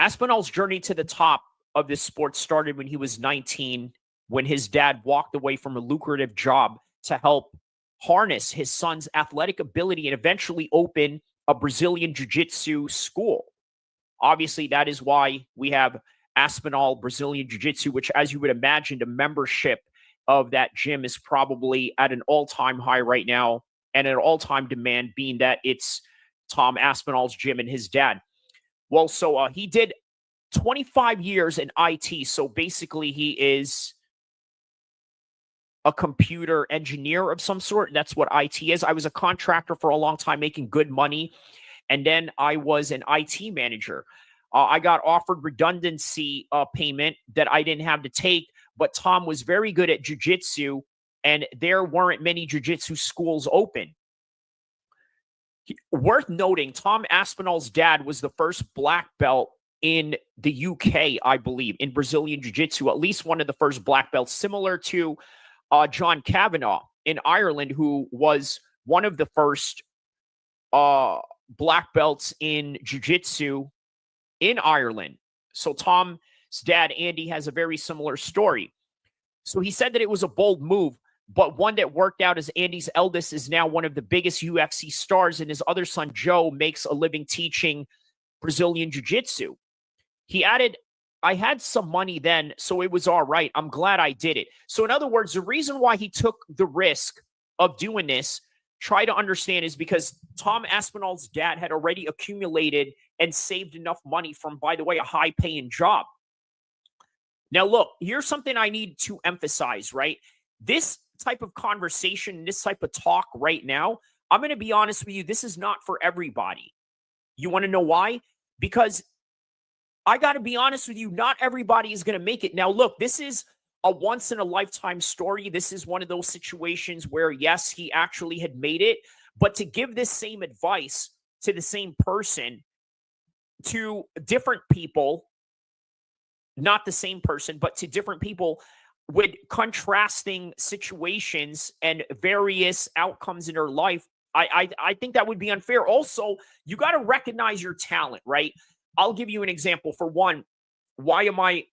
Aspinall's journey to the top of this sport started when he was 19, when his dad walked away from a lucrative job to help harness his son's athletic ability and eventually open a Brazilian Jiu-Jitsu school. Obviously, that is why we have Aspinall Brazilian Jiu-Jitsu, which, as you would imagine, the membership of that gym is probably at an all-time high right now and an all-time demand, being that it's Tom Aspinall's gym and his dad. Well, so he did 25 years in IT. So basically, he is a computer engineer of some sort. That's what IT is. I was a contractor for a long time making good money. And then I was an IT manager. I got offered redundancy payment that I didn't have to take, but Tom was very good at jiu-jitsu, and there weren't many jiu-jitsu schools open. Worth noting, Tom Aspinall's dad was the first black belt in the UK, I believe, in Brazilian jiu-jitsu, at least one of the first black belts, similar to John Kavanagh in Ireland, who was one of the first black belts in jiu-jitsu in Ireland. So Tom's dad, Andy, has a very similar story. So he said that it was a bold move, but one that worked out, as Andy's eldest is now one of the biggest UFC stars, and his other son, Joe, makes a living teaching Brazilian jiu-jitsu. He added, I had some money then, so it was all right. I'm glad I did it. So in other words, the reason why he took the risk of doing this, try to understand, is because Tom Aspinall's dad had already accumulated and saved enough money from, by the way, a high-paying job. Now, look, here's something I need to emphasize, right? This type of conversation, this type of talk right now, I'm going to be honest with you, this is not for everybody. You want to know why? Because I got to be honest with you, not everybody is going to make it. Now, look, this is a once-in-a-lifetime story. This is one of those situations where, yes, he actually had made it. But to give this same advice to the same person, to different people, not the same person, but to different people with contrasting situations and various outcomes in their life, I think that would be unfair. Also, you got to recognize your talent, right? I'll give you an example. For one, why am I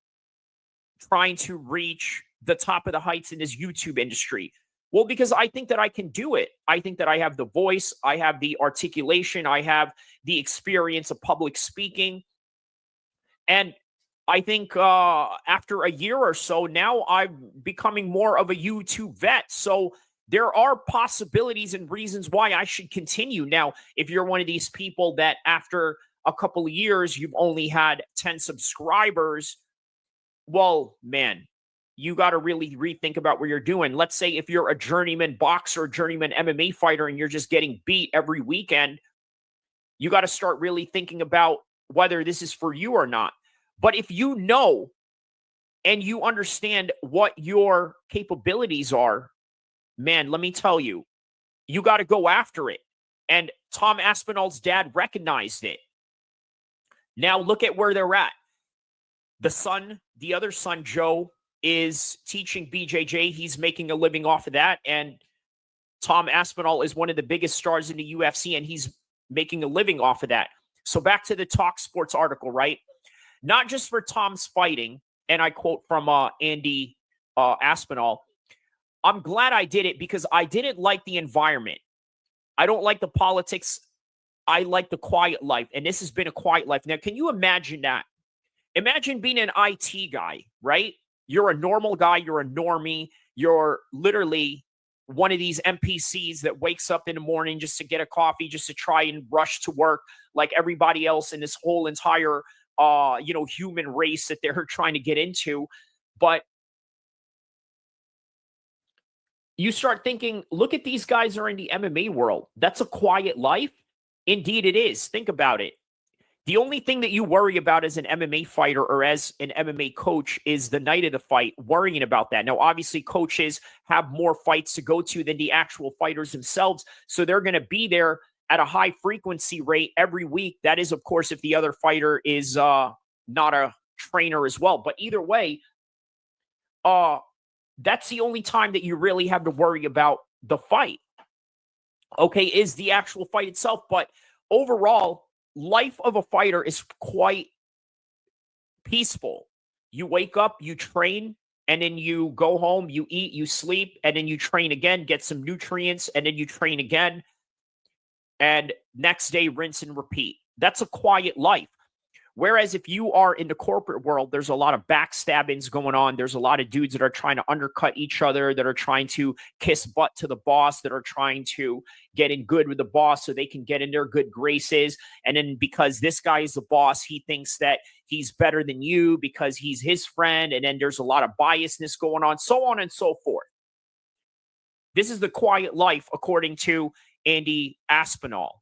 trying to reach the top of the heights in this YouTube industry? Well, because I think that I can do it. I think that I have the voice, I have the articulation, I have the experience of public speaking. And I think after a year or so, now I'm becoming more of a YouTube vet. So there are possibilities and reasons why I should continue. Now, if you're one of these people that after a couple of years, you've only had 10 subscribers, well, man, you got to really rethink about what you're doing. Let's say if you're a journeyman boxer, journeyman MMA fighter, and you're just getting beat every weekend, you got to start really thinking about whether this is for you or not. But if you know and you understand what your capabilities are, man, let me tell you, you got to go after it. And Tom Aspinall's dad recognized it. Now look at where they're at. The other son, Joe, is teaching BJJ. He's making a living off of that. And Tom Aspinall is one of the biggest stars in the UFC, and he's making a living off of that. So back to the Talk Sports article, right? Not just for Tom's fighting, and I quote from Andy Aspinall, I'm glad I did it because I didn't like the environment. I don't like the politics. I like the quiet life, and this has been a quiet life. Now, can you imagine that? Imagine being an IT guy, right? You're a normal guy. You're a normie. You're literally one of these NPCs that wakes up in the morning just to get a coffee, just to try and rush to work like everybody else in this whole entire human race that they're trying to get into. But you start thinking, look at these guys are in the MMA world. That's a quiet life. Indeed it is. Think about it. The only thing that you worry about as an MMA fighter or as an MMA coach is the night of the fight, worrying about that. Now, obviously, coaches have more fights to go to than the actual fighters themselves. So they're going to be there at a high frequency rate every week. That is, of course, if the other fighter is not a trainer as well. But either way, that's the only time that you really have to worry about the fight. Okay, is the actual fight itself. But overall, life of a fighter is quite peaceful. You wake up, you train, and then you go home, you eat, you sleep, and then you train again, get some nutrients, and then you train again. And next day, rinse and repeat. That's a quiet life. Whereas if you are in the corporate world, there's a lot of backstabbings going on. There's a lot of dudes that are trying to undercut each other, that are trying to kiss butt to the boss, that are trying to get in good with the boss so they can get in their good graces. And then because this guy is the boss, he thinks that he's better than you because he's his friend. And then there's a lot of biasness going on, so on and so forth. This is the quiet life, according to Andy Aspinall.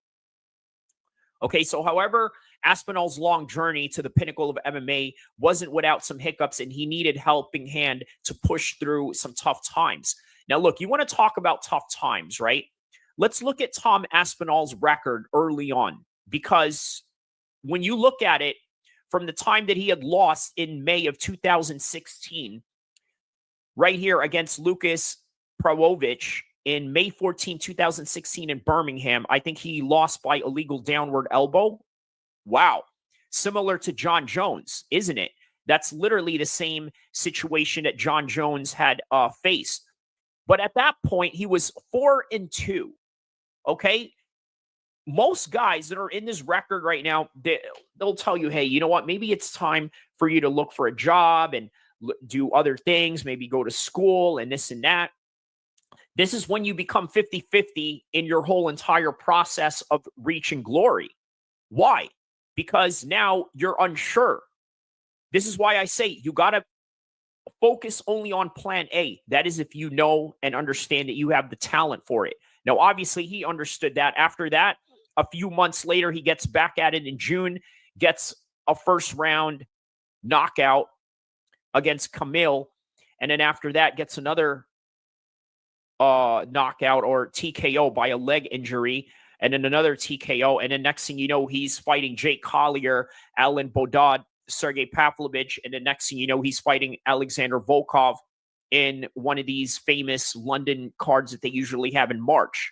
Okay, so however, Aspinall's long journey to the pinnacle of MMA wasn't without some hiccups, and he needed helping hand to push through some tough times. Now, look, you want to talk about tough times, right? Let's look at Tom Aspinall's record early on, because when you look at it from the time that he had lost in May of 2016, right here against Lucas Prawovic in May 14, 2016 in Birmingham, I think he lost by illegal downward elbow. Wow. Similar to John Jones, isn't it? That's literally the same situation that John Jones had faced. But at that point, he was 4-2. Okay? Most guys that are in this record right now, they'll tell you, hey, you know what? Maybe it's time for you to look for a job and do other things, maybe go to school and this and that. This is when you become 50-50 in your whole entire process of reaching glory. Why? Because now you're unsure. This is why I say you got to focus only on plan A. That is if you know and understand that you have the talent for it. Now, obviously, he understood that. After that, a few months later, he gets back at it in June, gets a first-round knockout against Camille, and then after that, gets another knockout or TKO by a leg injury, and then another TKO, and then next thing you know, he's fighting Jake Collier, Alan Bodad, Sergey Pavlovich, and the next thing you know, he's fighting Alexander Volkov in one of these famous London cards that they usually have in March.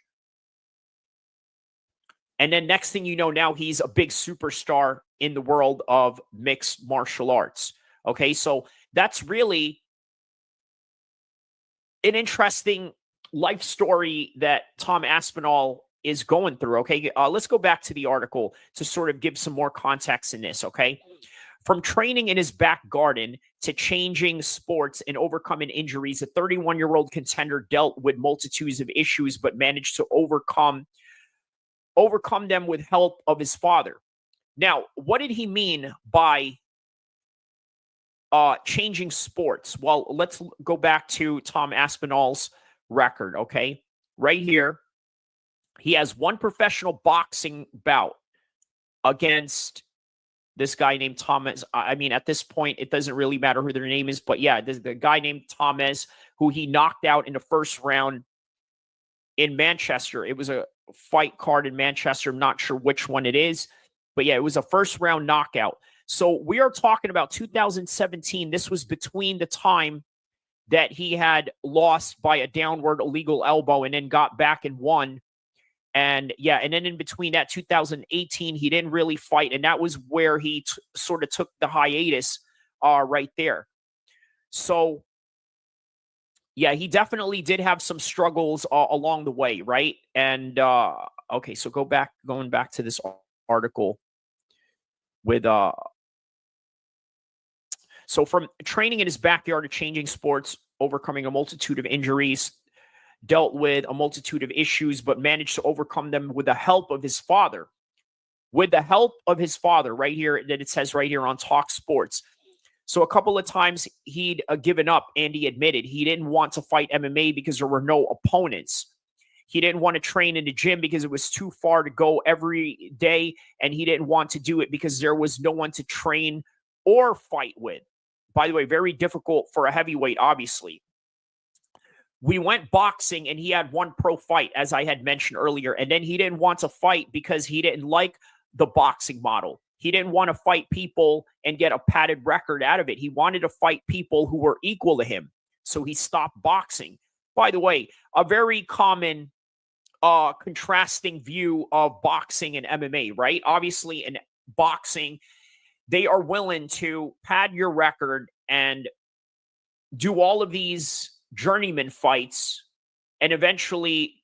And then next thing you know, now he's a big superstar in the world of mixed martial arts. Okay, so that's really an interesting life story that Tom Aspinall is going through. Okay, let's go back to the article to sort of give some more context in this. Okay, from training in his back garden to changing sports and overcoming injuries, a 31-year-old contender dealt with multitudes of issues, but managed to overcome them with help of his father. Now, what did he mean by changing sports? Well, let's go back to Tom Aspinall's record, okay? Right here, he has one professional boxing bout against this guy named Thomas. I mean, at this point, it doesn't really matter who their name is, but yeah, the guy named Thomas, who he knocked out in the first round in Manchester. It was a fight card in Manchester. I'm not sure which one it is, but yeah, it was a first round knockout. So we are talking about 2017. This was between the time that he had lost by a downward illegal elbow and then got back and won. And yeah, and then in between that 2018, he didn't really fight. And that was where he sort of took the hiatus right there. So yeah, he definitely did have some struggles along the way, right? And okay, so going back to this article with so from training in his backyard to changing sports, overcoming a multitude of injuries, dealt with a multitude of issues, but managed to overcome them with the help of his father. With the help of his father, right here, that it says right here on Talk Sports. So a couple of times he'd given up, and he admitted he didn't want to fight MMA because there were no opponents. He didn't want to train in the gym because it was too far to go every day, and he didn't want to do it because there was no one to train or fight with. By the way, very difficult for a heavyweight, obviously. We went boxing, and he had one pro fight, as I had mentioned earlier, and then he didn't want to fight because he didn't like the boxing model. He didn't want to fight people and get a padded record out of it. He wanted to fight people who were equal to him. So he stopped boxing. By the way, a very common contrasting view of boxing and MMA, right? Obviously, in boxing, they are willing to pad your record and do all of these journeyman fights and eventually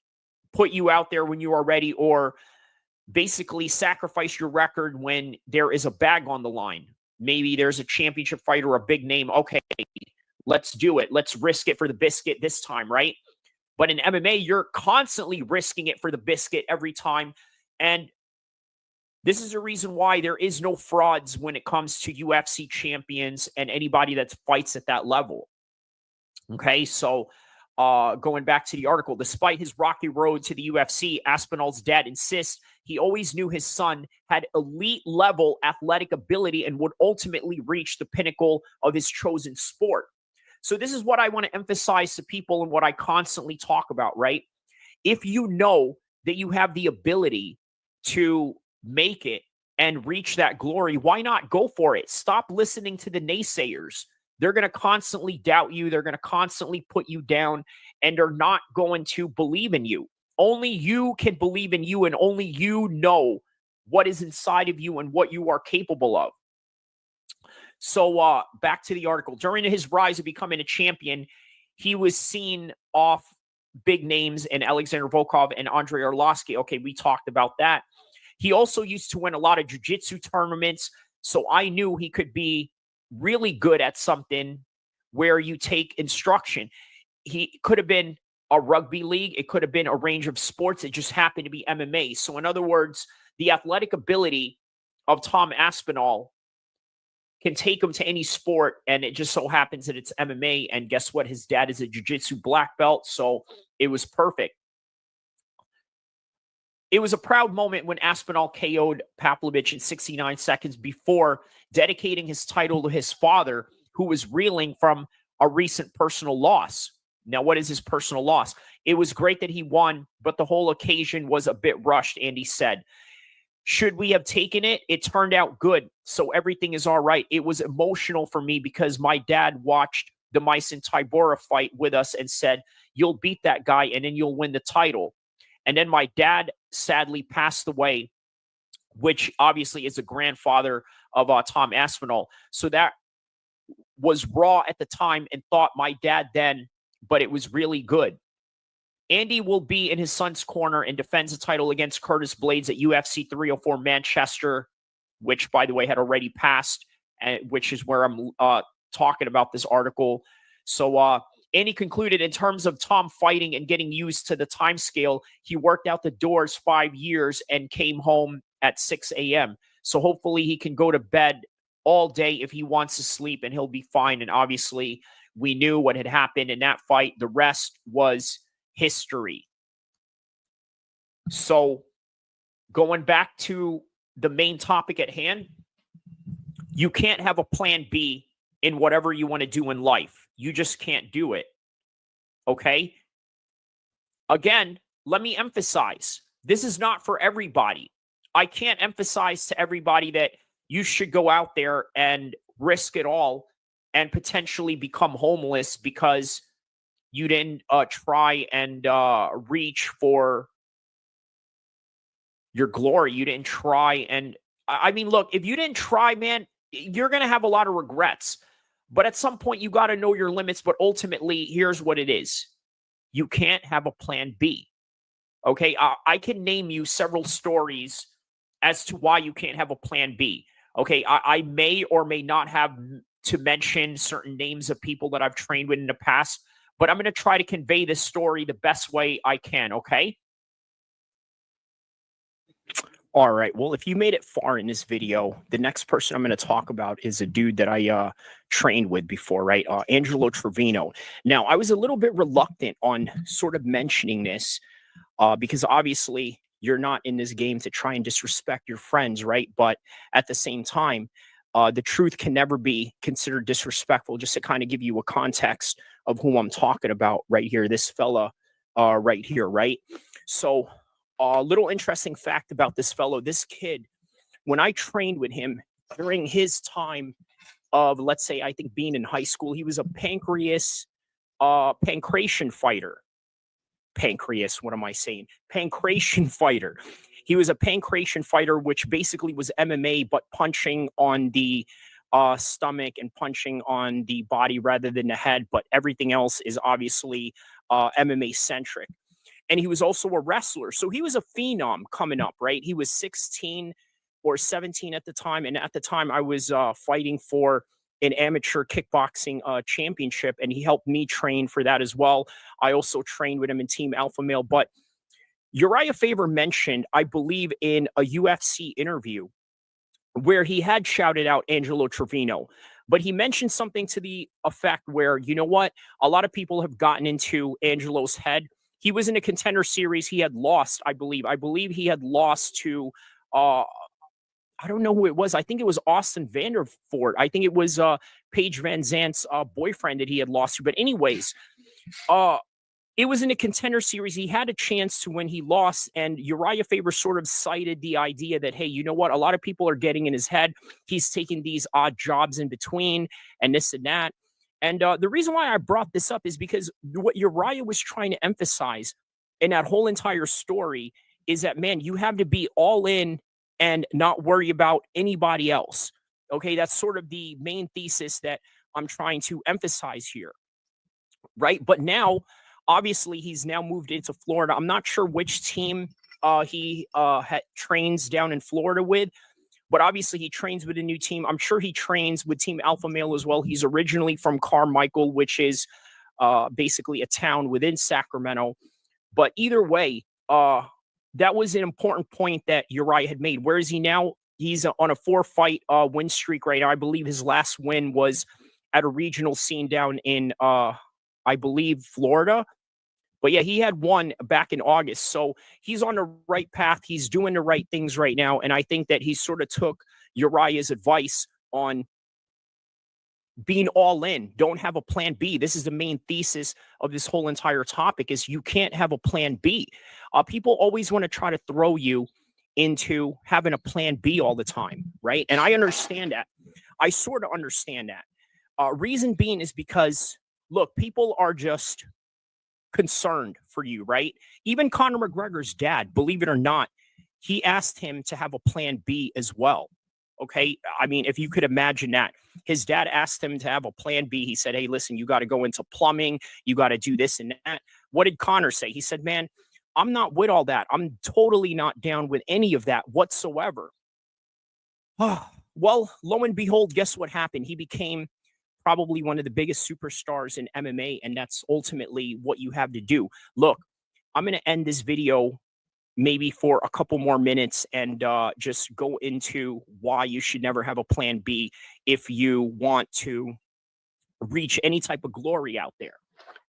put you out there when you are ready, or basically sacrifice your record when there is a bag on the line. Maybe there's a championship fight or a big name. Okay, let's do it. Let's risk it for the biscuit this time, right? But in MMA, you're constantly risking it for the biscuit every time. And this is the reason why there is no frauds when it comes to UFC champions and anybody that fights at that level. Okay, so going back to the article, despite his rocky road to the UFC, Aspinall's dad insists he always knew his son had elite level athletic ability and would ultimately reach the pinnacle of his chosen sport. So this is what I want to emphasize to people and what I constantly talk about, right? If you know that you have the ability to make it and reach that glory, why not go for it? Stop listening to the naysayers. They're going to constantly doubt you. They're going to constantly put you down, and they're not going to believe in you. Only you can believe in you, and only you know what is inside of you and what you are capable of. So back to the article. During his rise of becoming a champion, he was seen off big names in Alexander Volkov and Andrei Arlovsky. Okay, we talked about that. He also used to win a lot of jiu-jitsu tournaments, so I knew he could be really good at something where you take instruction. He could have been a rugby league. It could have been a range of sports. It just happened to be MMA. So in other words, the athletic ability of Tom Aspinall can take him to any sport, and it just so happens that it's MMA. And guess what? His dad is a jiu-jitsu black belt, so it was perfect. It was a proud moment when Aspinall KO'd Pavlovich in 69 seconds before dedicating his title to his father, who was reeling from a recent personal loss. Now, what is his personal loss? It was great that he won, but the whole occasion was a bit rushed, Andy said. Should we have taken it? It turned out good, so everything is all right. It was emotional for me because my dad watched the Myson Tybura fight with us and said, you'll beat that guy and then you'll win the title. And then my dad sadly passed away, which obviously is the grandfather of Tom Aspinall. So that was raw at the time and thought my dad then, but it was really good. Andy will be in his son's corner and defends the title against Curtis Blades at UFC 304 Manchester, which, by the way, had already passed, which is where I'm talking about this article. So Andy concluded, in terms of Tom fighting and getting used to the time scale, he worked out the doors 5 years and came home at 6 a.m. So hopefully he can go to bed all day if he wants to sleep, and he'll be fine. And obviously, we knew what had happened in that fight. The rest was history. So going back to the main topic at hand, you can't have a plan B in whatever you want to do in life. You just can't do it. Okay? Again, let me emphasize, this is not for everybody. I can't emphasize to everybody that you should go out there and risk it all and potentially become homeless because you didn't try and reach for your glory. You didn't try. And I mean, look, if you didn't try, man, you're going to have a lot of regrets. But at some point, you got to know your limits. But ultimately, here's what it is. You can't have a plan B. Okay? I can name you several stories as to why you can't have a plan B. Okay? I may or may not have to mention certain names of people that I've trained with in the past, but I'm going to try to convey this story the best way I can, okay? All right. Well, if you made it far in this video, the next person I'm going to talk about is a dude that I trained with before, right? Angelo Trevino. Now, I was a little bit reluctant on sort of mentioning this because obviously you're not in this game to try and disrespect your friends, right? But at the same time, the truth can never be considered disrespectful. Just to kind of give you a context of who I'm talking about right here, this fella right here, right? So a little interesting fact about this fellow, this kid, when I trained with him during his time of, let's say, I think being in high school, he was a pancreation fighter. What am I saying? Pancreation fighter. He was a pancreation fighter, which basically was MMA, but punching on the stomach and punching on the body rather than the head. But everything else is obviously MMA centric. And he was also a wrestler. So he was a phenom coming up, right? He was 16 or 17 at the time. And at the time I was fighting for an amateur kickboxing championship. And he helped me train for that as well. I also trained with him in Team Alpha Male. But Uriah Faber mentioned, I believe, in a UFC interview where he had shouted out Angelo Trevino. But he mentioned something to the effect where, you know what? A lot of people have gotten into Angelo's head. He was in a Contender Series. He had lost, I believe. I believe he had lost to, I don't know who it was. I think it was Austin Vanderford. I think it was Paige Van Zant's boyfriend that he had lost to. But anyways, it was in a Contender Series. He had a chance to when he lost, and Uriah Faber sort of cited the idea that, hey, you know what? A lot of people are getting in his head. He's taking these odd jobs in between and this and that. And the reason why I brought this up is because what Uriah was trying to emphasize in that whole entire story is that, man, you have to be all in and not worry about anybody else. Okay, that's sort of the main thesis that I'm trying to emphasize here, right? But now, obviously, he's now moved into Florida. I'm not sure which team he trains down in Florida with, but obviously he trains with a new team. I'm sure he trains with Team Alpha Male as well. He's originally from Carmichael, which is basically a town within Sacramento. But either way, that was an important point that Uriah had made. Where is he now? He's on a 4-fight win streak right now. I believe his last win was at a regional scene down in, I believe, Florida. But yeah, he had one back in August. So he's on the right path. He's doing the right things right now. And I think that he sort of took Uriah's advice on being all in. Don't have a plan B. This is the main thesis of this whole entire topic is you can't have a plan B. People always want to try to throw you into having a plan B all the time, right? And I understand that. I sort of understand that. Reason being is because, look, people are just concerned for you, right? Even Conor McGregor's dad, believe it or not, he asked him to have a plan B as well. Okay. I mean, if you could imagine that, his dad asked him to have a plan B. He said, hey, listen, you got to go into plumbing. You got to do this and that. What did Conor say? He said, man, I'm not with all that. I'm totally not down with any of that whatsoever. Well, lo and behold, guess what happened? He became probably one of the biggest superstars in MMA, and that's ultimately what you have to do. Look, I'm going to end this video maybe for a couple more minutes and just go into why you should never have a plan B if you want to reach any type of glory out there.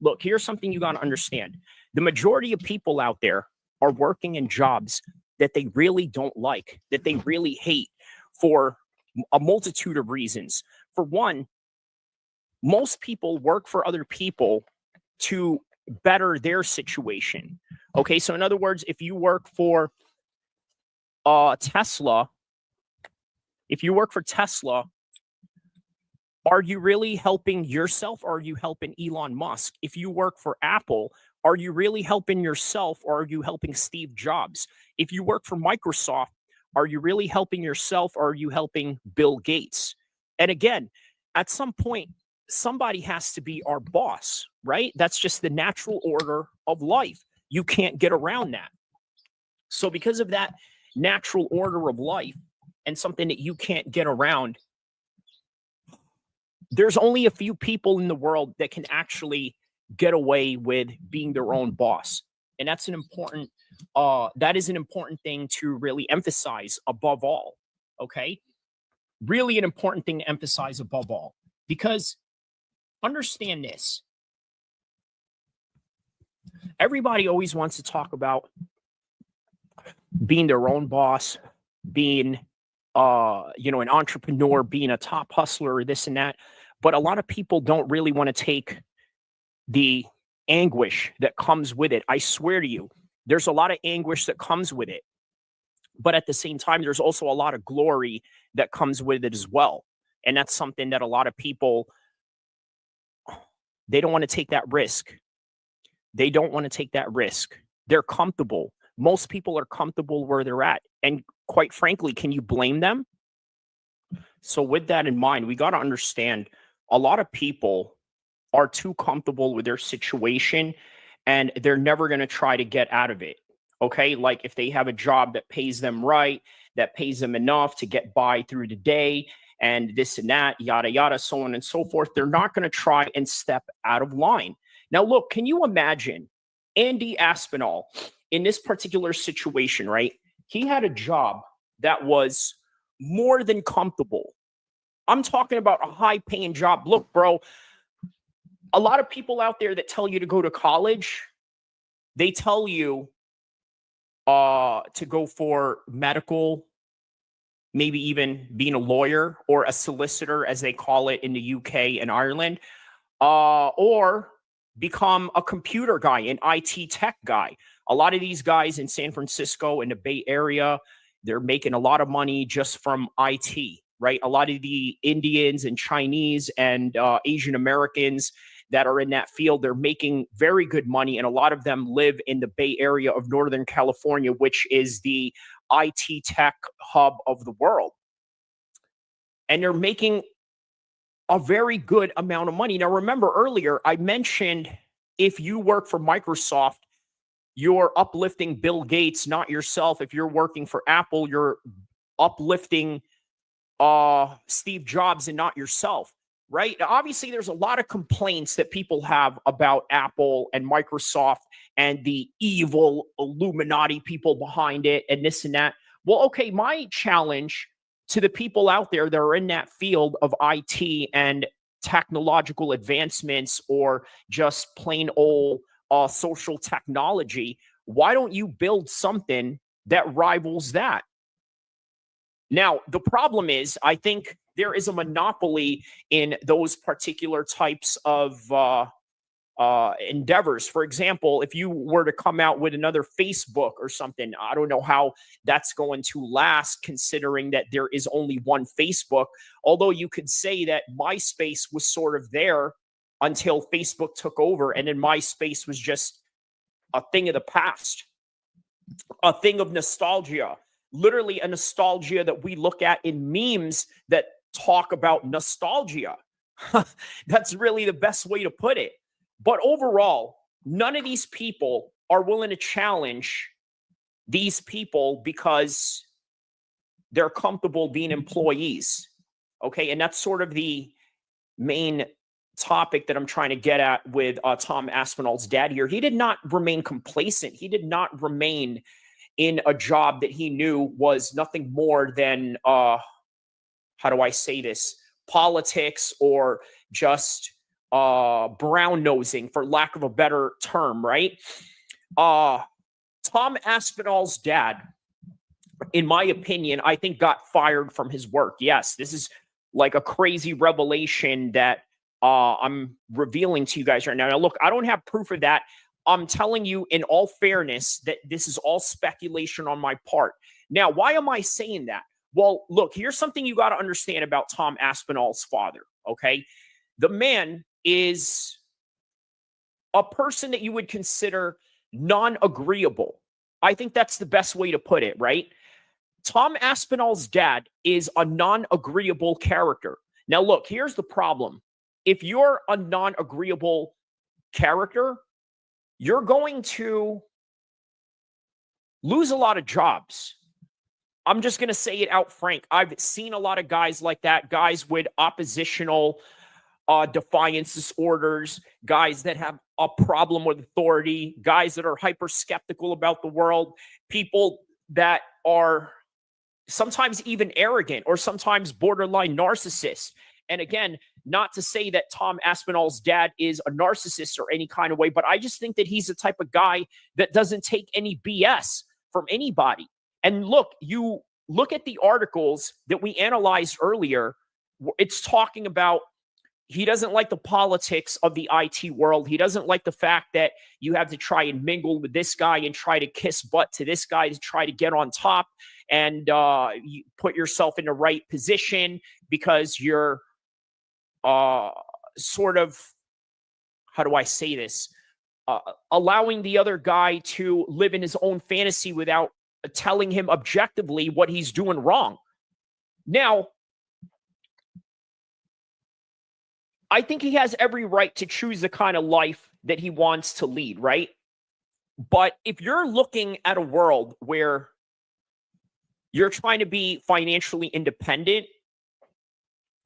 Look, here's something you got to understand. The majority of people out there are working in jobs that they really don't like, that they really hate for a multitude of reasons. For one, most people work for other people to better their situation. Okay, so in other words, if you work for Tesla, are you really helping yourself or are you helping Elon Musk? If you work for Apple, are you really helping yourself or are you helping Steve Jobs? If you work for Microsoft, are you really helping yourself or are you helping Bill Gates? And again, at some point, somebody has to be our boss, right? That's just the natural order of life. You can't get around that. So because of that natural order of life and something that you can't get around, there's only a few people in the world that can actually get away with being their own boss. And that's an important, that is an important thing to really emphasize above all. Okay. Really an important thing to emphasize above all, because understand this. Everybody always wants to talk about being their own boss, being, an entrepreneur, being a top hustler, or this and that. But a lot of people don't really want to take the anguish that comes with it. I swear to you, there's a lot of anguish that comes with it. But at the same time, there's also a lot of glory that comes with it as well. And that's something that a lot of people, they don't want to take that risk. They don't want to take that risk. They're comfortable. Most people are comfortable where they're at. And quite frankly, can you blame them? So with that in mind, we got to understand a lot of people are too comfortable with their situation and they're never going to try to get out of it. Okay. Like if they have a job that pays them right, that pays them enough to get by through the day and this and that, yada, yada, so on and so forth, they're not going to try and step out of line. Now, look, can you imagine Andy Aspinall in this particular situation, right? He had a job that was more than comfortable. I'm talking about a high-paying job. Look, bro, a lot of people out there that tell you to go to college, they tell you to go for medical, maybe even being a lawyer or a solicitor, as they call it in the UK and Ireland, or become a computer guy, an IT tech guy. A lot of these guys in San Francisco and the Bay Area, they're making a lot of money just from IT, right? A lot of the Indians and Chinese and Asian Americans that are in that field, they're making very good money. And a lot of them live in the Bay Area of Northern California, which is the IT tech hub of the world. And they're making a very good amount of money. Now, remember earlier, I mentioned if you work for Microsoft, you're uplifting Bill Gates, not yourself. If you're working for Apple, you're uplifting Steve Jobs and not yourself, right? Now, obviously, there's a lot of complaints that people have about Apple and Microsoft and the evil Illuminati people behind it and this and that. Well, okay, my challenge to the people out there that are in that field of IT and technological advancements or just plain old social technology, why don't you build something that rivals that? Now, the problem is, I think there is a monopoly in those particular types of endeavors. For example, if you were to come out with another Facebook or something, I don't know how that's going to last, considering that there is only one Facebook. Although you could say that MySpace was sort of there until Facebook took over, and then MySpace was just a thing of the past, a thing of nostalgia, literally a nostalgia that we look at in memes that talk about nostalgia. That's really the best way to put it. But overall, none of these people are willing to challenge these people because they're comfortable being employees. Okay. And that's sort of the main topic that I'm trying to get at with Tom Aspinall's dad here. He did not remain complacent. He did not remain in a job that he knew was nothing more than, how do I say this, politics or just brown nosing, for lack of a better term, right? Tom Aspinall's dad, in my opinion, I think got fired from his work. Yes, this is like a crazy revelation that I'm revealing to you guys right now. Now, look, I don't have proof of that. I'm telling you in all fairness that this is all speculation on my part. Now, why am I saying that? Well, look, here's something you got to understand about Tom Aspinall's father, okay? The man is a person that you would consider non-agreeable. I think that's the best way to put it, right? Tom Aspinall's dad is a non-agreeable character. Now, look, here's the problem. If you're a non-agreeable character, you're going to lose a lot of jobs. I'm just going to say it out frank. I've seen a lot of guys like that, guys with oppositional defiance disorders, guys that have a problem with authority, guys that are hyper skeptical about the world, people that are sometimes even arrogant or sometimes borderline narcissists. And again, not to say that Tom Aspinall's dad is a narcissist or any kind of way, but I just think that he's the type of guy that doesn't take any BS from anybody. And look, you look at the articles that we analyzed earlier, it's talking about he doesn't like the politics of the IT world. He doesn't like the fact that you have to try and mingle with this guy and try to kiss butt to this guy to try to get on top and you put yourself in the right position because you're sort of, how do I say this? Allowing the other guy to live in his own fantasy without telling him objectively what he's doing wrong. Now, I think he has every right to choose the kind of life that he wants to lead, right? But if you're looking at a world where you're trying to be financially independent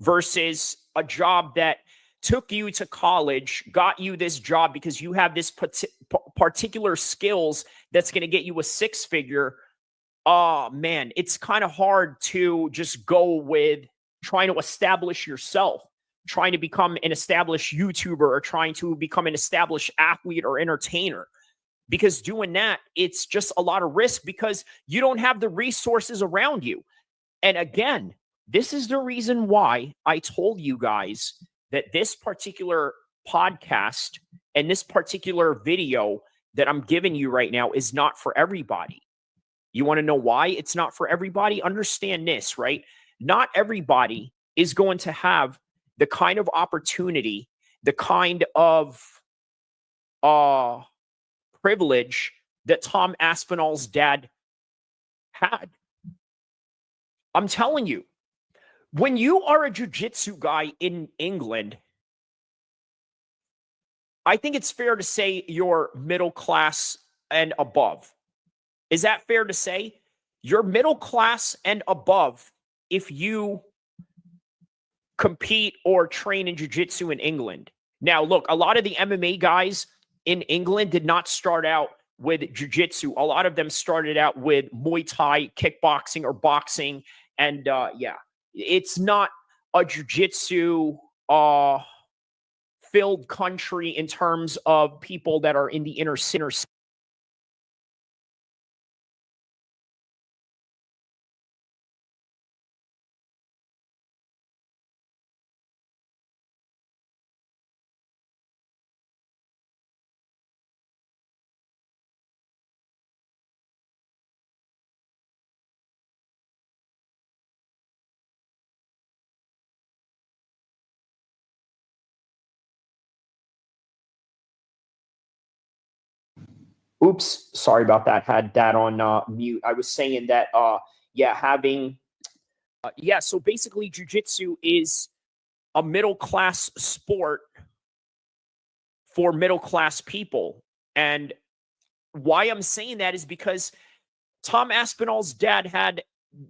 versus a job that took you to college, got you this job because you have this particular skills that's going to get you a six-figure, oh man, it's kind of hard to just go with trying to establish yourself, trying to become an established YouTuber, or trying to become an established athlete or entertainer. Because doing that, it's just a lot of risk because you don't have the resources around you. And again, this is the reason why I told you guys that this particular podcast and this particular video that I'm giving you right now is not for everybody. You want to know why it's not for everybody? Understand this, right? Not everybody is going to have the kind of opportunity, the kind of privilege that Tom Aspinall's dad had. I'm telling you, when you are a jiu-jitsu guy in England, I think it's fair to say you're middle class and above. Is that fair to say? You're middle class and above if you compete or train in jiu-jitsu in England. Now, look, a lot of the MMA guys in England did not start out with jiu-jitsu. A lot of them started out with Muay Thai, kickboxing, or boxing. And yeah, it's not a jiu-jitsu filled country in terms of people that are in the inner city. Oops, sorry about that. Had that on mute. I was saying that, yeah, having, yeah, so basically jiu-jitsu is a middle-class sport for middle-class people. And why I'm saying that is because Tom Aspinall's dad had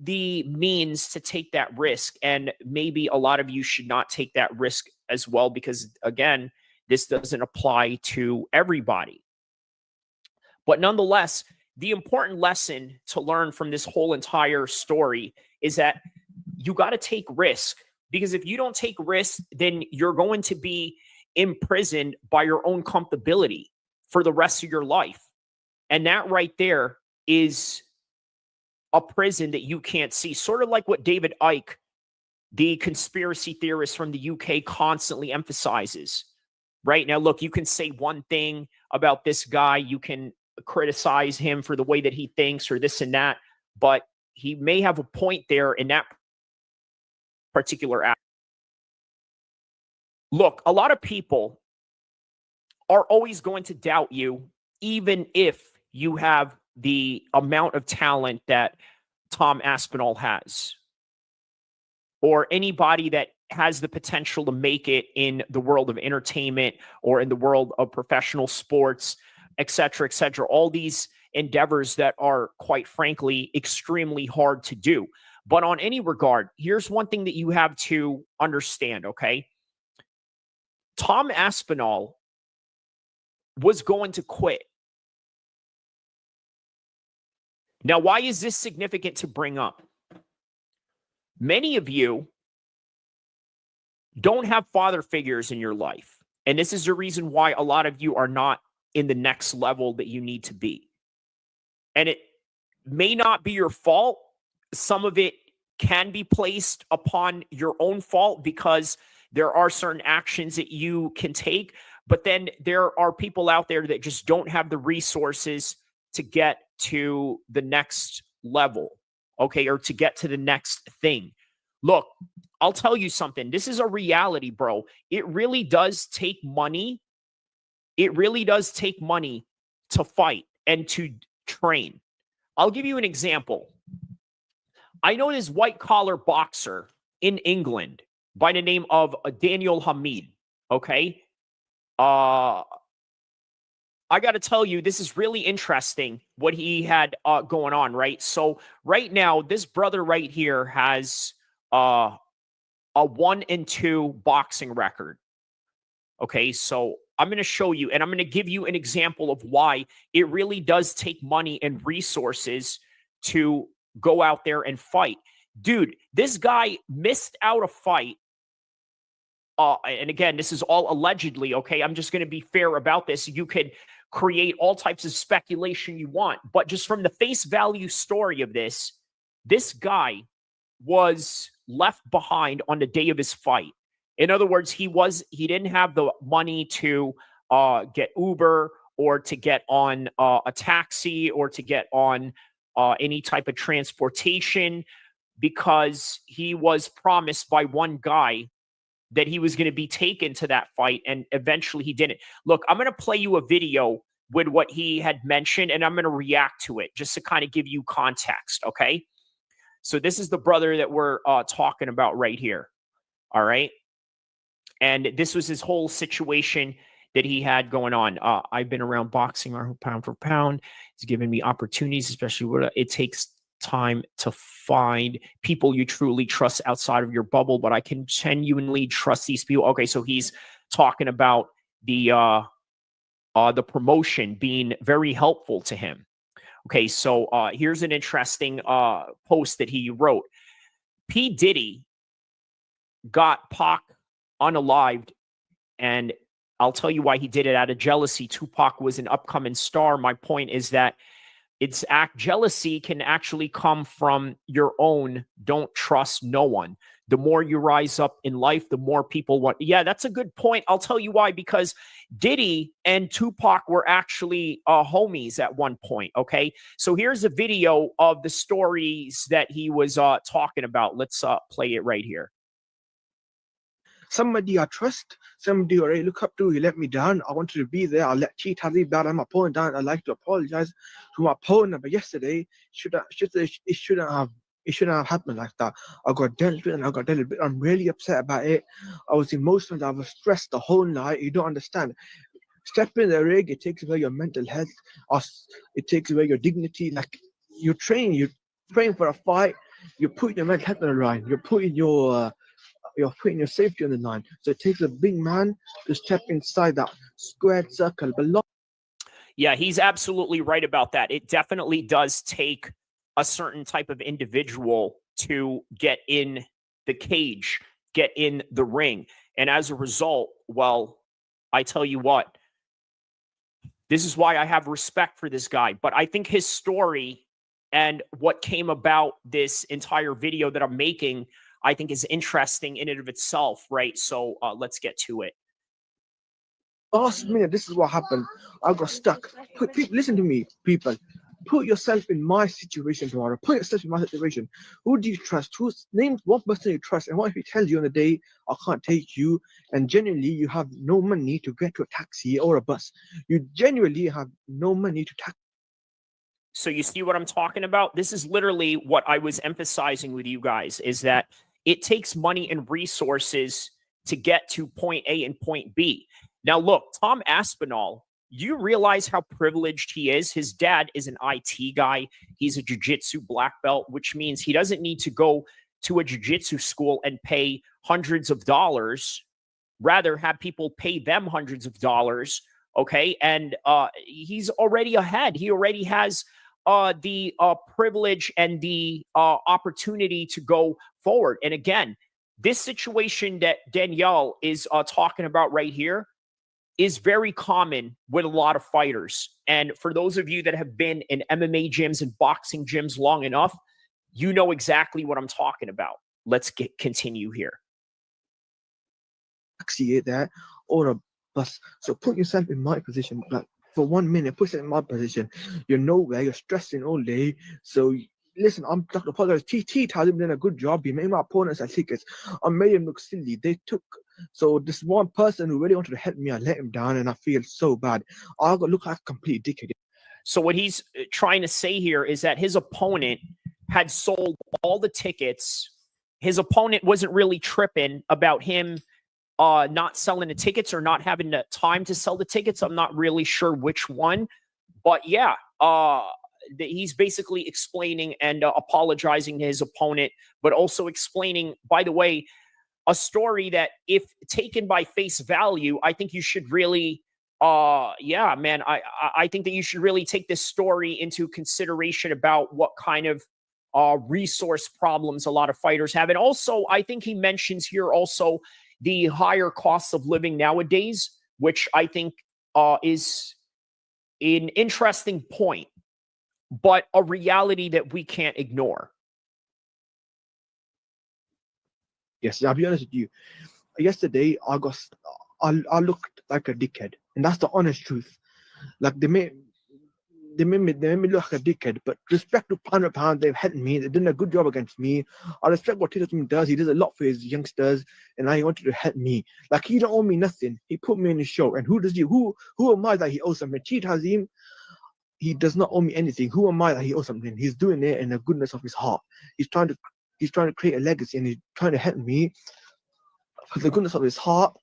the means to take that risk. And maybe a lot of you should not take that risk as well, because, again, this doesn't apply to everybody. But nonetheless, the important lesson to learn from this whole entire story is that you got to take risk, because if you don't take risk, then you're going to be imprisoned by your own comfortability for the rest of your life. And that right there is a prison that you can't see. Sort of like what David Icke, the conspiracy theorist from the UK, constantly emphasizes. Right now, look, you can say one thing about this guy. You can criticize him for the way that he thinks or this and that, but he may have a point there in that particular act. Look, a lot of people are always going to doubt you, even if you have the amount of talent that Tom Aspinall has, or anybody that has the potential to make it in the world of entertainment or in the world of professional sports, et cetera, all these endeavors that are, quite frankly, extremely hard to do. But on any regard, here's one thing that you have to understand, okay? Tom Aspinall was going to quit. Now, why is this significant to bring up? Many of you don't have father figures in your life. And this is the reason why a lot of you are not in the next level that you need to be. And it may not be your fault. Some of it can be placed upon your own fault because there are certain actions that you can take. But then there are people out there that just don't have the resources to get to the next level, okay, or to get to the next thing. Look, I'll tell you something. This is a reality, bro. It really does take money. It really does take money to fight and to train. I'll give you an example. I know this white-collar boxer in England by the name of Daniel Hamid, okay? I got to tell you, this is really interesting what he had going on, right? So right now, this brother right here has a 1-2 boxing record. Okay, so I'm going to show you, and I'm going to give you an example of why it really does take money and resources to go out there and fight. Dude, this guy missed out a fight. And again, this is all allegedly, okay? I'm just going to be fair about this. You could create all types of speculation you want, but just from the face value story of this guy was left behind on the day of his fight. In other words, he didn't have the money to get Uber or to get on a taxi or to get on any type of transportation, because he was promised by one guy that he was going to be taken to that fight, and eventually he didn't. Look, I'm going to play you a video with what he had mentioned, and I'm going to react to it just to kind of give you context, okay? So this is the brother that we're talking about right here, all right? And this was his whole situation that he had going on. I've been around boxing pound for pound. He's given me opportunities, especially when it takes time to find people you truly trust outside of your bubble, but I can genuinely trust these people. Okay, so he's talking about the promotion being very helpful to him. Okay, so here's an interesting post that he wrote. P. Diddy got Pac unalived, and I'll tell you why he did it out of jealousy. Tupac was an upcoming star. My point is that jealousy can actually come from your own don't trust no one. The more you rise up in life, the more people want. Yeah, that's a good point. I'll tell you why, because Diddy and Tupac were actually homies at one point, okay? So here's a video of the stories that he was talking about. Let's play it right here. Somebody I trust, somebody I really look up to, he let me down. I wanted to be there. I let Cheat Hazzy down. I'm my opponent down. I'd like to apologize to my opponent, but yesterday it shouldn't have happened like that. I got dealt with and I got dealt with. I'm really upset about it. I was emotional. I was stressed the whole night. You don't understand. Step in the ring, it takes away your mental health. It takes away your dignity. Like you're training for a fight. You're putting your mental health on the line. You're putting your safety on the line. So it takes a big man to step inside that squared circle. But yeah, he's absolutely right about that. It definitely does take a certain type of individual to get in the cage, get in the ring. And as a result, well, I tell you what, this is why I have respect for this guy. But I think his story and what came about this entire video that I'm making, I think is interesting in and of itself, right? So let's get to it. Last minute, this is what happened. I got stuck. Listen to me, people. Put yourself in my situation tomorrow. Put yourself in my situation. Who do you trust? Name one person you trust. And what if he tells you on the day, I can't take you, and genuinely you have no money to get to a taxi or a bus. You genuinely have no money to taxi. So you see what I'm talking about? This is literally what I was emphasizing with you guys, is that it takes money and resources to get to point A and point B. Now, look, Tom Aspinall, you realize how privileged he is? His dad is an IT guy. He's a jiu-jitsu black belt, which means he doesn't need to go to a jiu-jitsu school and pay hundreds of dollars. Rather, have people pay them hundreds of dollars, okay? And he's already ahead. He already has the privilege and the opportunity to go forward. And again, this situation that Danielle is talking about right here is very common with a lot of fighters. And for those of you that have been in MMA gyms and boxing gyms long enough, you know exactly what I'm talking about. Let's continue here. Taxi there or a bus. So put yourself in my position. Like for 1 minute, put yourself in my position. You're nowhere. You're stressing all day. So listen, I'm Dr. Apologize. TT has done a good job. He made my opponents at tickets. I made him look silly. So this one person who really wanted to help me, I let him down, and I feel so bad. I got look like a complete dickhead. So what he's trying to say here is that his opponent had sold all the tickets. His opponent wasn't really tripping about him not selling the tickets or not having the time to sell the tickets. I'm not really sure which one, but yeah, he's basically explaining and apologizing to his opponent, but also explaining, by the way, a story that if taken by face value, I think you should really, yeah, man, I think that you should really take this story into consideration about what kind of resource problems a lot of fighters have. And also, I think he mentions here also the higher costs of living nowadays, which I think is an interesting point, but a reality that we can't ignore. Yes, I'll be honest with you. Yesterday, I looked like a dickhead, and that's the honest truth. Like they made me look like a dickhead. But respect to pound for pound, they've helped me. They've done a good job against me. I respect what Tito does. He does a lot for his youngsters, and now he wanted to help me. Like he don't owe me nothing. He put me in his show, and who am I that he owes something? Cheat Hazim, he does not owe me anything. Who am I that he owes something? He's doing it in the goodness of his heart. He's trying to create a legacy, and he's trying to help me for the goodness of his heart.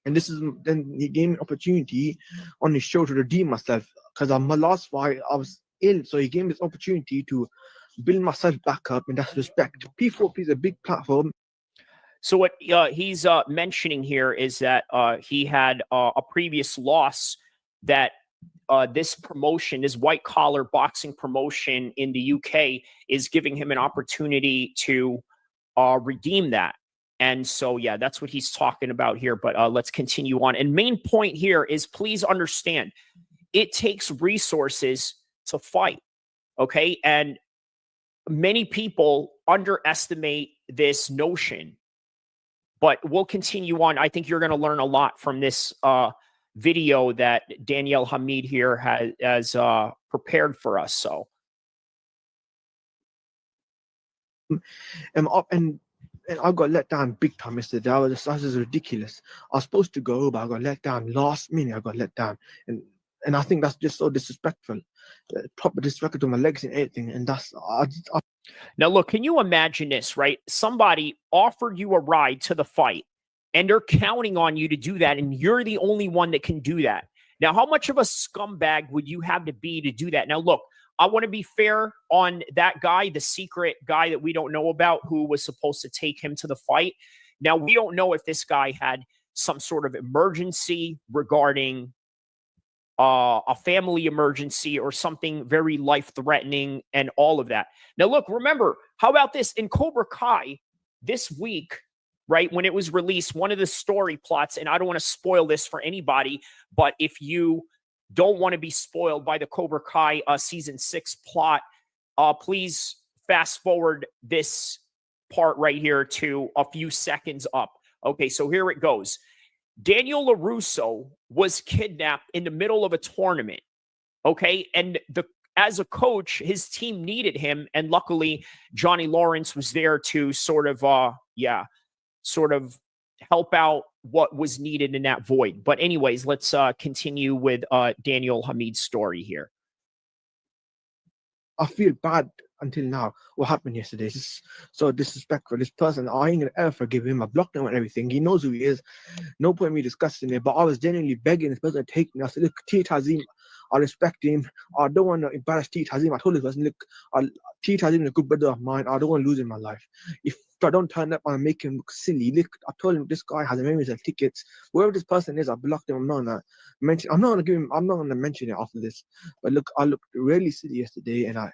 And then he gave me an opportunity on his show to redeem myself, because on my last fight I was ill, so he gave me this opportunity to build myself back up, and that's respect. P4P is a big platform. So what he's mentioning here is that he had a previous loss that this promotion, this white collar boxing promotion in the UK, is giving him an opportunity to redeem that. And so, yeah, that's what he's talking about here. But let's continue on. And main point here is, please understand, it takes resources to fight. Okay. And many people underestimate this notion. But we'll continue on. I think you're going to learn a lot from this video that Daniel Hamid here has prepared for us. So, And I got let down big time yesterday. That was ridiculous. I was supposed to go, but I got let down last minute. I got let down, and I think that's just so disrespectful, proper disrespect to my legs and everything. And that's now look. Can you imagine this? Right? Somebody offered you a ride to the fight, and they're counting on you to do that, and you're the only one that can do that. Now, how much of a scumbag would you have to be to do that? Now, look. I want to be fair on that guy, the secret guy that we don't know about, who was supposed to take him to the fight. Now, we don't know if this guy had some sort of emergency regarding a family emergency or something very life-threatening and all of that. Now, look, remember, how about this? In Cobra Kai this week, right, when it was released, one of the story plots, and I don't want to spoil this for anybody, but if you don't want to be spoiled by the Cobra Kai season 6 plot, please fast forward this part right here to a few seconds up. Okay, so here it goes. Daniel LaRusso was kidnapped in the middle of a tournament. Okay, and as a coach, his team needed him, and luckily Johnny Lawrence was there to sort of help out what was needed in that void. But anyways, let's continue with Daniel Hamid's story here. I feel bad until now. What happened yesterday is so disrespectful. This person, I ain't gonna ever forgive him. I blocked him and everything. He knows who he is. No point in me discussing it. But I was genuinely begging this person to take me. I said, look, T. Hazim, I respect him. I don't want to embarrass T. Hazim. I told this person, look, T. Hazim is a good brother of mine. I don't want to lose in my life. If I don't turn up and make him look silly, look, I told him this guy has a memories of tickets. Whoever this person is, I blocked him. I'm not gonna mention it after this. But look, I looked really silly yesterday, and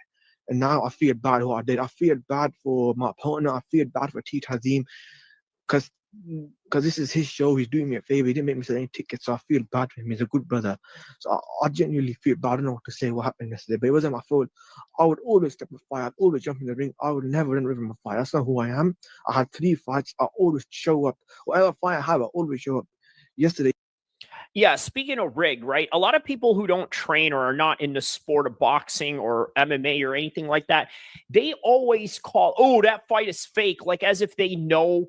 now I feel bad what I did. I feel bad for my opponent. I feel bad for T. Hazim because this is his show. He's doing me a favor. He didn't make me sell any tickets, so I feel bad for him. He's a good brother. So I genuinely feel bad. I don't know what to say what happened yesterday, but it wasn't my fault. I would always step a fight. I'd always jump in the ring. I would never run away from a fight. That's not who I am. I had 3 fights. I always show up. Whatever fight I have, I always show up. Yesterday. Yeah, speaking of rig, right? A lot of people who don't train or are not in the sport of boxing or MMA or anything like that, they always call, oh, that fight is fake, like as if they know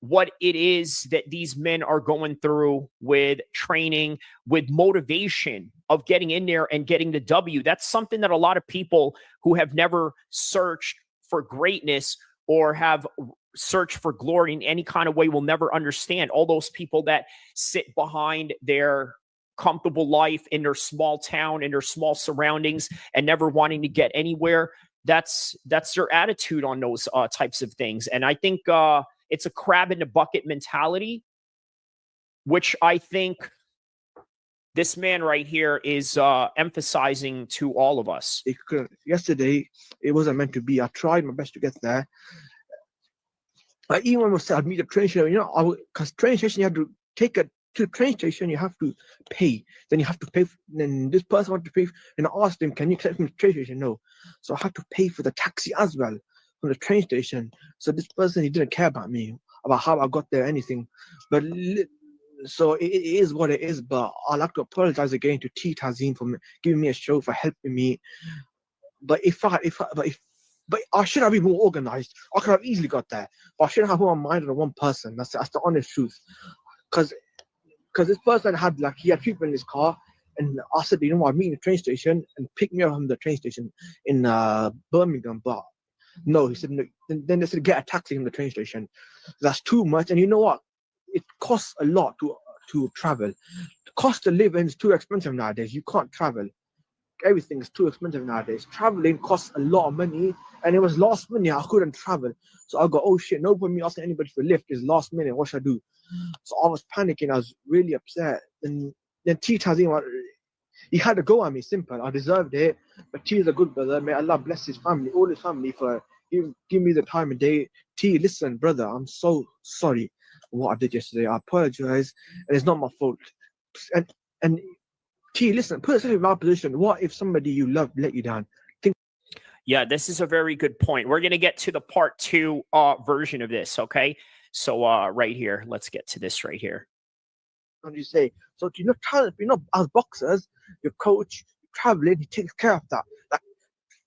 what it is that these men are going through with training, with motivation of getting in there and getting the W. That's something that a lot of people who have never searched for greatness or have searched for glory in any kind of way will never understand. All those people that sit behind their comfortable life in their small town, in their small surroundings, and never wanting to get anywhere. That's their attitude on those types of things. And I think it's a crab in the bucket mentality, which I think this man right here is emphasizing to all of us. Yesterday, it wasn't meant to be. I tried my best to get there. I even was said I'd meet the train station. You know, because train station, you have to take it to the train station. You have to pay. Then you have to pay. Then this person wanted to pay. And I asked him, "Can you collect from the train station?" No. So I had to pay for the taxi as well from the train station. So this person, he didn't care about me, about how I got there, anything. But so it is what it is. But I'd like to apologize again to T Tazim for giving me a show, for helping me. But but I should have been more organized. I could have easily got there. But I shouldn't have put my mind on one person. That's the honest truth. Because this person had he had people in his car, and I said, you know what, meet in the train station and pick me up from the train station in Birmingham. But no, he said no. Then they said get a taxi from the train station. That's too much. And you know what? It costs a lot to travel. The cost of living is too expensive nowadays. You can't travel. Everything is too expensive nowadays. Traveling costs a lot of money, and it was last minute. I couldn't travel, so I go, oh shit, no point me asking anybody for a lift. It's last minute. What should I do? So I was panicking. I was really upset. And then T Tazim, he had to go at me. Simple. I deserved it. But T is a good brother. May Allah bless his family, all his family, for give me the time of day. T, listen, brother, I'm so sorry for what I did yesterday. I apologize, and it's not my fault. And T, listen, put yourself in my position. What if somebody you love let you down? Yeah, this is a very good point. We're going to get to the part 2 version of this, okay? So right here, let's get to this right here. What do you say? So as boxers, your coach, traveling, he takes care of that. Like,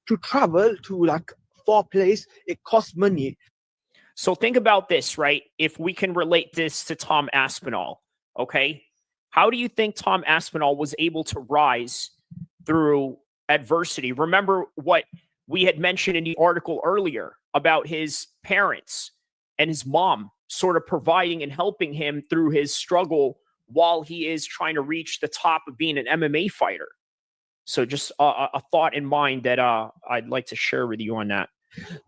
to travel to far place, it costs money. So think about this, right? If we can relate this to Tom Aspinall, okay? How do you think Tom Aspinall was able to rise through adversity? Remember what we had mentioned in the article earlier about his parents and his mom sort of providing and helping him through his struggle while he is trying to reach the top of being an MMA fighter. So just a thought in mind that I'd like to share with you on that.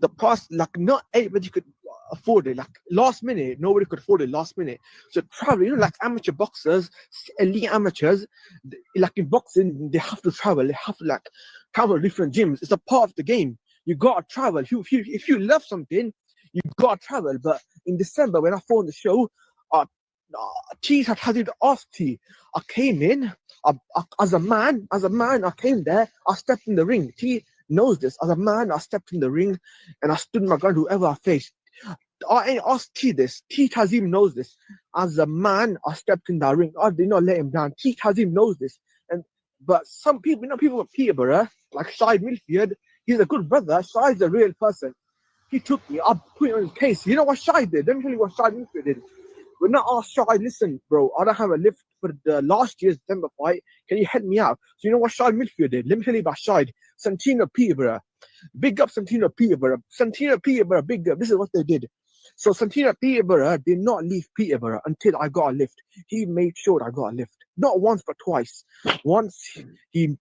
The past, not everybody could afford it. Last minute, nobody could afford it last minute. So travel, amateur boxers, elite amateurs, in boxing, they have to travel. They have to travel different gyms. It's a part of the game. You gotta travel. If you love something, you gotta travel. But in December, when I fought the show, T had to ask T. I came in as a man. I came there. I stepped in the ring. T knows this. As a man, I stepped in the ring and I stood my ground whoever I faced. I asked T this. T Tazim knows this. As a man, I stepped in that ring. I did not let him down. T Tazim knows this. But some people, people with Peterborough, like Shahid Milfield, he's a good brother. Shahid's a real person. He took me. I put him on his case. You know what Shahid did? Let me tell you what Shahid Milfield did. When I asked Shahid, listen, bro, I don't have a lift for the last year's December fight. Can you help me out? So you know what Shahid Milfield did? Let me tell you about Shahid. Santino Peterborough. Big up Santino Peterborough. Santino Peterborough, big up. This is what they did. So Santino Peterborough did not leave Peterborough until I got a lift. He made sure I got a lift. Not once, but twice. Once he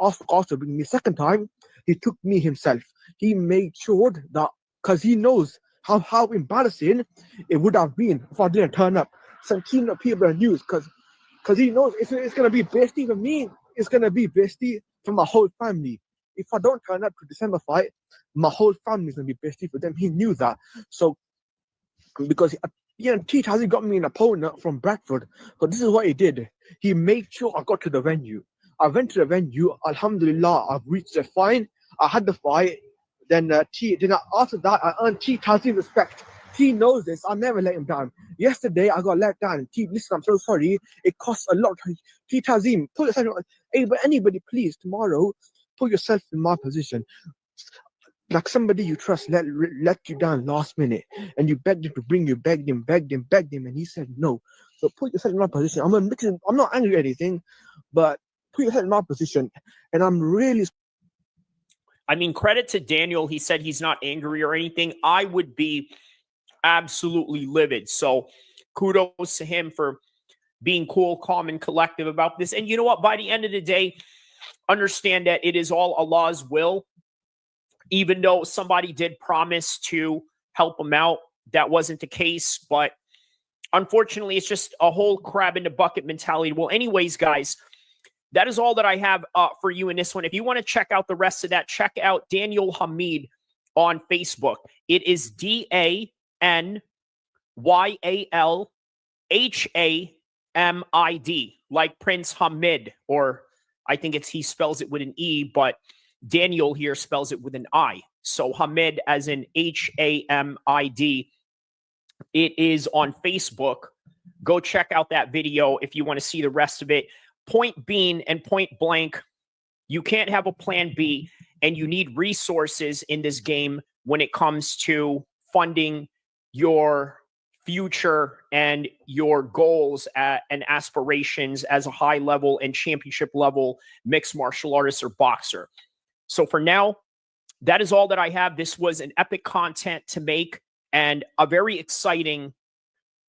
asked to bring me. Second time, he took me himself. He made sure that, because he knows how embarrassing it would have been if I didn't turn up. Santino Peterborough knew, because he knows it's going to be bestie for me. It's going to be bestie for my whole family. If I don't turn up to December fight, my whole family is going to be bestie for them. He knew that. So, because T hasn't got me an opponent from Bradford, but this is what he did. He made sure I got to the venue. I went to the venue. Alhamdulillah, I've reached the fine. I had the fight. Then after that, I earned T Tazim's respect. T knows this. I never let him down. Yesterday, I got let down. T, listen, I'm so sorry. It costs a lot. T Tazim, put yourself. Anybody, please, tomorrow, put yourself in my position. Like somebody you trust let you down last minute, and you begged him to bring you, begged him, and he said no. So put yourself in my position. I'm not angry or anything, but put yourself in my position, and I'm really. I mean, credit to Daniel. He said he's not angry or anything. I would be absolutely livid. So kudos to him for being cool, calm, and collective about this. And you know what? By the end of the day, understand that it is all Allah's will. Even though somebody did promise to help him out, that wasn't the case. But unfortunately, it's just a whole crab in the bucket mentality. Well, anyways, guys, that is all that I have for you in this one. If you want to check out the rest of that, check out Daniel Hamid on Facebook. It is DANYALHAMID, like Prince Hamid, or I think he spells it with an E, but Daniel here spells it with an I. So Hamid as in HAMID. It is on Facebook. Go check out that video if you want to see the rest of it. Point being and point blank, you can't have a plan B, and you need resources in this game when it comes to funding your future and your goals and aspirations as a high level and championship level mixed martial artist or boxer. So for now, that is all that I have. This was an epic content to make and a very exciting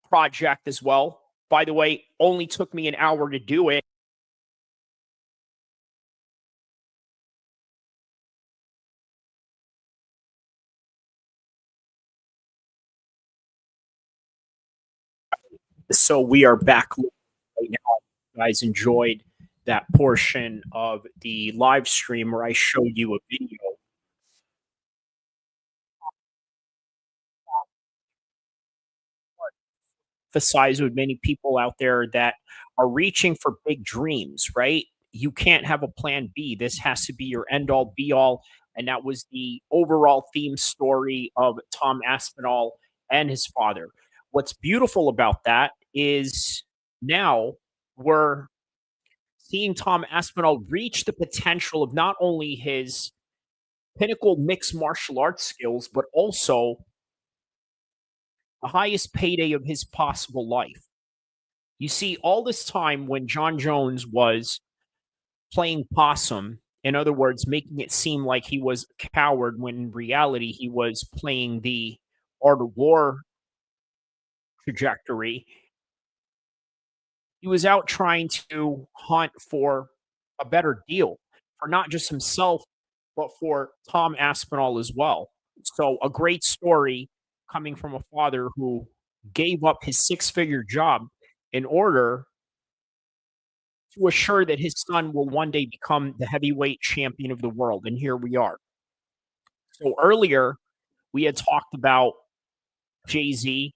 project as well. By the way, only took me an hour to do it. So we are back right now. You guys enjoyed that portion of the live stream where I showed you a video. Emphasize with many people out there that are reaching for big dreams, right? You can't have a plan B. This has to be your end all be all. And that was the overall theme story of Tom Aspinall and his father. What's beautiful about that is now we're seeing Tom Aspinall reach the potential of not only his pinnacle mixed martial arts skills, but also the highest payday of his possible life. You see, all this time when John Jones was playing possum, in other words, making it seem like he was a coward when in reality he was playing the art of war trajectory, he was out trying to hunt for a better deal for not just himself, but for Tom Aspinall as well. So, a great story coming from a father who gave up his six-figure job in order to assure that his son will one day become the heavyweight champion of the world. And here we are. So, earlier, we had talked about Jay-Z,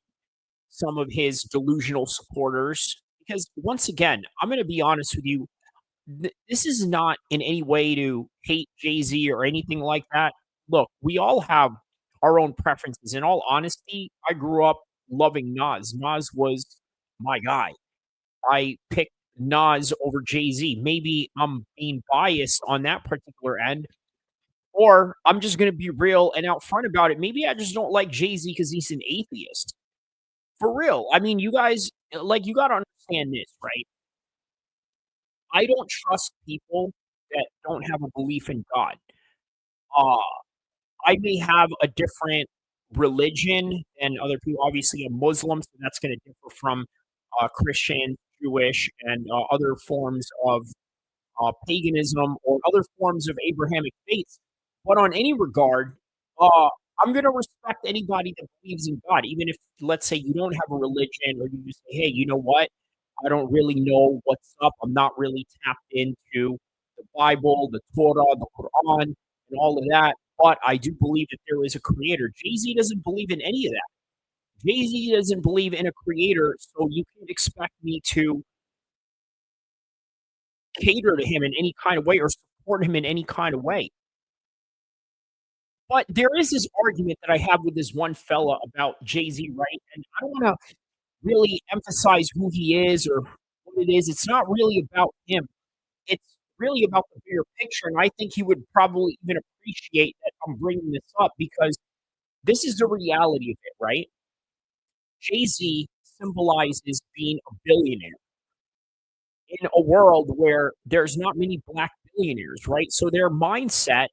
some of his delusional supporters, because once again, I'm going to be honest with you, this is not in any way to hate Jay-Z or anything like that. Look, we all have our own preferences. In all honesty, I grew up loving Nas. Nas was my guy. I picked Nas over Jay-Z. Maybe I'm being biased on that particular end, or I'm just going to be real and out front about it. Maybe I just don't like Jay-Z because he's an atheist. For real. I mean, you guys, like, you got to understand this, right? I don't trust people that don't have a belief in God. Uh, I may have a different religion than other people. Obviously, I'm Muslim, so that's going to differ from Christian, Jewish, and other forms of paganism or other forms of Abrahamic faiths. But on any regard, I'm going to respect anybody that believes in God, even if, let's say, you don't have a religion or you just say, hey, you know what? I don't really know what's up. I'm not really tapped into the Bible, the Torah, the Quran, and all of that. But I do believe that there is a creator. Jay-Z doesn't believe in any of that. Jay-Z doesn't believe in a creator, so you can't expect me to cater to him in any kind of way or support him in any kind of way. But there is this argument that I have with this one fella about Jay-Z, right? And I don't want to really emphasize who he is or what it is. It's not really about him. It's really about the bigger picture. And I think he would probably even appreciate that I'm bringing this up because this is the reality of it, right? Jay-Z symbolizes being a billionaire in a world where there's not many black billionaires, right? So their mindset,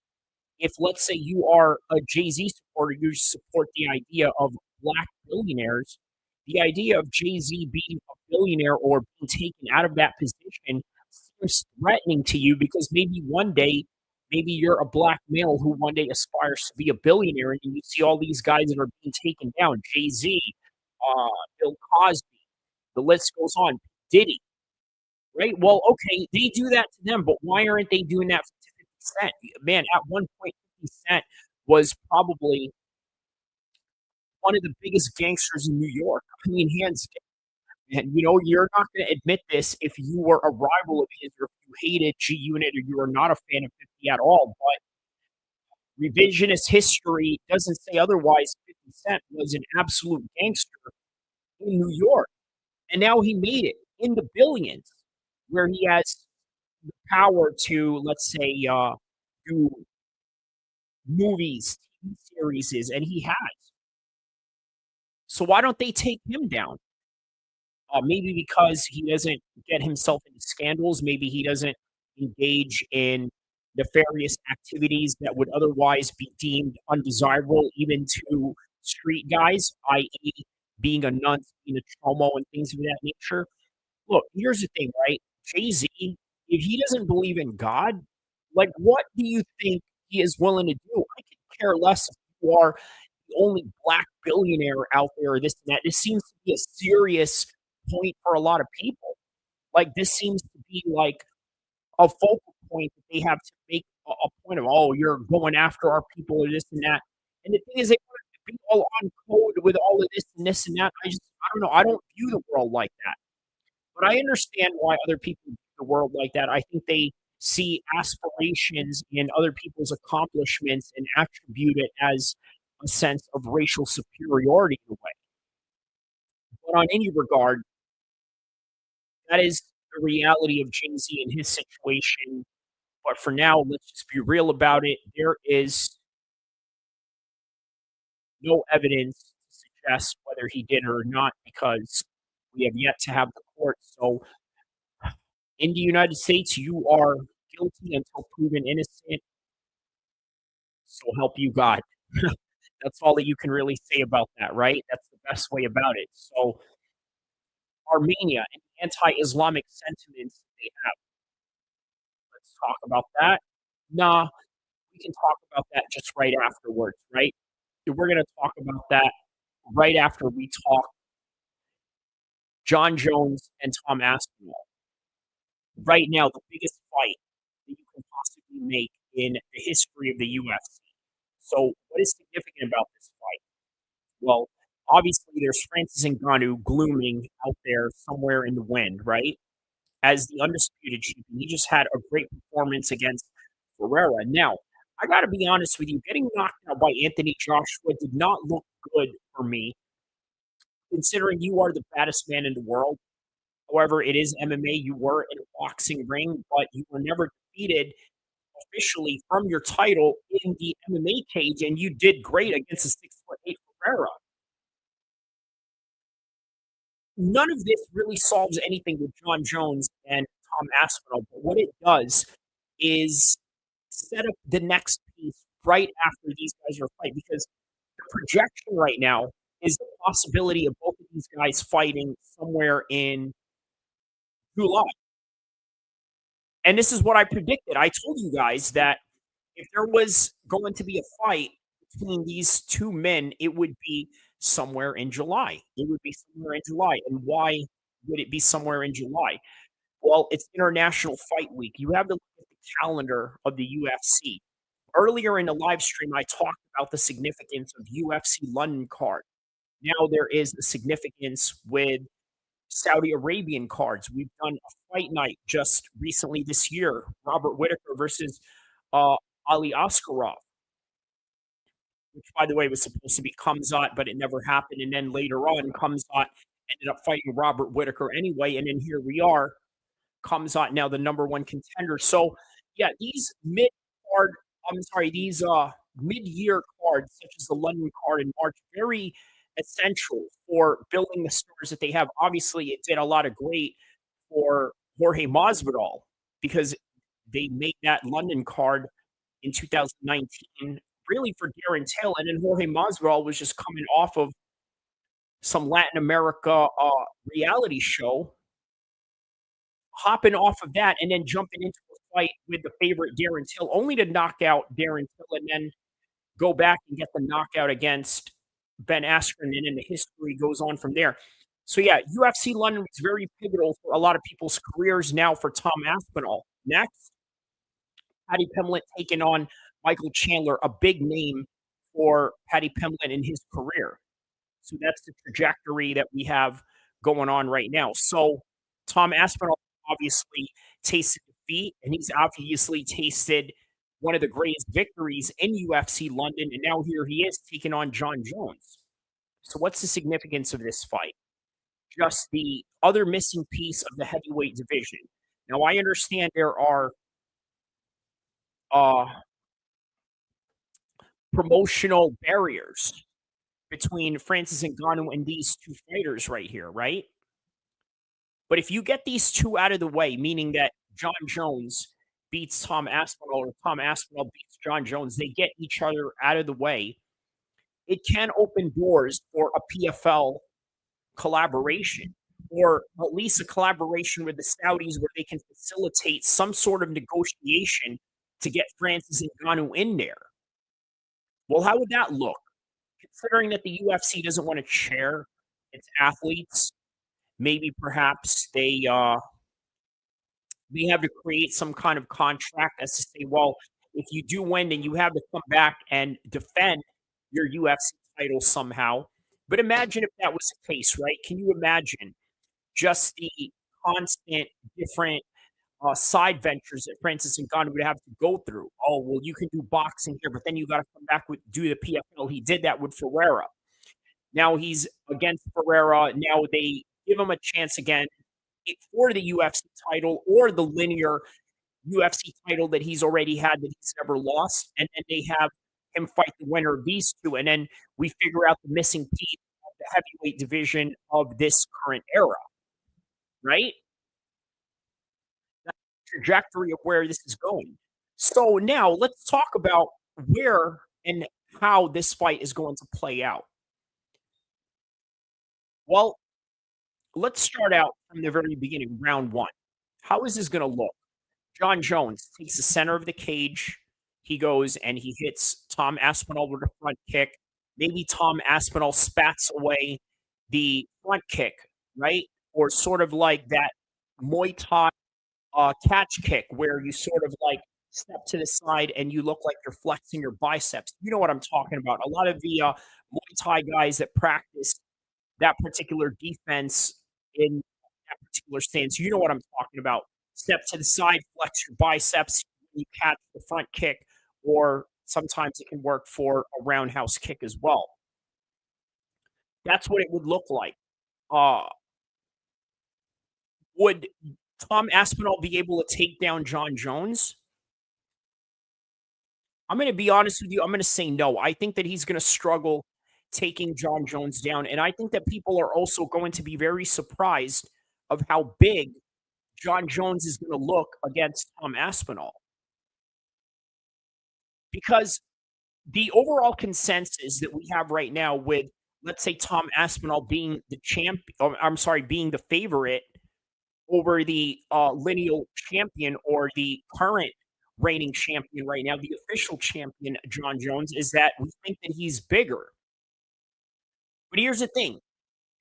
if let's say you are a Jay-Z supporter, you support the idea of black billionaires, the idea of Jay-Z being a billionaire or being taken out of that position seems threatening to you because maybe one day, maybe you're a black male who one day aspires to be a billionaire and you see all these guys that are being taken down, Jay-Z, Bill Cosby, The list goes on. Diddy, right? Well, okay, they do that to them, but why aren't they doing that to 50 Cent? Man, at one point, 50 Cent was probably one of the biggest gangsters in New York. I mean, hands down. And you're not going to admit this if you were a rival of his or if you hated G Unit or you are not a fan of 50 at all. But revisionist history doesn't say otherwise. 50 Cent was an absolute gangster in New York. And now he made it in the billions where he has the power to, let's say, do movies, TV series, and he has. So why don't they take him down? Maybe because he doesn't get himself into scandals. Maybe he doesn't engage in nefarious activities that would otherwise be deemed undesirable, even to street guys, i.e., being a nunce, being a chomo, and things of that nature. Look, here's the thing, right? Jay-Z, if he doesn't believe in God, like, what do you think he is willing to do? I could care less if you are the only black billionaire out there or this and that. This seems to be a serious point for a lot of people. Like, this seems to be like a focal point that they have to make a point of, oh, you're going after our people or this and that. And the thing is, they want to be all on code with all of this and that. I don't know. I don't view the world like that. But I understand why other people view the world like that. I think they see aspirations in other people's accomplishments and attribute it as a sense of racial superiority in a way. But on any regard, that is the reality of Jay-Z and his situation. But for now, let's just be real about it. There is no evidence to suggest whether he did or not because we have yet to have the court. So in the United States, you are guilty until proven innocent. So help you God. That's all that you can really say about that, right? That's the best way about it. So Armenia and the anti-Islamic sentiments they have. Let's talk about that. Nah, we can talk about that just right afterwards, right? We're going to talk about that right after we talk John Jones and Tom Aspinall. Right now, the biggest fight that you can possibly make in the history of the UFC. So what is significant about this fight? Well, obviously, there's Francis Ngannou glooming out there somewhere in the wind, right? As the undisputed champion. He just had a great performance against Ferreira. Now, I got to be honest with you, getting knocked out by Anthony Joshua did not look good for me, considering you are the baddest man in the world. However, it is MMA. You were in a boxing ring, but you were never defeated officially from your title in the MMA cage, and you did great against a 6'8" Ferreira. None of this really solves anything with John Jones and Tom Aspinall, but what it does is set up the next piece right after these guys are fighting, because the projection right now is the possibility of both of these guys fighting somewhere in July. And this is what I predicted. I told you guys that if there was going to be a fight between these two men, it would be somewhere in July. It would be somewhere in July. And why would it be somewhere in July? Well, it's International Fight Week. You have to look at the calendar of the UFC. Earlier in the live stream, I talked about the significance of UFC London card. Now there is a significance with Saudi Arabian cards. We've done a fight night just recently this year, Robert Whittaker versus Ali Askarov, which, by the way, was supposed to be Khamzat, but it never happened. And then later on, Khamzat ended up fighting Robert Whittaker anyway. And then here we are, Khamzat now the number one contender. So, yeah, these mid-year cards, such as the London card in March, very essential for building the stars that they have. Obviously, it did a lot of great for Jorge Masvidal because they made that London card in 2019 really for Darren Till, and then Jorge Masvidal was just coming off of some Latin America reality show, hopping off of that and then jumping into a fight with the favorite Darren Till, only to knock out Darren Till and then go back and get the knockout against Ben Askren, and then the history goes on from there. So yeah, UFC London was very pivotal for a lot of people's careers. Now for Tom Aspinall. Next, Paddy Pimblett taking on Michael Chandler, a big name for Paddy Pimblett in his career. So that's the trajectory that we have going on right now. So Tom Aspinall obviously tasted defeat, and he's obviously tasted one of the greatest victories in UFC London, and now here he is taking on John Jones. So what's the significance of this fight? Just the other missing piece of the heavyweight division. Now I understand there are promotional barriers between Francis Ngannou and these two fighters right here, right? But if you get these two out of the way, meaning that John Jones beats Tom Aspinall or Tom Aspinall beats John Jones, they get each other out of the way, it can open doors for a PFL collaboration, or at least a collaboration with the Saudis where they can facilitate some sort of negotiation to get Francis Ngannou in there. Well, how would that look? Considering that the UFC doesn't want to share its athletes, maybe perhaps they have to create some kind of contract as to say, well, if you do win, then you have to come back and defend your UFC title somehow. But imagine if that was the case, right? Can you imagine just the constant different side ventures that Francis Ngannou would have to go through? Oh, well, you can do boxing here, but then you got to come back with do the PFL. He did that with Ferreira. Now he's against Ferreira. Now they give him a chance again for the UFC title or the linear UFC title that he's already had that he's never lost. And then they have him fight the winner of these two. And then we figure out the missing piece of the heavyweight division of this current era, right? That's the trajectory of where this is going. So now let's talk about where and how this fight is going to play out. Well, let's start out from the very beginning, round one. How is this going to look? John Jones takes the center of the cage. He goes and he hits Tom Aspinall with a front kick. Maybe Tom Aspinall spats away the front kick, right? Or sort of like that Muay Thai catch kick where you sort of like step to the side and you look like you're flexing your biceps. You know what I'm talking about. A lot of the Muay Thai guys that practice that particular defense in that particular stance, you know what I'm talking about. Step to the side, flex your biceps, you catch the front kick, or sometimes it can work for a roundhouse kick as well. That's what it would look like. Would Tom Aspinall be able to take down John Jones? I'm going to be honest with you. I'm going to say no. I think that he's going to struggle taking John Jones down. And I think that people are also going to be very surprised of how big John Jones is going to look against Tom Aspinall. Because the overall consensus that we have right now with, let's say, Tom Aspinall being the being the favorite over the lineal champion or the current reigning champion right now, the official champion, John Jones, is that we think that he's bigger. But here's the thing.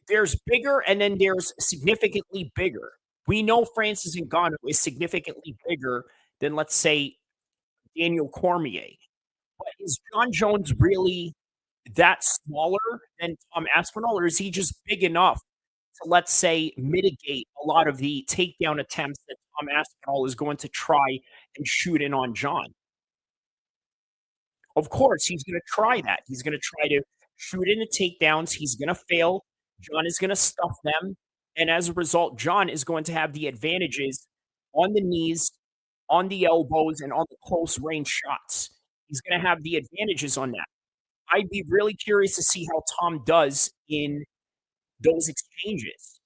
There's bigger and then there's significantly bigger. We know Francis Ngannou is significantly bigger than, let's say, Daniel Cormier. But is John Jones really that smaller than Tom Aspinall, or is he just big enough to, let's say, mitigate a lot of the takedown attempts that Tom Aspinall is going to try and shoot in on John? Of course, he's going to try that. He's going to try to shoot into takedowns. He's going to fail. John is going to stuff them. And as a result, John is going to have the advantages on the knees, on the elbows, and on the close range shots. He's going to have the advantages on that. I'd be really curious to see how Tom does in those exchanges.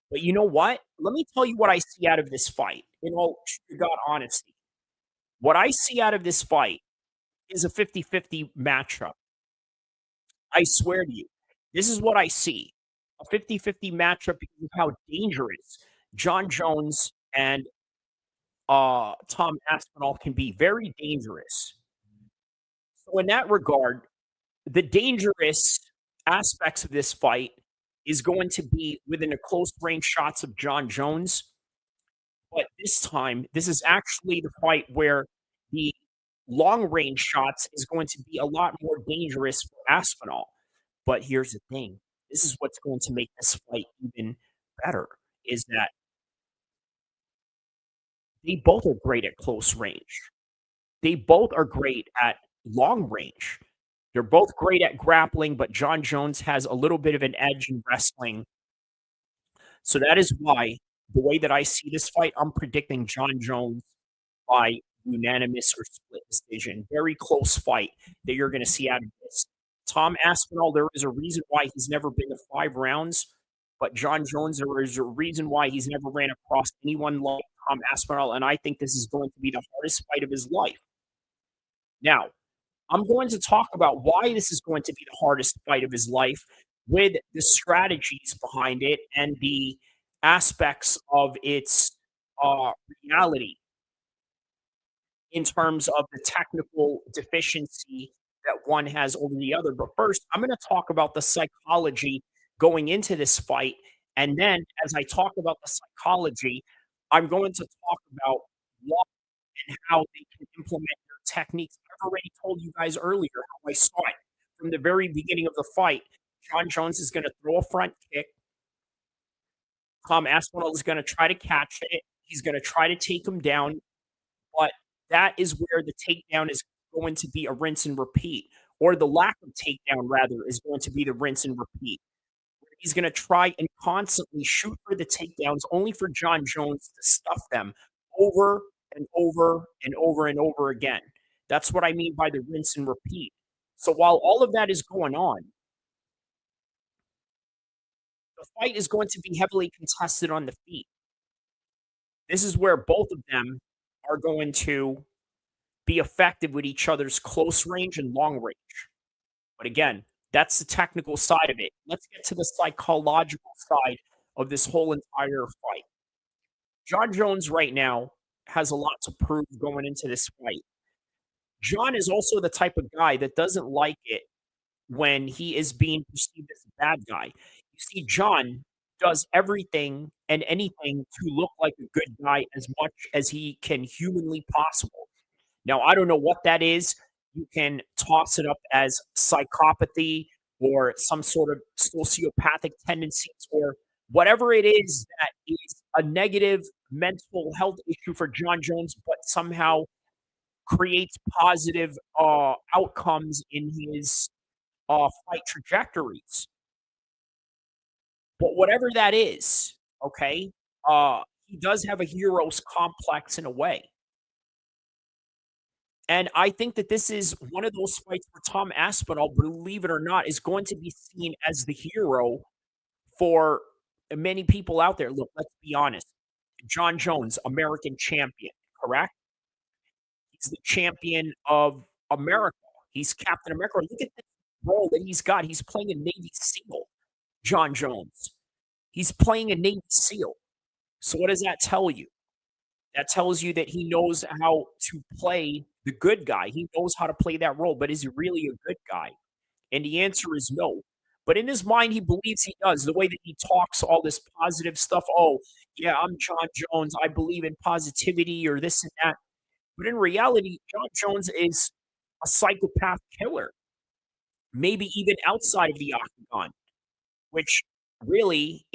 But you know what? Let me tell you what I see out of this fight, in all God honesty. What I see out of this fight is a 50-50 matchup. I swear to you. This is what I see. A 50-50 matchup because of how dangerous John Jones and Tom Aspinall can be. Very dangerous. So in that regard, the dangerous aspects of this fight is going to be within a close range shots of John Jones. But this time, this is actually the fight where the long range shots is going to be a lot more dangerous for Aspinall. But here's the thing. This is what's going to make this fight even better, is that they both are great at close range. They both are great at long range. They're both great at grappling, but John Jones has a little bit of an edge in wrestling. So that is why, the way that I see this fight, I'm predicting John Jones by unanimous or split decision. Very close fight that you're going to see out of this. Tom Aspinall, there is a reason why he's never been to 5 rounds, but John Jones, there is a reason why he's never ran across anyone like Tom Aspinall, and I think this is going to be the hardest fight of his life. Now, I'm going to talk about why this is going to be the hardest fight of his life with the strategies behind it and the aspects of its reality in terms of the technical deficiency that one has over the other. But first, I'm going to talk about the psychology going into this fight. And then, as I talk about the psychology, I'm going to talk about what and how they can implement their techniques. I've already told you guys earlier how I saw it from the very beginning of the fight. John Jones is going to throw a front kick. Tom Aspinall is going to try to catch it. He's going to try to take him down. But that is where the takedown is going to be a rinse and repeat, or the lack of takedown, rather, is going to be the rinse and repeat. He's going to try and constantly shoot for the takedowns, only for John Jones to stuff them over and over and over and over again. That's what I mean by the rinse and repeat. So while all of that is going on, the fight is going to be heavily contested on the feet. This is where both of them are going to be effective with each other's close range and long range. But again, that's the technical side of it. Let's get to the psychological side of this whole entire fight. John Jones right now has a lot to prove going into this fight. John is also the type of guy that doesn't like it when he is being perceived as a bad guy. You see, John does everything and anything to look like a good guy as much as he can humanly possible. Now, I don't know what that is. You can toss it up as psychopathy or some sort of sociopathic tendencies or whatever it is that is a negative mental health issue for John Jones, but somehow creates positive outcomes in his fight trajectories. But whatever that is, okay, he does have a hero's complex in a way. And I think that this is one of those fights where Tom Aspinall, believe it or not, is going to be seen as the hero for many people out there. Look, let's be honest. John Jones, American champion, correct? He's the champion of America. He's Captain America. Look at the role that he's got. He's playing a Navy SEAL, John Jones. He's playing a Navy SEAL. So what does that tell you? That tells you that he knows how to play the good guy. He knows how to play that role, but is he really a good guy? And the answer is no. But in his mind, he believes he does. The way that he talks all this positive stuff. Oh, yeah, I'm John Jones. I believe in positivity or this and that. But in reality, John Jones is a psychopath killer. Maybe even outside of the octagon, which really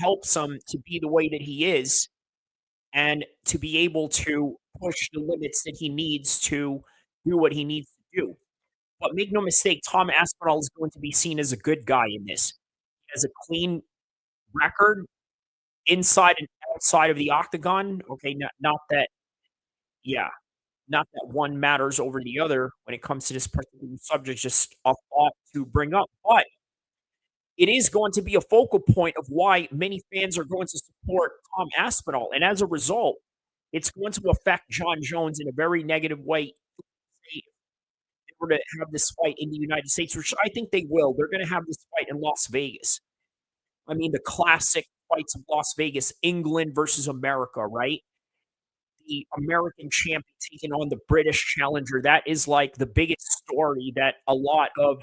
helps him to be the way that he is and to be able to push the limits that he needs to do what he needs to do. But make no mistake, Tom Aspinall is going to be seen as a good guy in this. He has a clean record inside and outside of the octagon. Okay, not that one matters over the other when it comes to this particular subject, just a thought to bring up. But it is going to be a focal point of why many fans are going to support Tom Aspinall. And as a result, it's going to affect John Jones in a very negative way. If they were to have this fight in the United States, which I think they will. They're going to have this fight in Las Vegas. I mean, the classic fights of Las Vegas, England versus America, right? The American champion taking on the British challenger. That is like the biggest story that a lot of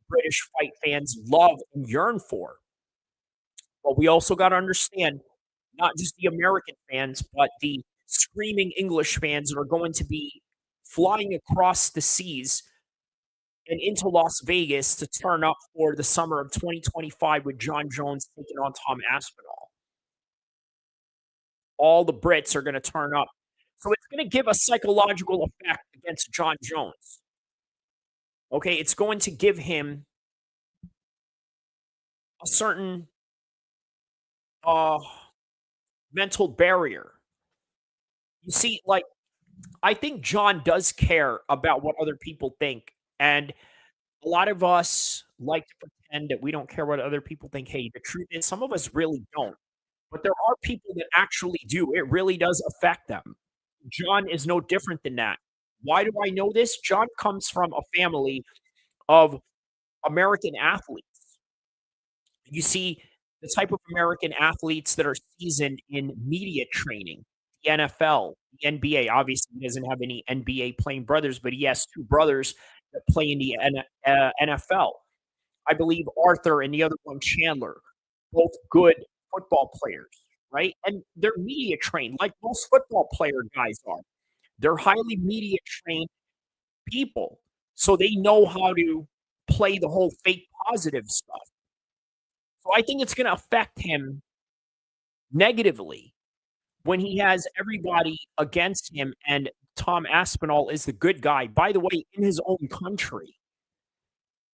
British fight fans love and yearn for. But we also got to understand not just the American fans, but the screaming English fans that are going to be flying across the seas and into Las Vegas to turn up for the summer of 2025 with John Jones taking on Tom Aspinall. All the Brits are going to turn up. So it's going to give a psychological effect against John Jones. Okay, it's going to give him a certain mental barrier. You see, like, I think John does care about what other people think. And a lot of us like to pretend that we don't care what other people think. Hey, the truth is, some of us really don't. But there are people that actually do. It really does affect them. John is no different than that. Why do I know this? John comes from a family of American athletes. You see, the type of American athletes that are seasoned in media training, the NFL, the NBA. Obviously, he doesn't have any NBA playing brothers, but he has two brothers that play in the NFL. I believe Arthur and the other one, Chandler, both good football players, right? And they're media trained, like most football player guys are. They're highly media trained people, so they know how to play the whole fake positive stuff. So I think it's going to affect him negatively when he has everybody against him and Tom Aspinall is the good guy, by the way, in his own country.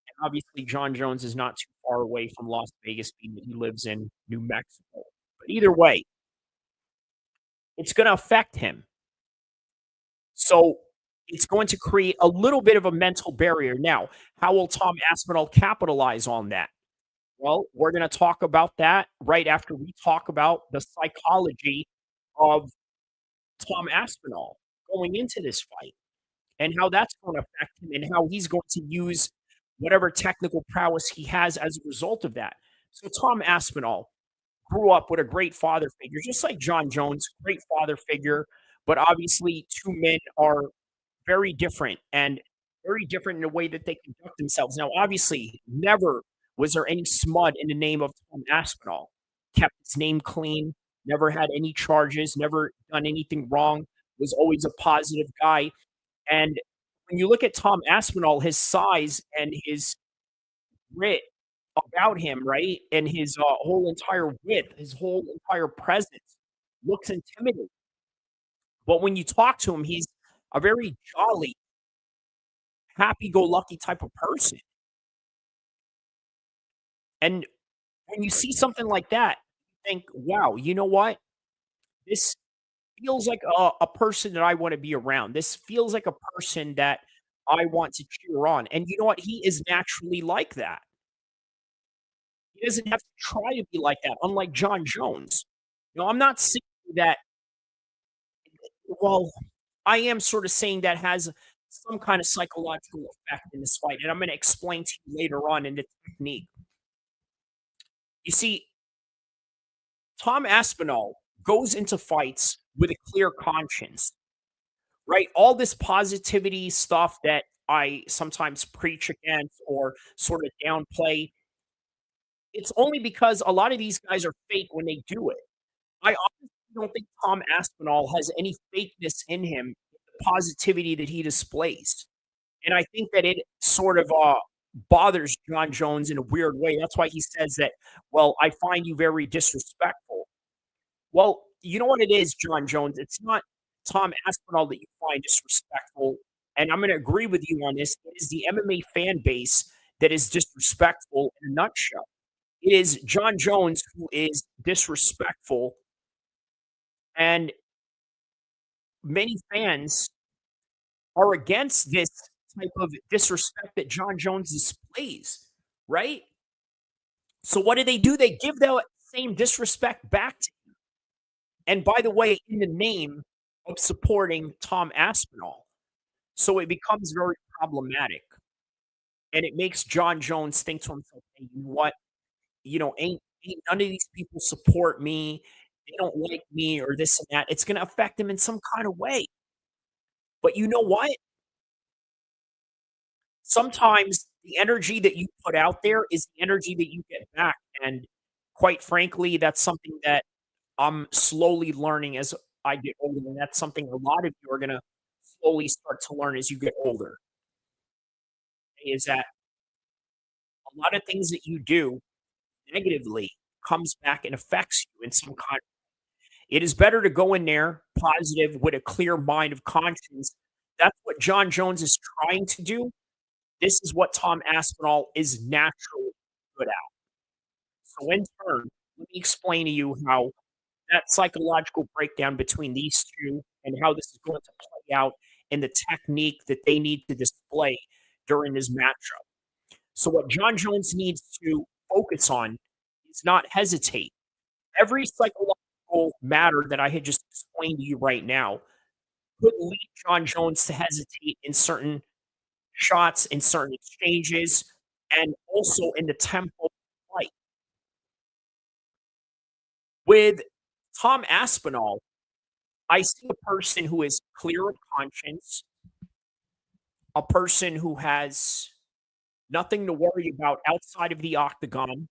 And obviously, John Jones is not too far away from Las Vegas, being that he lives in New Mexico. But either way, it's going to affect him. So it's going to create a little bit of a mental barrier. Now, how will Tom Aspinall capitalize on that? Well, we're going to talk about that right after we talk about the psychology of Tom Aspinall going into this fight and how that's going to affect him and how he's going to use whatever technical prowess he has as a result of that. So Tom Aspinall grew up with a great father figure, just like John Jones, great father figure, but obviously two men are very different and very different in the way that they conduct themselves. Now, obviously, never was there any smut in the name of Tom Aspinall. Kept his name clean, never had any charges, never done anything wrong, was always a positive guy. And when you look at Tom Aspinall, his size and his grit about him, right, and his whole entire width, his whole entire presence looks intimidating. But when you talk to him, he's a very jolly, happy-go-lucky type of person. And when you see something like that, you think, wow, you know what? This feels like a person that I want to be around. This feels like a person that I want to cheer on. And you know what? He is naturally like that. He doesn't have to try to be like that, unlike John Jones. I'm not saying that, well, I am sort of saying that has some kind of psychological effect in this fight. And I'm going to explain to you later on in the technique. You see, Tom Aspinall goes into fights with a clear conscience, right? All this positivity stuff that I sometimes preach against or sort of downplay, it's only because a lot of these guys are fake when they do it. I honestly don't think Tom Aspinall has any fakeness in him, the positivity that he displays. And I think that it sort of bothers John Jones in a weird way. That's why he says that, well, I find you very disrespectful. Well, you know what it is, John Jones? It's not Tom Aspinall that you find disrespectful. And I'm going to agree with you on this. It is the MMA fan base that is disrespectful in a nutshell. It is John Jones who is disrespectful. And many fans are against this type of disrespect that John Jones displays, right? So what do? They give that same disrespect back to him. And by the way, in the name of supporting Tom Aspinall. So it becomes very problematic. And it makes John Jones think to himself, hey, you know what? Ain't none of these people support me. They don't like me or this and that. It's going to affect him in some kind of way. But you know what? Sometimes the energy that you put out there is the energy that you get back. And quite frankly, that's something that I'm slowly learning as I get older, and that's something a lot of you are gonna slowly start to learn as you get older, is that a lot of things that you do negatively comes back and affects you in some kind. It is better to go in there positive with a clear mind of conscience. That's what John Jones is trying to do. This is what Tom Aspinall is naturally good at. So in turn, let me explain to you how that psychological breakdown between these two and how this is going to play out and the technique that they need to display during this matchup. So what John Jones needs to focus on is not hesitate. Every psychological matter that I had just explained to you right now could lead John Jones to hesitate in certain shots, in certain exchanges, and also in the tempo of the fight. With Tom Aspinall, I see a person who is clear of conscience, a person who has nothing to worry about outside of the octagon,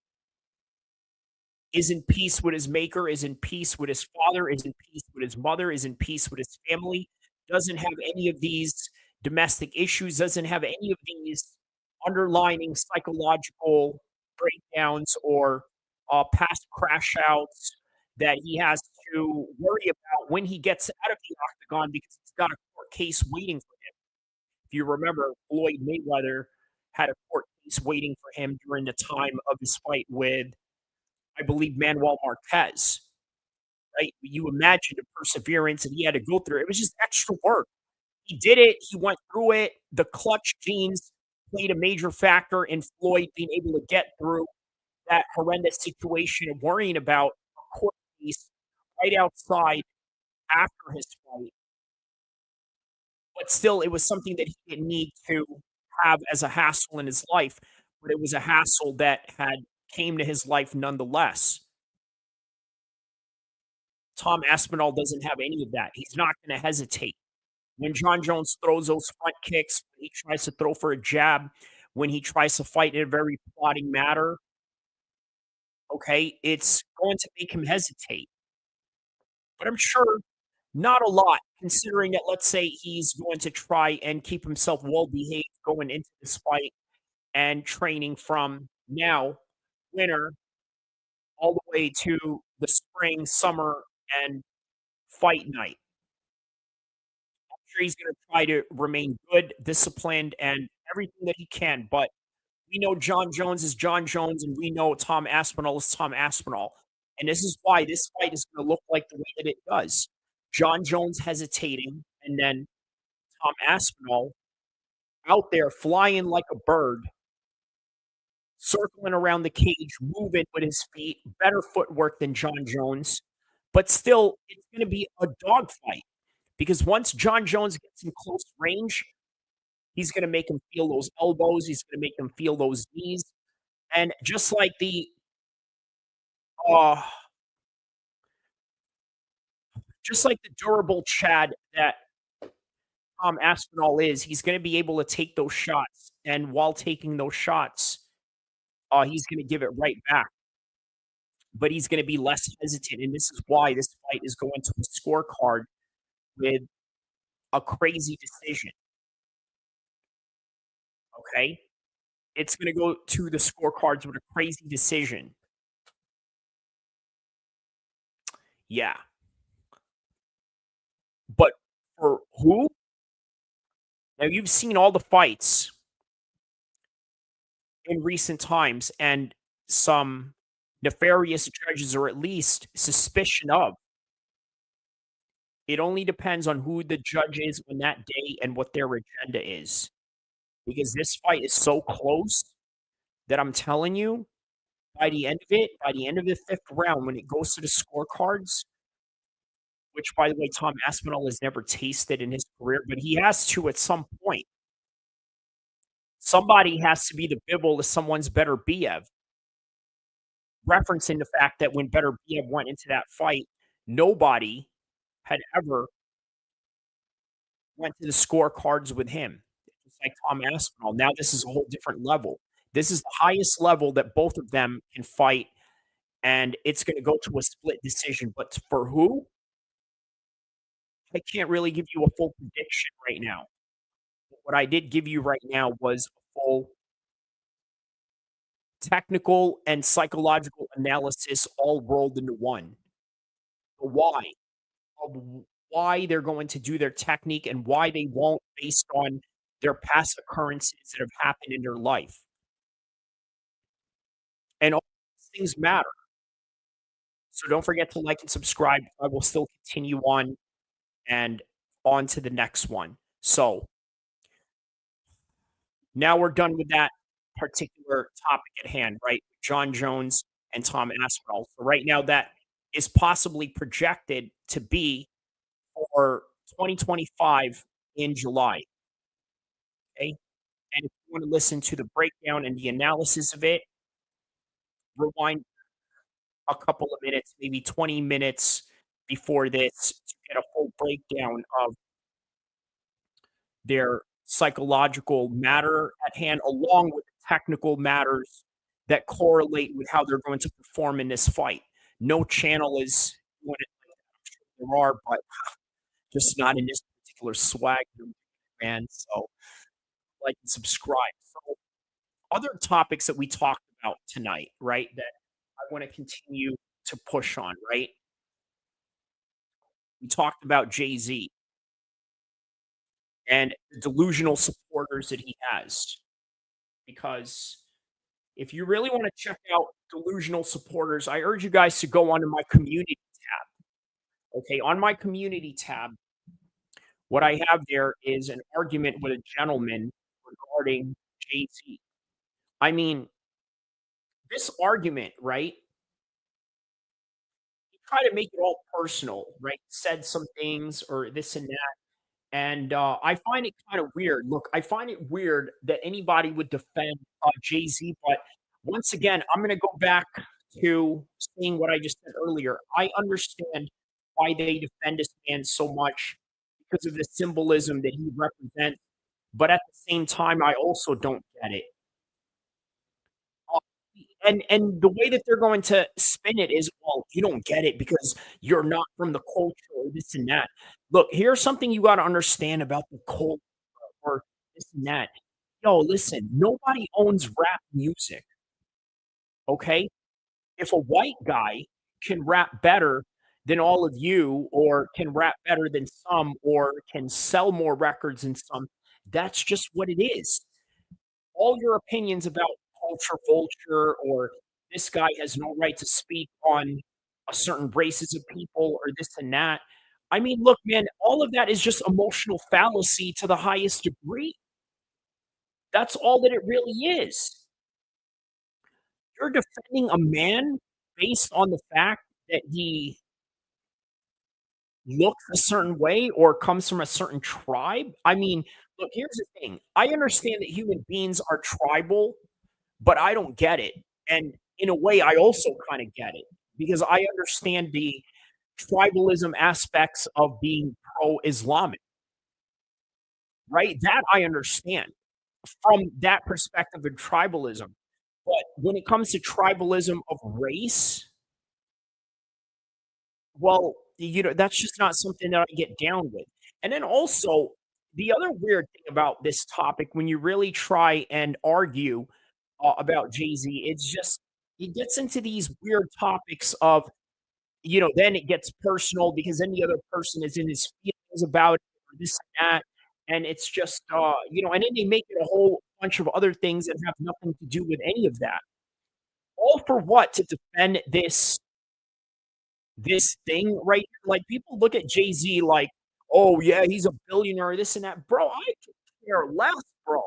is in peace with his maker, is in peace with his father, is in peace with his mother, is in peace with his family, doesn't have any of these domestic issues, doesn't have any of these underlining psychological breakdowns or past crash outs that he has to worry about when he gets out of the octagon because he's got a court case waiting for him. If you remember, Floyd Mayweather had a court case waiting for him during the time of his fight with, I believe, Manuel Marquez, right? You imagine the perseverance that he had to go through. It was just extra work. He did it. He went through it. The clutch genes played a major factor in Floyd being able to get through that horrendous situation of worrying about a court case right outside after his fight. But still, it was something that he didn't need to have as a hassle in his life, but it was a hassle that had came to his life nonetheless. Tom Aspinall doesn't have any of that. He's not going to hesitate. When John Jones throws those front kicks, when he tries to throw for a jab, when he tries to fight in a very plotting manner, okay, it's going to make him hesitate. But I'm sure not a lot, considering that, let's say, he's going to try and keep himself well behaved going into this fight and training from now, winter, all the way to the spring, summer, and fight night. I'm sure he's going to try to remain good, disciplined, and everything that he can. But we know John Jones is John Jones, and we know Tom Aspinall is Tom Aspinall. And this is why this fight is going to look like the way that it does. John Jones hesitating, and then Tom Aspinall out there flying like a bird, circling around the cage, moving with his feet, better footwork than John Jones. But still, it's going to be a dogfight because once John Jones gets in close range, he's going to make him feel those elbows. He's going to make him feel those knees. And just like the durable Chad that Tom Aspinall is, he's going to be able to take those shots. And while taking those shots, he's going to give it right back. But he's going to be less hesitant. And this is why this fight is going to the scorecard with a crazy decision. Okay? It's going to go to the scorecards with a crazy decision. Yeah. But for who? Now, you've seen all the fights in recent times, and some nefarious judges, or at least suspicion of. It only depends on who the judge is on that day and what their agenda is. Because this fight is so close that I'm telling you, by the end of it, by the end of the fifth round, when it goes to the scorecards, which, by the way, Tom Aspinall has never tasted in his career, but he has to at some point. Somebody has to be the Bibble to someone's Better Biev. Referencing the fact that when Better Biev went into that fight, nobody had ever went to the scorecards with him. Just like Tom Aspinall. Now this is a whole different level. This is the highest level that both of them can fight and it's going to go to a split decision. But for who? I can't really give you a full prediction right now. What I did give you right now was a full technical and psychological analysis all rolled into one. The why of why they're going to do their technique and why they won't based on their past occurrences that have happened in their life. And all these things matter. So don't forget to like and subscribe. I will still continue on and on to the next one. So now we're done with that particular topic at hand, right? John Jones and Tom Aspinall. So right now that is possibly projected to be for 2025 in July. Okay. And if you want to listen to the breakdown and the analysis of it, rewind a couple of minutes, maybe 20 minutes before this to get a full breakdown of their psychological matter at hand, along with the technical matters that correlate with how they're going to perform in this fight. No channel is doing it like that. I'm sure there are, but just not in this particular swag, man. So like and subscribe. So other topics that we talked about tonight, right? That I want to continue to push on, right? We talked about Jay-Z and the delusional supporters that he has. Because if you really want to check out delusional supporters, I urge you guys to go onto my community tab. Okay, on my community tab, what I have there is an argument with a gentleman regarding Jay-Z. I mean, this argument, right? He tried to make it all personal, right? Said some things or this and that. And I find it kind of weird. Look, I find it weird that anybody would defend Jay-Z, but once again, I'm going to go back to saying what I just said earlier. I understand why they defend this man so much because of the symbolism that he represents, but at the same time, I also don't get it. And the way that they're going to spin it is, well, you don't get it because you're not from the culture or this and that. Look, here's something you got to understand about the culture or this and that. Yo, listen, nobody owns rap music. Okay? If a white guy can rap better than all of you, or can rap better than some, or can sell more records than some, that's just what it is. All your opinions about culture vulture or this guy has no right to speak on a certain races of people or this and that. I mean, look, man, all of that is just emotional fallacy to the highest degree. That's all that it really is. You're defending a man based on the fact that he looks a certain way or comes from a certain tribe. I mean, look, here's the thing. I understand that human beings are tribal, but I don't get it. And in a way, I also kind of get it because I understand the tribalism aspects of being pro-Islamic, right? That I understand from that perspective of tribalism. But when it comes to tribalism of race, well, that's just not something that I get down with. And then also, the other weird thing about this topic, when you really try and argue about Jay-Z, it's just, it gets into these weird topics of, then it gets personal because then the other person is in his feelings about it or this and that. And it's just, and then they make it a whole bunch of other things that have nothing to do with any of that. All for what? To defend this thing right here. Like, people look at Jay-Z like, oh yeah, he's a billionaire, this and that. Bro, I could care less, bro.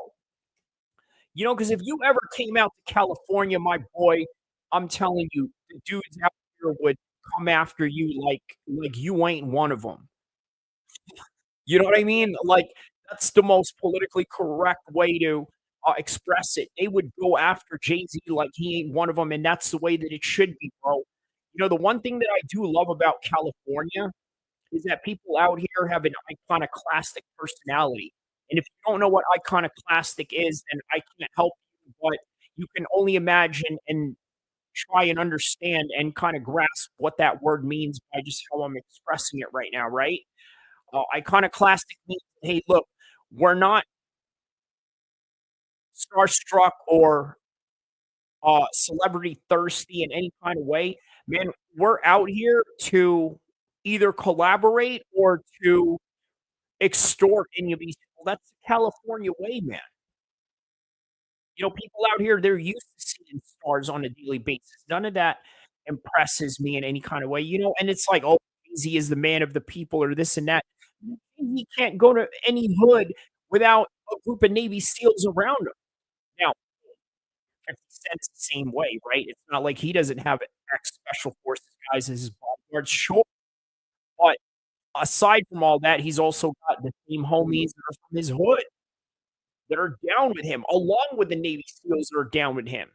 Because if you ever came out to California, my boy, I'm telling you, the dudes out here would come after you like you ain't one of them. You know what I mean? Like, that's the most politically correct way to express it. They would go after Jay-Z like he ain't one of them, and that's the way that it should be, bro. The one thing that I do love about California is that people out here have an iconoclastic personality. And if you don't know what iconoclastic is, then I can't help you, but you can only imagine and try and understand and kind of grasp what that word means by just how I'm expressing it right now, right? Iconoclastic means, hey, look, we're not starstruck or celebrity thirsty in any kind of way. Man, we're out here to either collaborate or to extort any of these people. That's the California way, man. You know, people out here, they're used to seeing stars on a daily basis. None of that impresses me in any kind of way, you know, and it's like, oh, he is the man of the people or this and that. He can't go to any hood without a group of Navy SEALs around him. Now, 50 Cent is the same way, right? It's not like he doesn't have ex special forces guys as his bodyguards, sure. But aside from all that, he's also got the same homies that are from his hood that are down with him, along with the Navy SEALs that are down with him.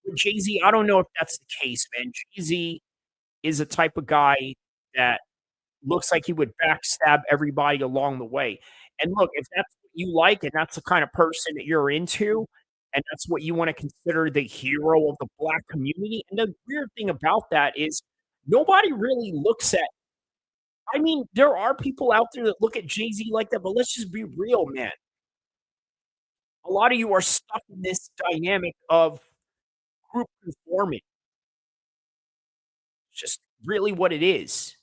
With Jay-Z, I don't know if that's the case, man. Jay-Z is a type of guy that looks like he would backstab everybody along the way. And look, if that's what you like and that's the kind of person that you're into, and that's what you want to consider the hero of the black community, and the weird thing about that is nobody really looks at I mean, there are people out there that look at Jay-Z like that, but let's just be real, man. A lot of you are stuck in this dynamic of group conforming. It's just really what it is.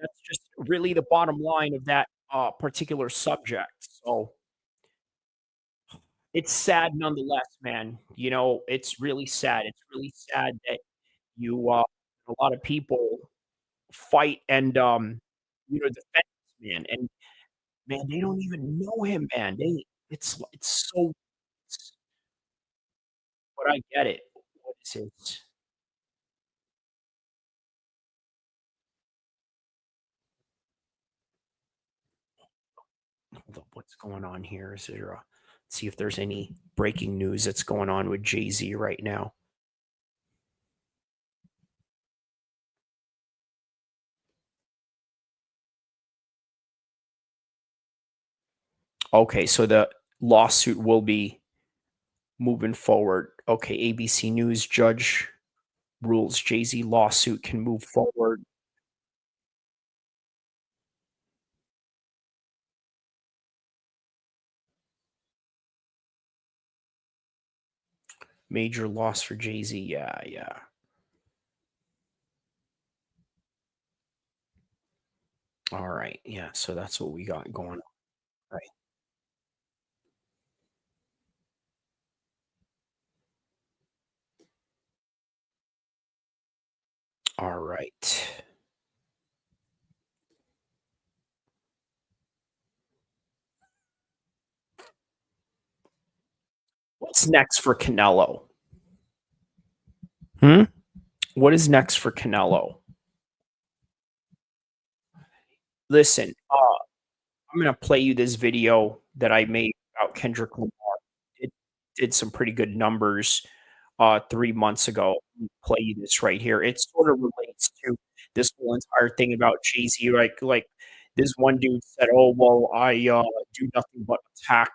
That's just really the bottom line of that particular subject. So it's sad nonetheless, man. You know, it's really sad. It's really sad that you a lot of people fight and defend this man. And man, they don't even know him, man. It's so it's, but I get it. What is it? Hold up, what's going on here? Is there a see if there's any breaking news that's going on with Jay-Z right now. Okay, so the lawsuit will be moving forward. Okay, ABC News judge rules Jay-Z lawsuit can move forward. Major loss for Jay-Z. Yeah, yeah. All right. Yeah, so that's what we got going on. Right. All right. What's next for Canelo? What is next for Canelo? Listen, I'm gonna play you this video that I made about Kendrick Lamar. It did some pretty good numbers 3 months ago. Let me play you this right here. It sort of relates to this whole entire thing about Jay-Z. Like this one dude said, "Oh well, I do nothing but attack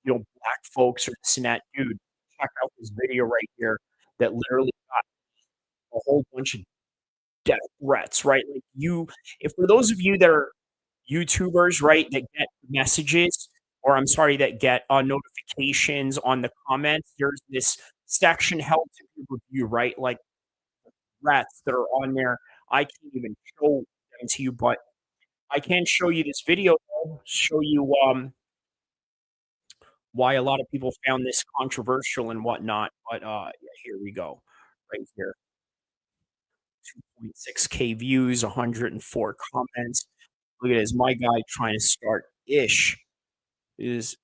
black folks or this and that." Dude, check out this video right here that literally got a whole bunch of death threats, right? Like if for those of you that are YouTubers, right, that get messages, or I'm sorry, that get notifications on the comments, there's this section held to be review, right? Like threats that are on there. I can't even show them to you, but I can show you this video, though, show you why a lot of people found this controversial and whatnot. But yeah, here we go, right here. 2.6K views, 104 comments. Look at this. My guy trying to start ish is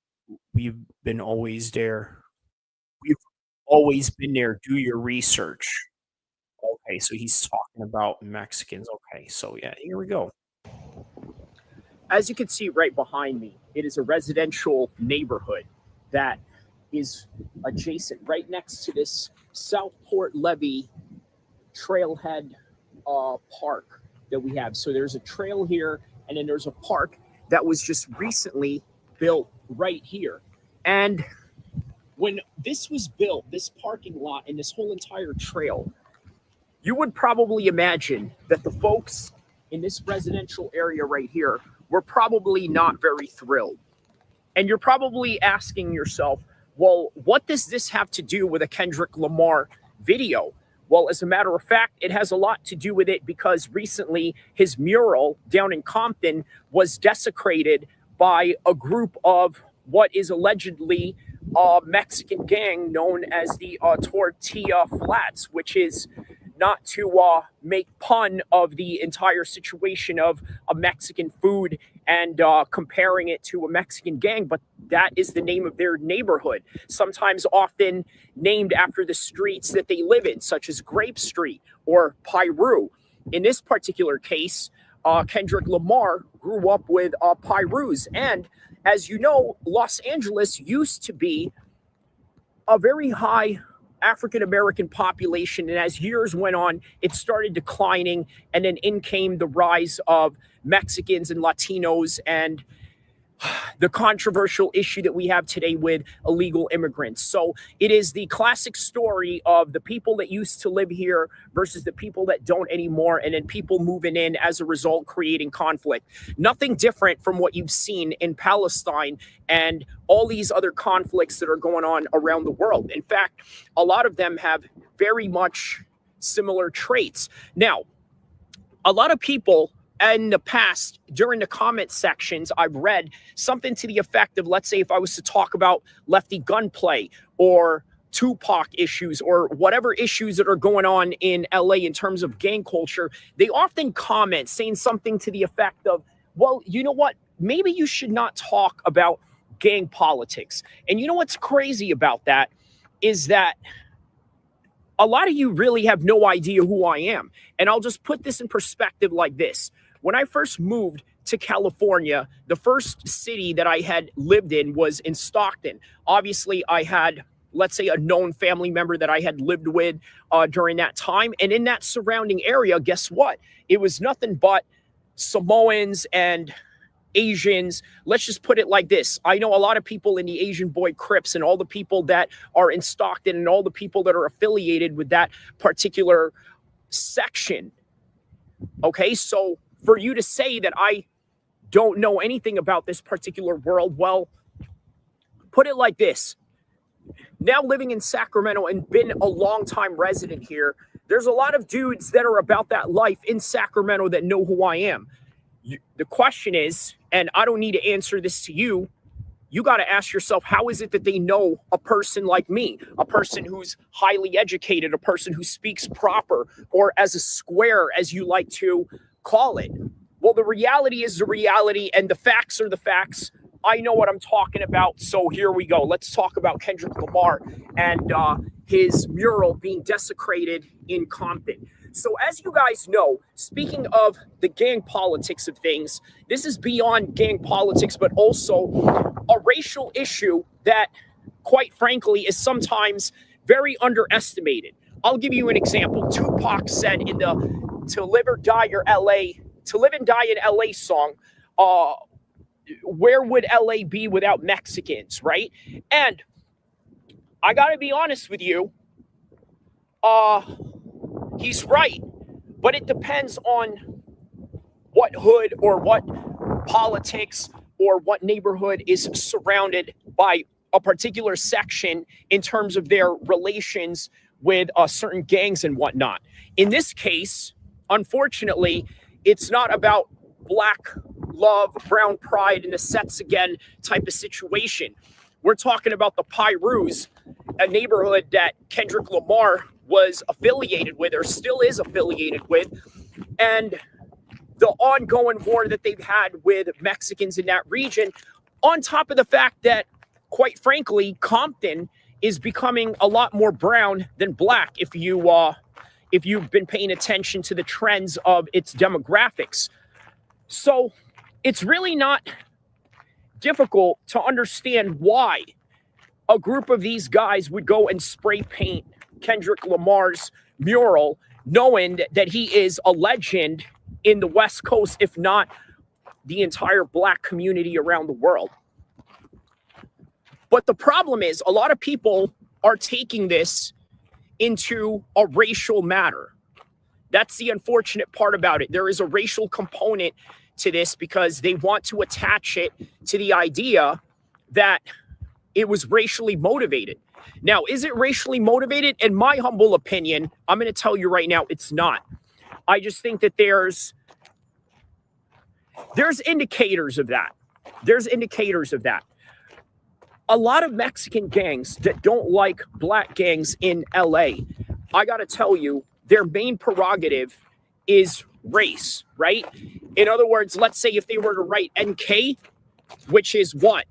we've been always there. We've always been there. Do your research. Okay, so he's talking about Mexicans. Okay, so yeah, here we go. As you can see right behind me, it is a residential neighborhood that is adjacent right next to this Southport Levee trailhead park that we have. So there's a trail here, and then there's a park that was just recently built right here. And when this was built, this parking lot and this whole entire trail, you would probably imagine that the folks in this residential area right here were probably not very thrilled. And you're probably asking yourself, well, what does this have to do with a Kendrick Lamar video? Well, as a matter of fact, it has a lot to do with it because recently his mural down in Compton was desecrated by a group of what is allegedly a Mexican gang known as the Tortilla Flats, which is not to make pun of the entire situation of a Mexican food and comparing it to a Mexican gang, but that is the name of their neighborhood, sometimes often named after the streets that they live in, such as Grape Street or Piru. In this particular case, Kendrick Lamar grew up with Pirus. And as you know, Los Angeles used to be a very high African-American population. And as years went on, it started declining. And then in came the rise of Mexicans and Latinos and the controversial issue that we have today with illegal immigrants. So it is the classic story of the people that used to live here versus the people that don't anymore, and then people moving in as a result, creating conflict. Nothing different from what you've seen in Palestine and all these other conflicts that are going on around the world. In fact, a lot of them have very much similar traits. Now, a lot of people in the past, during the comment sections, I've read something to the effect of, let's say if I was to talk about lefty gunplay or Tupac issues or whatever issues that are going on in LA in terms of gang culture, they often comment saying something to the effect of, well, you know what? Maybe you should not talk about gang politics. And you know what's crazy about that is that a lot of you really have no idea who I am. And I'll just put this in perspective like this. When I first moved to California, the first city that I had lived in was in Stockton. Obviously, I had, let's say, a known family member that I had lived with during that time. And in that surrounding area, guess what? It was nothing but Samoans and Asians. Let's just put it like this. I know a lot of people in the Asian Boy Crips and all the people that are in Stockton and all the people that are affiliated with that particular section. Okay, so for you to say that I don't know anything about this particular world, well, put it like this. Now living in Sacramento and been a long-time resident here, there's a lot of dudes that are about that life in Sacramento that know who I am. The question is, and I don't need to answer this to you, you got to ask yourself, how is it that they know a person like me, a person who's highly educated, a person who speaks proper, or as a square, as you like to call it? Well, the reality is the reality, and the facts are the facts. I know what I'm talking about, so here we go. Let's talk about Kendrick Lamar and his mural being desecrated in Compton. So as you guys know, speaking of the gang politics of things, this is beyond gang politics, but also a racial issue that, quite frankly, is sometimes very underestimated. I'll give you an example. Tupac said in the To Live and Die in LA song, where would LA be without Mexicans, right? And I got to be honest with you, he's right, but it depends on what hood or what politics or what neighborhood is surrounded by a particular section in terms of their relations with certain gangs and whatnot. In this case, unfortunately, it's not about black love, brown pride, and the sets again type of situation. We're talking about the Pirus, a neighborhood that Kendrick Lamar was affiliated with or still is affiliated with, and the ongoing war that they've had with Mexicans in that region, on top of the fact that, quite frankly, Compton is becoming a lot more brown than black if you've been paying attention to the trends of its demographics. So it's really not difficult to understand why a group of these guys would go and spray paint Kendrick Lamar's mural, knowing that he is a legend in the West Coast, if not the entire black community around the world. But the problem is a lot of people are taking this into a racial matter. That's the unfortunate part about it. There is a racial component to this because they want to attach it to the idea that it was racially motivated. Now, is it racially motivated? In my humble opinion, I'm going to tell you right now, it's not. I just think that there's indicators of that. There's indicators of that. A lot of Mexican gangs that don't like black gangs in LA, I got to tell you, their main prerogative is race, right? In other words, let's say if they were to write NK, which is what?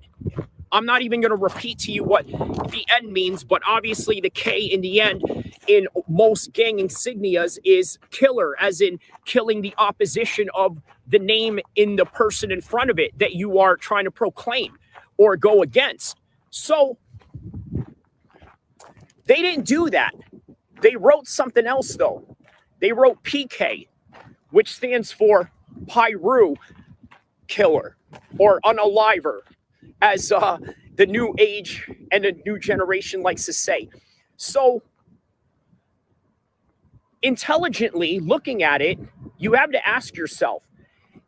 I'm not even going to repeat to you what the N means, but obviously the K in the end in most gang insignias is killer, as in killing the opposition of the name in the person in front of it that you are trying to proclaim or go against. So they didn't do that. They wrote something else, though. They wrote PK, which stands for Pyru Killer or Unaliver, as the new age and the new generation likes to say. So intelligently looking at it, you have to ask yourself,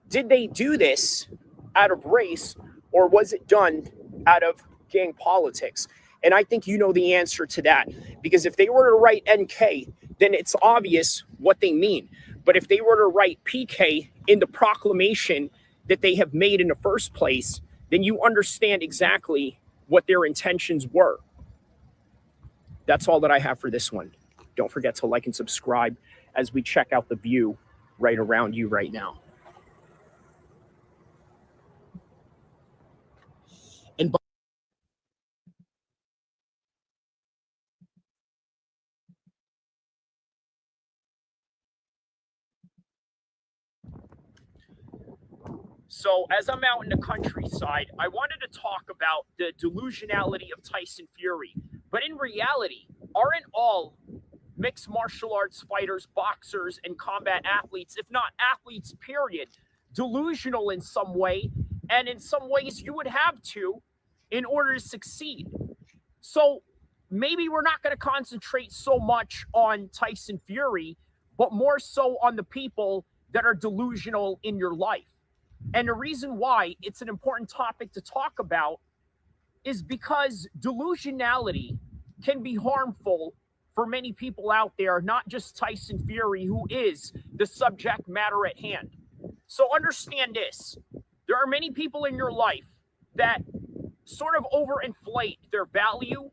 did they do this out of race or was it done out of gang politics? And I think you know the answer to that, because if they were to write NK, then it's obvious what they mean. But if they were to write PK in the proclamation that they have made in the first place, then you understand exactly what their intentions were. That's all that I have for this one. Don't forget to like and subscribe as we check out the view right around you right now. And so as I'm out in the countryside, I wanted to talk about the delusionality of Tyson Fury. But in reality, aren't all mixed martial arts fighters, boxers, and combat athletes, if not athletes, period, delusional in some way? And in some ways you would have to in order to succeed. So maybe we're not going to concentrate so much on Tyson Fury, but more so on the people that are delusional in your life. And the reason why it's an important topic to talk about is because delusionality can be harmful for many people out there, not just Tyson Fury, who is the subject matter at hand. So understand this. There are many people in your life that sort of overinflate their value,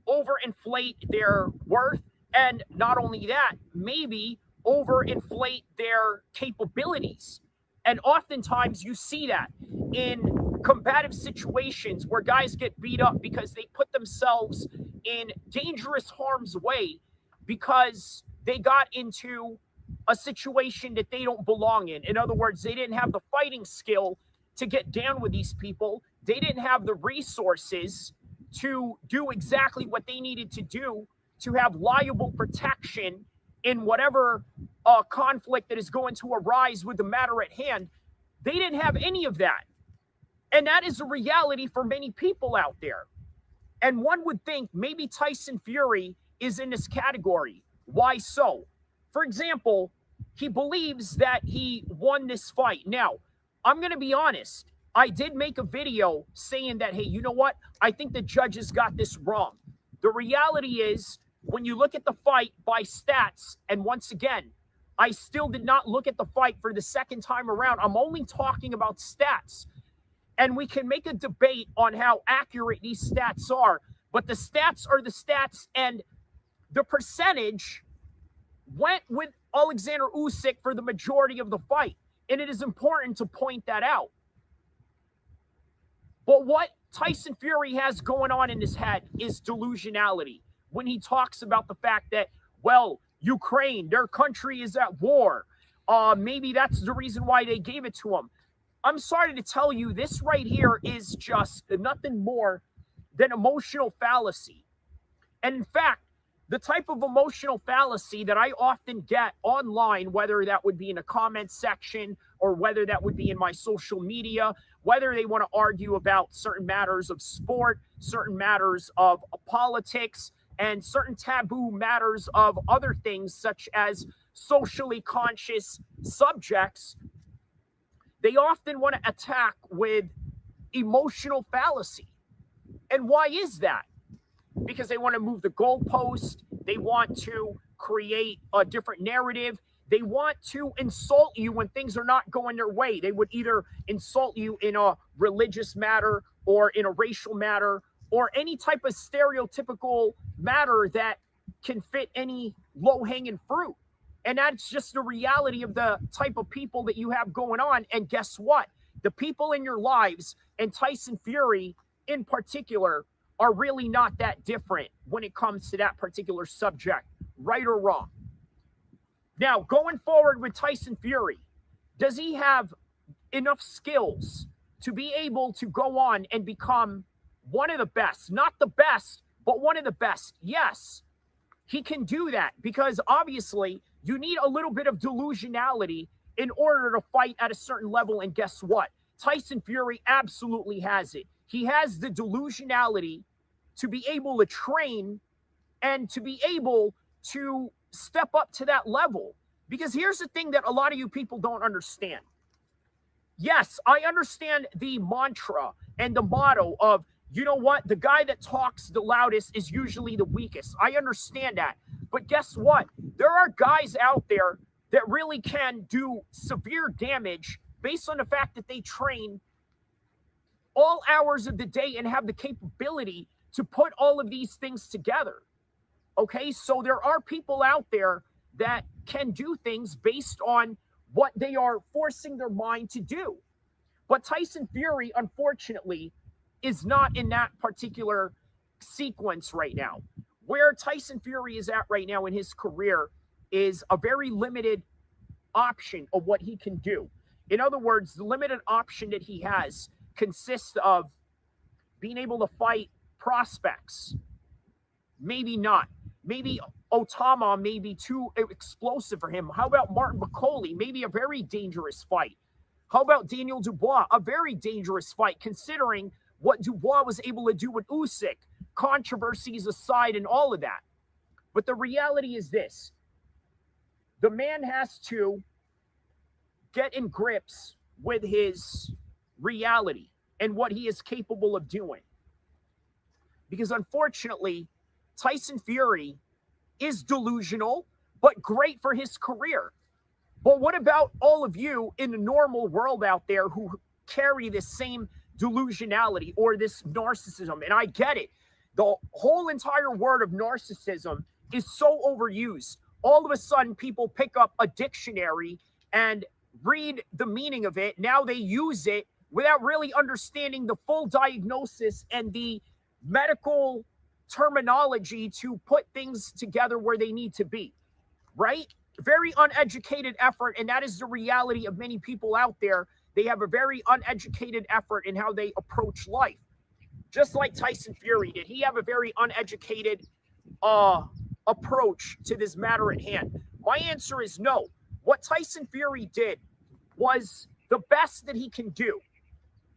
overinflate their worth, and not only that, maybe overinflate their capabilities. And oftentimes you see that in combative situations where guys get beat up because they put themselves in dangerous harm's way because they got into a situation that they don't belong in. In other words, they didn't have the fighting skill to get down with these people. They didn't have the resources to do exactly what they needed to do to have liable protection in whatever conflict that is going to arise with the matter at hand. They didn't have any of that. And that is a reality for many people out there. And one would think maybe Tyson Fury is in this category. Why so? For example, he believes that he won this fight. Now, I'm going to be honest. I did make a video saying that, hey, you know what? I think the judges got this wrong. The reality is, when you look at the fight by stats, and once again, I still did not look at the fight for the second time around. I'm only talking about stats. And we can make a debate on how accurate these stats are, but the stats are the stats, and the percentage went with Alexander Usyk for the majority of the fight. And it is important to point that out. But what Tyson Fury has going on in his head is delusionality. When he talks about the fact that, well, Ukraine, their country is at war. Maybe that's the reason why they gave it to him. I'm sorry to tell you, this right here is just nothing more than emotional fallacy. And in fact, the type of emotional fallacy that I often get online, whether that would be in a comment section or whether that would be in my social media, whether they want to argue about certain matters of sport, certain matters of politics, and certain taboo matters of other things such as socially conscious subjects, they often want to attack with emotional fallacy. And why is that? Because they want to move the goalpost. They want to create a different narrative. They want to insult you when things are not going their way. They would either insult you in a religious matter or in a racial matter or any type of stereotypical matter that can fit any low-hanging fruit. And that's just the reality of the type of people that you have going on. And guess what? The people in your lives, and Tyson Fury in particular, are really not that different when it comes to that particular subject, right or wrong. Now, going forward with Tyson Fury, does he have enough skills to be able to go on and become one of the best? Not the best, but one of the best. Yes, he can do that because obviously you need a little bit of delusionality in order to fight at a certain level. And guess what? Tyson Fury absolutely has it. He has the delusionality to be able to train and to be able to step up to that level. Because here's the thing that a lot of you people don't understand. Yes, I understand the mantra and the motto of, you know what, the guy that talks the loudest is usually the weakest. I understand that. But guess what? There are guys out there that really can do severe damage based on the fact that they train all hours of the day and have the capability to put all of these things together. Okay, so there are people out there that can do things based on what they are forcing their mind to do. But Tyson Fury, unfortunately, is not in that particular sequence right now. Where Tyson Fury is at right now in his career is a very limited option of what he can do. In other words, the limited option that he has consists of being able to fight prospects. Maybe not. Maybe Otama may be too explosive for him. How about Martin Bakoli? Maybe a very dangerous fight. How about Daniel Dubois? A very dangerous fight, considering what Dubois was able to do with Usyk, controversies aside and all of that. But the reality is this. The man has to get in grips with his reality and what he is capable of doing. Because unfortunately, Tyson Fury is delusional, but great for his career. But what about all of you in the normal world out there who carry this same delusionality or this narcissism? And I get it. The whole entire word of narcissism is so overused. All of a sudden, people pick up a dictionary and read the meaning of it. Now they use it without really understanding the full diagnosis and the medical terminology to put things together where they need to be, right? Very uneducated effort, and that is the reality of many people out there. They have a very uneducated effort in how they approach life. Just like Tyson Fury did. He have a very uneducated approach to this matter at hand? My answer is no. What Tyson Fury did was the best that he can do,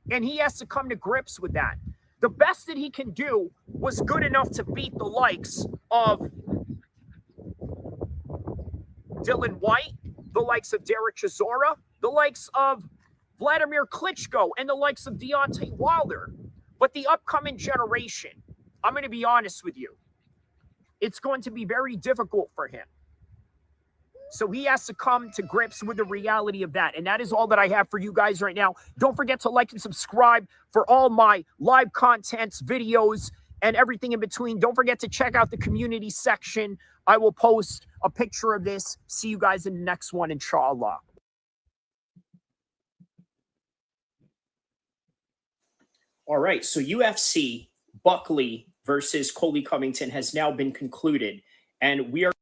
and he has to come to grips with that. The best that he can do was good enough to beat the likes of Dylan White, the likes of Derek Chisora, the likes of Vladimir Klitschko, and the likes of Deontay Wilder. But the upcoming generation, I'm going to be honest with you, it's going to be very difficult for him. So he has to come to grips with the reality of that. And that is all that I have for you guys right now. Don't forget to like and subscribe for all my live contents, videos, and everything in between. Don't forget to check out the community section. I will post a picture of this. See you guys in the next one, inshallah. All right, so UFC Buckley versus Colby Covington has now been concluded, and we're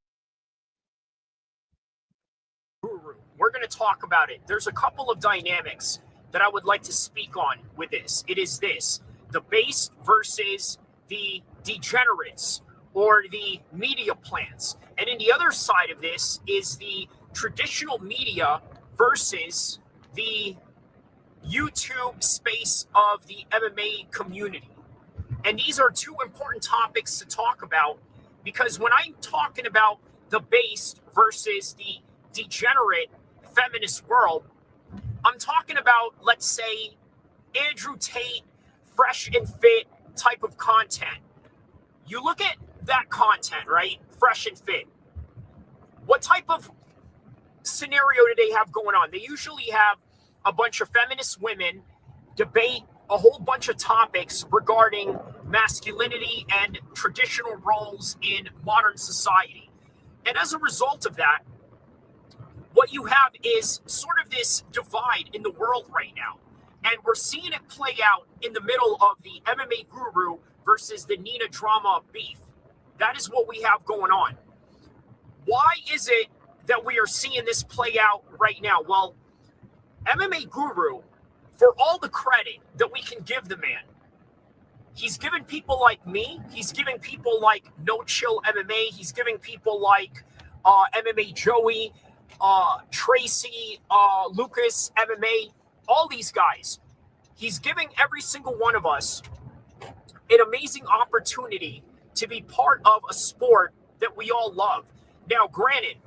going to talk about it. There's a couple of dynamics that I would like to speak on with this. It is this: the base versus the degenerates, or the media plants. And in the other side of this is the traditional media versus the YouTube space of the MMA community. And these are two important topics to talk about, because when I'm talking about the based versus the degenerate feminist world, I'm talking about, let's say, Andrew Tate, fresh and fit type of content. You look at that content, right? Fresh and fit. What type of scenario do they have going on? They usually have a bunch of feminist women debate a whole bunch of topics regarding masculinity and traditional roles in modern society. And as a result of that, what you have is sort of this divide in the world right now. And we're seeing it play out in the middle of the MMA guru versus the Nina drama beef. That is what we have going on. Why is it that we are seeing this play out right now? Well, MMA guru, for all the credit that we can give the man, he's giving people like me, he's giving people like No Chill MMA, he's giving people like MMA Joey, Tracy, Lucas MMA, all these guys. He's giving every single one of us an amazing opportunity to be part of a sport that we all love. Now, granted,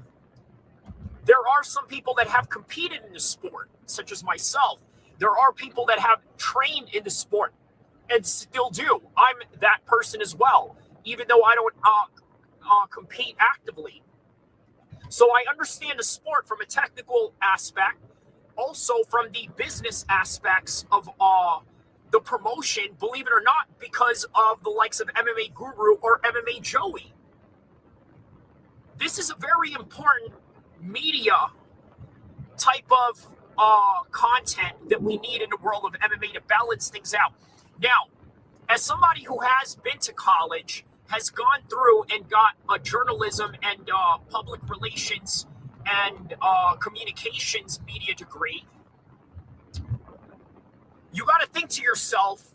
there are some people that have competed in the sport, such as myself. There are people that have trained in the sport and still do. I'm that person as well, even though I don't compete actively. So I understand the sport from a technical aspect, also from the business aspects of the promotion, believe it or not, because of the likes of MMA Guru or MMA Joey. This is a very important media type of content that we need in the world of MMA to balance things out. Now, as somebody who has been to college, has gone through and got a journalism and public relations and communications media degree, you got to think to yourself,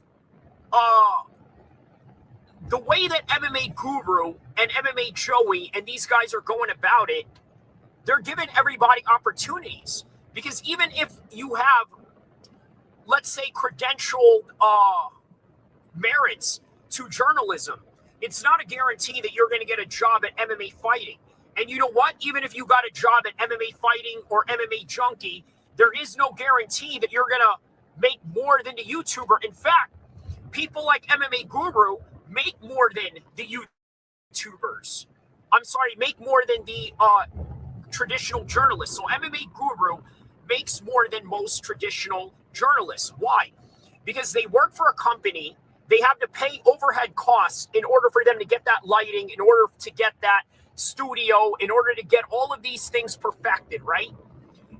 the way that MMA Guru and MMA Joey and these guys are going about it, they're giving everybody opportunities. Because even if you have, let's say, credentialed merits to journalism, it's not a guarantee that you're going to get a job at MMA fighting. And you know what? Even if you got a job at MMA fighting or MMA junkie, there is no guarantee that you're going to make more than the YouTuber. In fact, people like MMA Guru make more than the YouTubers. I'm sorry, make more than the traditional journalists. So MMA Guru makes more than most traditional journalists. Why? Because they work for a company. They have to pay overhead costs in order for them to get that lighting, in order to get that studio, in order to get all of these things perfected, right?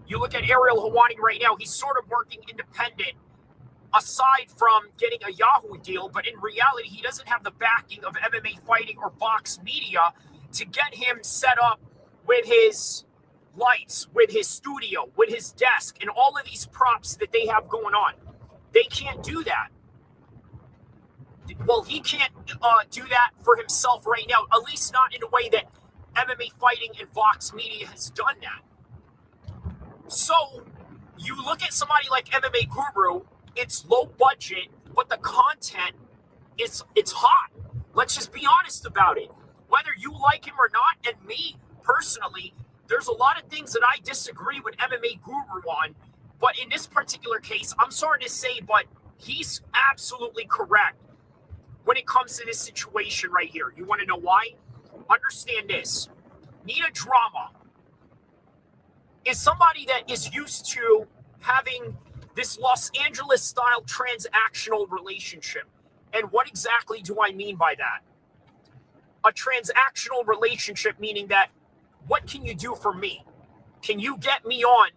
You look at Ariel Helwani right now, he's sort of working independent aside from getting a Yahoo deal, but in reality, he doesn't have the backing of MMA fighting or Vox Media to get him set up with his lights, with his studio, with his desk, and all of these props that they have going on. They can't do that. Well, he can't do that for himself right now, at least not in a way that MMA fighting and Vox Media has done that. So you look at somebody like MMA Guru, it's low budget, but the content it's hot. Let's just be honest about it. Whether you like him or not, and me personally, there's a lot of things that I disagree with MMA Guru on, but in this particular case, I'm sorry to say, but he's absolutely correct when it comes to this situation right here. You want to know why? Understand this. Nina Drama is somebody that is used to having this Los Angeles-style transactional relationship. And what exactly do I mean by that? A transactional relationship meaning that, what can you do for me? Can you get me on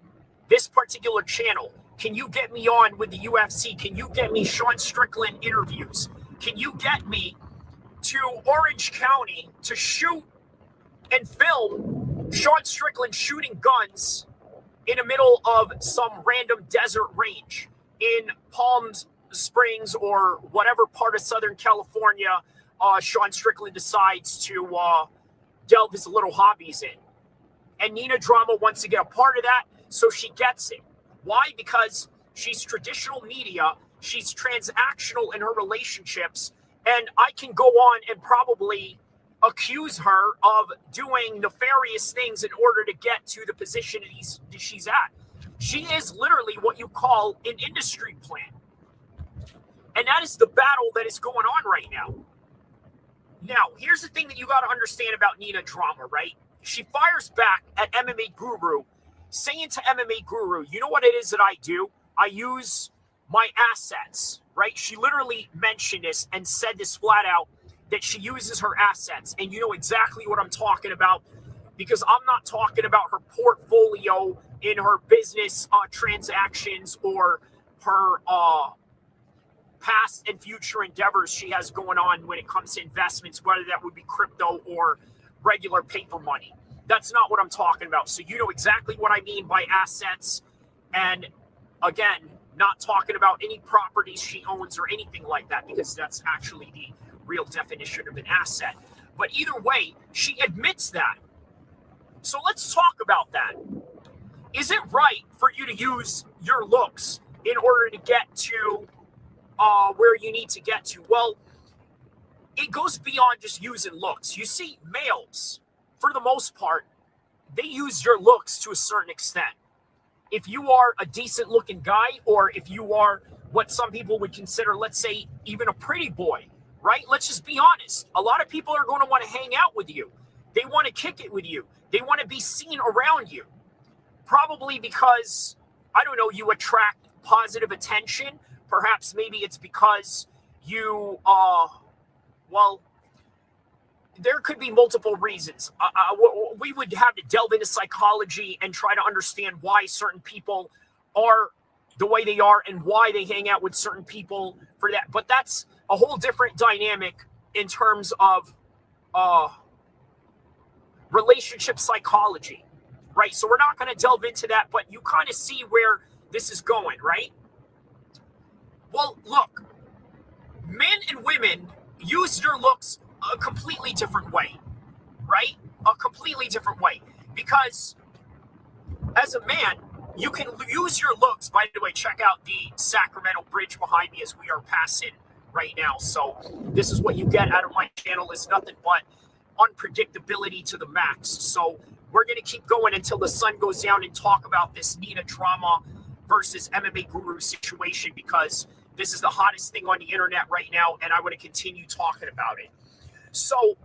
this particular channel? Can you get me on with the UFC? Can you get me Sean Strickland interviews? Can you get me to Orange County to shoot and film Sean Strickland shooting guns in the middle of some random desert range in Palm Springs or whatever part of Southern California Sean Strickland decides to delve his little hobbies in? And Nina Drama wants to get a part of that, so she gets it. Why? Because she's traditional media. She's transactional in her relationships. And I can go on and probably accuse her of doing nefarious things in order to get to the position she's at. She is literally what you call an industry plant. And that is the battle that is going on right now. Now, here's the thing that you got to understand about Nina Drama, right? She fires back at MMA Guru, saying to MMA Guru, you know what it is that I do? I use my assets, right? She literally mentioned this and said this flat out, that she uses her assets. And you know exactly what I'm talking about, because I'm not talking about her portfolio in her business transactions or her past and future endeavors she has going on when it comes to investments, whether that would be crypto or regular paper money. That's not what I'm talking about. So you know exactly what I mean by assets. And again, not talking about any properties she owns or anything like that, because that's actually the real definition of an asset. But either way, she admits that. So let's talk about that. Is it right for you to use your looks in order to get to where you need to get to? Well, it goes beyond just using looks. You see, males, for the most part, they use your looks to a certain extent. If you are a decent looking guy, or if you are what some people would consider, let's say, even a pretty boy, right? Let's just be honest. A lot of people are going to want to hang out with you. They want to kick it with you. They want to be seen around you. Probably because, I don't know, you attract positive attention. Perhaps maybe it's because you, well, there could be multiple reasons. We would have to delve into psychology and try to understand why certain people are the way they are and why they hang out with certain people for that. But that's a whole different dynamic in terms of relationship psychology, right? So we're not going to delve into that, but you kind of see where this is going, right? Well, look, men and women use your looks a completely different way, right? A completely different way. Because as a man, you can use your looks. By the way, check out the Sacramento Bridge behind me as we are passing right now. So this is what you get out of my channel, is nothing but unpredictability to the max. So we're going to keep going until the sun goes down and talk about this Nina Drama versus MMA Guru situation, because this is the hottest thing on the internet right now, and I want to continue talking about it. So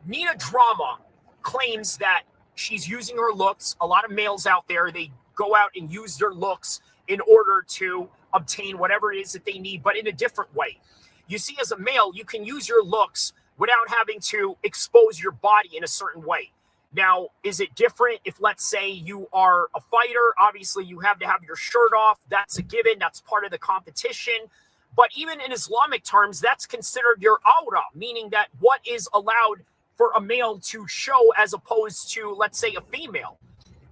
Nina Drama claims that she's using her looks. A lot of males out there, they go out and use their looks in order to obtain whatever it is that they need, but in a different way. You see, as a male, you can use your looks without having to expose your body in a certain way. Now, is it different if, let's say, you are a fighter? Obviously, you have to have your shirt off. That's a given. That's part of the competition. But even in Islamic terms, that's considered your aura, meaning that what is allowed for a male to show as opposed to, let's say, a female,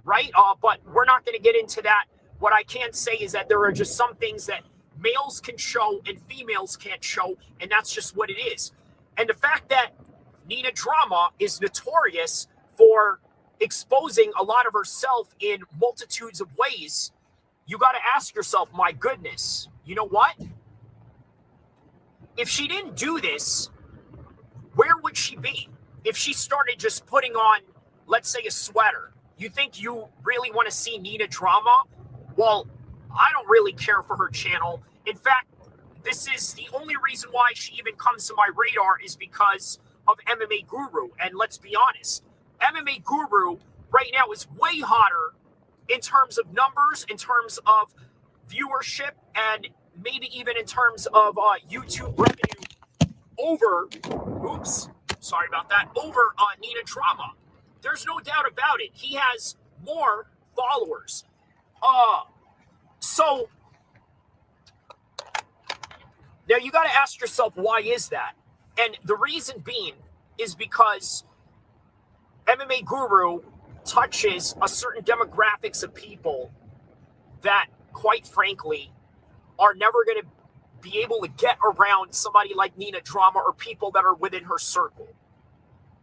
right? But we're not going to get into that. What I can say is that there are just some things that males can show and females can't show, and that's just what it is. And the fact that Nina Drama is notorious for exposing a lot of herself in multitudes of ways, you got to ask yourself, my goodness, you know what? If she didn't do this, where would she be? If she started just putting on, let's say, a sweater, you think you really want to see Nina Drama? Well, I don't really care for her channel. In fact, this is the only reason why she even comes to my radar is because of MMA Guru. And let's be honest, MMA Guru right now is way hotter in terms of numbers, in terms of viewership, and maybe even in terms of YouTube revenue over, sorry about that, over Nina Drama. There's no doubt about it. He has more followers. So now you got to ask yourself, why is that? And the reason being is because MMA Guru touches a certain demographics of people that, quite frankly, are never going to be able to get around somebody like Nina Drama or people that are within her circle.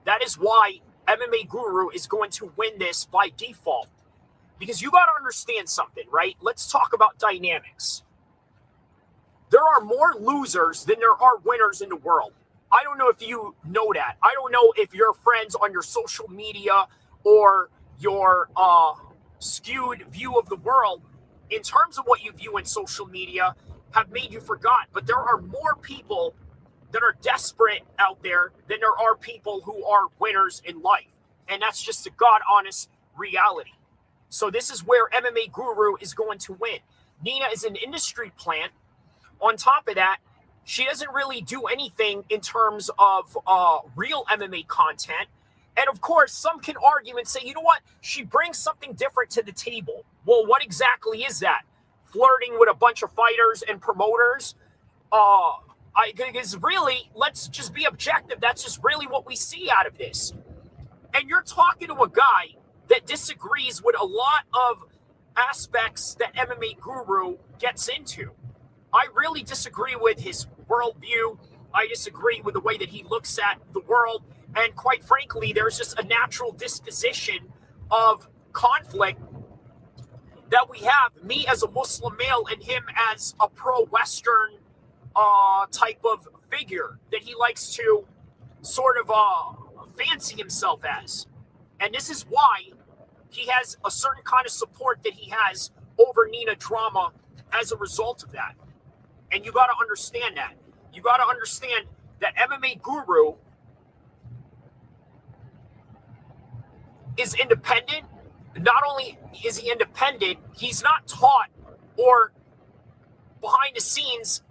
That is why MMA Guru is going to win this by default. Because you got to understand something, right? Let's talk about dynamics. There are more losers than there are winners in the world. I don't know if you know that. I don't know if your friends on your social media or your skewed view of the world in terms of what you view in social media have made you forgot. But there are more people that are desperate out there than there are people who are winners in life. And that's just a God honest reality. So this is where MMA Guru is going to win. Nina is an industry plant. On top of that, she doesn't really do anything in terms of real MMA content. And of course, some can argue and say, you know what? She brings something different to the table. Well, what exactly is that? Flirting with a bunch of fighters and promoters? Because really, let's just be objective. That's just really what we see out of this. And you're talking to a guy that disagrees with a lot of aspects that MMA Guru gets into. I really disagree with his worldview. I disagree with the way that he looks at the world. And quite frankly, there's just a natural disposition of conflict that we have, me as a Muslim male and him as a pro-Western type of figure that he likes to sort of fancy himself as. And this is why he has a certain kind of support that he has over Nina Drama as a result of that. And you got to understand that. You got to understand that MMA Guru is independent. Not only is he independent, he's not taught or behind the scenes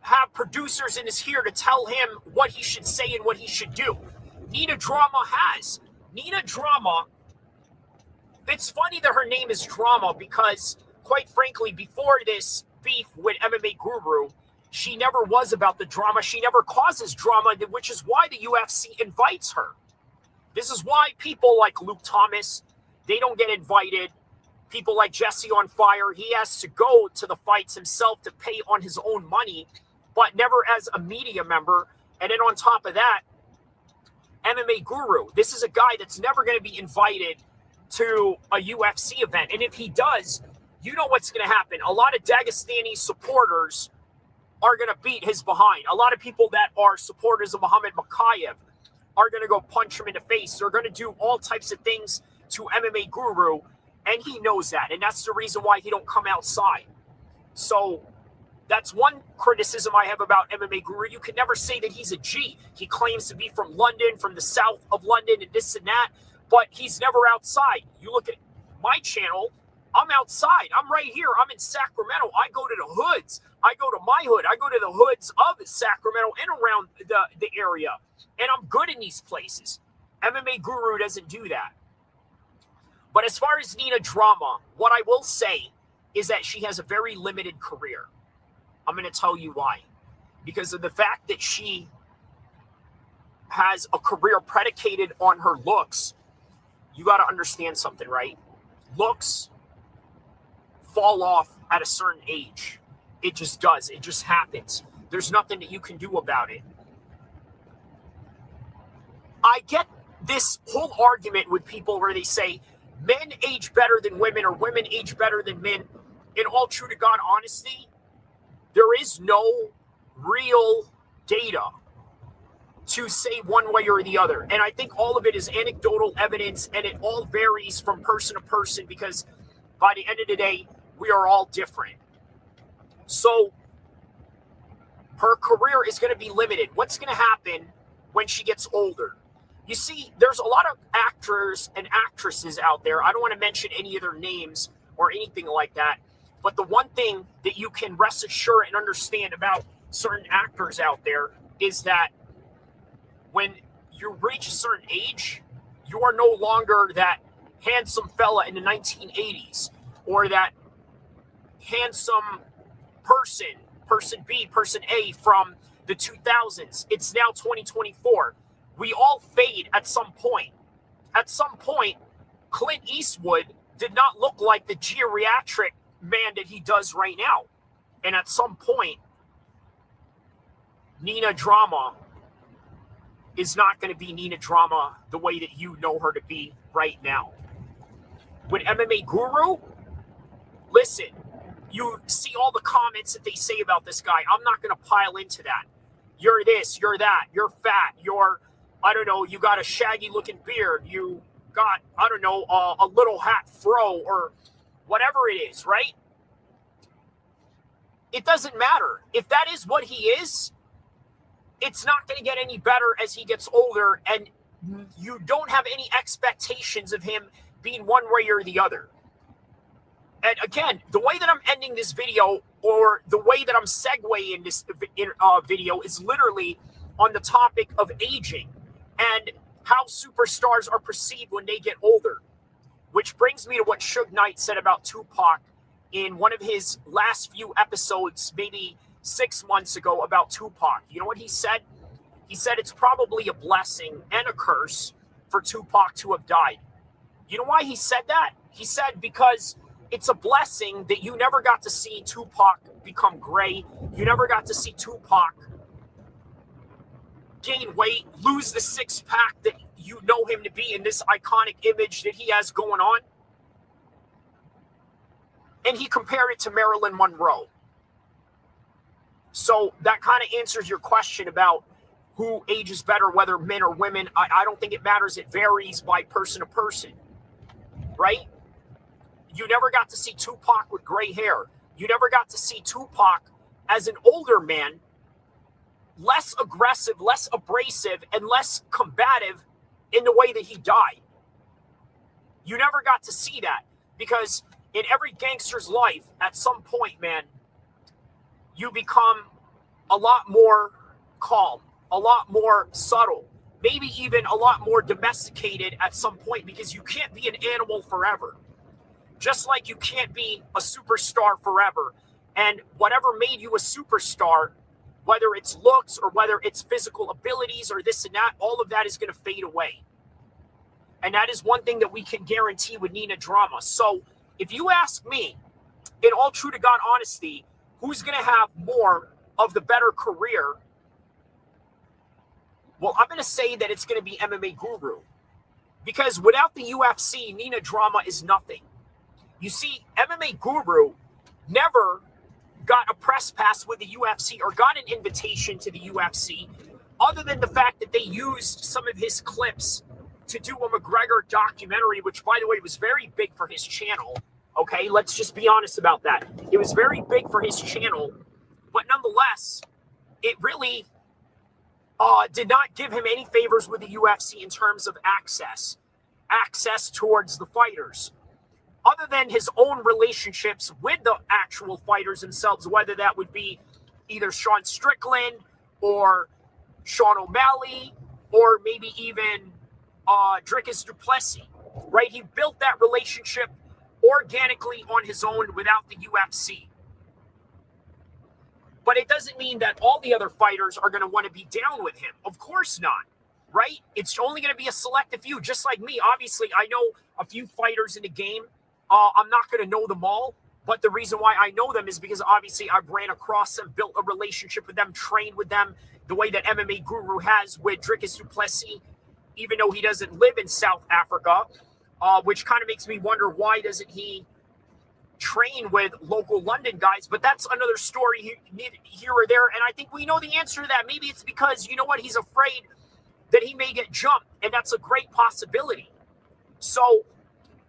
have producers in his ear to tell him what he should say and what he should do. Nina Drama has. Nina Drama, it's funny that her name is Drama because, quite frankly, before this beef with MMA Guru, she never was about the drama. She never causes drama, which is why the UFC invites her. This is why people like Luke Thomas, they don't get invited. People like Jesse on Fire, he has to go to the fights himself to pay on his own money, but never as a media member. And then on top of that, MMA Guru, this is a guy that's never going to be invited to a UFC event. And if he does, you know what's going to happen. A lot of Dagestani supporters are going to beat his behind. A lot of people that are supporters of Muhammad Makayev are going to go punch him in the face. They're going to do all types of things to MMA Guru, and he knows that. And that's the reason why he don't come outside. So that's one criticism I have about MMA Guru. You can never say that he's a G. He claims to be from London, from the south of London, and this and that, but he's never outside. You look at my channel, I'm outside. I'm right here. I'm in Sacramento. I go to the hoods. I go to my hood. I go to the hoods of Sacramento and around the area. And I'm good in these places. MMA Guru doesn't do that. But as far as Nina Drama, what I will say is that she has a very limited career. I'm going to tell you why. Because of the fact that she has a career predicated on her looks, you got to understand something, right? Looks fall off at a certain age. It just does. It just happens. There's nothing that you can do about it. I get this whole argument with people where they say men age better than women or women age better than men. In all true to God honesty, there is no real data to say one way or the other. And I think all of it is anecdotal evidence, and it all varies from person to person because by the end of the day, we are all different. So her career is going to be limited. What's going to happen when she gets older? You see, there's a lot of actors and actresses out there. I don't want to mention any of their names or anything like that. But the one thing that you can rest assured and understand about certain actors out there is that when you reach a certain age, you are no longer that handsome fella in the 1980s or that handsome person B, person A from the 2000s. It's now 2024. We all fade at some point. At some point, Clint Eastwood did not look like the geriatric man that he does right now. And at some point, Nina Drama is not going to be Nina Drama the way that you know her to be right now. with MMA Guru, listen, you see all the comments that they say about this guy. I'm not going to pile into that. You're this, you're that, you're fat, you're, I don't know, you got a shaggy looking beard, you got, I don't know, a little hat fro or whatever it is, right? It doesn't matter. If that is what he is, it's not going to get any better as he gets older, and you don't have any expectations of him being one way or the other. And again, the way that I'm ending this video, or the way that I'm segueing this video, is literally on the topic of aging and how superstars are perceived when they get older. Which brings me to what Suge Knight said about Tupac in one of his last few episodes, maybe 6 months ago, about Tupac. You know what he said? He said it's probably a blessing and a curse for Tupac to have died. You know why he said that? He said because it's a blessing that you never got to see Tupac become gray. You never got to see Tupac gain weight, lose the six-pack that you know him to be in this iconic image that he has going on. And he compared it to Marilyn Monroe. So that kind of answers your question about who ages better, whether men or women. I don't think it matters. It varies by person to person, right? You never got to see Tupac with gray hair. You never got to see Tupac as an older man, less aggressive, less abrasive, and less combative in the way that he died. You never got to see that because in every gangster's life, at some point, man, you become a lot more calm, a lot more subtle, maybe even a lot more domesticated at some point, because you can't be an animal forever. Just like you can't be a superstar forever. And whatever made you a superstar, whether it's looks or whether it's physical abilities or this and that, all of that is going to fade away. And that is one thing that we can guarantee with Nina Drama. So if you ask me, in all true to God honesty, who's going to have more of the better career? Well, I'm going to say that it's going to be MMA Guru. Because without the UFC, Nina Drama is nothing. You see, MMA Guru never got a press pass with the UFC or got an invitation to the UFC, other than the fact that they used some of his clips to do a McGregor documentary, which, by the way, was very big for his channel. Okay, let's just be honest about that. It was very big for his channel, but nonetheless, it really did not give him any favors with the UFC in terms of access towards the fighters. Other than his own relationships with the actual fighters themselves, whether that would be either Sean Strickland or Sean O'Malley or maybe even Dricus du Plessis, right? He built that relationship organically on his own without the UFC. But it doesn't mean that all the other fighters are going to want to be down with him. Of course not, right? It's only going to be a select few, just like me. Obviously, I know a few fighters in the game. I'm not going to know them all, but the reason why I know them is because obviously I've ran across them, built a relationship with them, trained with them the way that MMA Guru has with Dricus du Plessis, even though he doesn't live in South Africa, which kind of makes me wonder why doesn't he train with local London guys. But that's another story here or there, and I think we know the answer to that. Maybe it's because, you know what, he's afraid that he may get jumped, and that's a great possibility. So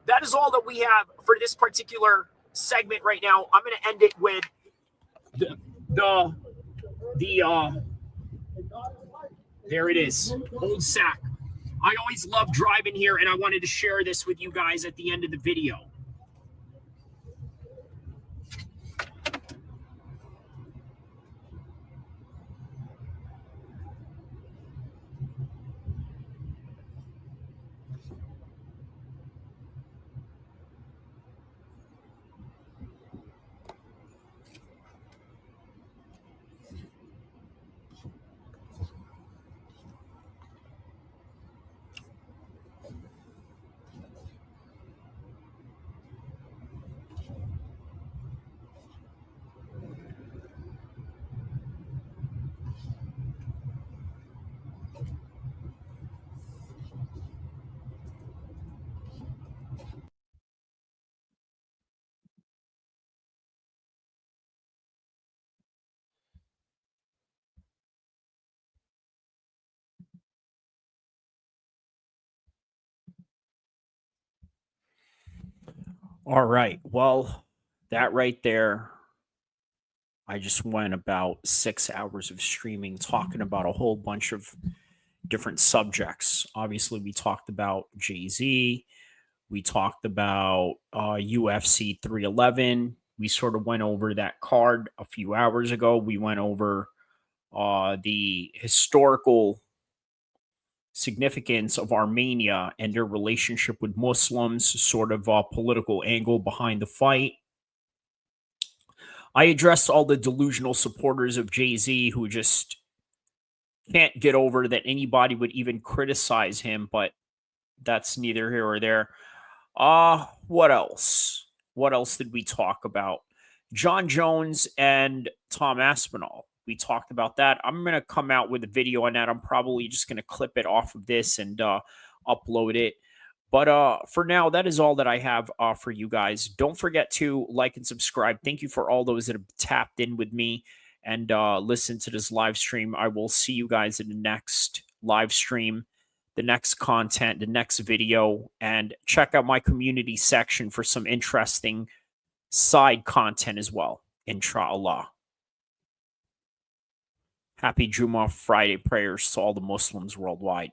that is all that we have for this particular segment right now. I'm going to end it with there it is, Old Sack. I always love driving here, and I wanted to share this with you guys at the end of the video. All right. Well, that right there, I just went about 6 hours of streaming talking about a whole bunch of different subjects. Obviously, we talked about Jay-Z. We talked about UFC 311. We sort of went over that card a few hours ago. We went over the historical significance of Armenia and their relationship with Muslims, sort of a political angle behind the fight. I addressed all the delusional supporters of Jay-Z who just can't get over that anybody would even criticize him, but that's neither here or there. What else? What else did we talk about? John Jones and Tom Aspinall. We talked about that. I'm going to come out with a video on that. I'm probably just going to clip it off of this and upload it. But for now, that is all that I have for you guys. Don't forget to like and subscribe. Thank you for all those that have tapped in with me and listened to this live stream. I will see you guys in the next live stream, the next content, the next video, and check out my community section for some interesting side content as well, inshallah. Happy Jummah Friday prayers to all the Muslims worldwide.